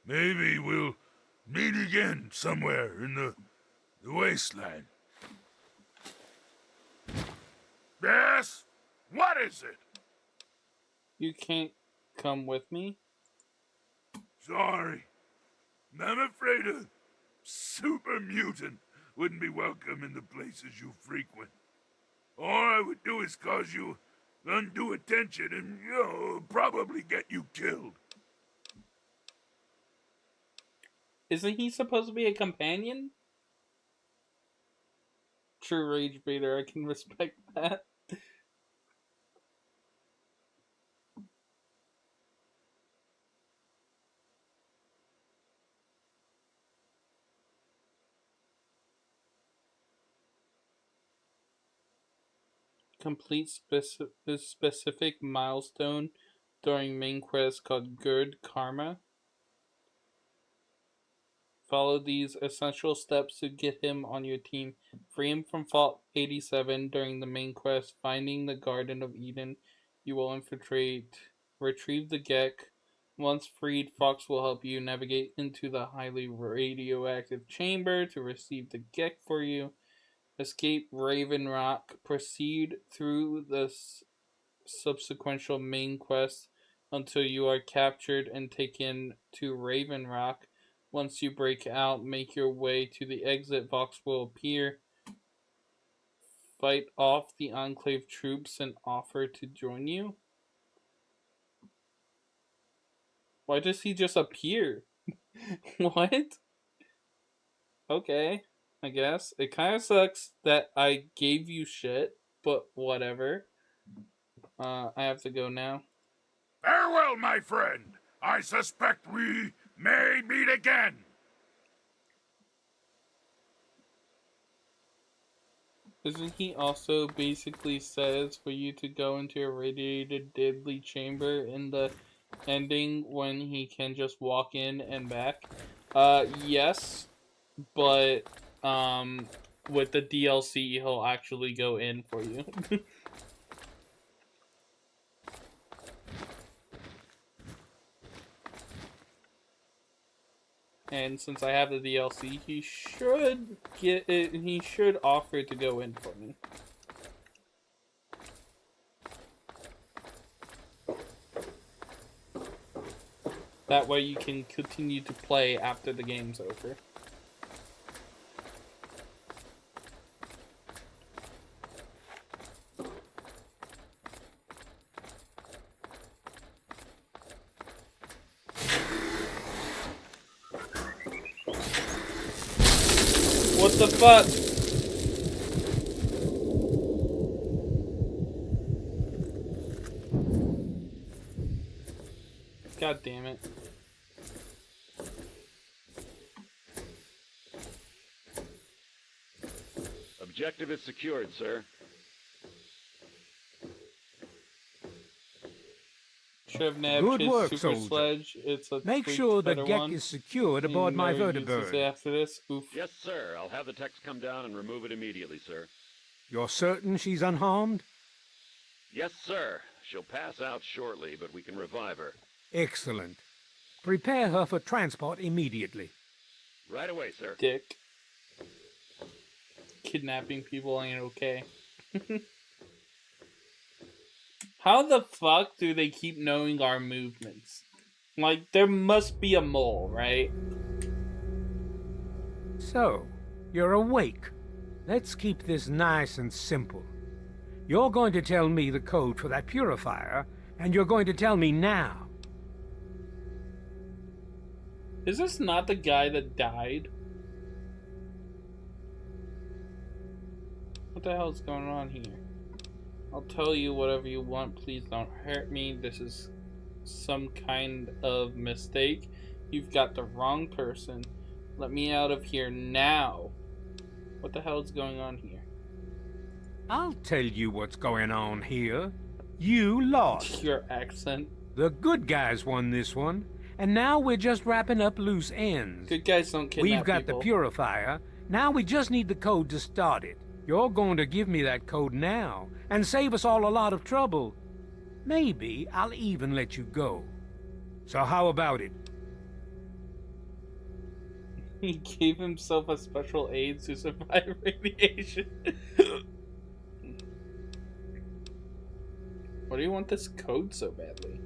Maybe we'll meet again somewhere in the wasteland. Yes? What is it? You can't come with me? Sorry. I'm afraid a super mutant wouldn't be welcome in the places you frequent. All I would do is cause you undue attention and, probably get you killed. Isn't he supposed to be a companion? True rage baiter, I can respect that. Complete specific milestone during main quest called Good Karma. Follow these essential steps to get him on your team. Free him from Fault 87 during the main quest, Finding the Garden of Eden. You will infiltrate. Retrieve the Gek. Once freed, Fox will help you navigate into the highly radioactive chamber to receive the Gek for you. Escape Raven Rock. Proceed through the subsequent main quests until you are captured and taken to Raven Rock. Once you break out, make your way to the exit. Vox will appear. Fight off the Enclave troops and offer to join you. Why does he just appear? What? Okay, I guess. It kind of sucks that I gave you shit, but whatever. I have to go now. Farewell, my friend. I suspect we may meet again. Isn't he also basically says for you to go into a radiated deadly chamber in the ending when he can just walk in and back? Yes, but with the DLC he'll actually go in for you. And since I have the DLC, he should get it. He should offer to go in for me. That way you can continue to play after the game's over. What the fuck? God damn it. Objective is secured, sir. Good work, Super soldier. Sledge. It's a Make tweaked, sure the better Gek one. is secured He aboard my never uses vertibird. it after this. Oof. Yes, sir. I'll have the techs come down and remove it immediately, sir. You're certain she's unharmed? Yes, sir. She'll pass out shortly, but we can revive her. Excellent. Prepare her for transport immediately. Right away, sir. Dick. Kidnapping people ain't okay. How the fuck do they keep knowing our movements? Like, there must be a mole, right? So, you're awake. Let's keep this nice and simple. You're going to tell me the code for that purifier, and you're going to tell me now. Is this not the guy that died? What the hell is going on here? I'll tell you whatever you want. Please don't hurt me. This is some kind of mistake. You've got the wrong person. Let me out of here now. What the hell is going on here? I'll tell you what's going on here. You lost. Your accent. The good guys won this one, and now we're just wrapping up loose ends. Good guys don't kidnap We've got people. the purifier. Now we just need the code to start it. You're going to give me that code now and save us all a lot of trouble. Maybe I'll even let you go. So how about it? He gave himself a special aid to survive radiation. Why do you want this code so badly?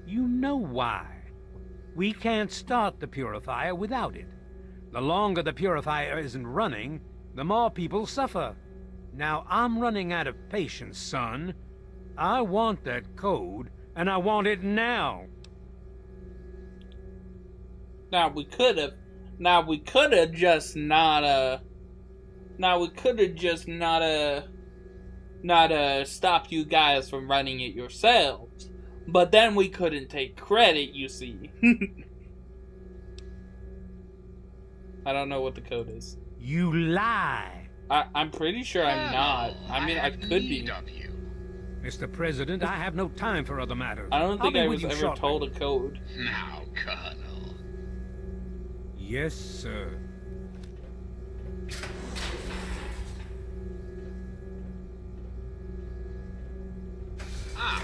You know why. We can't start the purifier without it. The longer the purifier isn't running, the more people suffer. Now I'm running out of patience, son. I want that code, and I want it now. Now we could have just not stopped you guys from running it yourselves. But then we couldn't take credit, you see. I don't know what the code is. You lie. I'm pretty sure I'm not. I mean, I could be. Mr. President, I have no time for other matters. I don't think I'll I be was with you ever shortly. told a code. Now, Colonel. Yes, sir. Ah,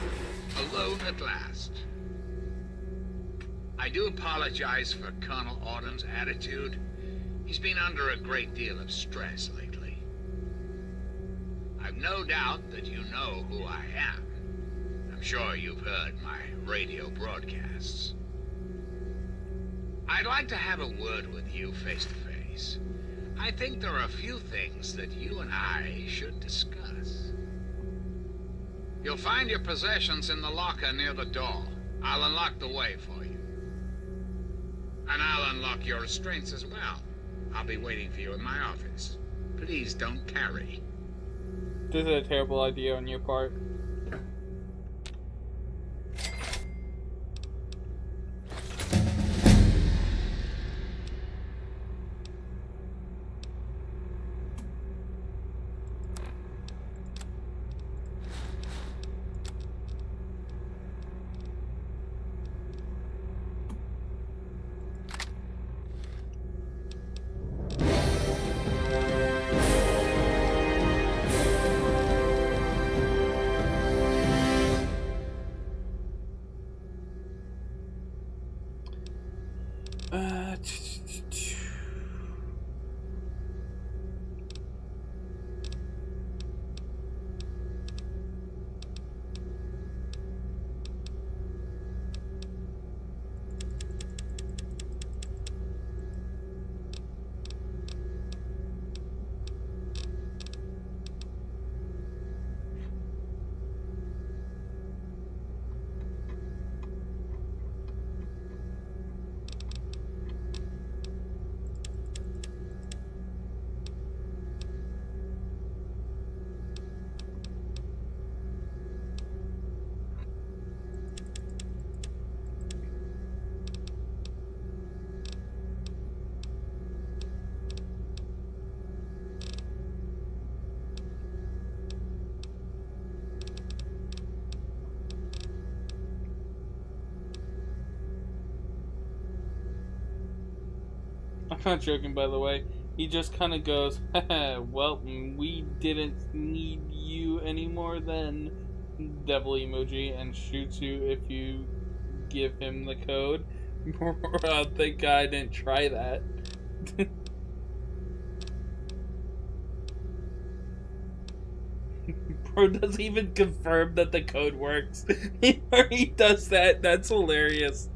alone at last. I do apologize for Colonel Autumn's attitude. He's been under a great deal of stress lately. I've no doubt that you know who I am. I'm sure you've heard my radio broadcasts. I'd like to have a word with you face to face. I think there are a few things that you and I should discuss. You'll find your possessions in the locker near the door. I'll unlock the way for you. And I'll unlock your restraints as well. I'll be waiting for you in my office. Please don't carry. This is a terrible idea on your part. I'm not joking, by the way. He just kind of goes, haha, well, we didn't need you anymore then, devil emoji, and shoots you if you give him the code. Thank God I didn't try that. Bro doesn't even confirm that the code works. He does that. That's hilarious.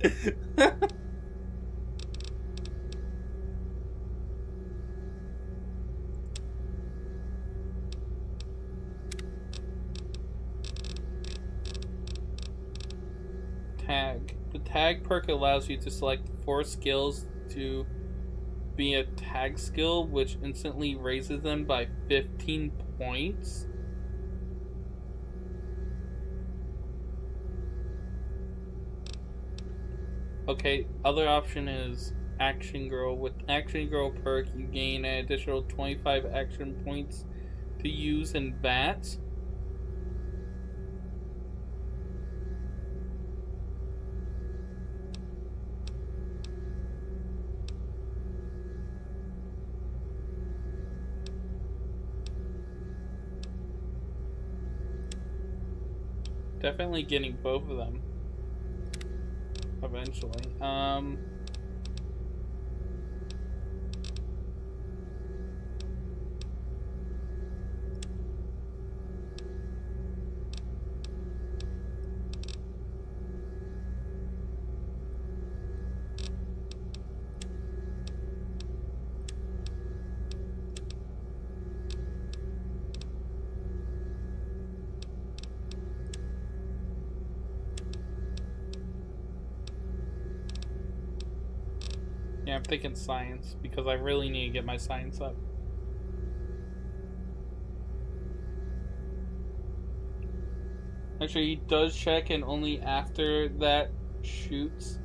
Tag. The tag perk allows you to select 4 skills to be a tag skill, which instantly raises them by 15 points. Okay, other option is Action Girl. With Action Girl perk, you gain an additional 25 action points to use in bats. Definitely getting both of them eventually. Yeah, I'm thinking science, because I really need to get my science up. Actually, he does check, and only after that shoots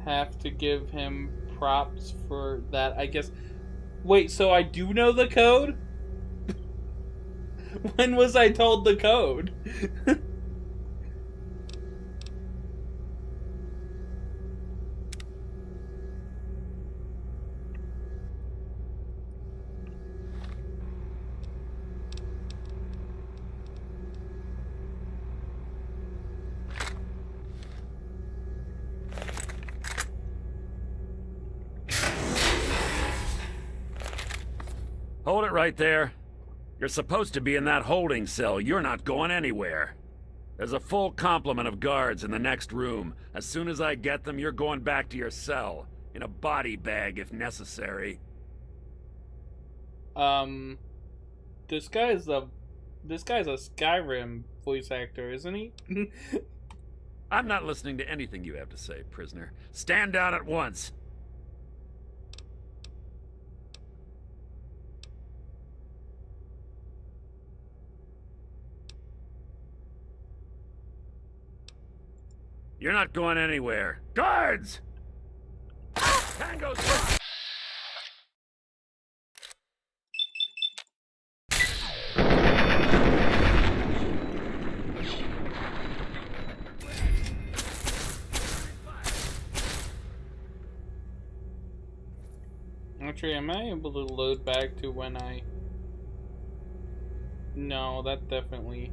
have to give him props for that, I guess. Wait, so I do know the code? When was I told the code? Hold it right there. You're supposed to be in that holding cell. You're not going anywhere. There's a full complement of guards in the next room. As soon as I get them, you're going back to your cell. In a body bag, if necessary. This guy's a Skyrim voice actor, isn't he? I'm not listening to anything you have to say, prisoner. Stand down at once. You're not going anywhere. Guards! Tango's front! Actually, am I able to load back to when I... No, that definitely...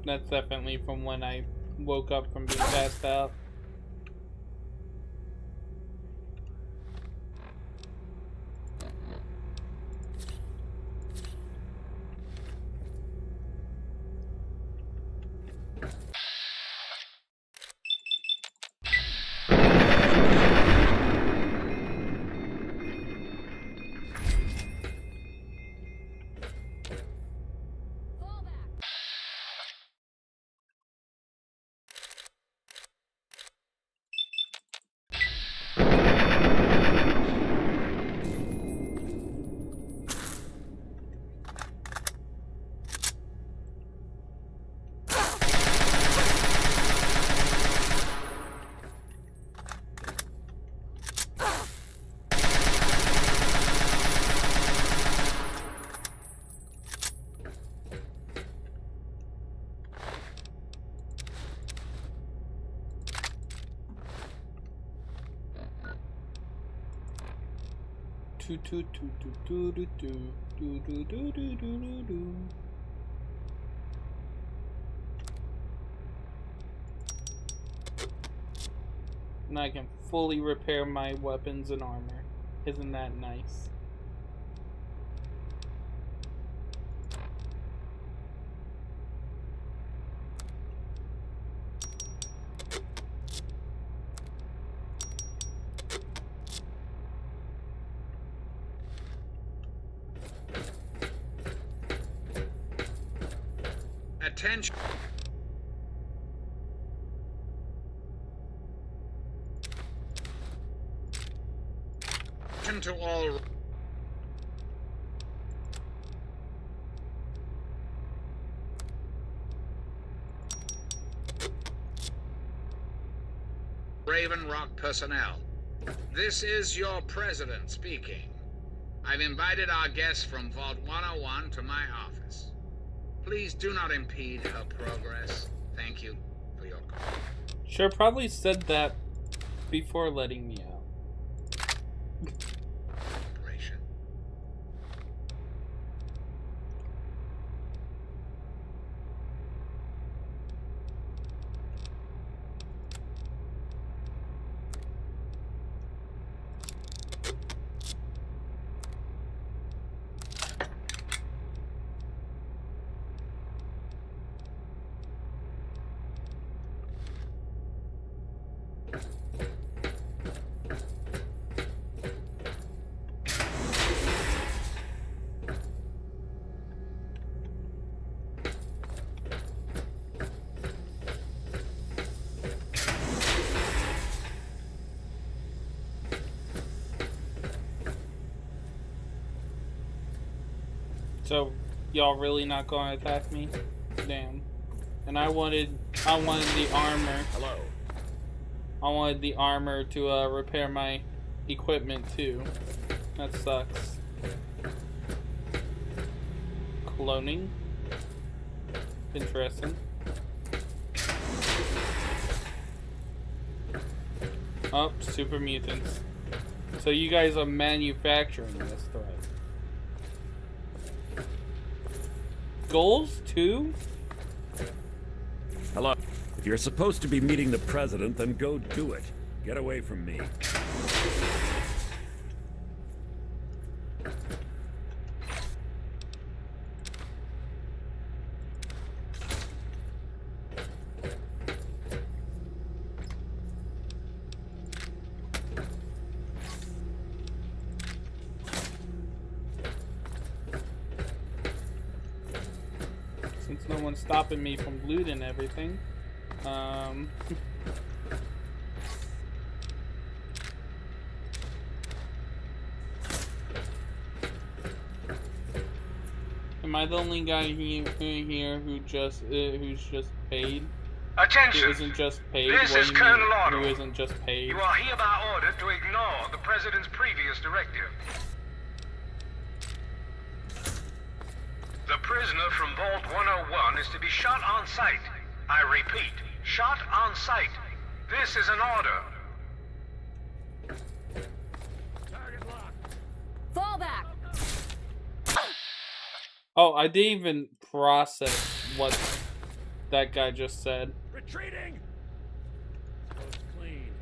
That's definitely from when I woke up from being passed out. And I can fully repair my weapons and armor. Isn't that nice? Attention to all. Raven Rock personnel. This is your president speaking. I've invited our guest from Vault 101 to my office. Please do not impede her progress. Thank you for your call. Sure, probably said that before letting me out. So, y'all really not gonna attack me? Damn. And I wanted the armor. Hello. I wanted the armor to repair my equipment too. That sucks. Cloning. Interesting. Oh, super mutants. So you guys are manufacturing this threat. Goals too? Hello. If you're supposed to be meeting the president, then go do it. Get away from me. Since no one's stopping me from looting everything. Am I the only guy here who just who's just paid? Attention! Who isn't just paid? This What is do you mean, Colonel Otto. who isn't just paid? You are hereby ordered to ignore the President's previous directive. The prisoner from Vault 101 is to be shot on sight. I repeat, shot on sight. This is an order. Fall back! Oh, I didn't even process what that guy just said. Retreating! Coast clean.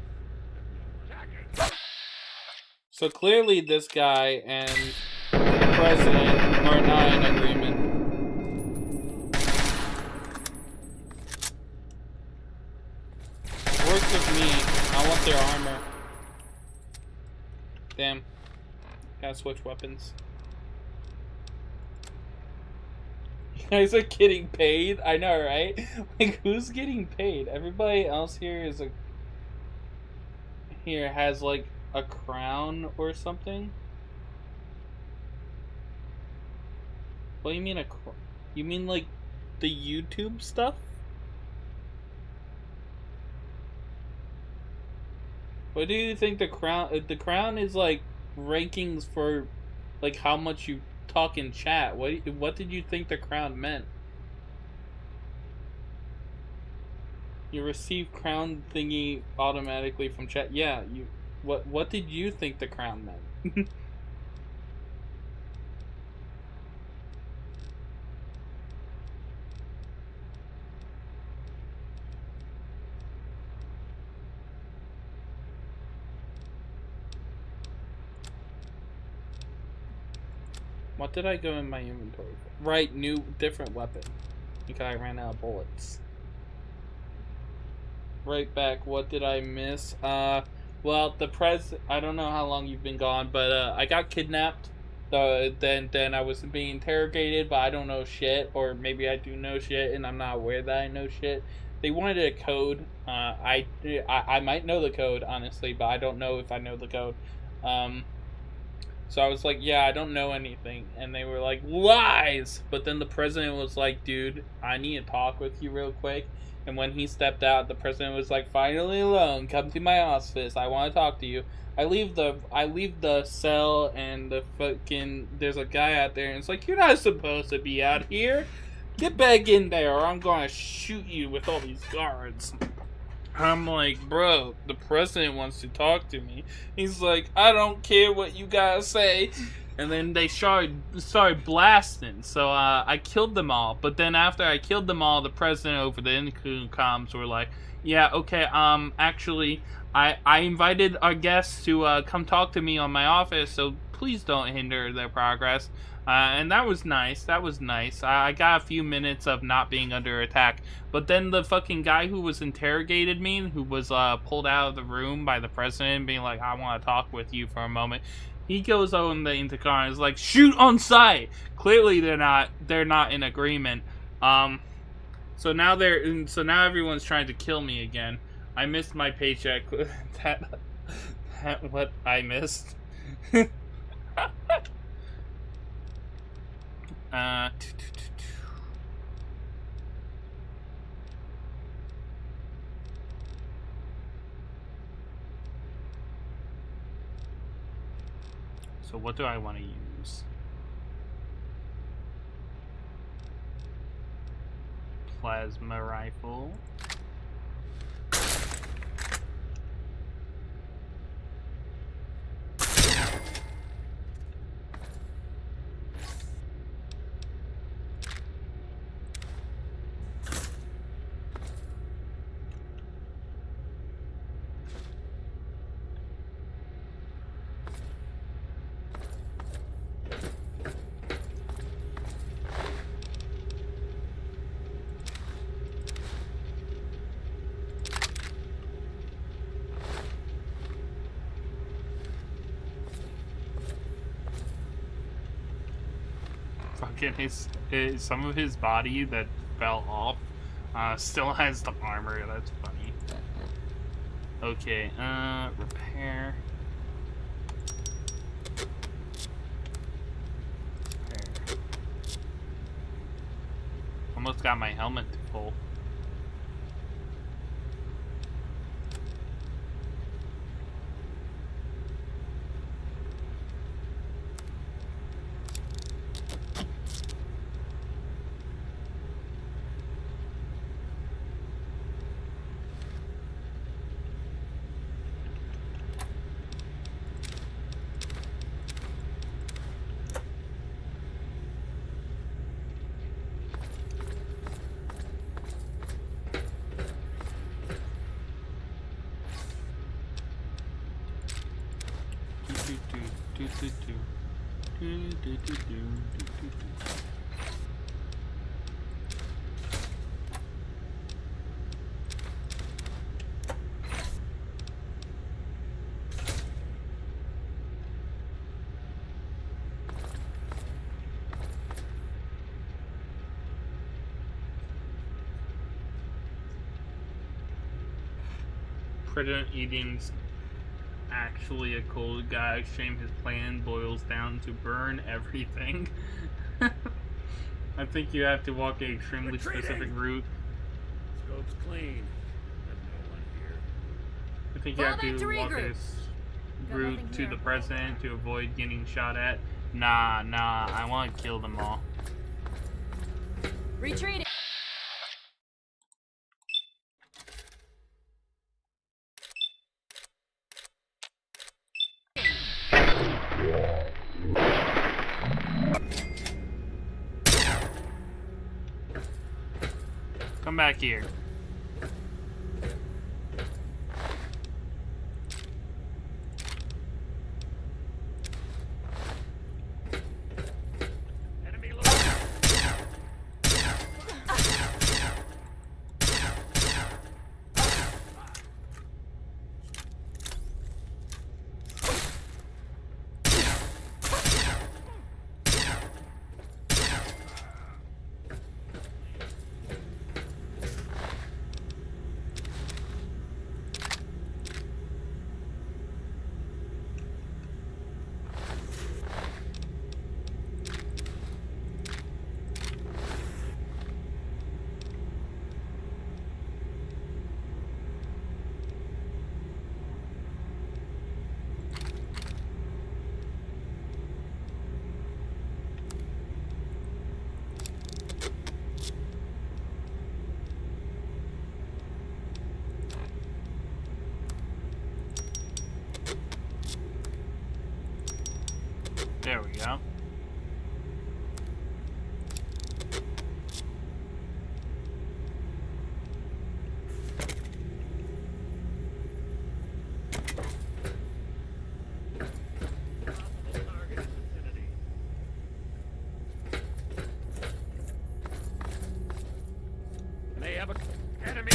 So clearly this guy and the president are not in agreement. Works with me. I want their armor. Damn. Gotta switch weapons. You guys are getting paid? I know, right? Like, who's getting paid? Everybody else here is has like a crown or something. What do you mean you mean like the YouTube stuff? What do you think the crown is like rankings for like how much you talk in chat? What did you think the crown meant? You receive crown thingy automatically from chat. Yeah, what did you think the crown meant? What did I go in my inventory for? Right, different weapon. Because I ran out of bullets. Right back, what did I miss? Well, I don't know how long you've been gone, but I got kidnapped. Then I was being interrogated, but I don't know shit. Or maybe I do know shit and I'm not aware that I know shit. They wanted a code. I might know the code, honestly, but I don't know if I know the code. So I was like, yeah, I don't know anything. And they were like, lies! But then the president was like, dude, I need to talk with you real quick. And when he stepped out, the president was like, finally alone, come to my office. I want to talk to you. I leave the cell and the fucking, there's a guy out there and it's like, you're not supposed to be out here. Get back in there or I'm going to shoot you with all these guards. I'm like, bro, the president wants to talk to me. He's like, I don't care what you guys say. And then they started blasting. So I killed them all. But then after I killed them all, the president over the intercoms were like, yeah, okay, actually, I invited our guests to come talk to me on my office, so please don't hinder their progress. And that was nice. That was nice. I got a few minutes of not being under attack. But then the fucking guy who was interrogated me, who was pulled out of the room by the president, being like, I want to talk with you for a moment. He goes on the intercom and is like, shoot on sight. Clearly they're not in agreement. So now everyone's trying to kill me again. I missed my paycheck. that what I missed. So what do I want to use? Plasma rifle. fucking some of his body that fell off still has the armor. That's funny. Okay, repair. Almost got my helmet to full. President Eden's actually a cold guy. Shame his plan boils down to burn everything. I think you have to walk an extremely specific route. Scope's clean. There's no one here. I think you have to walk this route to the president to avoid getting shot at. Nah, I want to kill them all. Retreating. Come back here. There we go. They have an enemy.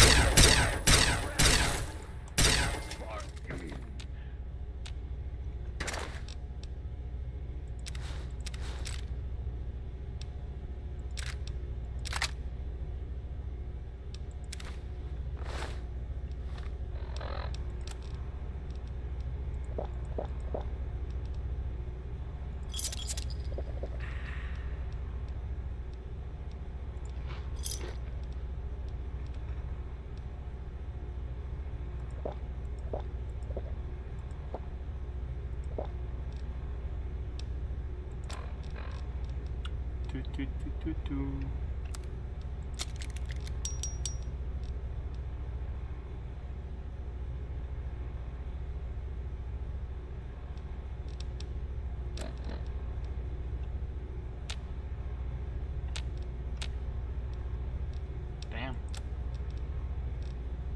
Damn.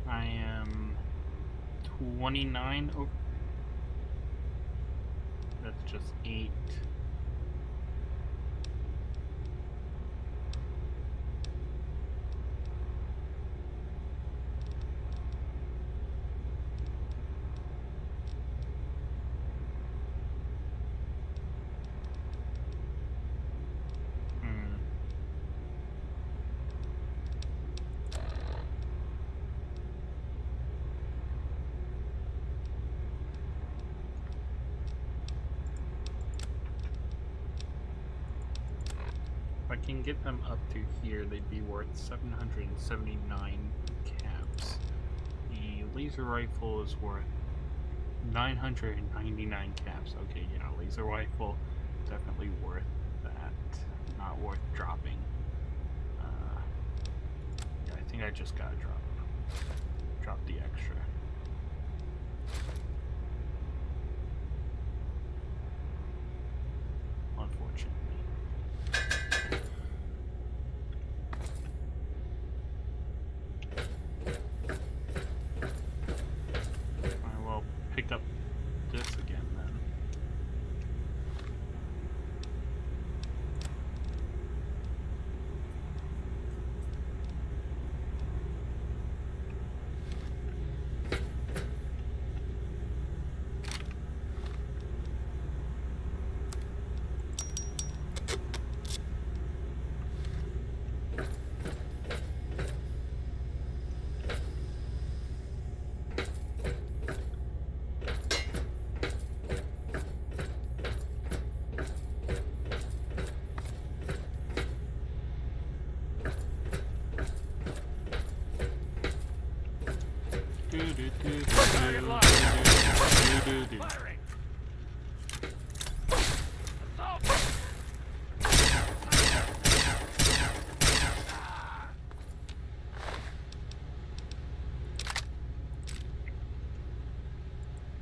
I am 29 over. That's just 8. can get them up to here, they'd be worth 779 caps. The laser rifle is worth 999 caps. Okay, yeah, laser rifle, definitely worth that. Not worth dropping. Yeah, I think I just gotta drop the extra. Unfortunately. I will pick up this again then.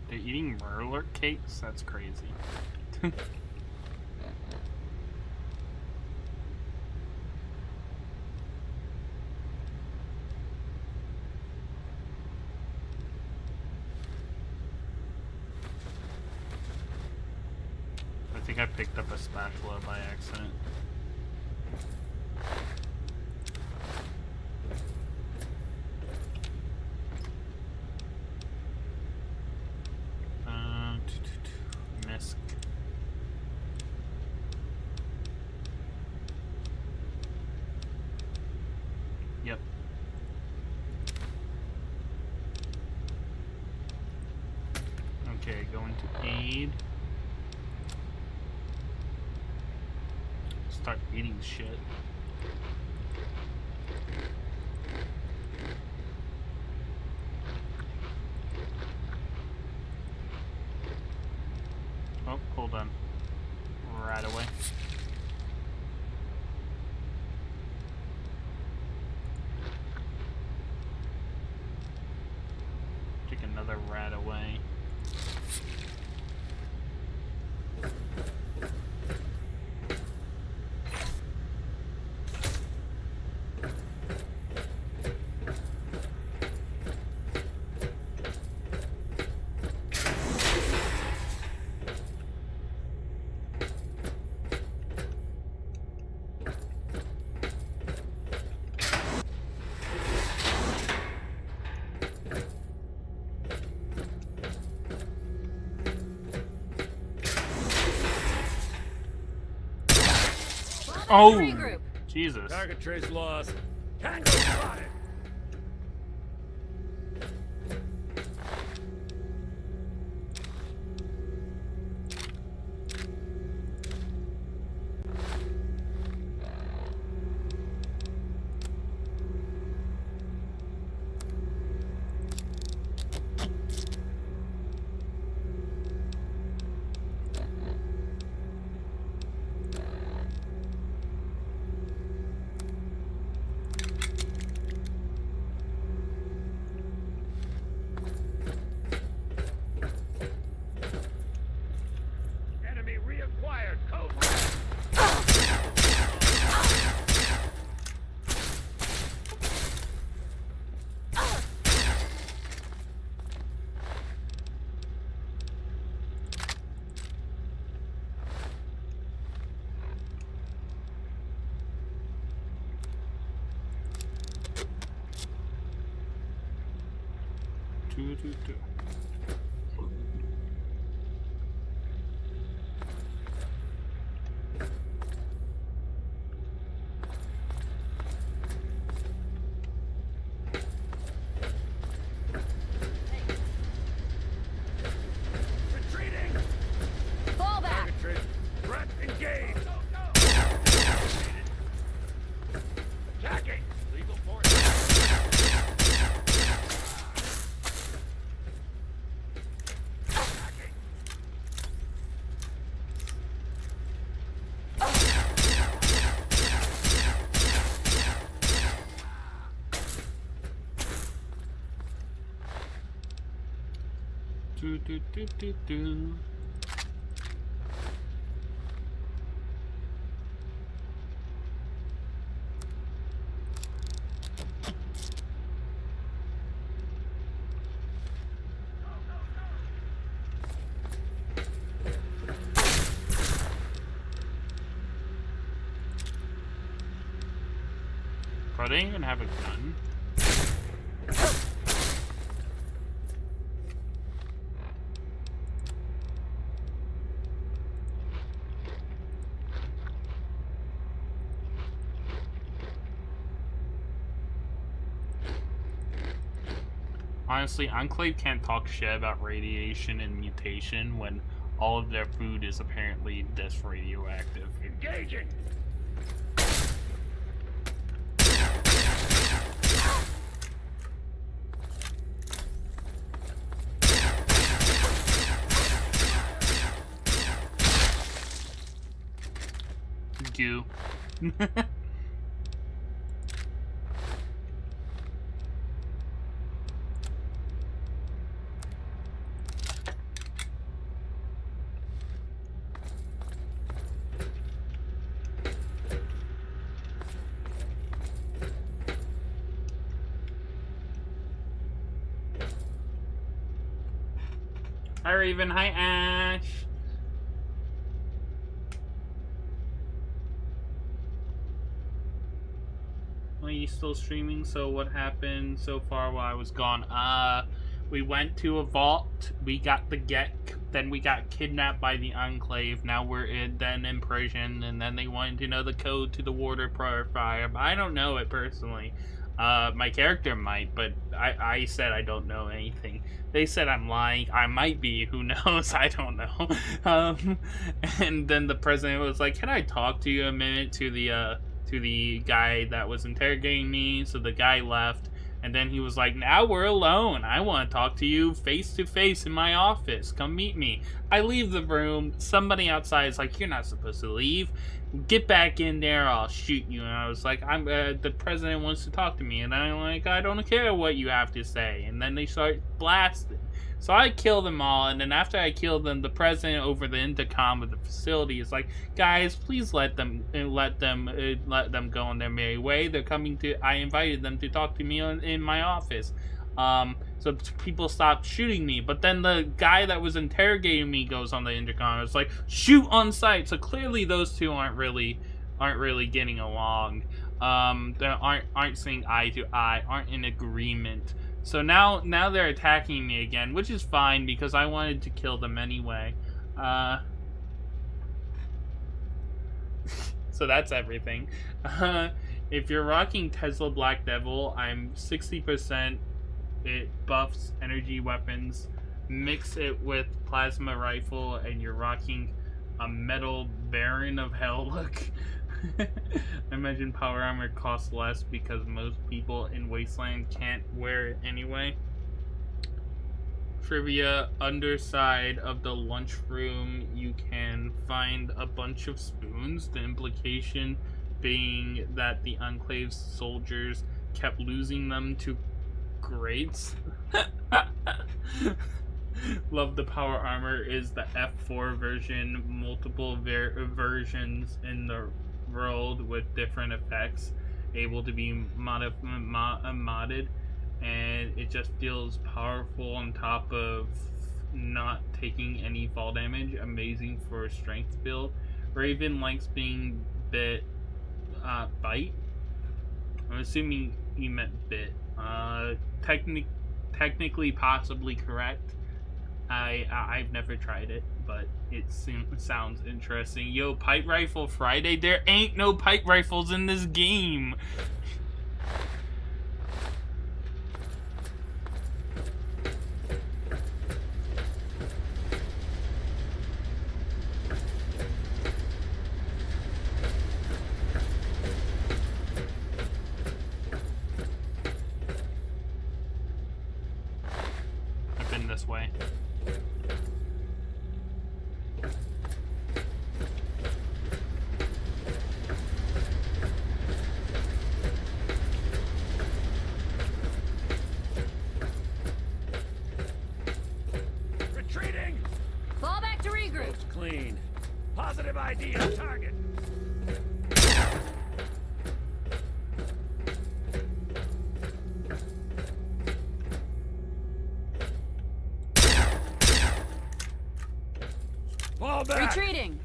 They're eating Merler cakes? That's crazy. I think I picked up a spatula by accident. Misc. Yep. Okay, going to aid. Start eating shit. Oh, hold on. Right away. Take another rat away. Oh, Jesus. Target trace lost. Tango spotted. Enemy reacquired code. Two. Retreating. Fall back. Target trace. Threat engaged. Bro, they even have a gun. Honestly, Enclave can't talk shit about radiation and mutation when all of their food is apparently this radioactive. Engaging! Goo. Hi Raven, hi Ash. Are you still streaming? So what happened so far while I was gone? We went to a vault, we got the then we got kidnapped by the Enclave, now we're in prison, and then they wanted to know the code to the water purifier, but I don't know it personally. My character might, but I said I don't know anything. They said I'm lying. I might be. Who knows? I don't know. And then the president was like, "Can I talk to you a minute?" To the guy that was interrogating me. So the guy left, and then he was like, "Now we're alone. I want to talk to you face to face in my office. Come meet me." I leave the room. Somebody outside is like, "You're not supposed to leave. Get back in there, I'll shoot you." And I was like, the president wants to talk to me. And I'm like, I don't care what you have to say. And then they start blasting. So I kill them all. And then after I kill them, the president over the intercom of the facility is like, "Guys, please let them go on their merry way. They're coming to, I invited them to talk to me in my office." So people stopped shooting me, but then the guy that was interrogating me goes on the intercom. It's like, "Shoot on sight." So clearly those two aren't really getting along. They aren't seeing eye to eye, aren't in agreement. So now they're attacking me again, which is fine because I wanted to kill them anyway. So that's everything. If you're rocking Tesla Black Devil, I'm 60%. It buffs energy weapons. Mix it with plasma rifle, and you're rocking a metal Baron of Hell look. I imagine power armor costs less because most people in Wasteland can't wear it anyway. Trivia: underside of the lunchroom, you can find a bunch of spoons. The implication being that the Enclave's soldiers kept losing them to grades. Love the power armor is the F4 version, multiple versions in the world with different effects, able to be modded, and it just feels powerful on top of not taking any fall damage. Amazing for a strength build. Raven likes being bit. Bite? I'm assuming you meant bit. Technically possibly correct. I've never tried it, but it sounds interesting. Yo, pipe rifle Friday? There ain't no pipe rifles in this game. I've been this way. clean. Positive ID on target. Fall back. Retreating.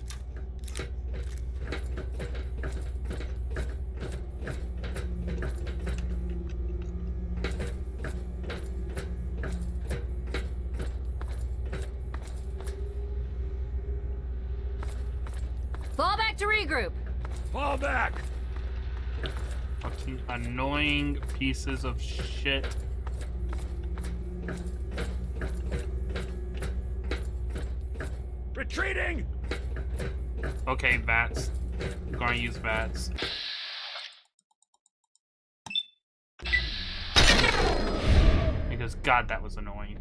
Fall back to regroup. Fall back. Fucking annoying pieces of shit. Retreating. Okay, VATS. I'm gonna use VATS. Because God, that was annoying.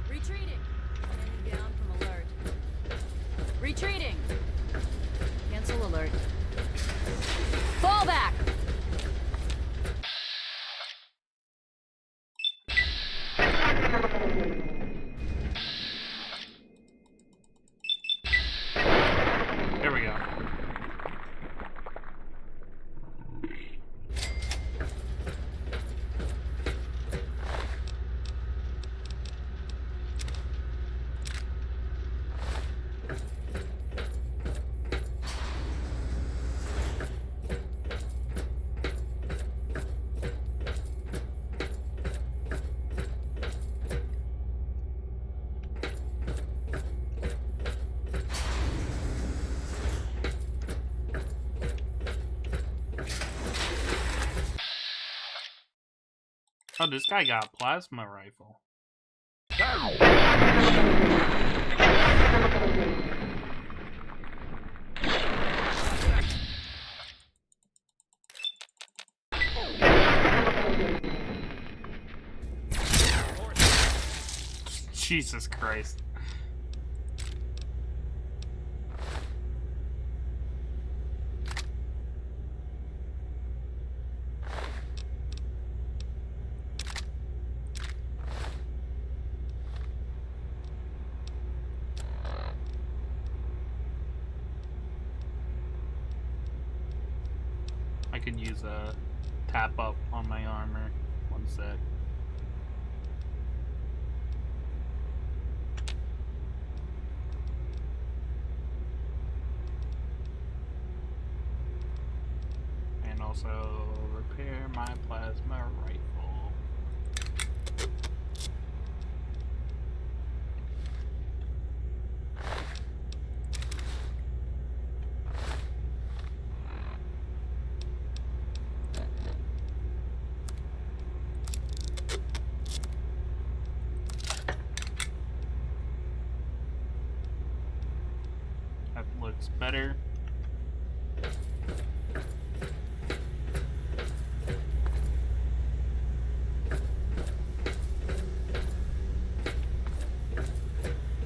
Retreating. Standing down from alert. Retreating. Cancel alert. Fall back. There we go. Oh, this guy got a plasma rifle. Jesus Christ. I could use a tap up on my armor. One sec. And also repair my plasma rifle. That looks better.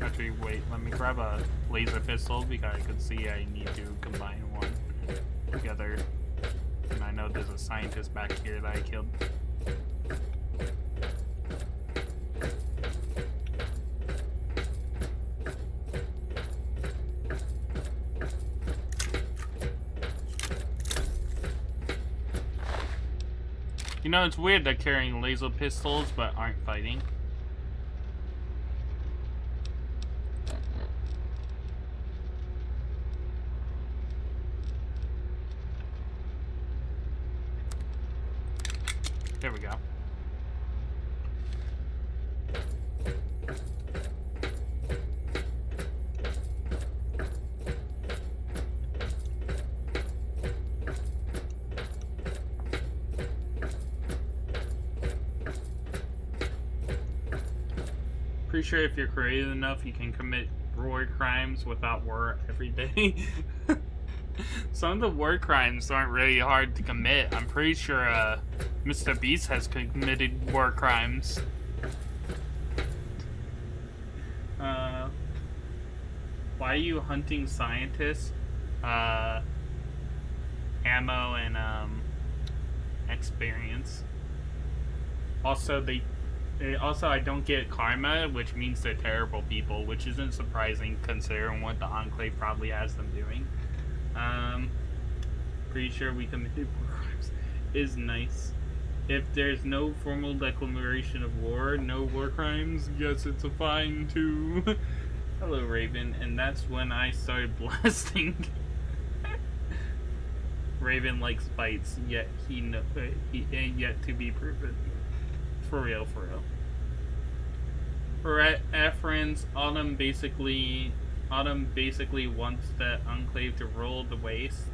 Actually, wait, let me grab a laser pistol because I could see I need to combine one together. And I know there's a scientist back here that I killed. You know, it's weird they're carrying laser pistols but aren't fighting. There we go. pretty sure if you're creative enough, you can commit war crimes without war every day. Some of the war crimes aren't really hard to commit. I'm pretty sure Mr. Beast has committed war crimes. Why are you hunting scientists? Ammo and experience. Also, I don't get karma, which means they're terrible people, which isn't surprising considering what the Enclave probably has them doing. Pretty sure we committed war crimes. Is nice. If there's no formal declaration of war, no war crimes, yes, it's a fine too. Hello, Raven, and that's when I started blasting. Raven likes fights, yet he yet to be proven. For real, for real. For Efrons, Autumn basically wants the Enclave to rule the waste,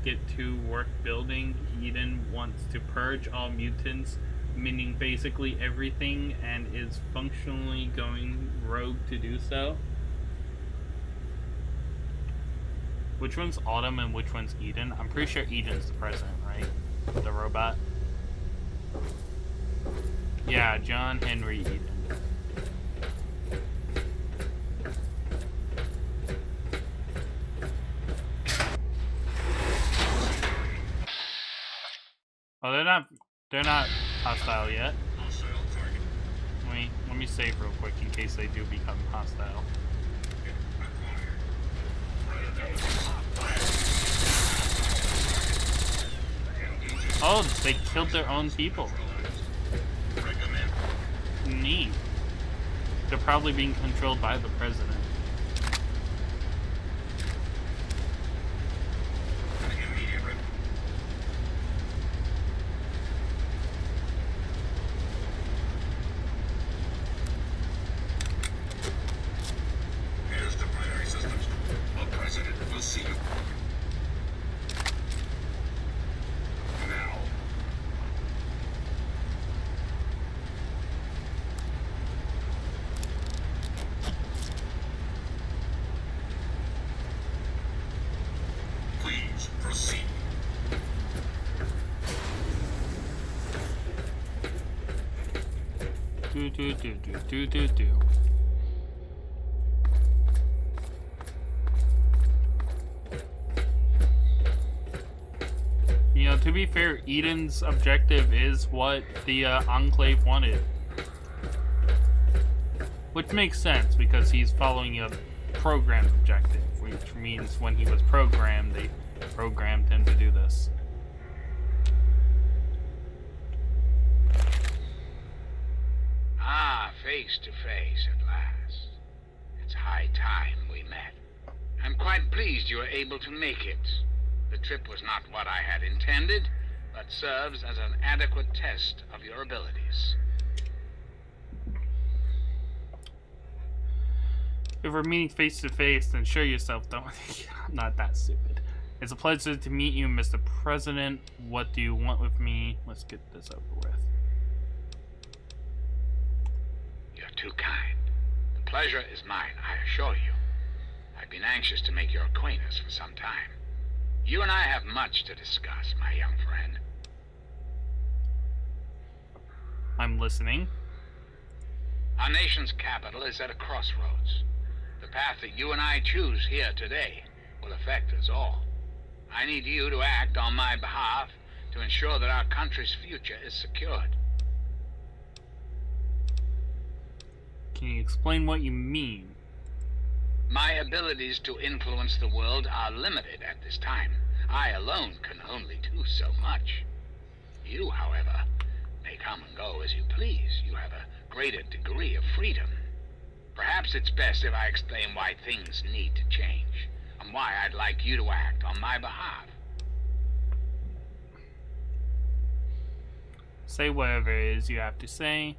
get to work building. Eden wants to purge all mutants, meaning basically everything, and is functionally going rogue to do so. Which one's Autumn and which one's Eden? I'm pretty sure Eden's the president, right? The robot. Yeah, John Henry Eden. Oh, they're not hostile yet. Let me save real quick in case they do become hostile. Oh, they killed their own people. Neat. They're probably being controlled by the president. Here's the primary systems. The president will see you. Now. Please proceed. Do. You know, to be fair, Eden's objective is what the Enclave wanted. Which makes sense, because he's following a programmed objective, which means when he was programmed, they programmed him to do this. Ah, face to face at last. It's high time we met. I'm quite pleased you were able to make it. The trip was not what I had intended, but serves as an adequate test of your abilities. If we're meeting face to face, then show yourself, don't I'm not that stupid. It's a pleasure to meet you, Mr. President. What do you want with me? Let's get this over with. You're too kind. The pleasure is mine, I assure you. I've been anxious to make your acquaintance for some time. You and I have much to discuss, my young friend. I'm listening. Our nation's capital is at a crossroads. The path that you and I choose here today will affect us all. I need you to act on my behalf to ensure that our country's future is secured. Can you explain what you mean? My abilities to influence the world are limited at this time. I alone can only do so much. You, however, may come and go as you please. You have a greater degree of freedom. Perhaps it's best if I explain why things need to change, and why I'd like you to act on my behalf. Say whatever it is you have to say.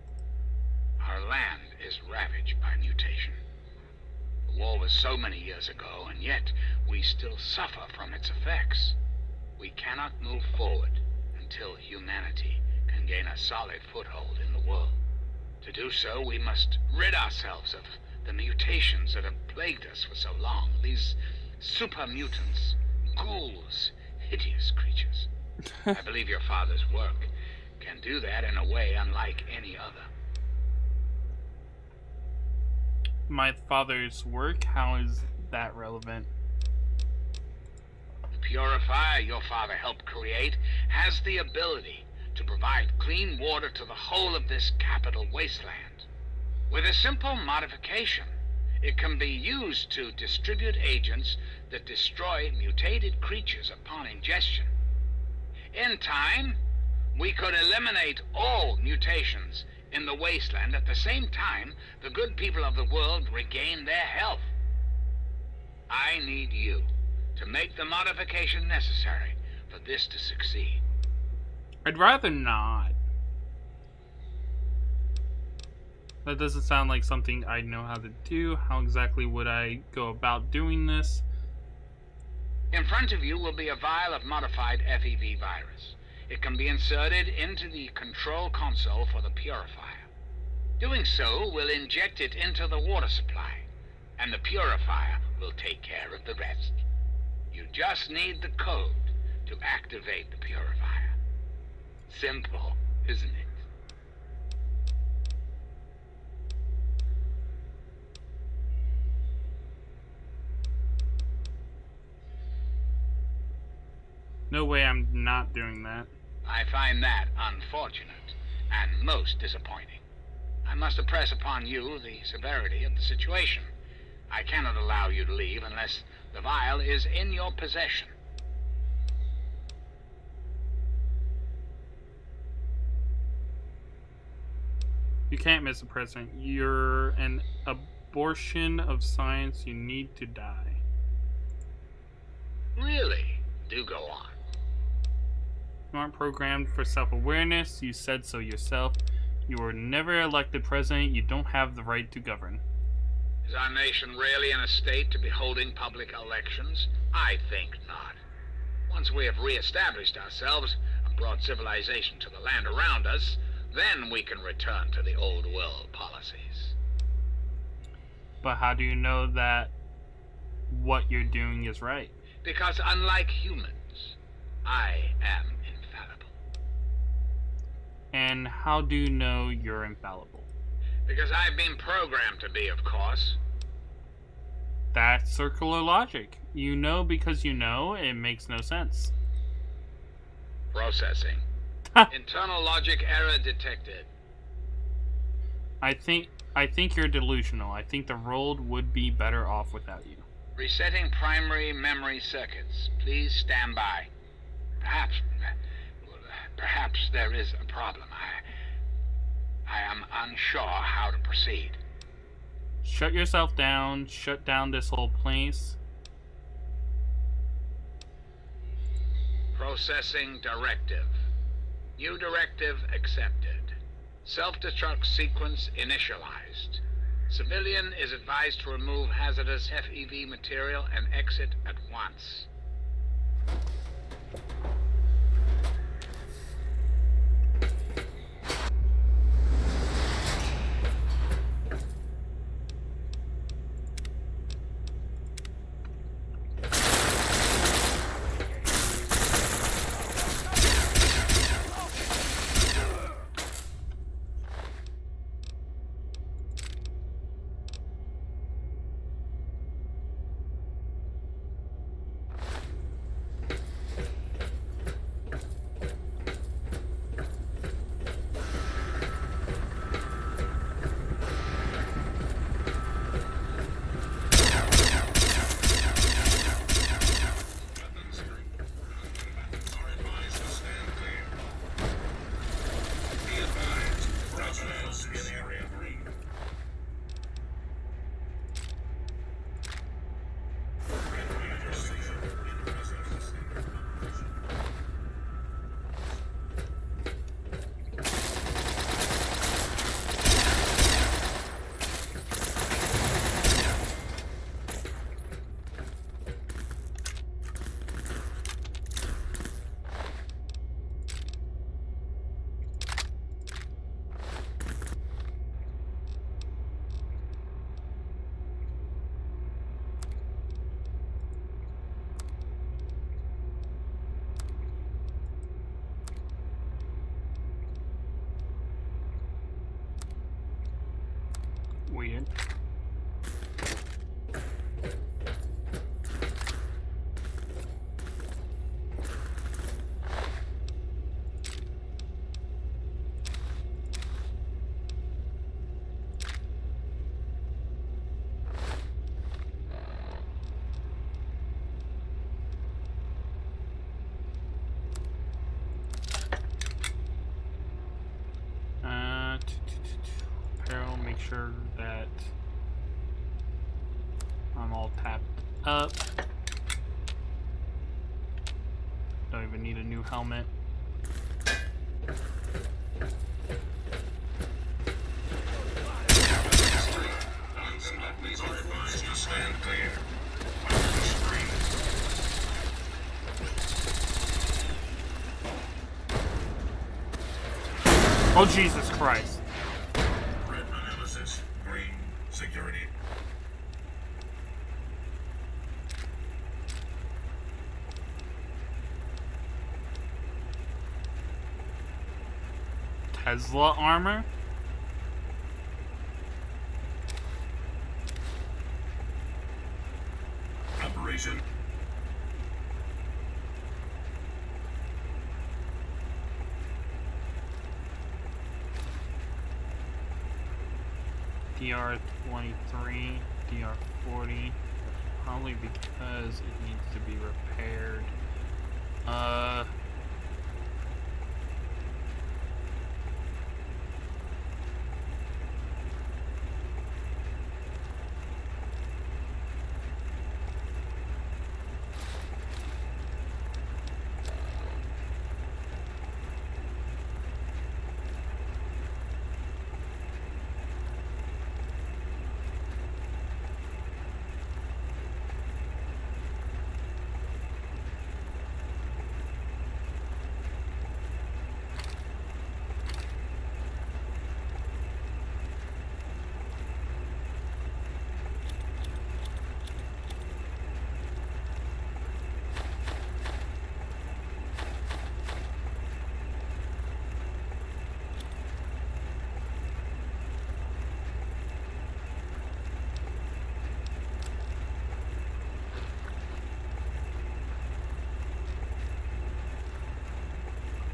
Our land is ravaged by mutation. The war was so many years ago, and yet we still suffer from its effects. We cannot move forward until humanity can gain a solid foothold in the world. To do so, we must rid ourselves of the mutations that have plagued us for so long. These super mutants, ghouls, hideous creatures. I believe your father's work can do that in a way unlike any other. My father's work? How is that relevant? The purifier your father helped create has the ability to provide clean water to the whole of this capital wasteland. With a simple modification, it can be used to distribute agents that destroy mutated creatures upon ingestion. In time, we could eliminate all mutations in the wasteland. At the same time, the good people of the world regain their health. I need you to make the modification necessary for this to succeed. I'd rather not. That doesn't sound like something I know how to do. How exactly would I go about doing this? In front of you will be a vial of modified FEV virus. It can be inserted into the control console for the purifier. Doing so will inject it into the water supply, and the purifier will take care of the rest. You just need the code to activate the purifier. Simple, isn't it? No way I'm not doing that. I find that unfortunate and most disappointing. I must impress upon you the severity of the situation. I cannot allow you to leave unless the vial is in your possession. You can't, Mr. President. You're an abortion of science. You need to die. Really? Do go on. You aren't programmed for self-awareness. You said so yourself. You were never elected president. You don't have the right to govern. Is our nation really in a state to be holding public elections? I think not. Once we have re-established ourselves and brought civilization to the land around us, then we can return to the old world policies. But how do you know that what you're doing is right? Because unlike humans, I am infallible. And how do you know you're infallible? Because I've been programmed to be, of course. That's circular logic. You know because you know. It makes no sense. Processing. Internal logic error detected. I think you're delusional. I think the world would be better off without you. Resetting primary memory circuits. Please stand by. Perhaps there is a problem. I am unsure how to proceed. Shut yourself down. Shut down this whole place. Processing directive. New directive accepted. Self-destruct sequence initialized. Civilian is advised to remove hazardous FEV material and exit at once. fine. Apparel, make sure that I'm all tapped up. Don't even need a new helmet. Oh, Jesus Christ. Red analysis. Green security. Tesla armor? Operation. DR-23, DR-40, probably because it needs to be repaired.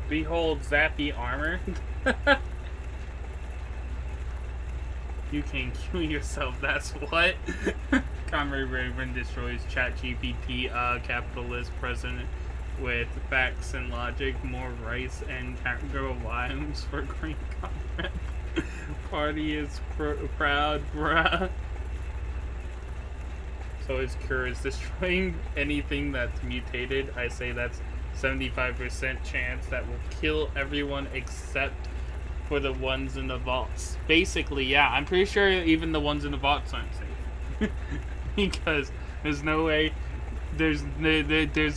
Behold, Zappy armor. You can kill yourself, that's what? Comrade Raven destroys ChatGPT, capitalist president with facts and logic, more rice and girl limes for green comrade. Party is proud, bruh. So his cure is destroying anything that's mutated. I say that's 75% chance that will kill everyone except for the ones in the vaults. Basically, yeah, I'm pretty sure even the ones in the vaults aren't safe. Because there's no way, there's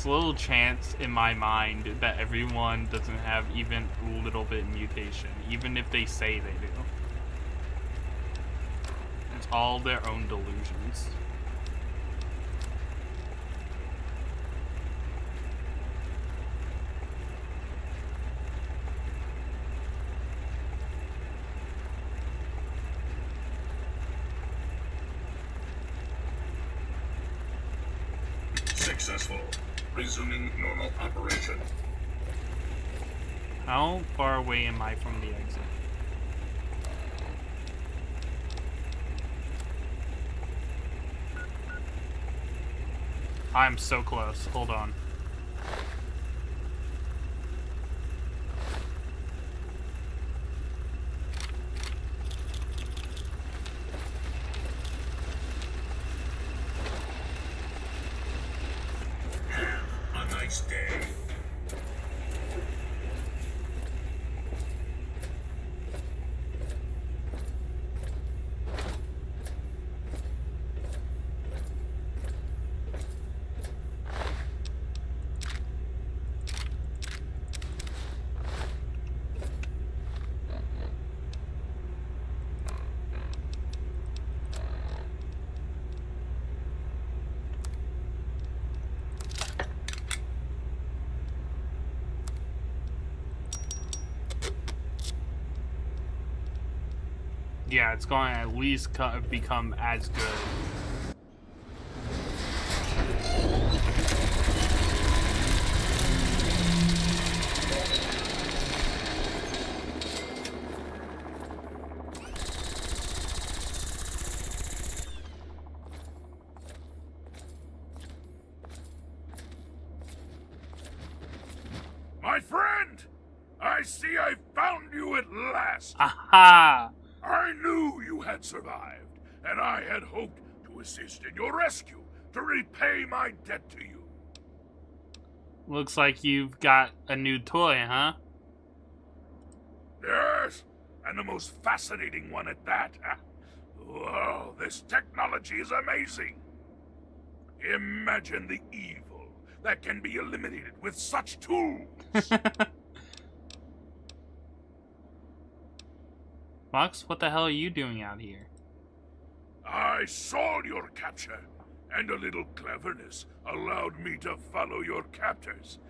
little chance in my mind that everyone doesn't have even a little bit mutation, even if they say they do. It's all their own delusions. Successful. Resuming normal operation. How far away am I from the exit? I'm so close. Hold on. Day. Yeah, it's going to at least become as good. My friend! I see I found you at last! Aha! I knew you had survived, and I had hoped to assist in your rescue, to repay my debt to you. Looks like you've got a new toy, huh? Yes, and the most fascinating one at that. Whoa, this technology is amazing. Imagine the evil that can be eliminated with such tools. Fox, what the hell are you doing out here? I saw your capture, and a little cleverness allowed me to follow your captors.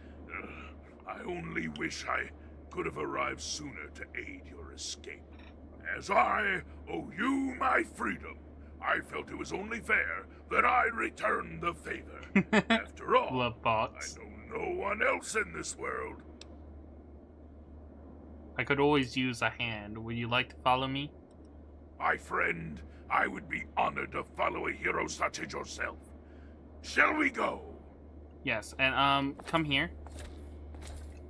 I only wish I could have arrived sooner to aid your escape. As I owe you my freedom, I felt it was only fair that I return the favor. After all, Love Fox. I know no one else in this world. I could always use a hand. Would you like to follow me? My friend, I would be honored to follow a hero such as yourself. Shall we go? Yes, and come here.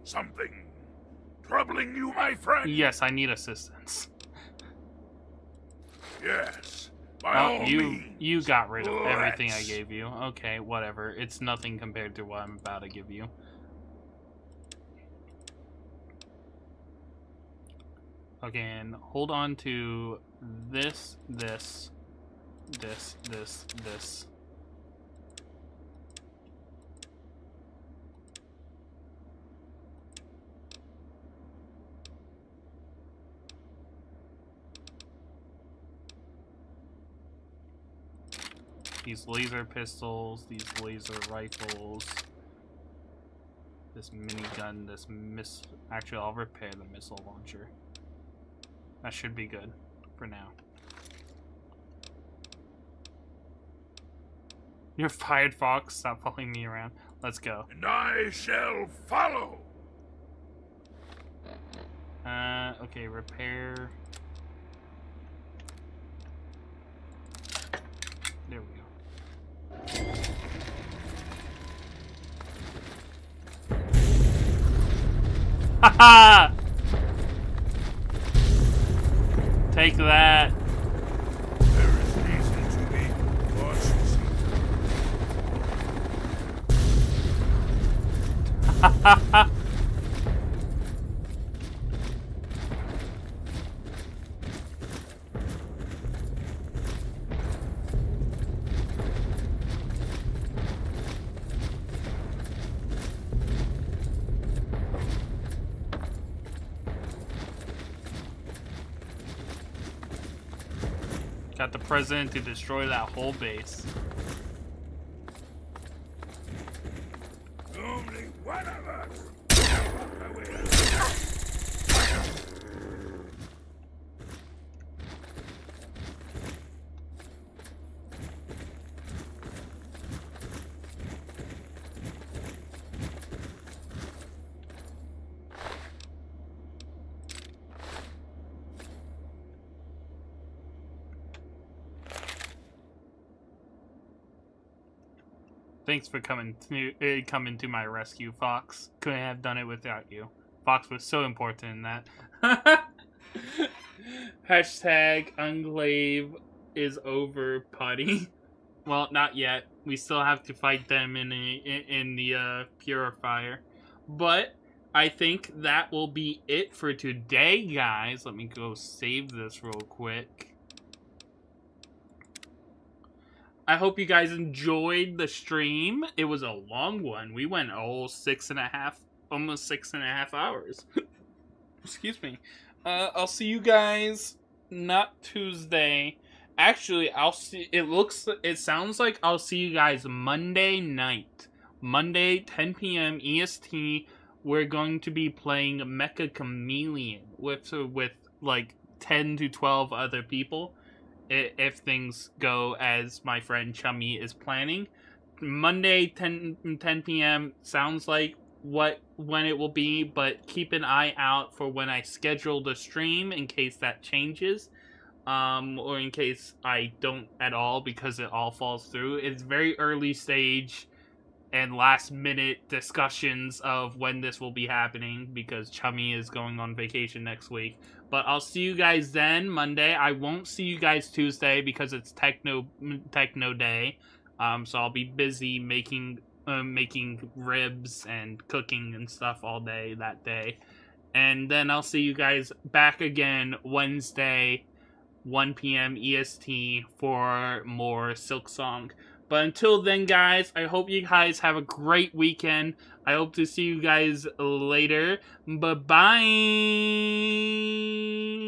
Something troubling you, my friend? Yes, I need assistance. Yes, by all means. You got rid of everything I gave you. Okay, whatever. It's nothing compared to what I'm about to give you. Okay, and hold on to this. These laser pistols, these laser rifles, this minigun, this Actually, I'll repair the missile launcher. That should be good for now. You're fired, Fox. Stop following me around. Let's go. And I shall follow. Okay, repair. There we go. Haha! Take that. There is reason to be cautious. Got the president to destroy that whole base. Only one of us. Thanks for coming to my rescue, Fox. Couldn't have done it without you. Fox was so important in that. Hashtag Enclave is over, putty. Well, not yet. We still have to fight them in the purifier. But I think that will be it for today, guys. Let me go save this real quick. I hope you guys enjoyed the stream. It was a long one. We went almost 6.5 hours. Excuse me. I'll see you guys not Tuesday. Actually, it sounds like I'll see you guys Monday night. Monday, 10 p.m. EST. We're going to be playing Mecha Chameleon with like 10 to 12 other people if things go as my friend Chummy is planning. Monday, 10 p.m. sounds like when it will be, but keep an eye out for when I schedule the stream in case that changes, or in case I don't at all because it all falls through. It's very early stage and last minute discussions of when this will be happening because Chummy is going on vacation next week. But I'll see you guys then, Monday. I won't see you guys Tuesday because it's Techno Day. So I'll be busy making ribs and cooking and stuff all day that day. And then I'll see you guys back again Wednesday, 1 p.m. EST for more Silksong. But until then, guys, I hope you guys have a great weekend. I hope to see you guys later. Bye-bye!